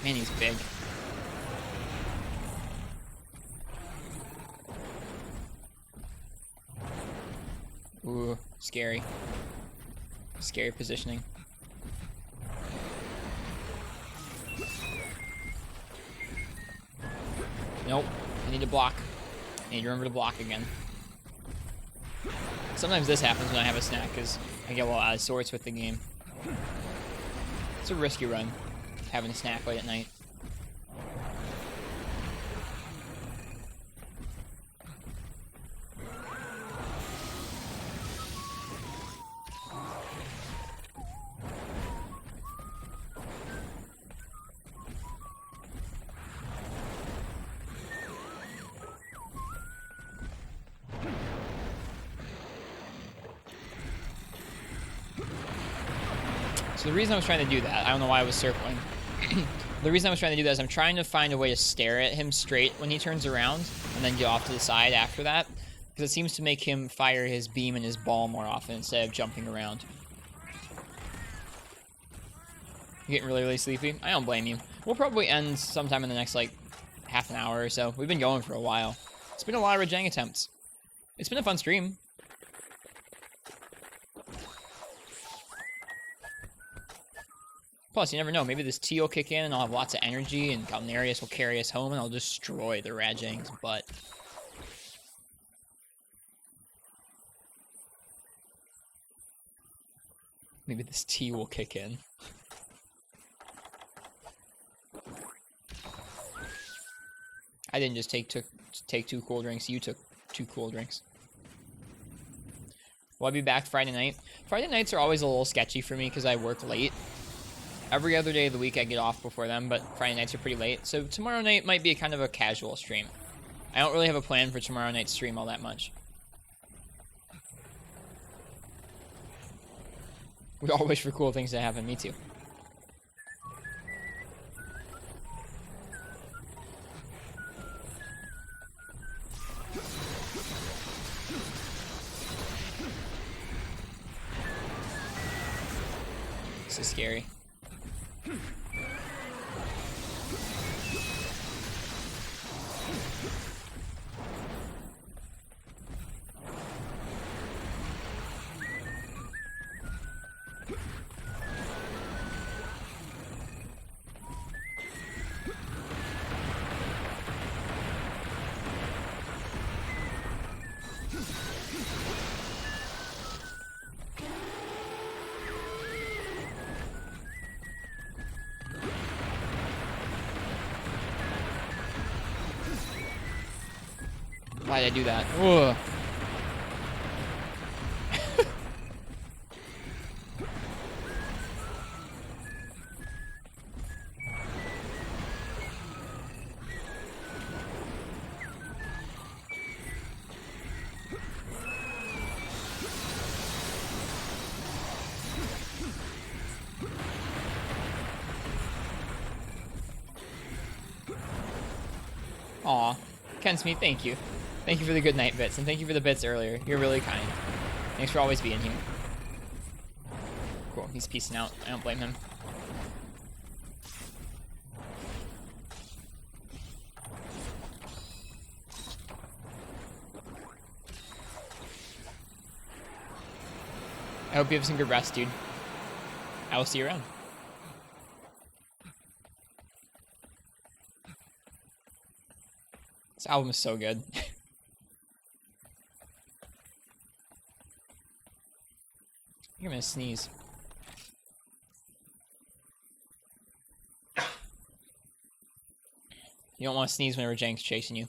Man, he's big. Ooh, scary. Scary positioning. Nope. I need to block. I need to remember to block again. Sometimes this happens when I have a snack, because I get a little out of sorts with the game. It's a risky run, having a snack late at night. So the reason I was trying to do that, I don't know why I was circling. The reason I was trying to do that is I'm trying to find a way to stare at him straight when he turns around, and then get off to the side after that, because it seems to make him fire his beam and his ball more often instead of jumping around. You getting really, really sleepy? I don't blame you. We'll probably end sometime in the next, like, half an hour or so. We've been going for a while. It's been a lot of Rajang attempts. It's been a fun stream. Plus, you never know. Maybe this tea will kick in and I'll have lots of energy and Galnarius will carry us home and I'll destroy the Rajang's butt. Maybe this tea will kick in. I didn't just take 2 cool drinks. You took 2 cool drinks. Will I be back Friday night? Friday nights are always a little sketchy for me because I work late. Every other day of the week I get off before them, but Friday nights are pretty late. So tomorrow night might be a kind of a casual stream. I don't really have a plan for tomorrow night's stream all that much. We all wish for cool things to happen. Me too. This is scary. Why did I do that? Ugh. Aw, Ken Smith, thank you. Thank you for the good night bits, and thank you for the bits earlier. You're really kind. Thanks for always being here. Cool, he's peacing out. I don't blame him. I hope you have some good rest, dude. I will see you around. This album is so good. I think I'm gonna sneeze. You don't want to sneeze whenever Jank's chasing you.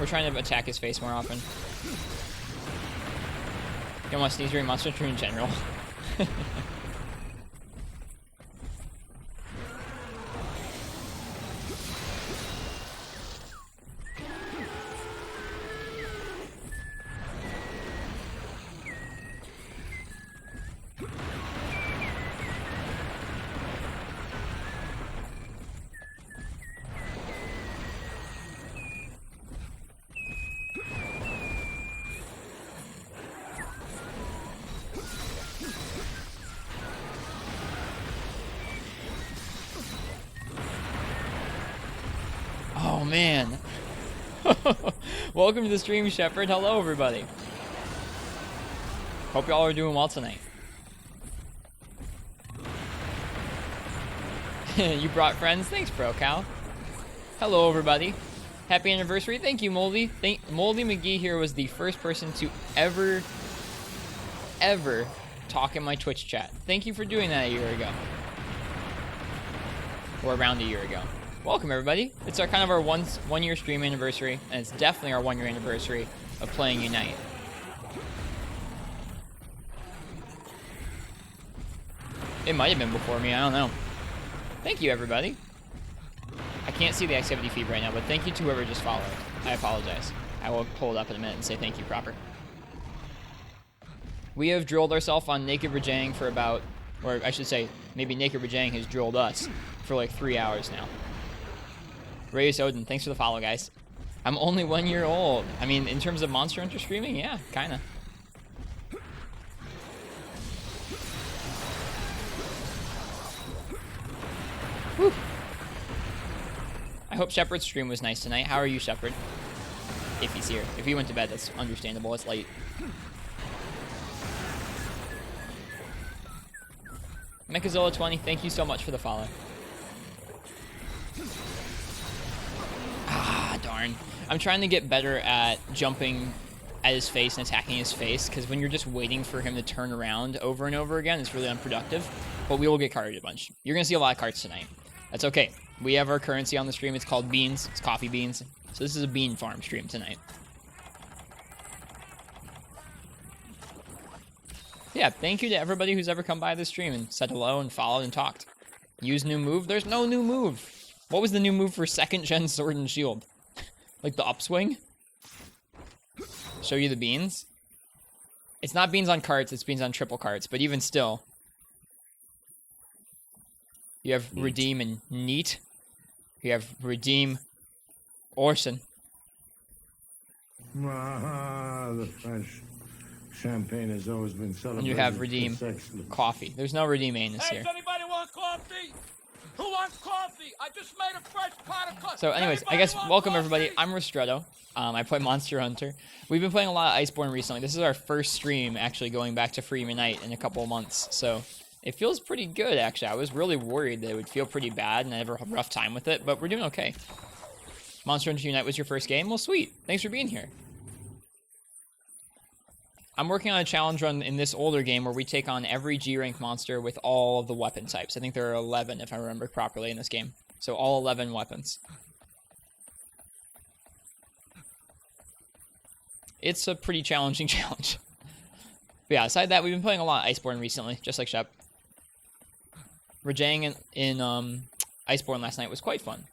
We're trying to attack his face more often. You don't want to sneeze during Monster Hunter in general. Oh man. Welcome to the stream, Shepard. Hello everybody. Hope y'all are doing well tonight. You brought friends? Thanks, bro, Cal. Hello everybody. Happy anniversary. Thank you, Moldy. Moldy McGee here was the first person to ever talk in my Twitch chat. Thank you for doing that a year ago. Or around a year ago. Welcome everybody. It's our kind of our one year stream anniversary, and it's definitely our 1 year anniversary of playing Unite. It might have been before me, I don't know. Thank you everybody. I can't see the activity feed right now, but thank you to whoever just followed. I apologize. I will pull it up in a minute and say thank you proper. We have drilled ourselves on Naked Rajang for about, or I should say, maybe Naked Rajang has drilled us for like 3 hours now. Reyes Odin, thanks for the follow, guys. I'm only 1 year old. I mean, in terms of Monster Hunter streaming, yeah, kinda. Whew. I hope Shepard's stream was nice tonight. How are you, Shepard? If he's here. If he went to bed, that's understandable. It's late. Mechazola20, thank you so much for the follow. Ah, darn. I'm trying to get better at jumping at his face and attacking his face, because when you're just waiting for him to turn around over and over again, it's really unproductive. But we will get carded a bunch. You're going to see a lot of cards tonight. That's okay. We have our currency on the stream. It's called beans. It's coffee beans. So this is a bean farm stream tonight. Yeah, thank you to everybody who's ever come by the stream and said hello and followed and talked. Use new move? There's no new move. What was the new move for 2nd gen Sword and Shield? Like the upswing? Show you the beans? It's not beans on carts, it's beans on triple carts, but even still. You have Neat. Redeem and Neat. You have Redeem Orson. The French champagne has always been celebrated. And you have Redeem Coffee. There's no Redeem Ain this year. Hey, does anybody want coffee? Who wants coffee? I just made a fresh pot of coffee. So anyways, I guess welcome everybody. I'm Ristretto. I play Monster Hunter. We've been playing a lot of Iceborne recently. This is our first stream actually going back to Free Unite in a couple of months. So It feels pretty good, actually. I was really worried that it would feel pretty bad and I'd have a rough time with it, but we're doing okay. Monster Hunter Unite was your first game? Well, sweet. Thanks for being here. I'm working on a challenge run in this older game where we take on every G-rank monster with all of the weapon types. I think there are 11, if I remember properly, in this game. So all 11 weapons. It's a pretty challenging challenge. But yeah, aside that, we've been playing a lot of Iceborne recently, just like Shep. Rajang in Iceborne last night was quite fun.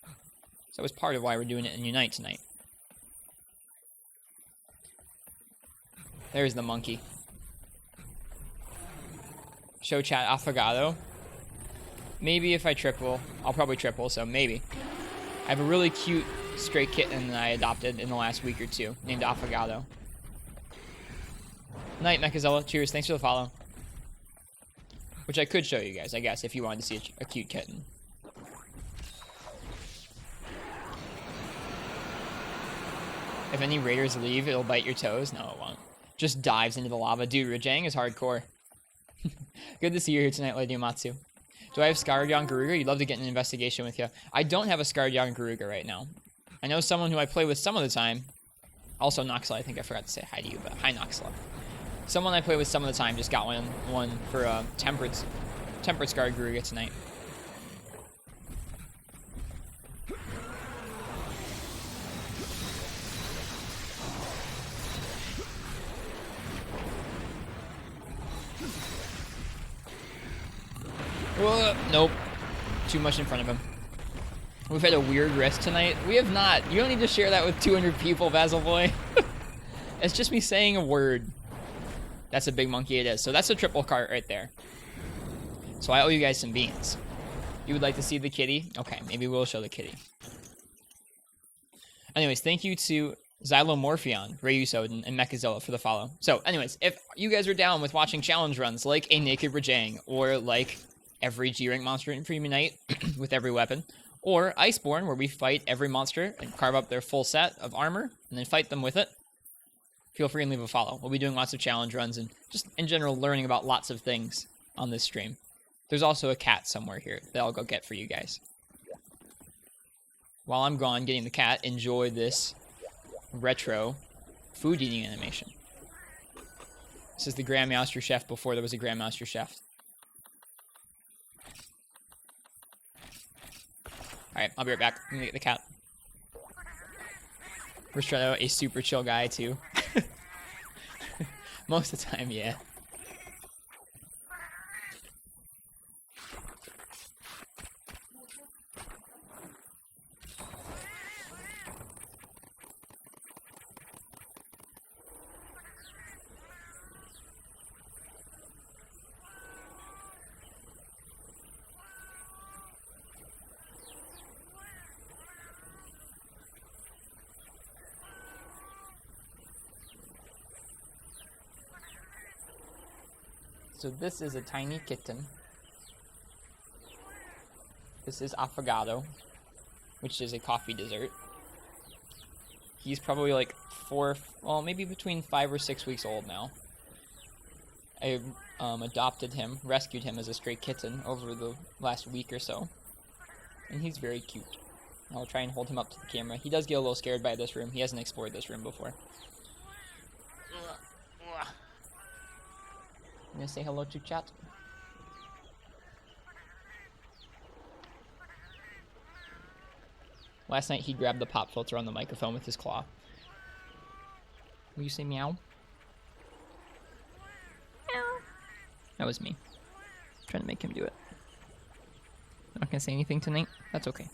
So that was part of why we're doing it in Unite tonight. There's the monkey. Show chat Affogato. Maybe if I triple. I'll probably triple, so maybe. I have a really cute stray kitten that I adopted in the last week or two, named Affogato. Night, Mechazella. Cheers. Thanks for the follow. Which I could show you guys, I guess, if you wanted to see a cute kitten. If any raiders leave, it'll bite your toes. No, it won't. Just dives into the lava. Dude, Rajang is hardcore. Good to see you here tonight, Lady Umatsu. Do I have Scarred Young Garuga? You'd love to get an investigation with you. I don't have a Scarred Young Garuga right now. I know someone who I play with some of the time. Also, Noxla, I think I forgot to say hi to you, but hi, Noxla. Someone I play with some of the time just got one for Tempered Scarred Garuga tonight. Nope. Too much in front of him. We've had a weird risk tonight. We have not. You don't need to share that with 200 people, Basil Boy. It's just me saying a word. That's a big monkey it is. So that's a triple cart right there. So I owe you guys some beans. You would like to see the kitty? Okay, maybe we'll show the kitty. Anyways, thank you to Xylomorphion, Reuploaded, and Mechazilla for the follow. So anyways, if you guys are down with watching challenge runs like a Naked Rajang, or like every G-rank monster in Premium Night with every weapon, or Iceborne, where we fight every monster and carve up their full set of armor and then fight them with it, feel free and leave a follow. We'll be doing lots of challenge runs and just in general learning about lots of things on this stream. There's also a cat somewhere here that I'll go get for you guys. While I'm gone getting the cat, enjoy this retro food eating animation. This is the Grandmaster Chef before there was a Grandmaster Chef. Alright, I'll be right back. I'm gonna get the cat. Ristretto, a super chill guy, too. Most of the time, yeah. So this is a tiny kitten. This is Affogato, which is a coffee dessert. He's probably like well, maybe between 5 or 6 weeks old now. I adopted him, rescued him as a stray kitten over the last week or so. And he's very cute. I'll try and hold him up to the camera. He does get a little scared by this room. He hasn't explored this room before. I'm gonna say hello to chat. Last night he grabbed the pop filter on the microphone with his claw. Will you say meow? Meow. That was me. Trying to make him do it. I'm not gonna say anything tonight. That's okay.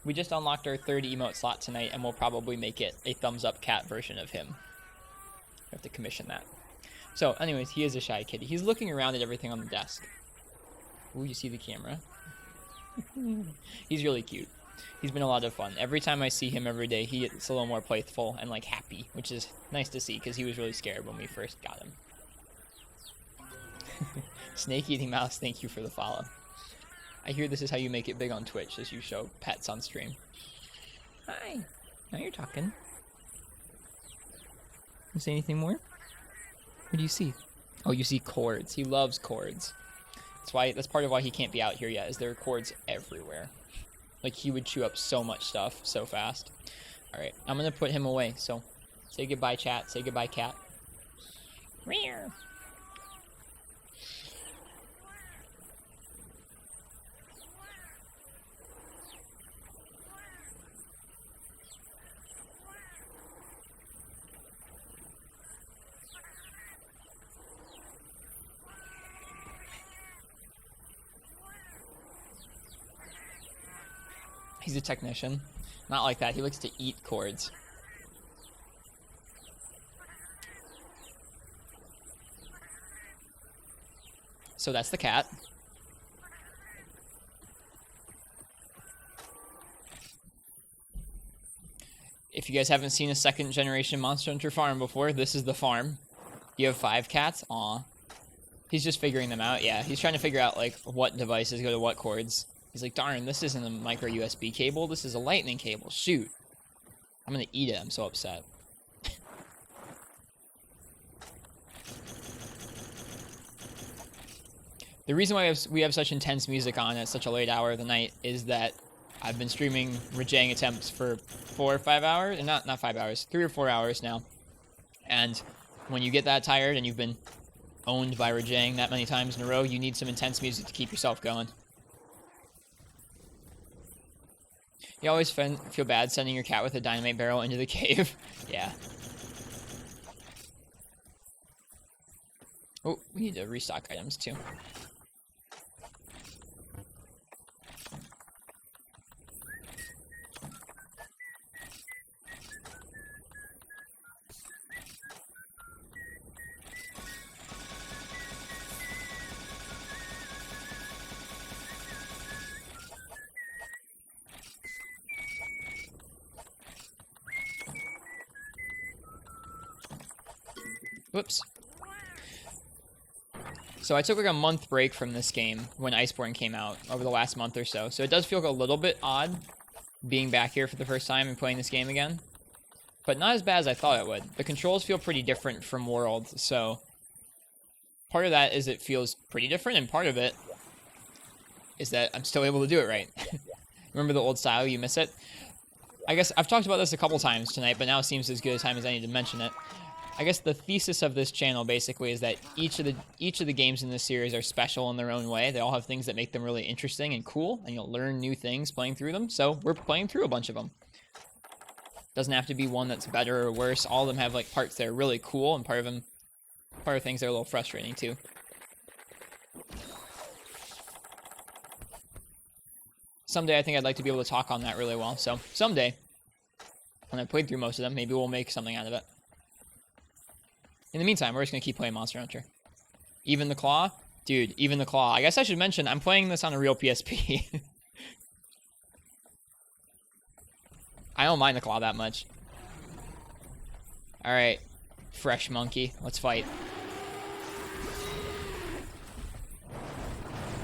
We just unlocked our 3rd emote slot tonight, and we'll probably make it a thumbs up cat version of him. I have to commission that. So, anyways, he is a shy kitty. He's looking around at everything on the desk. Ooh, you see the camera? He's really cute. He's been a lot of fun. Every time I see him every day, he gets a little more playful and, like, happy, which is nice to see, because he was really scared when we first got him. Snake Eating Mouse, thank you for the follow. I hear this is how you make it big on Twitch, as you show pets on stream. Hi. Now you're talking. You say anything more? What do you see? Oh, you see cords. He loves cords. That's part of why he can't be out here yet, is there are cords everywhere. Like, he would chew up so much stuff so fast. Alright, I'm gonna put him away, so say goodbye, chat. Say goodbye, cat. Meow. He's a technician. Not like that. He likes to eat cords. So that's the cat. If you guys haven't seen a second generation Monster Hunter farm before, this is the farm. You have 5 cats? Aw. He's just figuring them out. Yeah, he's trying to figure out, like, what devices go to what cords. He's like, darn, this isn't a micro USB cable. This is a lightning cable. Shoot. I'm gonna eat it. I'm so upset. The reason why we have such intense music on at such a late hour of the night is that I've been streaming Rajang attempts for 4 or 5 hours. And not 5 hours. 3 or 4 hours now. And when you get that tired and you've been owned by Rajang that many times in a row, you need some intense music to keep yourself going. You always feel bad sending your cat with a dynamite barrel into the cave. Yeah. Oh, we need to restock items too. Whoops. So I took like a month break from this game when Iceborne came out over the last month or so. So it does feel a little bit odd being back here for the first time and playing this game again. But not as bad as I thought it would. The controls feel pretty different from World, so part of that is it feels pretty different, and part of it is that I'm still able to do it right. Remember the old style, you miss it? I guess I've talked about this a couple times tonight, but now it seems as good a time as any to mention it. I guess the thesis of this channel basically is that each of the games in this series are special in their own way. They all have things that make them really interesting and cool, and you'll learn new things playing through them. So we're playing through a bunch of them. Doesn't have to be one that's better or worse. All of them have like parts that are really cool, and part of things that are a little frustrating too. Someday I think I'd like to be able to talk on that really well. So someday, when I've played through most of them, maybe we'll make something out of it. In the meantime, we're just going to keep playing Monster Hunter. Even the Claw? Dude, Even the Claw. I guess I should mention, I'm playing this on a real PSP. I don't mind the Claw that much. Alright. Fresh monkey. Let's fight.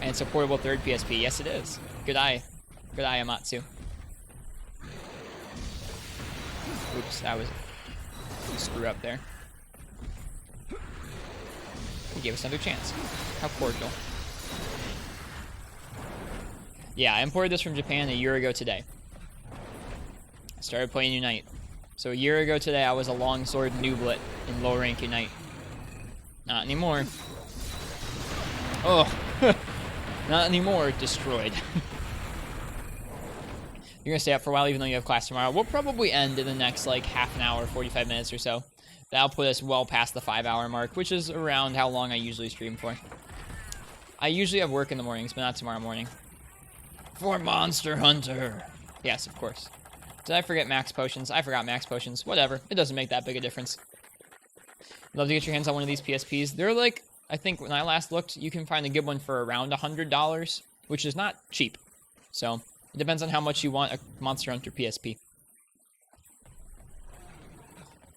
And it's a portable third PSP. Yes, it is. Good eye. Good eye, Amatsu. Oops, that was a screw up there. He gave us another chance. How cordial. Yeah, I imported this from Japan a year ago today. I started playing Unite. So a year ago today, I was a longsword nooblet in low rank Unite. Not anymore. Oh, not anymore. Destroyed. You're gonna stay up for a while even though you have class tomorrow. We'll probably end in the next like half an hour, 45 minutes or so. That'll put us well past the 5-hour mark, which is around how long I usually stream for. I usually have work in the mornings, but not tomorrow morning. For Monster Hunter! Yes, of course. Did I forget max potions? I forgot max potions. Whatever. It doesn't make that big a difference. Love to get your hands on one of these PSPs. They're like, I think when I last looked, you can find a good one for around $100, which is not cheap. So, it depends on how much you want a Monster Hunter PSP.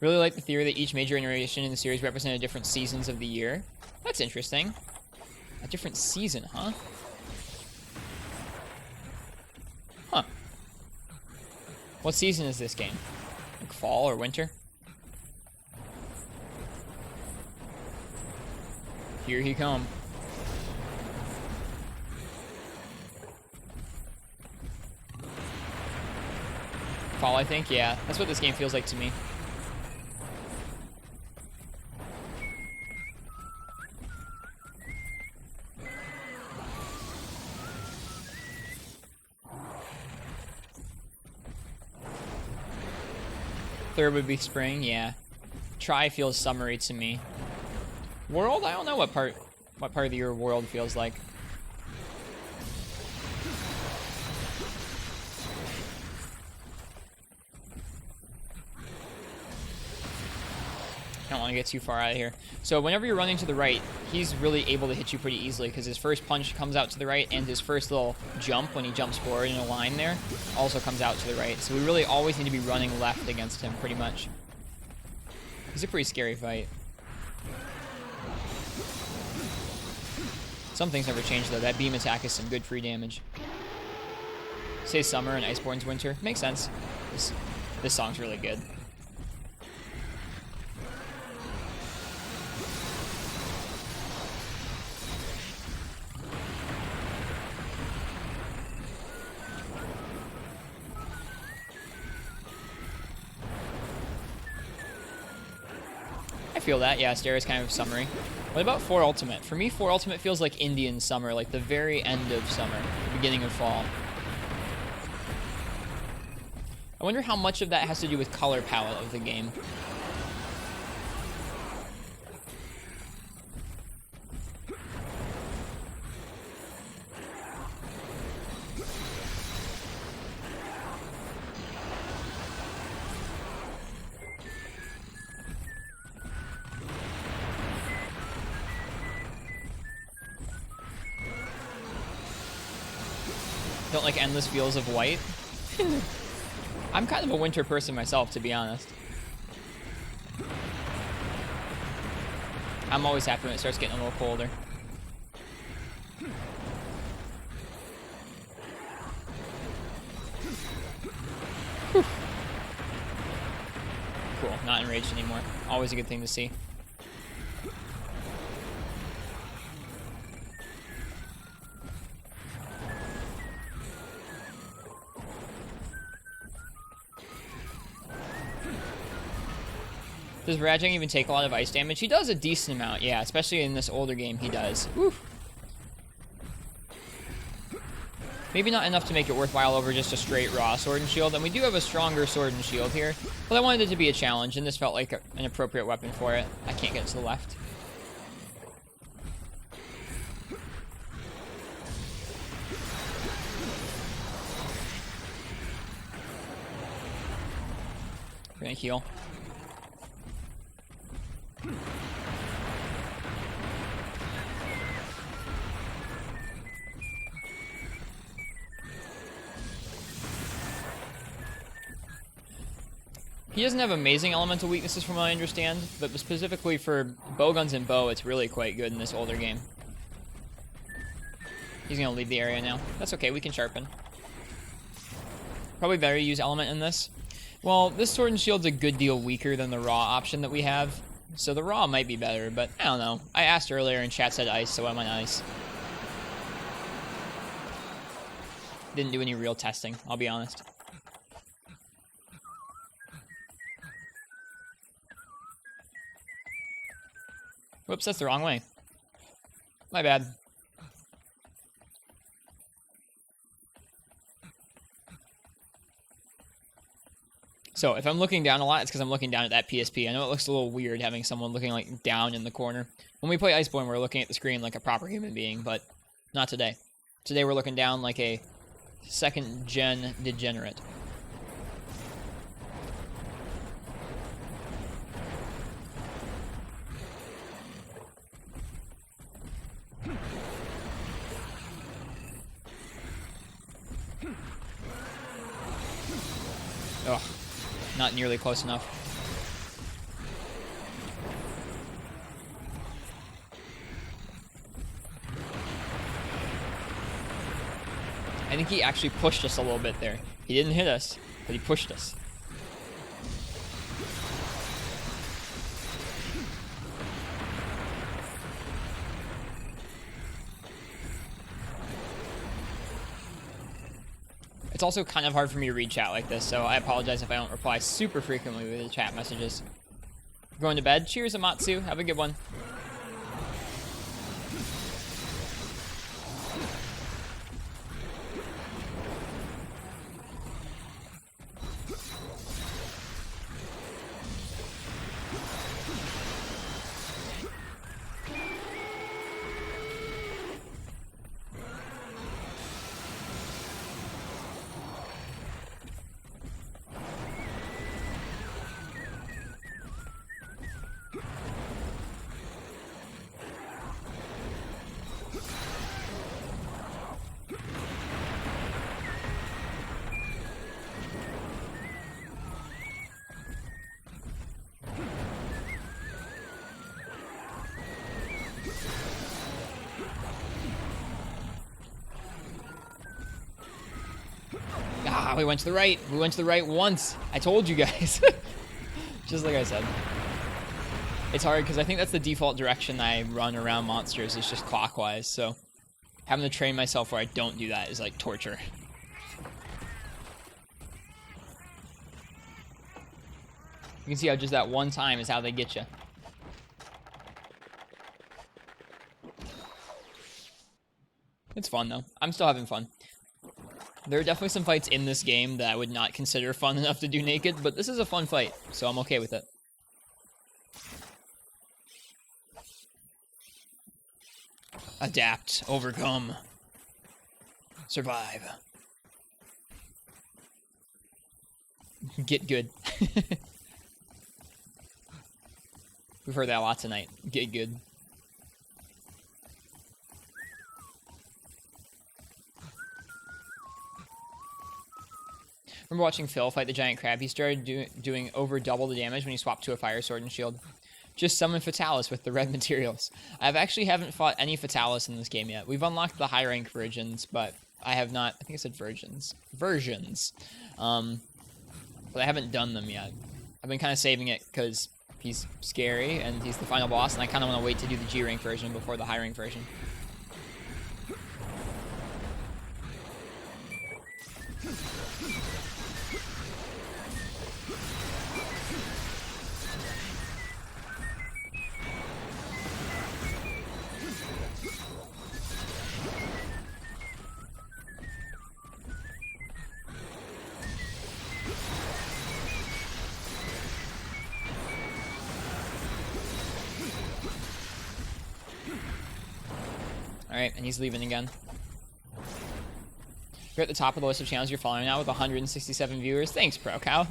Really like the theory that each major iteration in the series represented different seasons of the year. That's interesting. A different season, huh? Huh. What season is this game? Like fall or winter? Here he come. Fall, I think? Yeah, that's what this game feels like to me. Third would be spring, yeah. Try feels summery to me. World? I don't know what part of the year world feels like. I don't want to get too far out of here. So whenever you're running to the right, he's really able to hit you pretty easily because his first punch comes out to the right, and his first little jump when he jumps forward in a line there also comes out to the right. So we really always need to be running left against him pretty much. He's a pretty scary fight. Some things never change though. That beam attack is some good free damage. Say summer and Iceborne's winter. Makes sense. This song's really good. I feel that, yeah, Stare is kind of summery. What about 4 Ultimate? For me, 4 Ultimate feels like Indian summer, like the very end of summer, the beginning of fall. I wonder how much of that has to do with color palette of the game. Don't like endless fields of white. I'm kind of a winter person myself, to be honest. I'm always happy when it starts getting a little colder. Whew. Cool, not enraged anymore. Always a good thing to see. Does Rajang even take a lot of ice damage? He does a decent amount, yeah, especially in this older game he does. Whew. Maybe not enough to make it worthwhile over just a straight raw sword and shield, and we do have a stronger sword and shield here, but I wanted it to be a challenge, and this felt like an appropriate weapon for it. I can't get to the left. We're gonna heal. He doesn't have amazing elemental weaknesses from what I understand, but specifically for bowguns and bow, it's really quite good in this older game. He's gonna leave the area now. That's okay, we can sharpen. Probably better to use element in this. Well, this sword and shield's a good deal weaker than the raw option that we have, so the raw might be better, but I don't know. I asked earlier and chat said ice, so I went ice. Didn't do any real testing, I'll be honest. Whoops, that's the wrong way. My bad. So, if I'm looking down a lot, it's because I'm looking down at that PSP. I know it looks a little weird having someone looking like down in the corner. When we play Iceborne, we're looking at the screen like a proper human being, but not today. Today we're looking down like a second-gen degenerate. Ugh, not nearly close enough. I think he actually pushed us a little bit there. He didn't hit us, but he pushed us. It's also kind of hard for me to read chat like this, so I apologize if I don't reply super frequently with the chat messages. Going to bed? Cheers, Amatsu. Have a good one. Ah, we went to the right. We went to the right once. I told you guys. Just like I said. It's hard because I think that's the default direction I run around monsters is just clockwise. So having to train myself where I don't do that is like torture. You can see how just that one time is how they get you. It's fun though. I'm still having fun. There are definitely some fights in this game that I would not consider fun enough to do naked, but this is a fun fight, so I'm okay with it. Adapt, overcome, survive. Get good. We've heard that a lot tonight. Get good. Remember watching Phil fight the giant crab? He started doing over double the damage when he swapped to a fire sword and shield. Just summon Fatalis with the red materials. I haven't fought any Fatalis in this game yet. We've unlocked the high rank versions, but I have not. I think I said versions. But I haven't done them yet. I've been kind of saving it because he's scary and he's the final boss, and I kind of want to wait to do the G rank version before the high rank version. Alright, and he's leaving again. You're at the top of the list of channels you're following now with 167 viewers. Thanks, ProCow.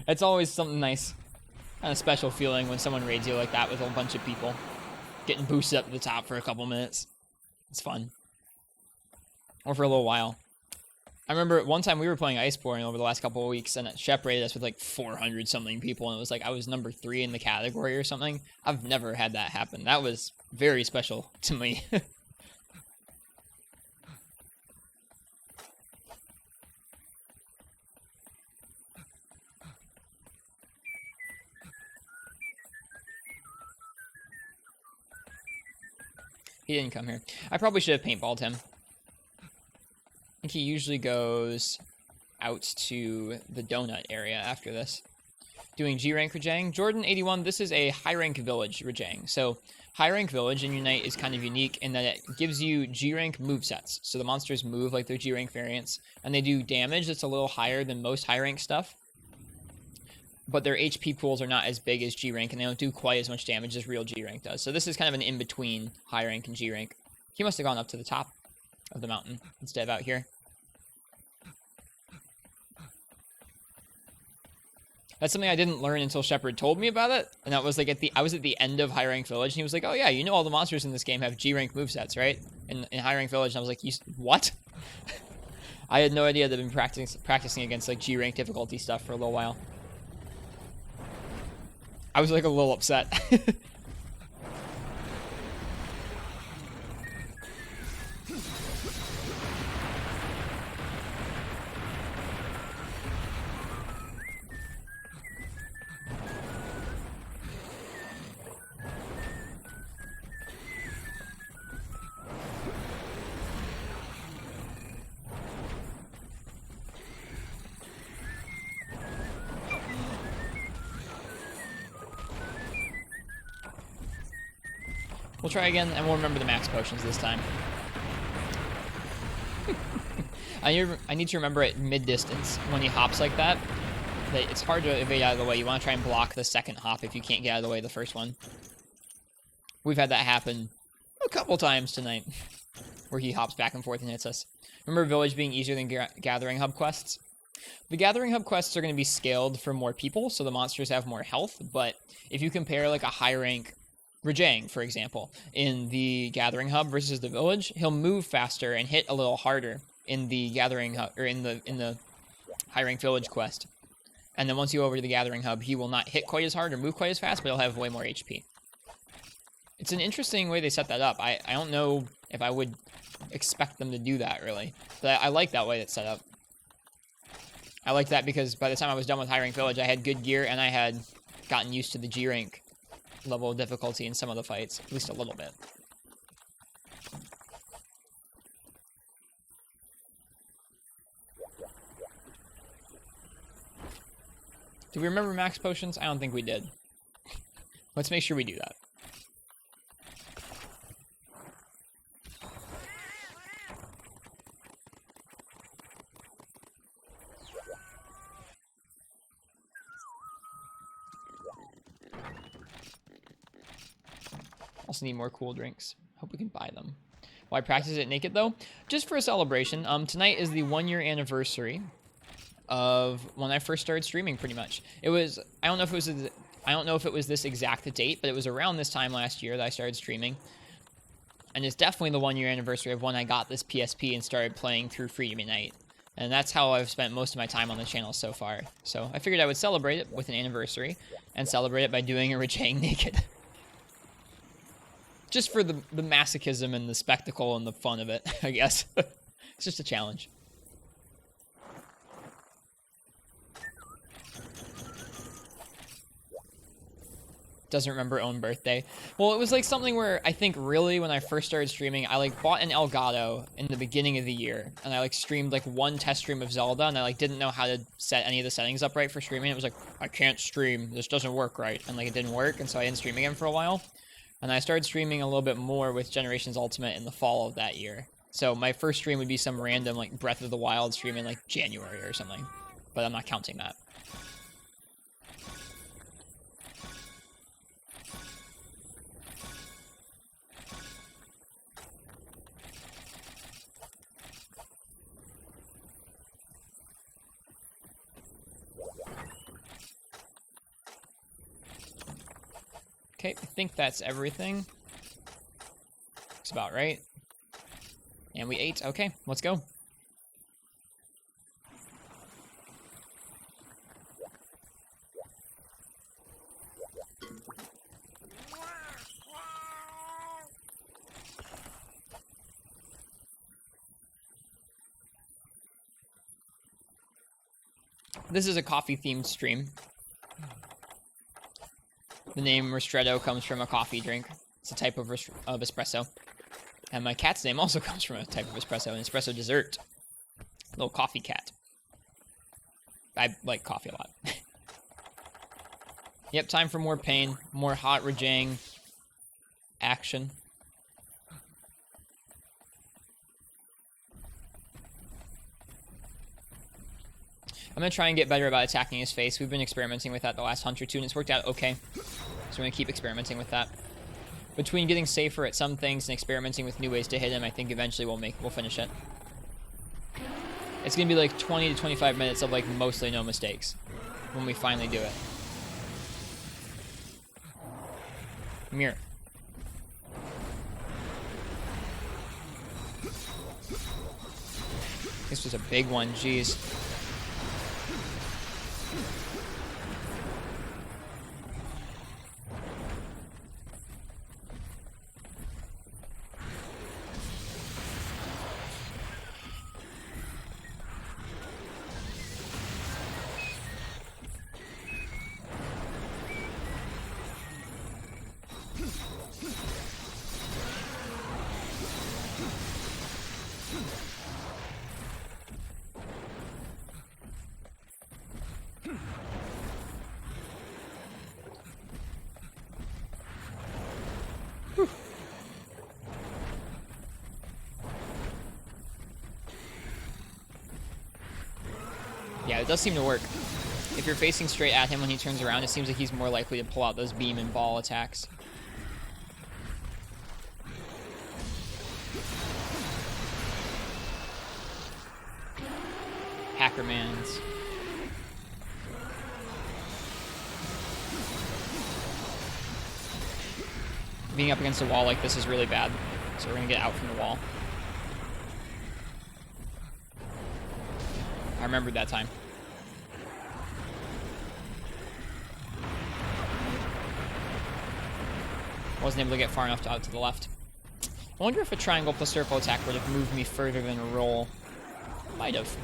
It's always something nice. Kind of special feeling when someone raids you like that with a bunch of people. Getting boosted up to the top for a couple minutes. It's fun. Or for a little while. I remember one time we were playing Iceborne over the last couple of weeks, and Shep rated us with like 400 something people, and it was like I was number 3 in the category or something. I've never had that happen. That was very special to me. He didn't come here. I probably should have paintballed him. I think he usually goes out to the donut area after this. Doing G-rank Rajang. Jordan81, this is a high-rank village Rajang. So, high-rank village in Unite is kind of unique in that it gives you G-rank movesets. So the monsters move like their G-rank variants, and they do damage that's a little higher than most high-rank stuff. But their HP pools are not as big as G-rank, and they don't do quite as much damage as real G-rank does. So this is kind of an in-between high-rank and G-rank. He must have gone up to the top of the mountain instead of out here. That's something I didn't learn until Shepard told me about it, and that was like I was at the end of High Rank Village, and he was like, "Oh yeah, you know all the monsters in this game have G-rank movesets, right?" In High Rank Village, and I was like, "What?" I had no idea they'd been practicing against like G-rank difficulty stuff for a little while. I was like a little upset. We'll try again, and we'll remember the max potions this time. I need to remember at mid-distance, when he hops like that it's hard to evade out of the way. You want to try and block the second hop if you can't get out of the way of the first one. We've had that happen a couple times tonight, where he hops back and forth and hits us. Remember Village being easier than Gathering Hub quests? The Gathering Hub quests are going to be scaled for more people, so the monsters have more health, but if you compare like a high-rank Rajang, for example, in the Gathering Hub versus the Village, he'll move faster and hit a little harder in the Gathering Hub, or in the high-rank Village quest. And then once you go over to the Gathering Hub, he will not hit quite as hard or move quite as fast, but he'll have way more HP. It's an interesting way they set that up. I don't know if I would expect them to do that, really. But I like that way it's set up. I like that because by the time I was done with high rank Village, I had good gear and I had gotten used to the G rank level of difficulty in some of the fights, at least a little bit. Do we remember max potions? I don't think we did. Let's make sure we do that. Also need more cool drinks. Hope we can buy them. Why practice it naked though? Just for a celebration. Tonight is the 1-year anniversary of when I first started streaming, pretty much. It was, I don't know if it was this exact date, but it was around this time last year that I started streaming. And it's definitely the 1-year anniversary of when I got this PSP and started playing through Freedom Unite. And that's how I've spent most of my time on the channel so far. So I figured I would celebrate it with an anniversary, and celebrate it by doing a Rajang naked. Just for the masochism and the spectacle and the fun of it, I guess. It's just a challenge. Doesn't remember own birthday. Well, it was like something where I think really when I first started streaming, I like bought an Elgato in the beginning of the year, and I like streamed like one test stream of Zelda, and I like didn't know how to set any of the settings up right for streaming. It was like, I can't stream, this doesn't work right, and like it didn't work, and so I didn't stream again for a while. And I started streaming a little bit more with Generations Ultimate in the fall of that year. So my first stream would be some random like Breath of the Wild stream in like January or something, but I'm not counting that. Okay, I think that's everything. Looks about right. And we ate. Okay, let's go. This is a coffee-themed stream. The name Ristretto comes from a coffee drink. It's a type of espresso. And my cat's name also comes from a type of espresso, an espresso dessert. Little coffee cat. I like coffee a lot. Yep, time for more pain, more hot Rajang action. I'm going to try and get better about attacking his face. We've been experimenting with that the last hunt or two, and it's worked out okay. So we're going to keep experimenting with that. Between getting safer at some things and experimenting with new ways to hit him, I think eventually we'll finish it. It's going to be like 20 to 25 minutes of like mostly no mistakes when we finally do it. Come here. This was a big one, jeez. Yeah, it does seem to work. If you're facing straight at him when he turns around, it seems like he's more likely to pull out those beam and ball attacks. Hackermans. Being up against a wall like this is really bad, so we're gonna get out from the wall. I remembered that time. Wasn't able to get far enough out to the left. I wonder if a triangle plus circle attack would have moved me further than a roll. Might have.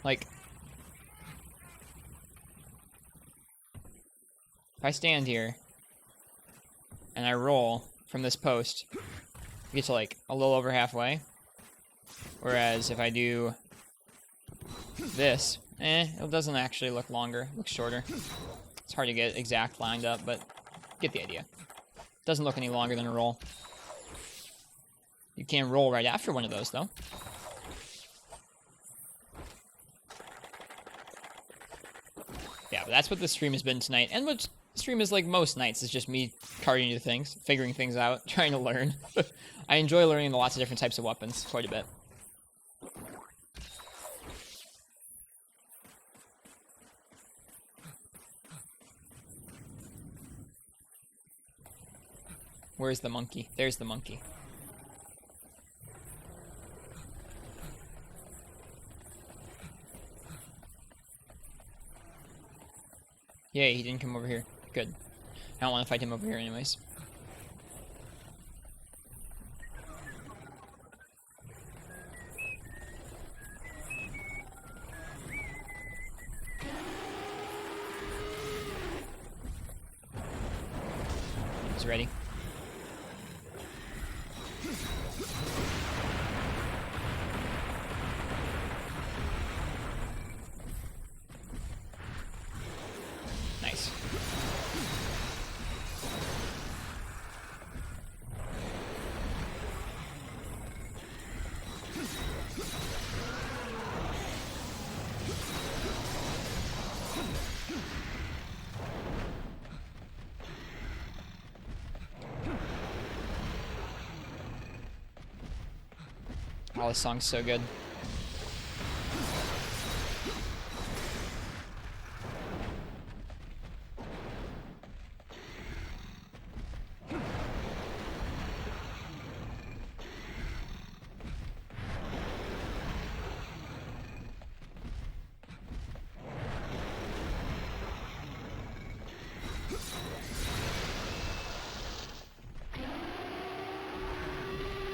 Like, if I stand here and I roll from this post, I get to like a little over halfway. Whereas if I do this, it doesn't actually look longer, it looks shorter. It's hard to get exact lined up, but get the idea. Doesn't look any longer than a roll. You can roll right after one of those though. Yeah, but that's what the stream has been tonight. And what the stream is like most nights is just me carting into things, figuring things out, trying to learn. I enjoy learning lots of different types of weapons quite a bit. Where's the monkey? There's the monkey. Yay, he didn't come over here. Good. I don't want to fight him over here anyways. He's ready. Nice. Oh, this song's so good.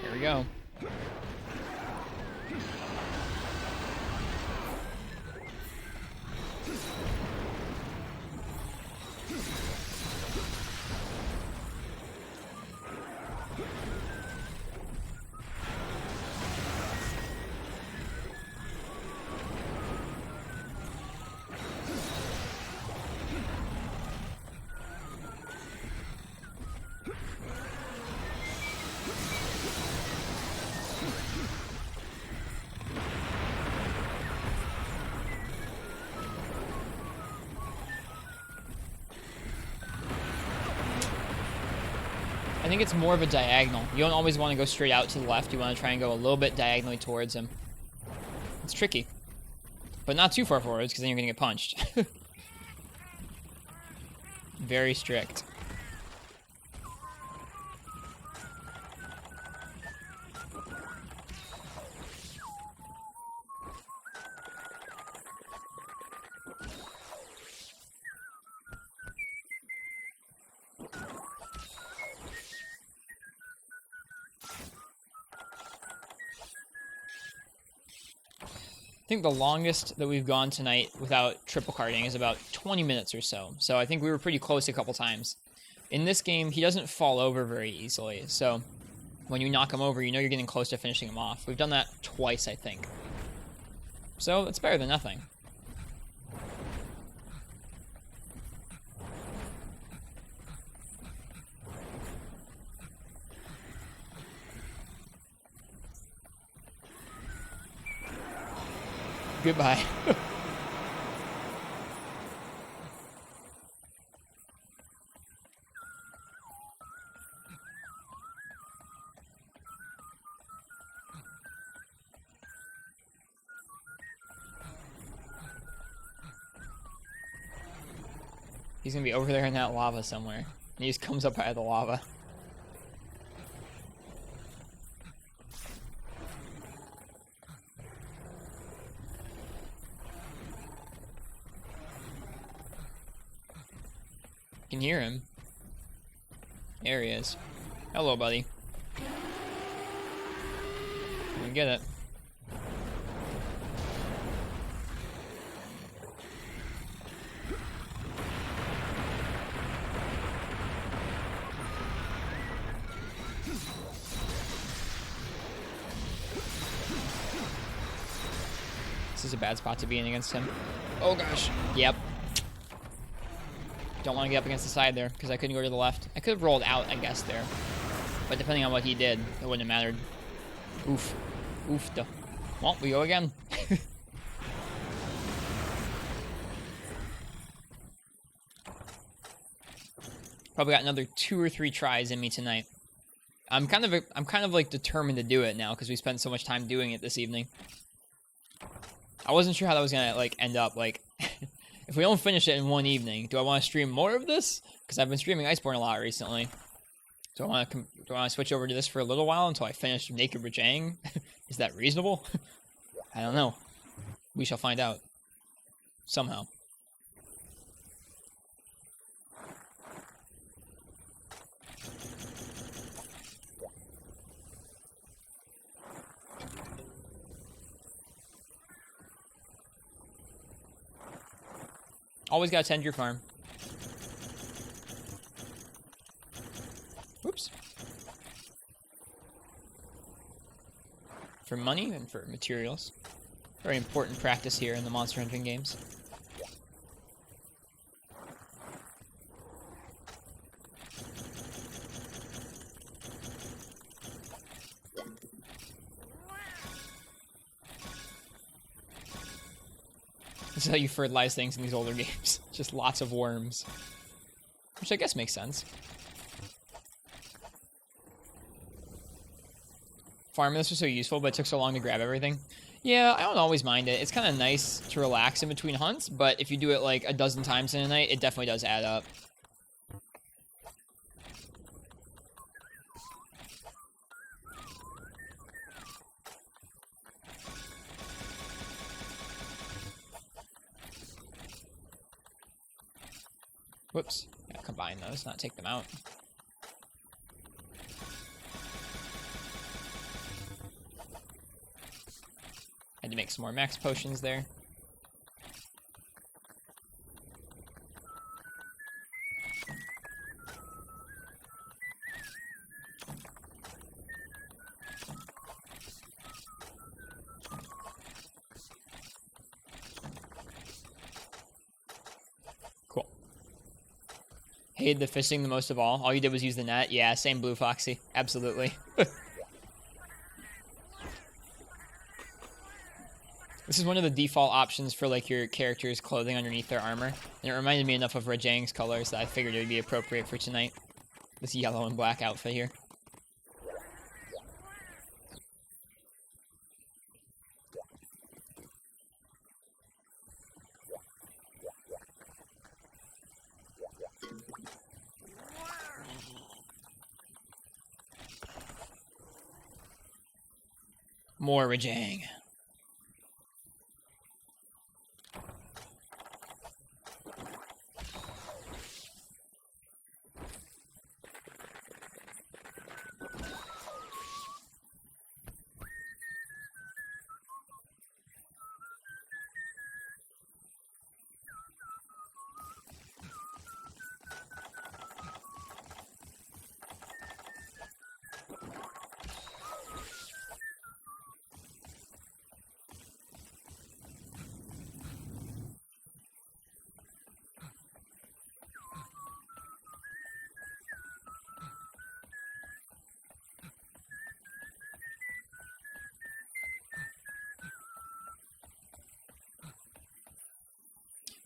There we go. I think it's more of a diagonal. You don't always want to go straight out to the left. You want to try and go a little bit diagonally towards him. It's tricky. But not too far forwards, because then you're going to get punched. Very strict. I think the longest that we've gone tonight without triple carding is about 20 minutes or so. So I think we were pretty close a couple times. In this game, he doesn't fall over very easily. So when you knock him over, you know you're getting close to finishing him off. We've done that twice, I think. So it's better than nothing. Goodbye. He's gonna be over there in that lava somewhere. And he just comes up out of the lava. You can hear him. There he is. Hello, buddy. I get it. This is a bad spot to be in against him. Oh gosh. Yep. Don't want to get up against the side there because I couldn't go to the left. I could have rolled out, I guess, there. But depending on what he did, it wouldn't have mattered. Oof. Oof. Well, we go again. Probably got another 2 or 3 tries in me tonight. I'm kind of like determined to do it now because we spent so much time doing it this evening. I wasn't sure how that was gonna like end up. Like, if we don't finish it in one evening, do I want to stream more of this? Because I've been streaming Iceborne a lot recently. Do I want to switch over to this for a little while until I finish Naked Rajang? Is that reasonable? I don't know. We shall find out. Somehow. Always gotta tend your farm. Whoops. For money and for materials. Very important practice here in the Monster Hunting games. This is how you fertilize things in these older games. Just lots of worms. Which I guess makes sense. Farming this was so useful, but it took so long to grab everything. Yeah, I don't always mind it. It's kind of nice to relax in between hunts, but if you do it like a dozen times in a night, it definitely does add up. Whoops. Gotta combine those, not take them out. Had to make some more max potions there. Cool. Hated the fishing the most of all. All you did was use the net. Yeah, same Blue Foxy. Absolutely. This is one of the default options for like your character's clothing underneath their armor. And it reminded me enough of Rajang's colors that I figured it would be appropriate for tonight. This yellow and black outfit here. More Rajang.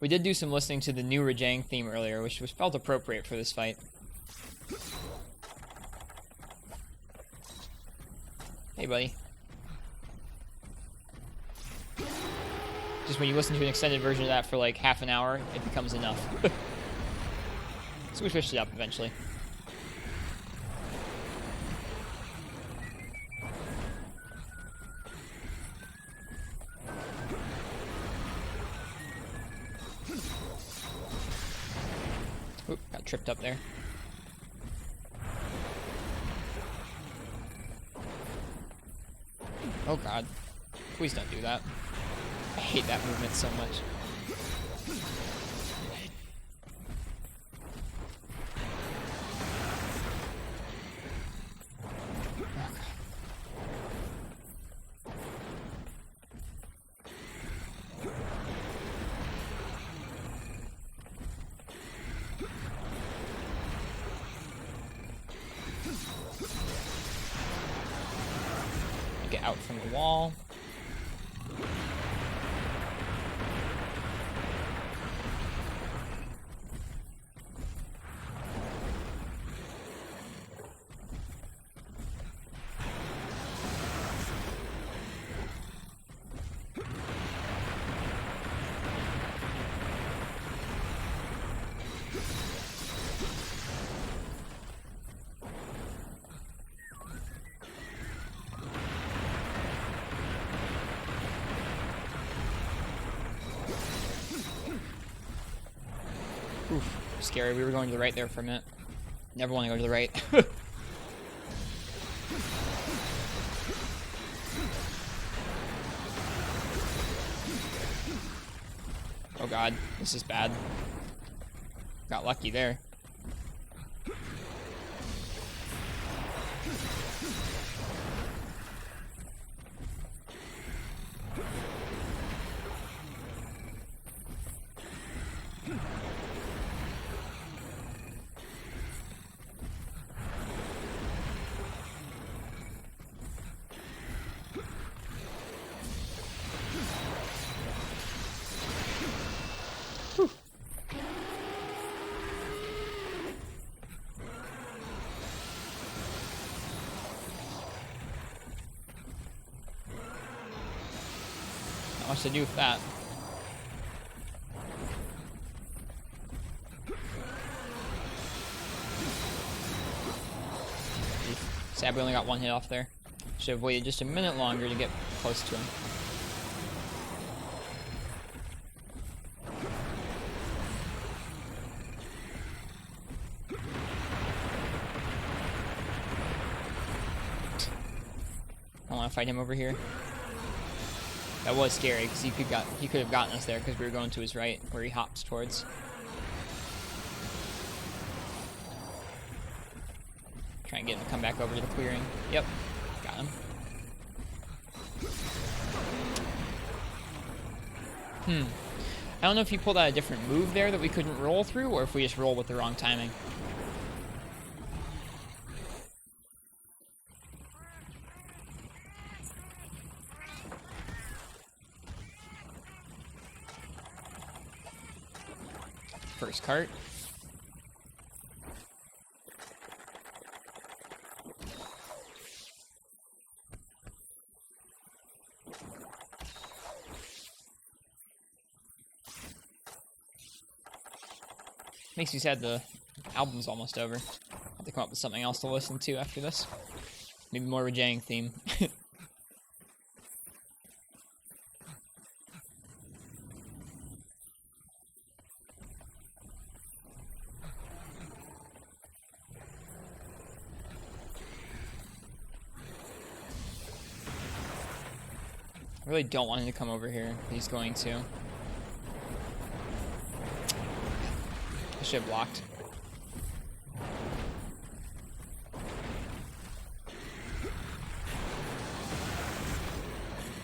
We did do some listening to the new Rajang theme earlier, which was felt appropriate for this fight. Hey, buddy. Just when you listen to an extended version of that for like half an hour, it becomes enough. So we switched it up eventually. Oop, got tripped up there. Oh god. Please don't do that. I hate that movement so much. Get out from the wall. Oof, scary. We were going to the right there for a minute. Never want to go to the right. Oh god, this is bad. Got lucky there. Not much to do with that. Sad we only got one hit off there. Should have waited just a minute longer to get close to him. I want to fight him over here. That was scary because he could have gotten us there because we were going to his right where he hops towards. Try and get him to come back over to the clearing. Yep, got him. I don't know if he pulled out a different move there that we couldn't roll through, or if we just rolled with the wrong timing. First cart. Makes me sad the album's almost over. I'll have to come up with something else to listen to after this. Maybe more Rajang theme. I really don't want him to come over here. He's going to. I should have blocked.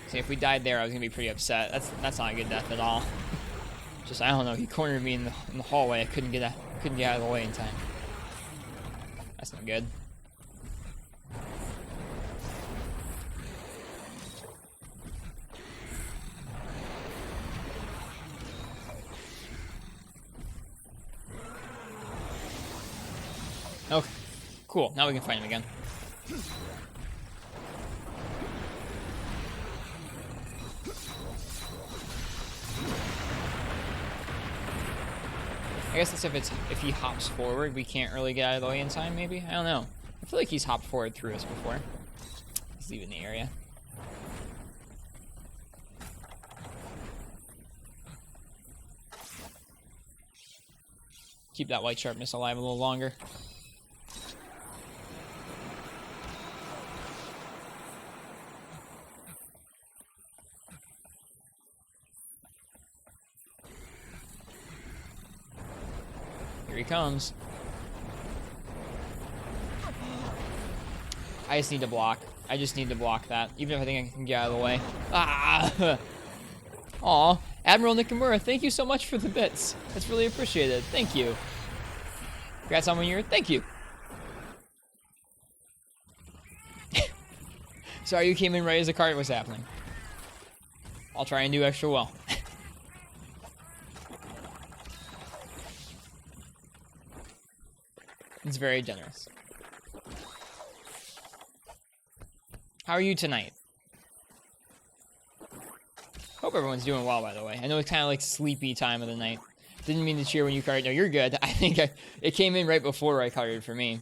See, if we died there, I was gonna be pretty upset. That's not a good death at all. Just I don't know. He cornered me in the hallway. I couldn't get out of the way in time. That's not good. Okay, cool. Now we can find him again. I guess that's if he hops forward, we can't really get out of the way in time, maybe? I don't know. I feel like he's hopped forward through us before. He's leaving the area. Keep that white sharpness alive a little longer. Here he comes. I just need to block. I just need to block that, even if I think I can get out of the way. Ah! Aw, Admiral Nakamura, thank you so much for the bits. That's really appreciated. Thank you. Congrats on 1 year. Thank you. Sorry you came in right as the cart was happening. I'll try and do extra well. It's very generous. How are you tonight? Hope everyone's doing well, by the way. I know it's kind of like sleepy time of the night. Didn't mean to cheer when you carted. No, you're good. I think it came in right before I carted for me.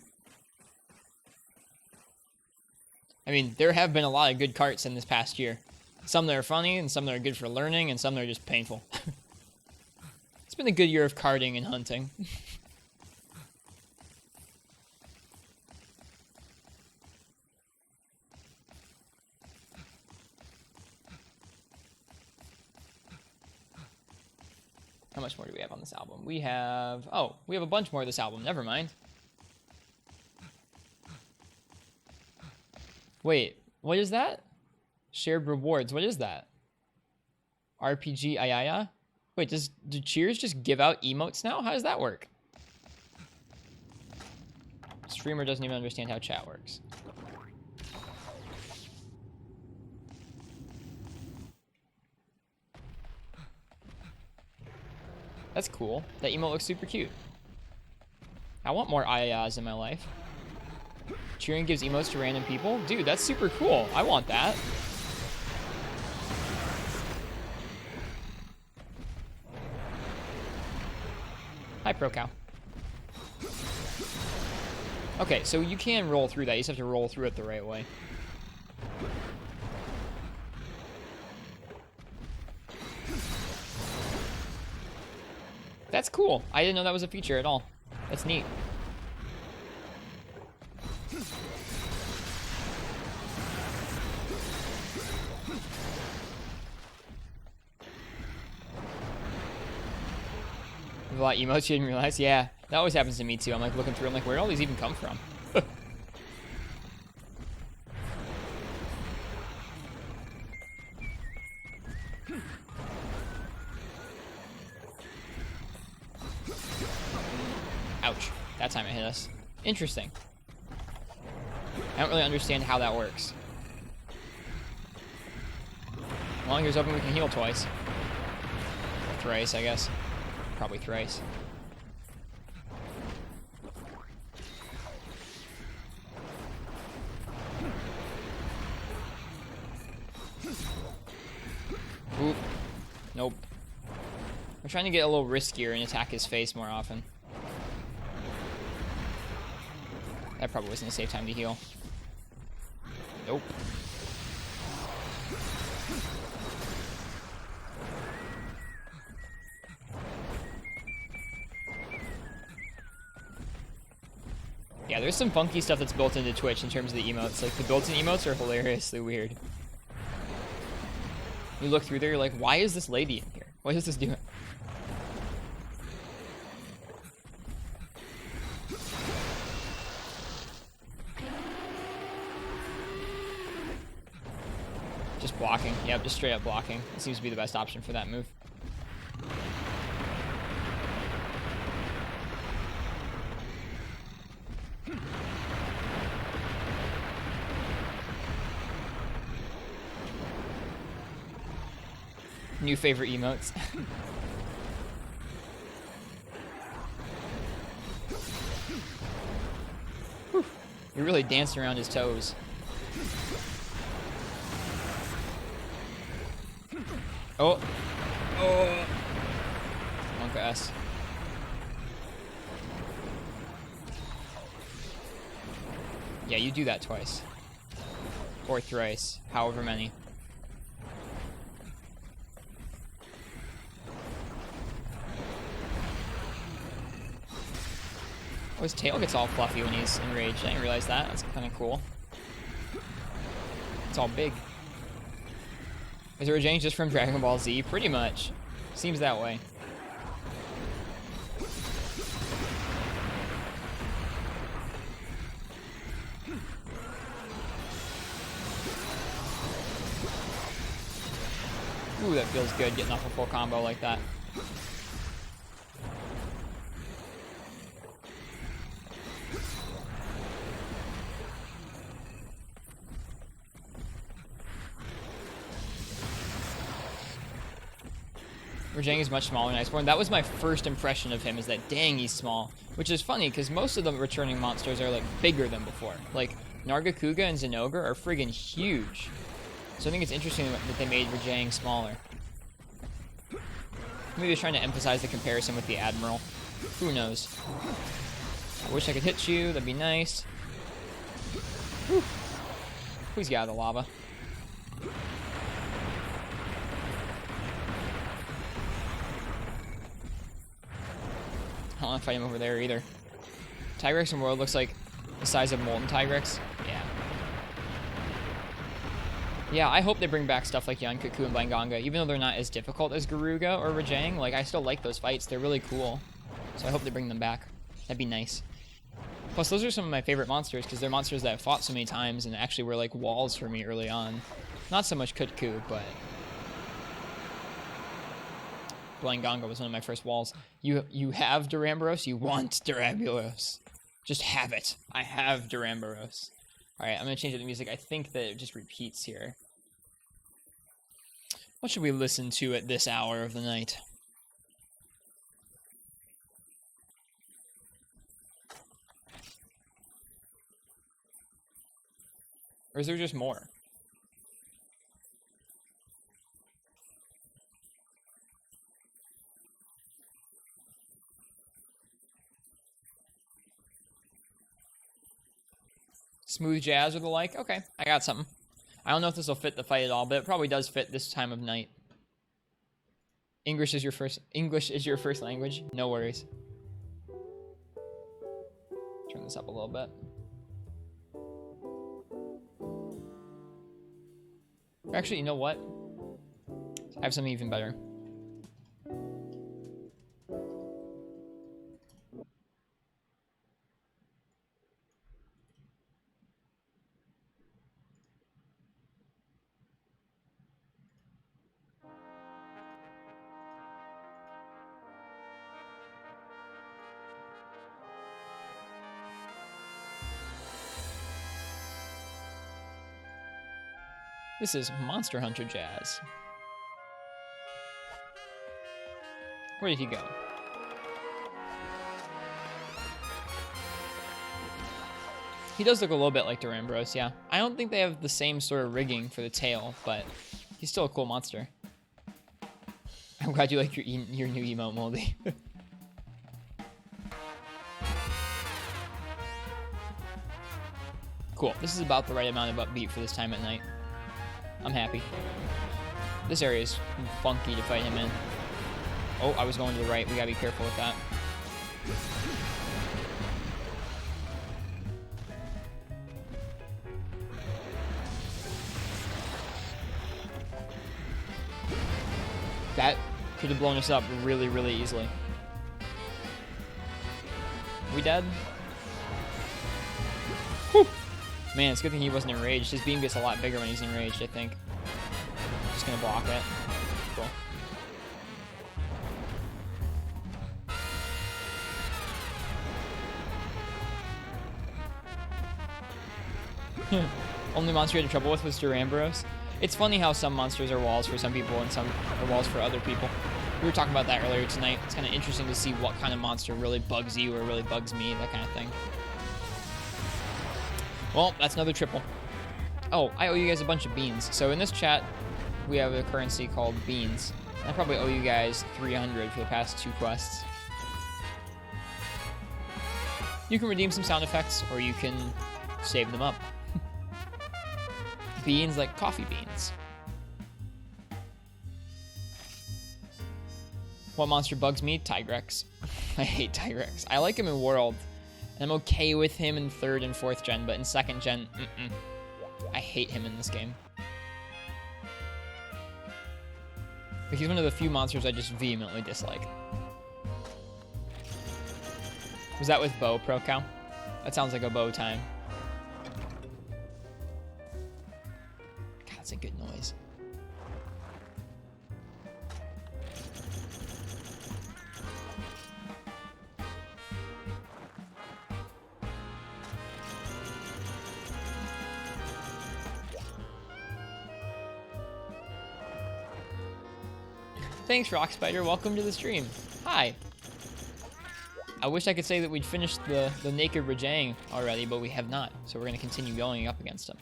I mean, there have been a lot of good carts in this past year. Some that are funny, and some that are good for learning, and some that are just painful. It's been a good year of carting and hunting. How much more do we have on this album? We have... Oh, we have a bunch more of this album. Never mind. Wait, what is that? Shared rewards. What is that? RPG Ayaya? Wait, do Cheers just give out emotes now? How does that work? Streamer doesn't even understand how chat works. That's cool. That emote looks super cute. I want more Ayayas in my life. Cheering gives emotes to random people? Dude, that's super cool. I want that. Hi, ProCow. Okay, so you can roll through that. You just have to roll through it the right way. That's cool. I didn't know that was a feature at all. That's neat. A lot of emotes you didn't realize? Yeah, that always happens to me too. I'm like looking through, I'm like, where did all these even come from? Ouch. That time it hit us. Interesting. I don't really understand how that works. Well, here's hoping we can heal twice. Thrice, I guess. Probably thrice. Oop. Nope. I'm trying to get a little riskier and attack his face more often. That probably wasn't a safe time to heal. Nope. Yeah, there's some funky stuff that's built into Twitch in terms of the emotes. Like, the built-in emotes are hilariously weird. You look through there, you're like, why is this lady in here? What is this doing? Just blocking. Yep, just straight up blocking. It seems to be the best option for that move. New favorite emotes. You're really dancing around his toes. Oh. Oh. Monka S. Yeah, you do that twice. Or thrice. However many. Oh, his tail gets all fluffy when he's enraged. I didn't realize that. That's kind of cool. It's all big. Is Rajang just from Dragon Ball Z? Pretty much. Seems that way. Ooh, that feels good, getting off a full combo like that. Rajang is much smaller than Iceborne. That was my first impression of him, is that dang, he's small. Which is funny, because most of the returning monsters are like bigger than before. Like, Nargacuga and Zinogre are friggin' huge. So I think it's interesting that they made Rajang smaller. Maybe they're trying to emphasize the comparison with the Admiral. Who knows? I wish I could hit you, that'd be nice. Whew. Please get out of the lava. I don't want to fight him over there either. Tigrex in World looks like the size of Molten Tigrex. Yeah. Yeah, I hope they bring back stuff like Yankaku and Blanganga, even though they're not as difficult as Garuga or Rajang. Like, I still like those fights. They're really cool. So I hope they bring them back. That'd be nice. Plus, those are some of my favorite monsters, because they're monsters that I've fought so many times and actually were like walls for me early on. Not so much Kutku, but Blanganga was one of my first walls. You have Duramboros? You want Duramboros. Just have it. I have Duramboros. Alright, I'm going to change up the music. I think that it just repeats here. What should we listen to at this hour of the night? Or is there just more? Smooth jazz or the like? Okay, I got something. I don't know if this will fit the fight at all, but it probably does fit this time of night. English is your first language? No worries. Turn this up a little bit. Actually, you know what? I have something even better. This is Monster Hunter Jazz. Where did he go? He does look a little bit like Duramboros, yeah. I don't think they have the same sort of rigging for the tail, but he's still a cool monster. I'm glad you like your new emote, Moldy. Cool. This is about the right amount of upbeat for this time at night. I'm happy. This area is funky to fight him in. Oh, I was going to the right. We gotta be careful with that. That could have blown us up really, really easily. We dead? Whew. Man, it's a good thing he wasn't enraged. His beam gets a lot bigger when he's enraged, I think. Just gonna block it. Cool. Only monster you had trouble with was Duramboros. It's funny how some monsters are walls for some people and some are walls for other people. We were talking about that earlier tonight. It's kind of interesting to see what kind of monster really bugs you or really bugs me, that kind of thing. Well, that's another triple. Oh, I owe you guys a bunch of beans. So in this chat, we have a currency called beans. I probably owe you guys 300 for the past 2 quests. You can redeem some sound effects, or you can save them up. Beans like coffee beans. What monster bugs me? Tigrex. I hate Tigrex. I like him in World, and I'm okay with him in 3rd and 4th gen, but in 2nd gen, I hate him in this game. But he's one of the few monsters I just vehemently dislike. Was that with bow, Pro Cow? That sounds like a bow time. God, that's a good noise. Thanks, Rock Spider. Welcome to the stream. Hi. I wish I could say that we'd finished the naked Rajang already, but we have not. So we're going to continue going up against him.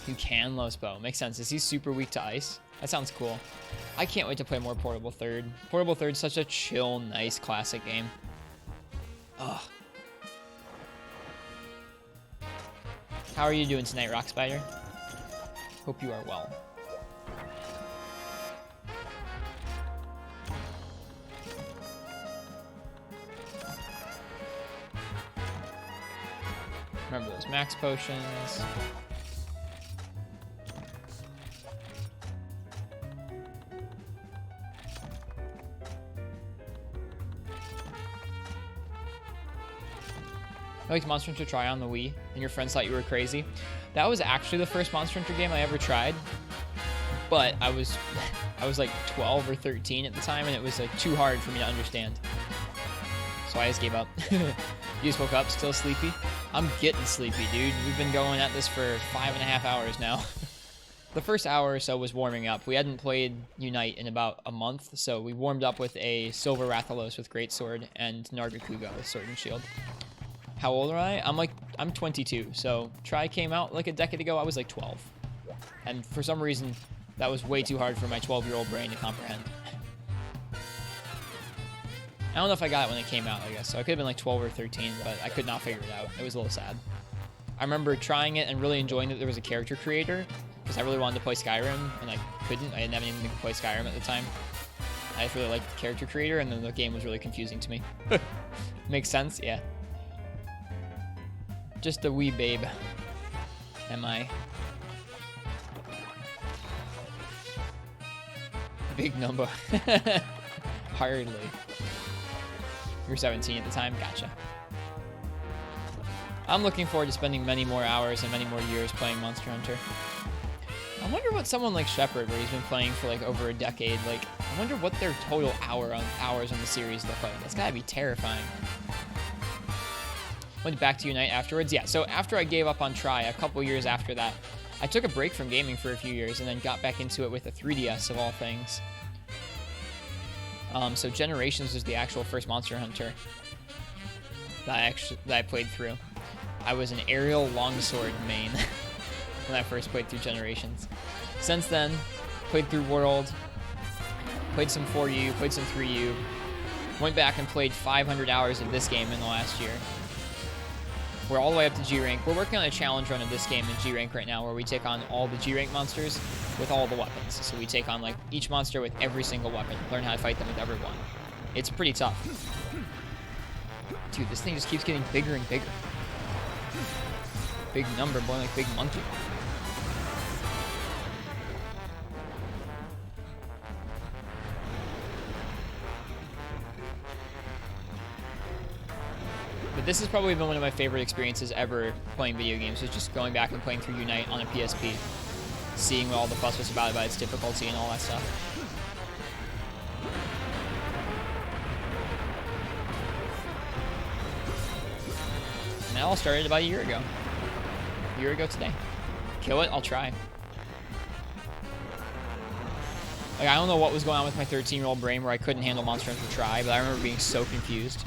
You can Los Bow. Makes sense. Is he super weak to ice? That sounds cool. I can't wait to play more Portable Third. Portable Third's such a chill, nice, classic game. Ugh. How are you doing tonight, Rock Spider? Hope you are well. Remember those max potions. I liked Monster Hunter Try on the Wii, and your friends thought you were crazy. That was actually the first Monster Hunter game I ever tried, but I was like 12 or 13 at the time, and it was like too hard for me to understand. So I just gave up. You just woke up, still sleepy? I'm getting sleepy, dude. We've been going at this for 5.5 hours now. The first hour or so was warming up. We hadn't played Unite in about a month, so we warmed up with a Silver Rathalos with Greatsword and Nargacuga with Sword and Shield. How old am I? I'm 22, so Try came out like a decade ago. I was like 12. And for some reason, that was way too hard for my 12-year-old brain to comprehend. I don't know if I got it when it came out, I guess. So I could have been like 12 or 13, but I could not figure it out. It was a little sad. I remember trying it and really enjoying that there was a character creator, because I really wanted to play Skyrim, and I couldn't. I didn't have anything to play Skyrim at the time. I just really liked the character creator, and then the game was really confusing to me. Makes sense? Yeah. Just a wee babe. Am I? Big number. Hardly. You were 17 at the time? Gotcha. I'm looking forward to spending many more hours and many more years playing Monster Hunter. I wonder what someone like Shepard, where he's been playing for like over a decade, like, I wonder what their total hours on the series look like. That's gotta be terrifying. Went back to Unite afterwards. Yeah, so after I gave up on Try, a couple years after that, I took a break from gaming for a few years and then got back into it with a 3DS of all things. So Generations was the actual first Monster Hunter that I played through. I was an aerial longsword main when I first played through Generations. Since then, played through World, played some 4U, played some 3U, went back and played 500 hours of this game in the last year. We're all the way up to G rank. We're working on a challenge run of this game in G rank right now, where we take on all the G rank monsters with all the weapons. So we take on like each monster with every single weapon, learn how to fight them with every one. It's pretty tough. Dude, this thing just keeps getting bigger and bigger. Big number, more like big monkey. But this has probably been one of my favorite experiences ever playing video games, is just going back and playing through Unite on a PSP. Seeing what all the fuss was about its difficulty and all that stuff. And that all started about a year ago. A year ago today. Kill it? I'll try. Like, I don't know what was going on with my 13-year-old brain where I couldn't handle Monster Hunter Try, but I remember being so confused.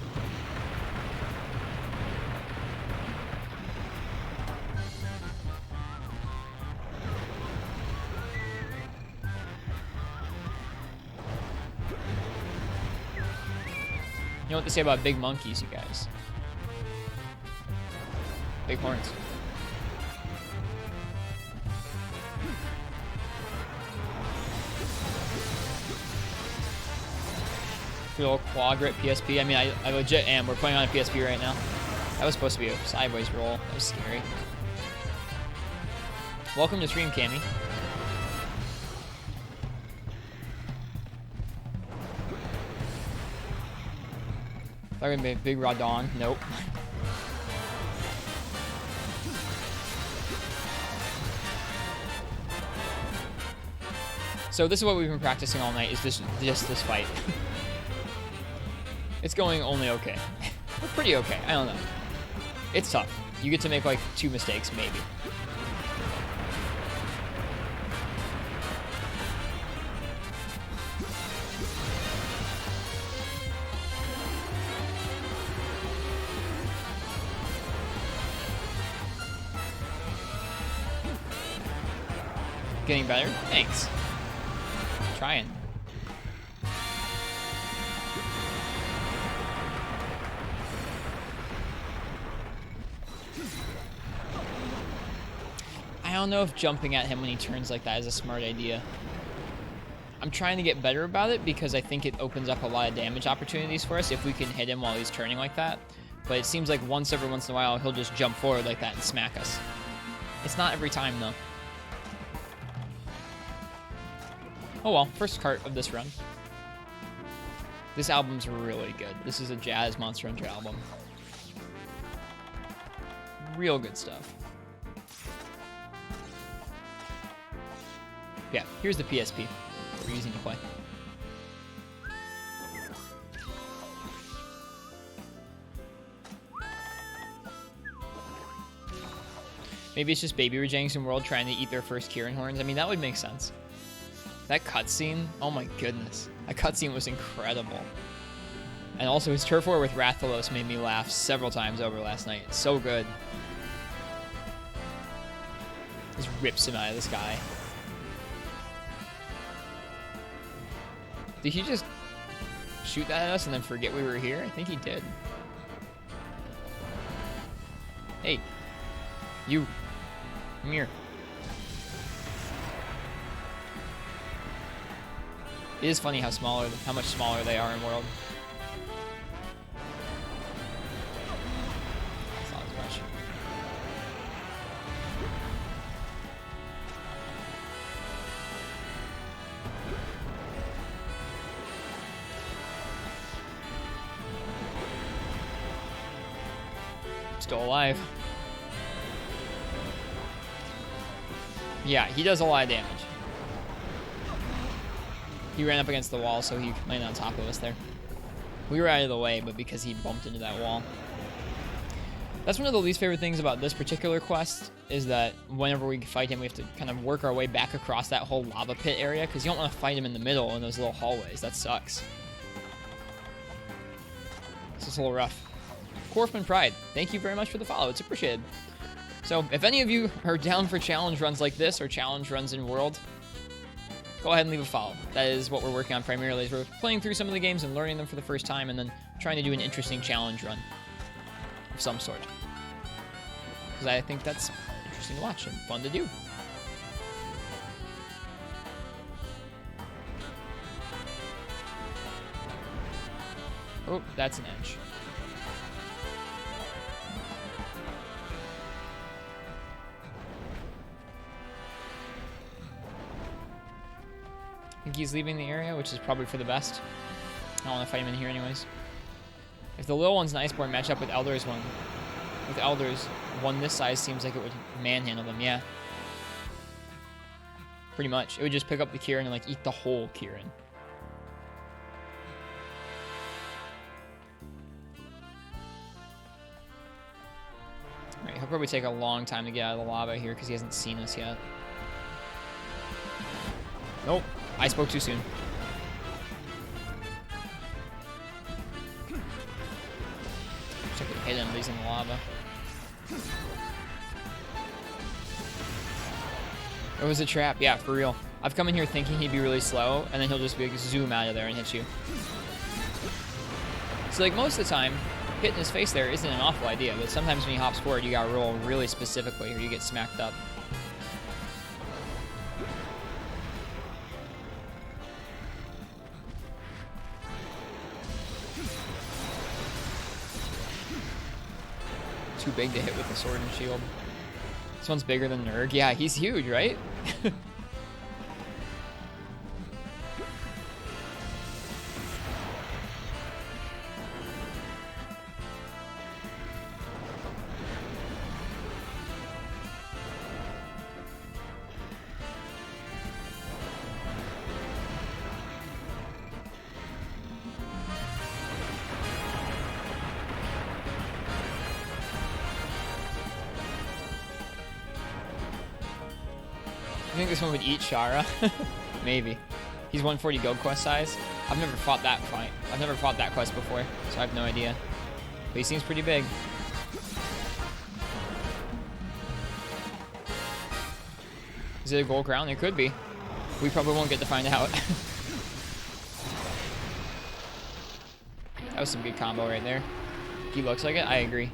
know what they say about big monkeys, you guys? Big horns. Good old claw grip PSP. I mean, I legit am. We're playing on a PSP right now. That was supposed to be a sideways roll. That was scary. Welcome to stream, Cammy. Thought gonna be a big Rajang. Nope. So this is what we've been practicing all night. Is just this fight. It's going only okay. We're pretty okay. I don't know. It's tough. You get to make like 2 mistakes, maybe. Getting better? Thanks. Trying. I don't know if jumping at him when he turns like that is a smart idea. I'm trying to get better about it because I think it opens up a lot of damage opportunities for us if we can hit him while he's turning like that. But it seems like every once in a while he'll just jump forward like that and smack us. It's not every time though. Oh well, first cart of this run. This album's really good. This is a jazz Monster Hunter album. Real good stuff. Yeah, here's the PSP we're using to play. Maybe it's just baby Rajangs in World trying to eat their first Kirin horns. I mean, that would make sense. That cutscene, oh my goodness. That cutscene was incredible. And also his turf war with Rathalos made me laugh several times over last night. It's so good. Just rips him out of the sky. Did he just shoot that at us and then forget we were here? I think he did. Hey. You. Come here. It is funny how much smaller they are in World. That's not as much. Still alive. Yeah, he does a lot of damage. He ran up against the wall, so he landed on top of us there. We were out of the way, but because he bumped into that wall. That's one of the least favorite things about this particular quest, is that whenever we fight him, we have to kind of work our way back across that whole lava pit area, because you don't want to fight him in the middle in those little hallways. That sucks. It's just a little rough. Corfman Pride, thank you very much for the follow. It's appreciated. So, if any of you are down for challenge runs like this, or challenge runs in World, go ahead and leave a follow. That is what we're working on primarily, is we're playing through some of the games and learning them for the first time, and then trying to do an interesting challenge run of some sort. Because I think that's interesting to watch and fun to do. Oh, that's an edge. I think he's leaving the area, which is probably for the best. I don't want to fight him in here anyways. If the little ones in Iceborne match up with Elders one this size seems like it would manhandle them, yeah. Pretty much. It would just pick up the Kirin and like eat the whole Kirin. Alright, he'll probably take a long time to get out of the lava here because he hasn't seen us yet. Nope. I spoke too soon. Wish I could hit him, but he's in the lava. It was a trap, yeah, for real. I've come in here thinking he'd be really slow, and then he'll just be like, zoom out of there and hit you. So like most of the time, hitting his face there isn't an awful idea, but sometimes when he hops forward, you gotta roll really specifically or you get smacked up. Too big to hit with the sword and shield. This one's bigger than Nurg. Yeah, he's huge, right? I think this one would eat Shara. Maybe. He's 140 gold quest size. I've never fought that fight. I've never fought that quest before, so I have no idea. But he seems pretty big. Is it a gold crown? It could be. We probably won't get to find out. That was some good combo right there. He looks like it. I agree.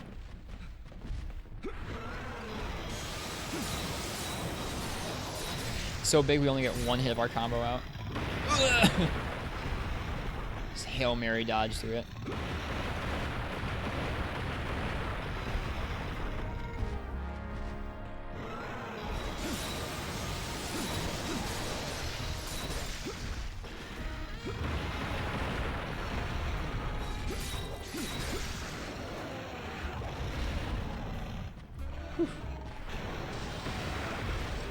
So big we only get one hit of our combo out. Just Hail Mary dodge through it.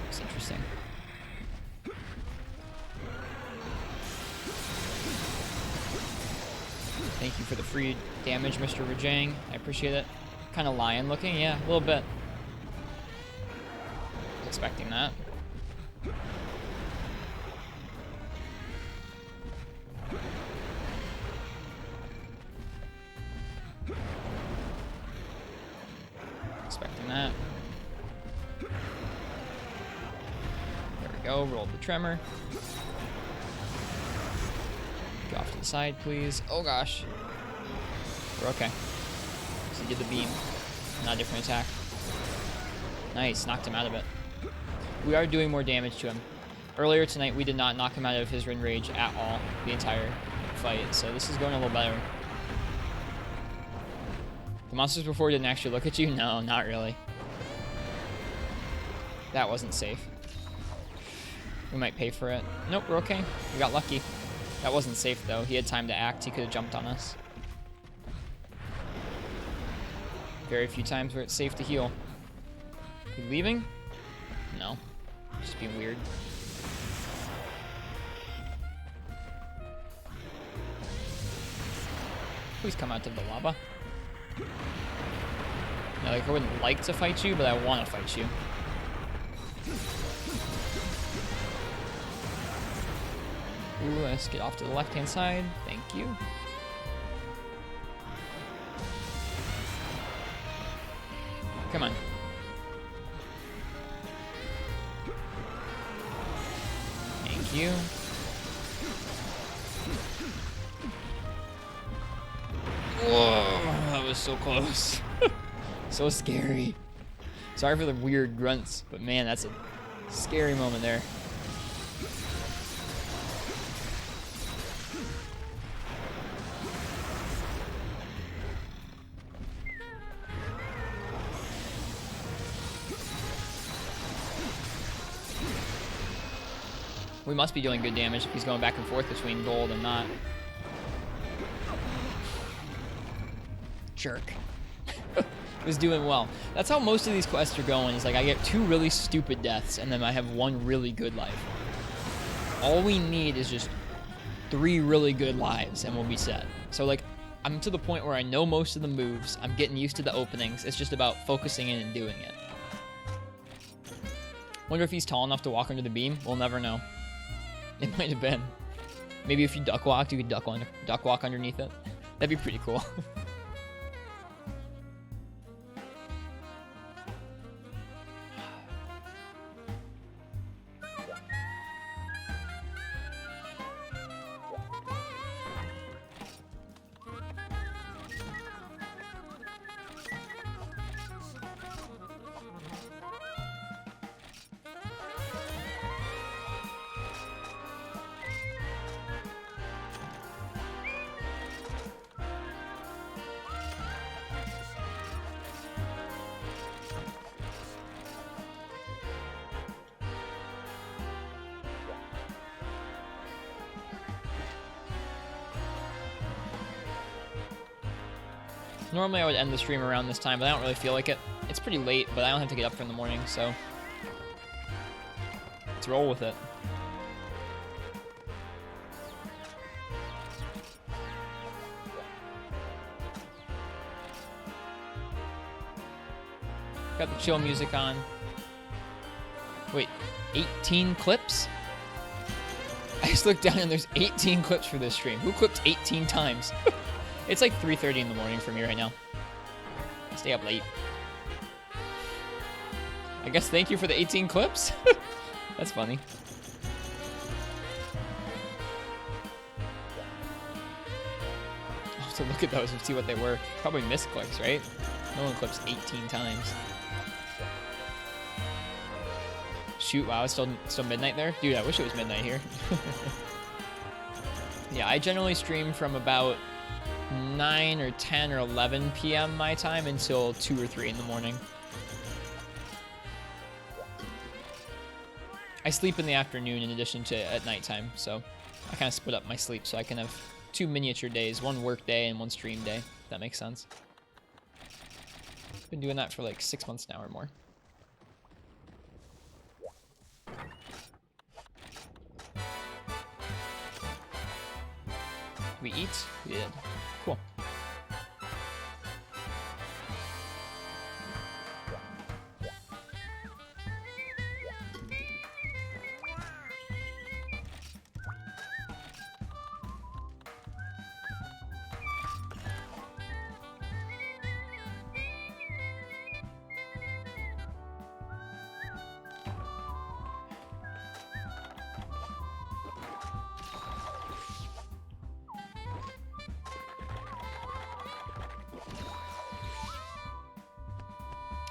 It's interesting. Thank you for the free damage, Mr. Rajang. I appreciate it. Kind of lion looking, yeah, a little bit. Was expecting that. Expecting that. There we go, rolled the tremor. Go off to the side, please. Oh gosh. We're okay. So he did the beam. Not a different attack. Nice, knocked him out of it. We are doing more damage to him. Earlier tonight, we did not knock him out of his Rin Rage at all, the entire fight, so this is going a little better. The monsters before didn't actually look at you? No, not really. That wasn't safe. We might pay for it. Nope, we're okay. We got lucky. That wasn't safe, though. He had time to act. He could have jumped on us. Very few times where it's safe to heal. You leaving? No. Just being weird. Please come out of the lava. No, like, I wouldn't like to fight you, but I want to fight you. Ooh, let's get off to the left-hand side. Thank you. Come on. Thank you. Whoa, that was so close. So scary. Sorry for the weird grunts, but man, that's a scary moment there. We must be doing good damage if he's going back and forth between gold and not. Jerk. Was doing well. That's how most of these quests are going. Is like I get 2 really stupid deaths and then I have 1 really good life. All we need is just 3 really good lives and we'll be set. So like I'm to the point where I know most of the moves. I'm getting used to the openings. It's just about focusing in and doing it. Wonder if he's tall enough to walk under the beam. We'll never know. It might have been. Maybe if you duck walked, you could duck walk underneath it. That'd be pretty cool. Normally I would end the stream around this time, but I don't really feel like it. It's pretty late, but I don't have to get up for in the morning, so let's roll with it. Got the chill music on. Wait, 18 clips? I just looked down and there's 18 clips for this stream. Who clipped 18 times? It's like 3:30 in the morning for me right now. I stay up late. I guess thank you for the 18 clips. That's funny. I'll have to look at those and see what they were. Probably misclicks, right? No one clips 18 times. Shoot, wow, it's still midnight there? Dude, I wish it was midnight here. Yeah, I generally stream from about 9 or 10 or 11 p.m. my time until 2 or 3 in the morning. I sleep in the afternoon in addition to at nighttime, so I kind of split up my sleep so I can have 2 miniature days, 1 work day and 1 stream day, if that makes sense. Been doing that for like 6 months now or more. We eat? We did. Cool.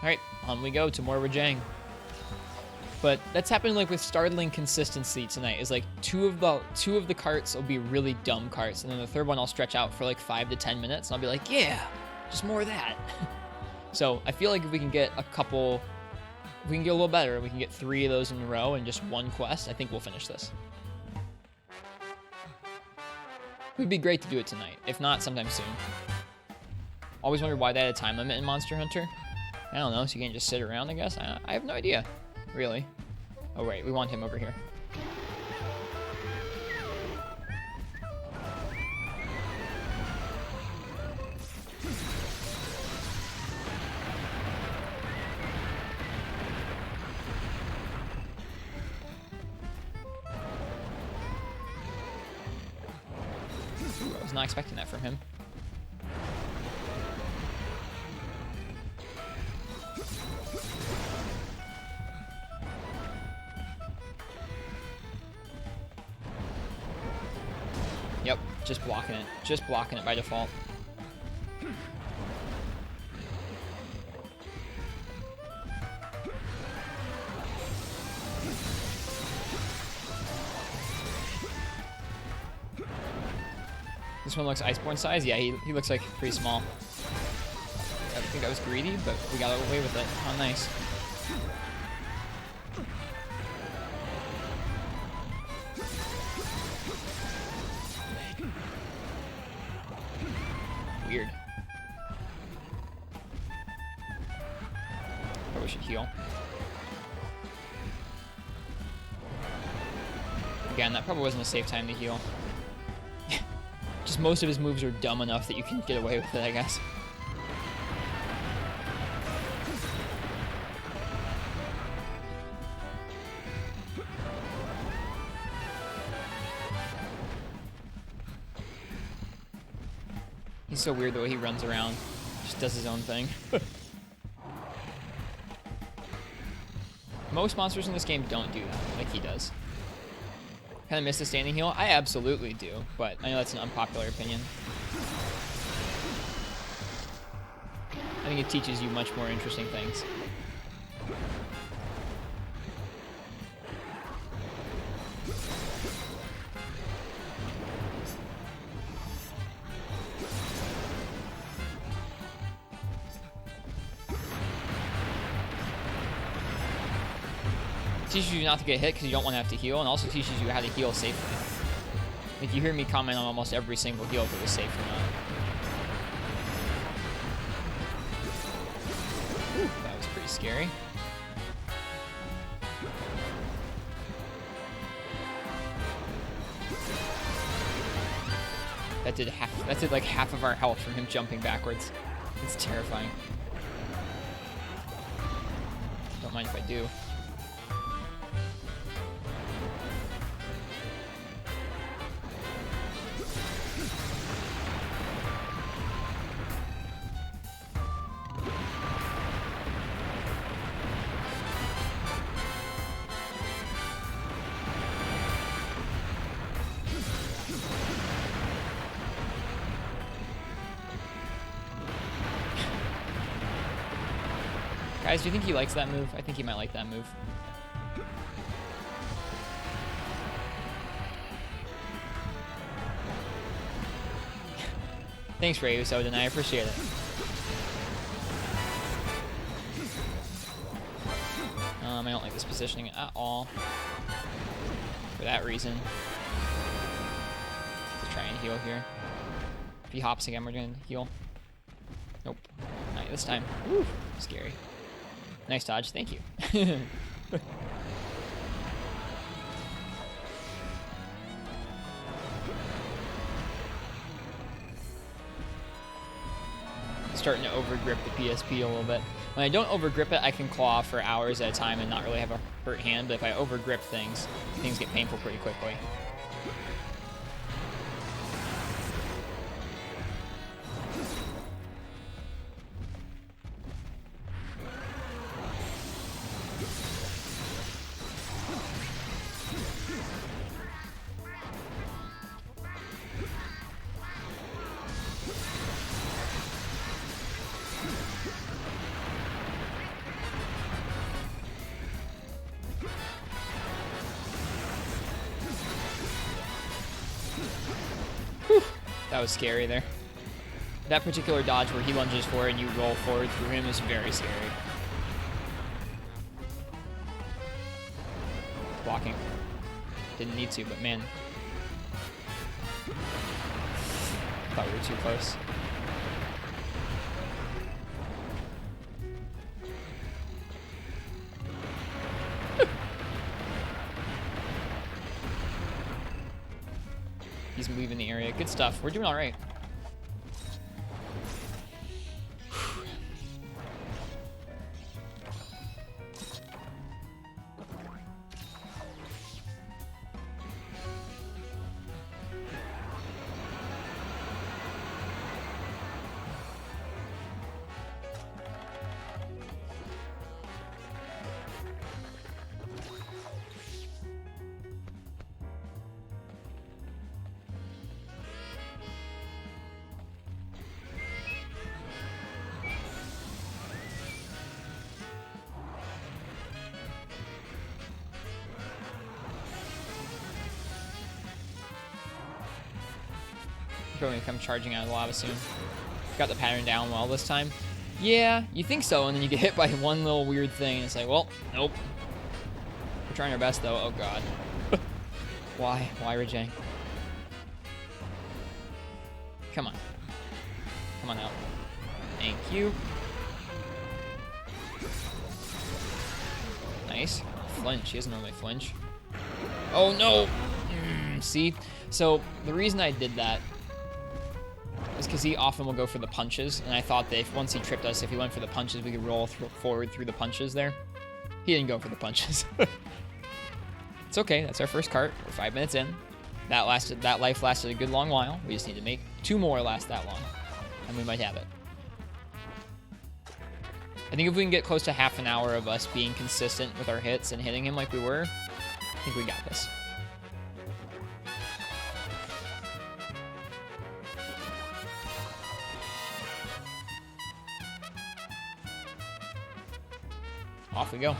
Alright, on we go to more Rajang. But that's happening like with startling consistency tonight. Is like two of the carts will be really dumb carts, and then the third one I'll stretch out for like 5 to 10 minutes, and I'll be like, yeah, just more of that. So I feel like if we can get a couple, if we can get a little better, we can get 3 of those in a row and just 1 quest, I think we'll finish this. It would be great to do it tonight, if not sometime soon. Always wondered why they had a time limit in Monster Hunter. I don't know, so you can't just sit around, I guess? I have no idea, really. Oh, right, we want him over here. Ooh, I was not expecting that from him. Yep, just blocking it. Just blocking it by default. This one looks Iceborne size? Yeah, he looks like pretty small. I think I was greedy, but we got away with it. Oh, nice. Weird. Probably should heal. Again, that probably wasn't a safe time to heal. Just most of his moves are dumb enough that you can get away with it, I guess. He's so weird the way he runs around. Just does his own thing. Most monsters in this game don't do that like he does. Kind of miss the standing heal? I absolutely do, but I know that's an unpopular opinion. I think it teaches you much more interesting things. Teaches you not to get hit because you don't want to have to heal, and also teaches you how to heal safely. Like, you hear me comment on almost every single heal if it was safe or not. pretty scary. That did like half of our health from him jumping backwards. It's terrifying. Don't mind if I do. Guys, do you think he likes that move? I think he might like that move. Thanks, Reuploaded, I appreciate it. I don't like this positioning at all. For that reason. Let's try and heal here. If he hops again, we're gonna heal. Nope. Not this time. Woo, scary. Nice dodge, thank you. Starting to overgrip the PSP a little bit. When I don't overgrip it, I can claw for hours at a time and not really have a hurt hand, but if I overgrip things, things get painful pretty quickly. That was scary there. That particular dodge where he lunges forward and you roll forward through him is very scary. Blocking. Didn't need to, but man. Thought we were too close. He's leaving the area. Good stuff. We're doing all right. Probably gonna come charging out of the lava soon. Got the pattern down well this time. Yeah, you think so, and then you get hit by one little weird thing, and it's like, well, nope. We're trying our best, though. Oh, God. Why? Why, Rajang? Come on. Come on out. Thank you. Nice. Flinch. He doesn't normally flinch. Oh, no! See? So, the reason I did that is because he often will go for the punches, and I thought that if once he tripped us, if he went for the punches, we could roll forward through the punches there. He didn't go for the punches. It's okay, that's our first cart. We're 5 minutes in. That life lasted a good long while. We just need to make 2 more last that long, and we might have it. I think if we can get close to half an hour of us being consistent with our hits and hitting him like we were, I think we got this. Off we go.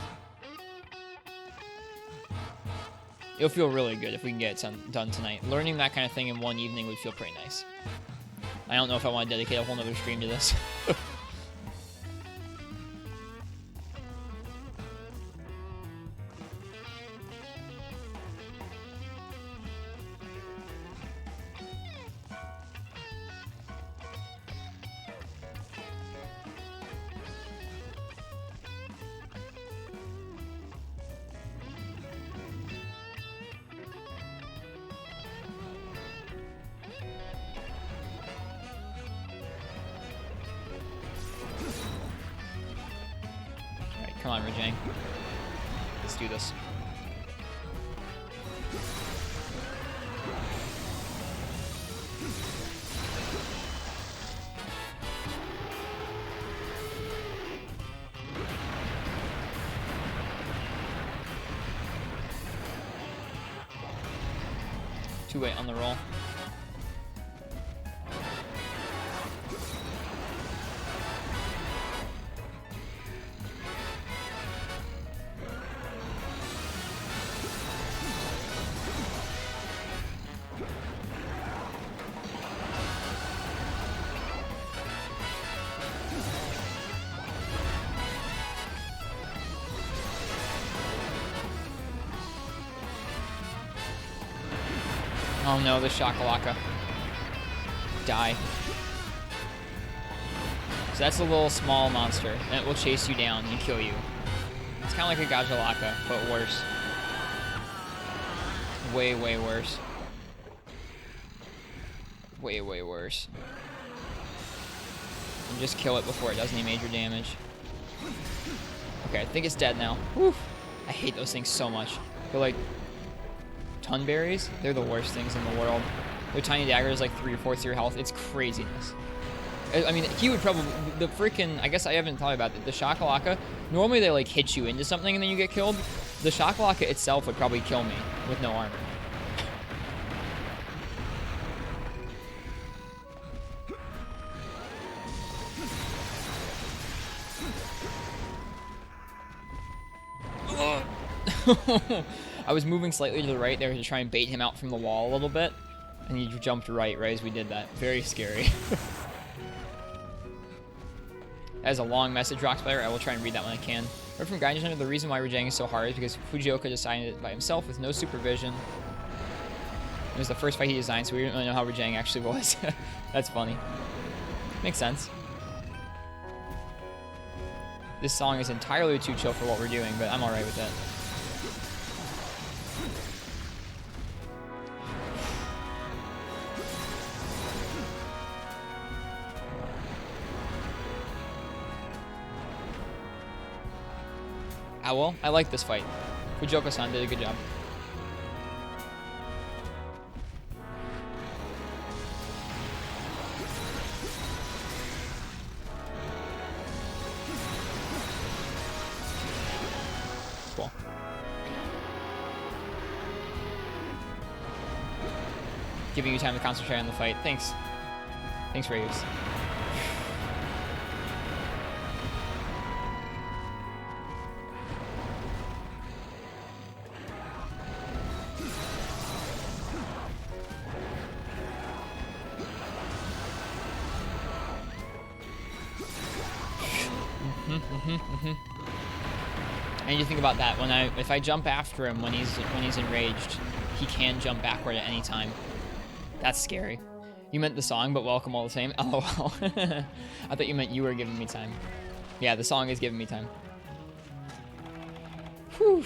It'll feel really good if we can get it done tonight. Learning that kind of thing in one evening would feel pretty nice. I don't know if I want to dedicate a whole nother stream to this. Come on, Rajang. Let's do this. Two-way on the roll. Oh no, the Shakalaka. Die. So that's a little small monster, and it will chase you down and kill you. It's kind of like a Gajalaka, but worse. Way, way worse. Way, way worse. And just kill it before it does any major damage. Okay, I think it's dead now. Whew. I hate those things so much. They're like Tunberries. They're the worst things in the world. Their tiny dagger is like 3/4 your health. It's craziness. I mean, he would probably, the freaking, I guess I haven't thought about it. The Shakalaka, normally they like hit you into something and then you get killed. The Shakalaka itself would probably kill me with no armor. I was moving slightly to the right there to try and bait him out from the wall a little bit, and he jumped right as we did that. Very scary. As a long message, Rock Spider, I will try and read that when I can. Heard from Gaijin, the reason why Rajang is so hard is because Fujioka designed it by himself with no supervision. It was the first fight he designed, so we didn't really know how Rajang actually was. That's funny. Makes sense. This song is entirely too chill for what we're doing, but I'm alright with it. Owl, I like this fight. Fujioka-san did a good job. Cool. Giving you time to concentrate on the fight. Thanks. Thanks, Reus. I need to think about that. If I jump after him when he's enraged, he can jump backward at any time. That's scary. You meant the song, but welcome all the same. LOL. I thought you meant you were giving me time. Yeah, the song is giving me time. Whew.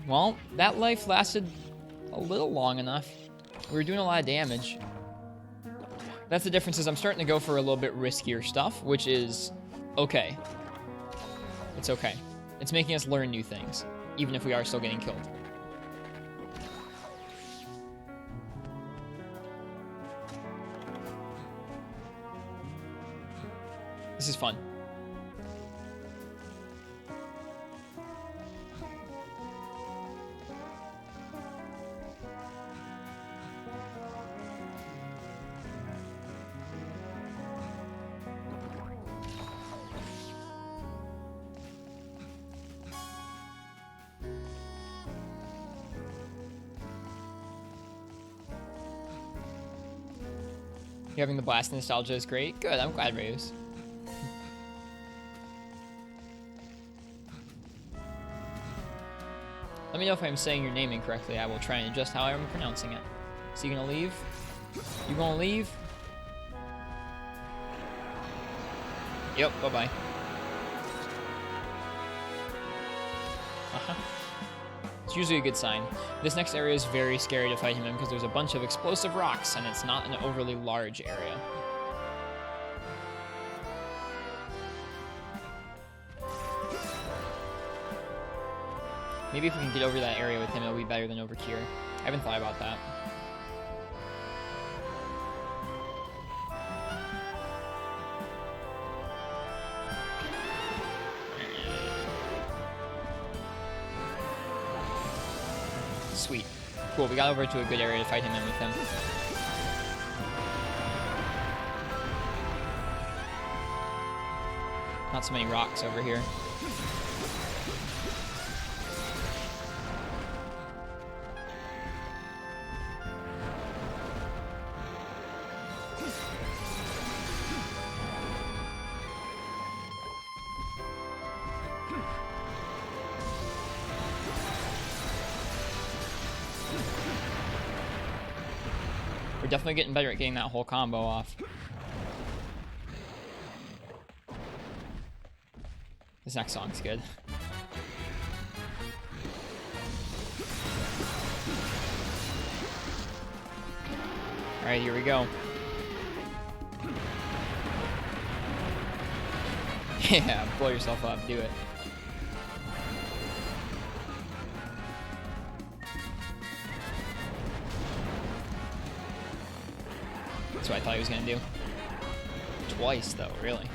Well, that life lasted a little long enough. We were doing a lot of damage. That's the difference, is I'm starting to go for a little bit riskier stuff, which is okay. It's okay. It's making us learn new things, even if we are still getting killed. This is fun. You having the blast nostalgia is great. Good, I'm glad, Reus. Let me know if I'm saying your name incorrectly. I will try and adjust how I'm pronouncing it. So you gonna leave? You gonna leave? Yep, bye-bye. It's usually a good sign. This next area is very scary to fight him in because there's a bunch of explosive rocks and it's not an overly large area. Maybe if we can get over that area with him, it'll be better than over here. I haven't thought about that. Sweet. Cool, we got over to a good area to fight him in with him. Not so many rocks over here. We're definitely getting better at getting that whole combo off. This next song's good. Alright, here we go. Yeah, blow yourself up, do it. That's what I thought he was gonna do. Twice, though, really.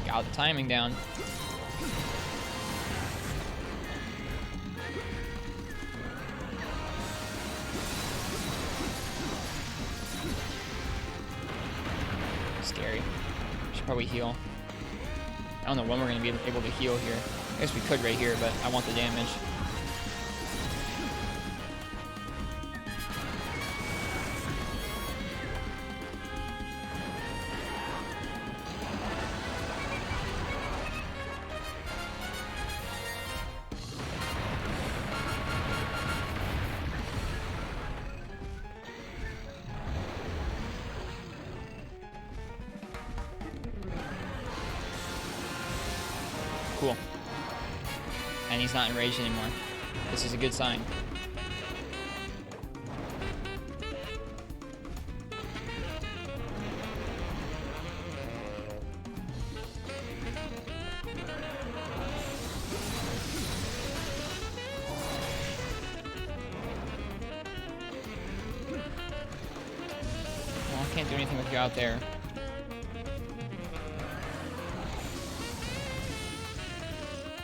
Got the timing down. Scary. Should probably heal. I don't know when we're going to be able to heal here. I guess we could right here, but I want the damage. Cool. And he's not enraged anymore. This is a good sign. Well, I can't do anything with you out there.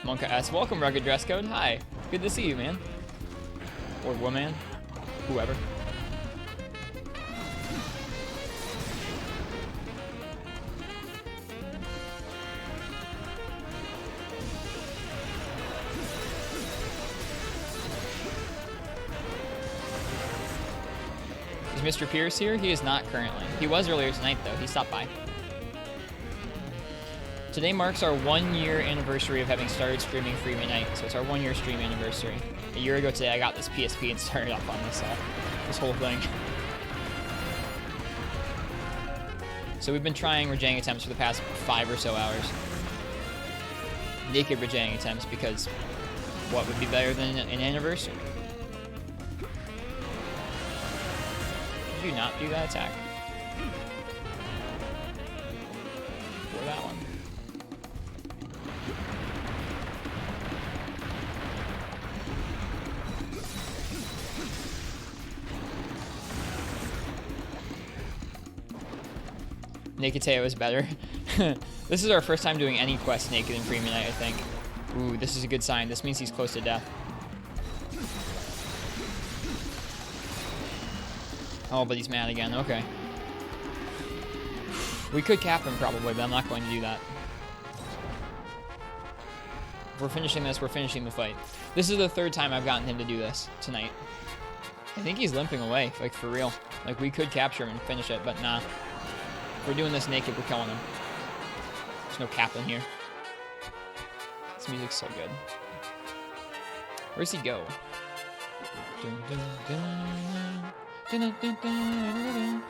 Monka asks, welcome, Rugged Dress Code. Hi. Good to see you, man. Or woman. Whoever. Is Mr. Pierce here? He is not currently. He was earlier tonight, though. He stopped by. Today marks our 1-year anniversary of having started streaming Free Midnight, so it's our 1-year stream anniversary. A year ago today, I got this PSP and started off on this whole thing. So we've been trying Rajang attempts for the past 5 or so hours. Naked Rajang attempts, because what would be better than an anniversary? Did you not do that attack? Or that one? Naked Teo is better. This is our first time doing any quest naked in Free Midnight, I think. Ooh, this is a good sign. This means he's close to death. Oh, but he's mad again. Okay. We could cap him probably, but I'm not going to do that. If we're finishing this, we're finishing the fight. This is the 3rd time I've gotten him to do this tonight. I think he's limping away, like for real. Like we could capture him and finish it, but nah. If we're doing this naked, we're killing him. There's no cap in here. This music's so good. Where's he go? Dun, dun, dun. Dun, dun, dun, dun.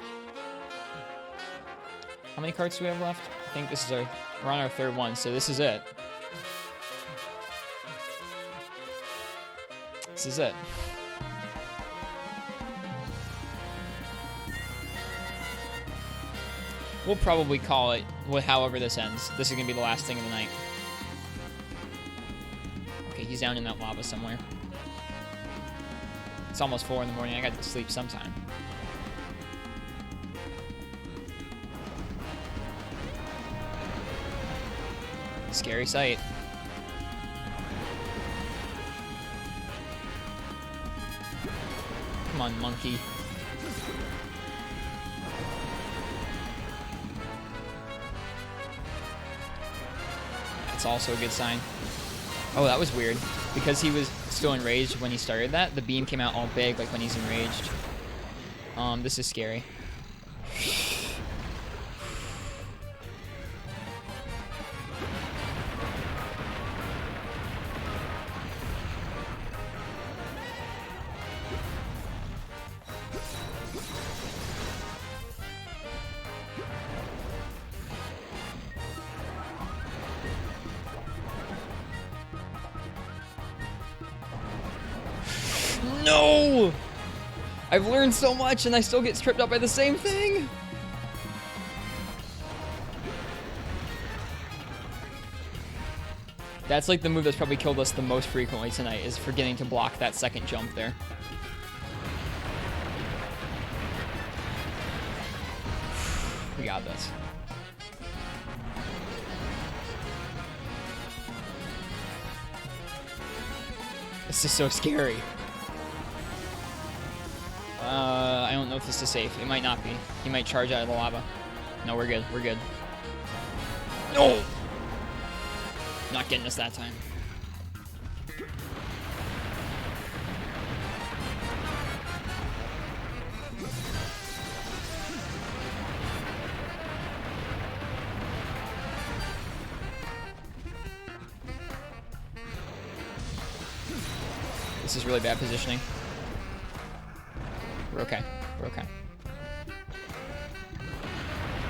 How many cards do we have left? I think this is we're on our 3rd one, so this is it. This is it. We'll probably call it however this ends. This is gonna be the last thing of the night. Okay, he's down in that lava somewhere. It's almost 4 in the morning. I got to sleep sometime. Scary sight. Come on, monkey. That's also a good sign. Oh, that was weird. Because he was still enraged when he started that, the beam came out all big, like when he's enraged. This is scary. No! I've learned so much and I still get tripped up by the same thing! That's like the move that's probably killed us the most frequently tonight, is forgetting to block that second jump there. We got this. This is so scary. I don't know if this is safe. It might not be. He might charge out of the lava. No, we're good. We're good. No! Not getting us that time. This is really bad positioning. We're okay. We're okay.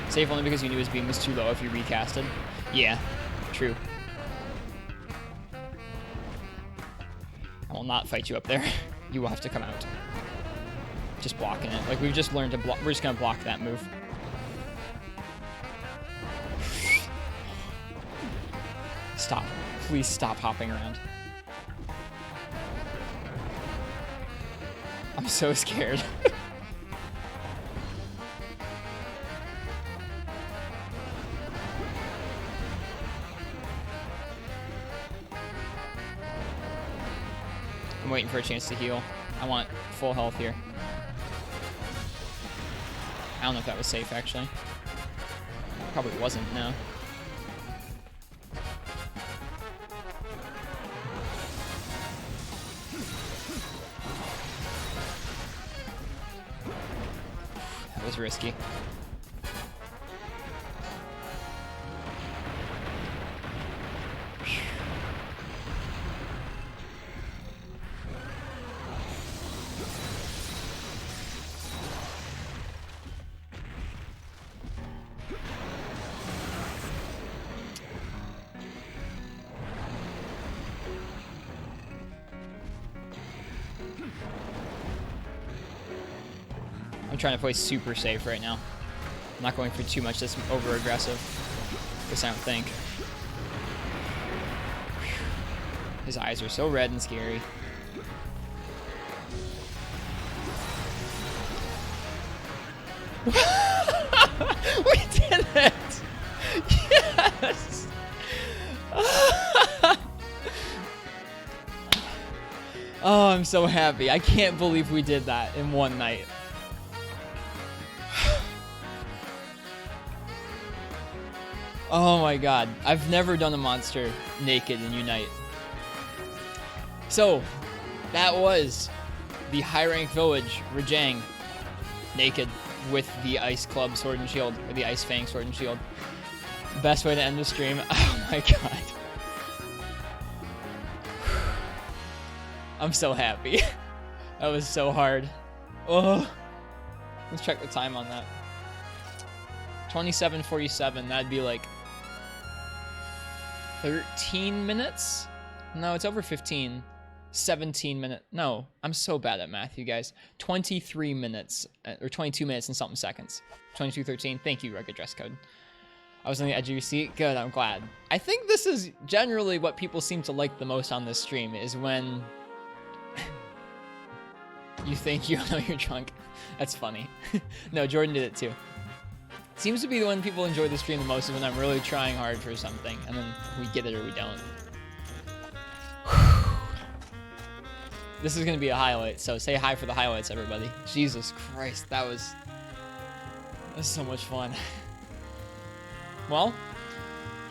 Safe only because you knew his beam was too low if you recasted. Yeah, true. I will not fight you up there. You will have to come out. Just blocking it. Like, we've just learned to block. We're just gonna block that move. Stop. Please stop hopping around. I'm so scared. I'm waiting for a chance to heal. I want full health here. I don't know if that was safe, actually. Probably wasn't, no. That was risky. I'm trying to play super safe right now. I'm not going for too much that's over aggressive. At least I don't think. His eyes are so red and scary. We did it! Yes! Oh, I'm so happy. I can't believe we did that in one night. Oh my god. I've never done a monster naked in Unite. So, that was the high rank village, Rajang, naked with the Ice Club Sword and Shield, or the Ice Fang Sword and Shield. Best way to end the stream. Oh my god. I'm so happy. That was so hard. Oh. Let's check the time on that. 27:47. That'd be like 13 minutes? No, it's over 15. 17 minutes. No, I'm so bad at math, you guys. 23 minutes, or 22 minutes and something seconds. 22:13. Thank you, Rugged Dress Code. I was on the edge of your seat. Good, I'm glad. I think this is generally what people seem to like the most on this stream, is when you think you know you're drunk. That's funny. No, Jordan did it too. Seems to be the one people enjoy the stream the most is when I'm really trying hard for something, and then we get it or we don't. This is going to be a highlight, so say hi for the highlights, everybody. Jesus Christ, that was so much fun. Well,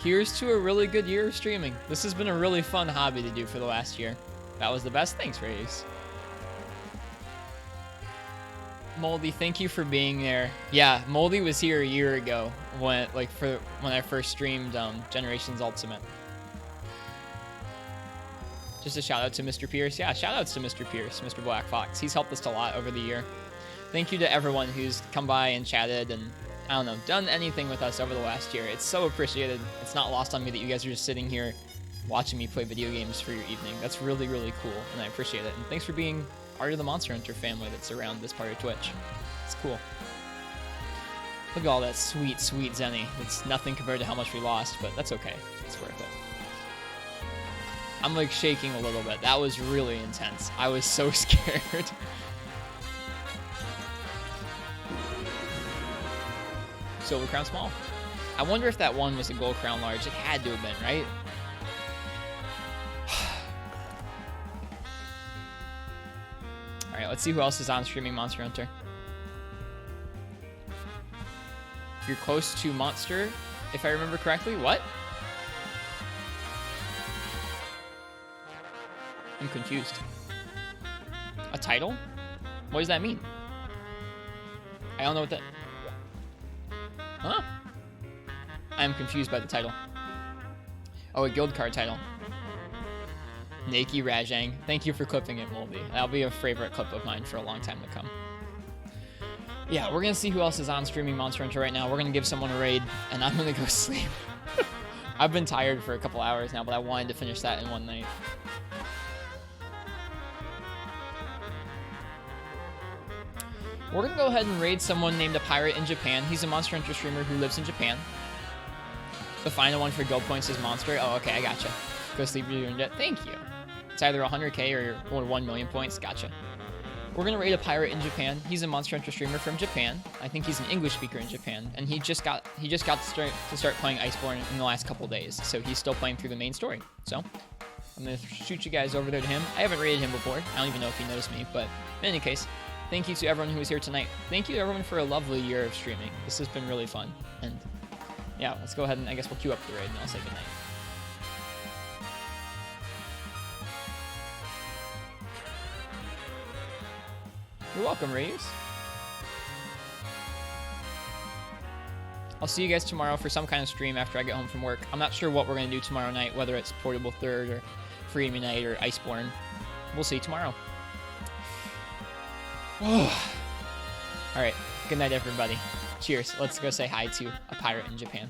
here's to a really good year of streaming. This has been a really fun hobby to do for the last year. That was the best. Thanks, Reyes. Moldy, thank you for being there. Yeah, Moldy was here a year ago when I first streamed Generations Ultimate. Just a shout out to Mr. Pierce. Yeah, shout outs to Mr. Pierce, Mr. Black Fox. He's helped us a lot over the year. Thank you to everyone who's come by and chatted and, I don't know, done anything with us over the last year. It's so appreciated. It's not lost on me that you guys are just sitting here watching me play video games for your evening. That's really, really cool, and I appreciate it. And thanks for being part of the Monster Hunter family that's around this part of Twitch. It's cool. Look at all that sweet, sweet Zenny. It's nothing compared to how much we lost, but that's okay. It's worth it. I'm like shaking a little bit. That was really intense. I was so scared. Silver Crown Small. I wonder if that one was a Gold Crown Large. It had to have been, right? Alright, let's see who else is on streaming Monster Hunter. You're close to Monster, if I remember correctly. What? I'm confused. A title? What does that mean? I don't know what that... Huh? I'm confused by the title. Oh, a guild card title. Nakey Rajang. Thank you for clipping it, Moldy. That'll be a favorite clip of mine for a long time to come. Yeah, we're gonna see who else is on streaming Monster Hunter right now. We're gonna give someone a raid, and I'm gonna go sleep. I've been tired for a couple hours now, but I wanted to finish that in one night. We're gonna go ahead and raid someone named a pirate in Japan. He's a Monster Hunter streamer who lives in Japan. The final one for guild points is Monster. Oh, okay, I gotcha. Go sleep, you earned it. Thank you. It's either 100k or 1 million points. Gotcha. We're gonna raid a pirate in Japan. He's a Monster Hunter streamer from Japan. I think he's an English speaker in Japan, and he just got to start playing Iceborne in the last couple days. So he's still playing through the main story. So I'm gonna shoot you guys over there to him. I haven't raided him before. I don't even know if he knows me, but in any case. Thank you to everyone who was here tonight. Thank you to everyone for a lovely year of streaming. This has been really fun. And yeah, let's go ahead and I guess we'll queue up the raid and I'll say goodnight. You're welcome, Reeves. I'll see you guys tomorrow for some kind of stream after I get home from work. I'm not sure what we're going to do tomorrow night, whether it's Portable Third or Freedom Night or Iceborne. We'll see tomorrow. Alright, good night everybody. Cheers. Let's go say hi to a pirate in Japan.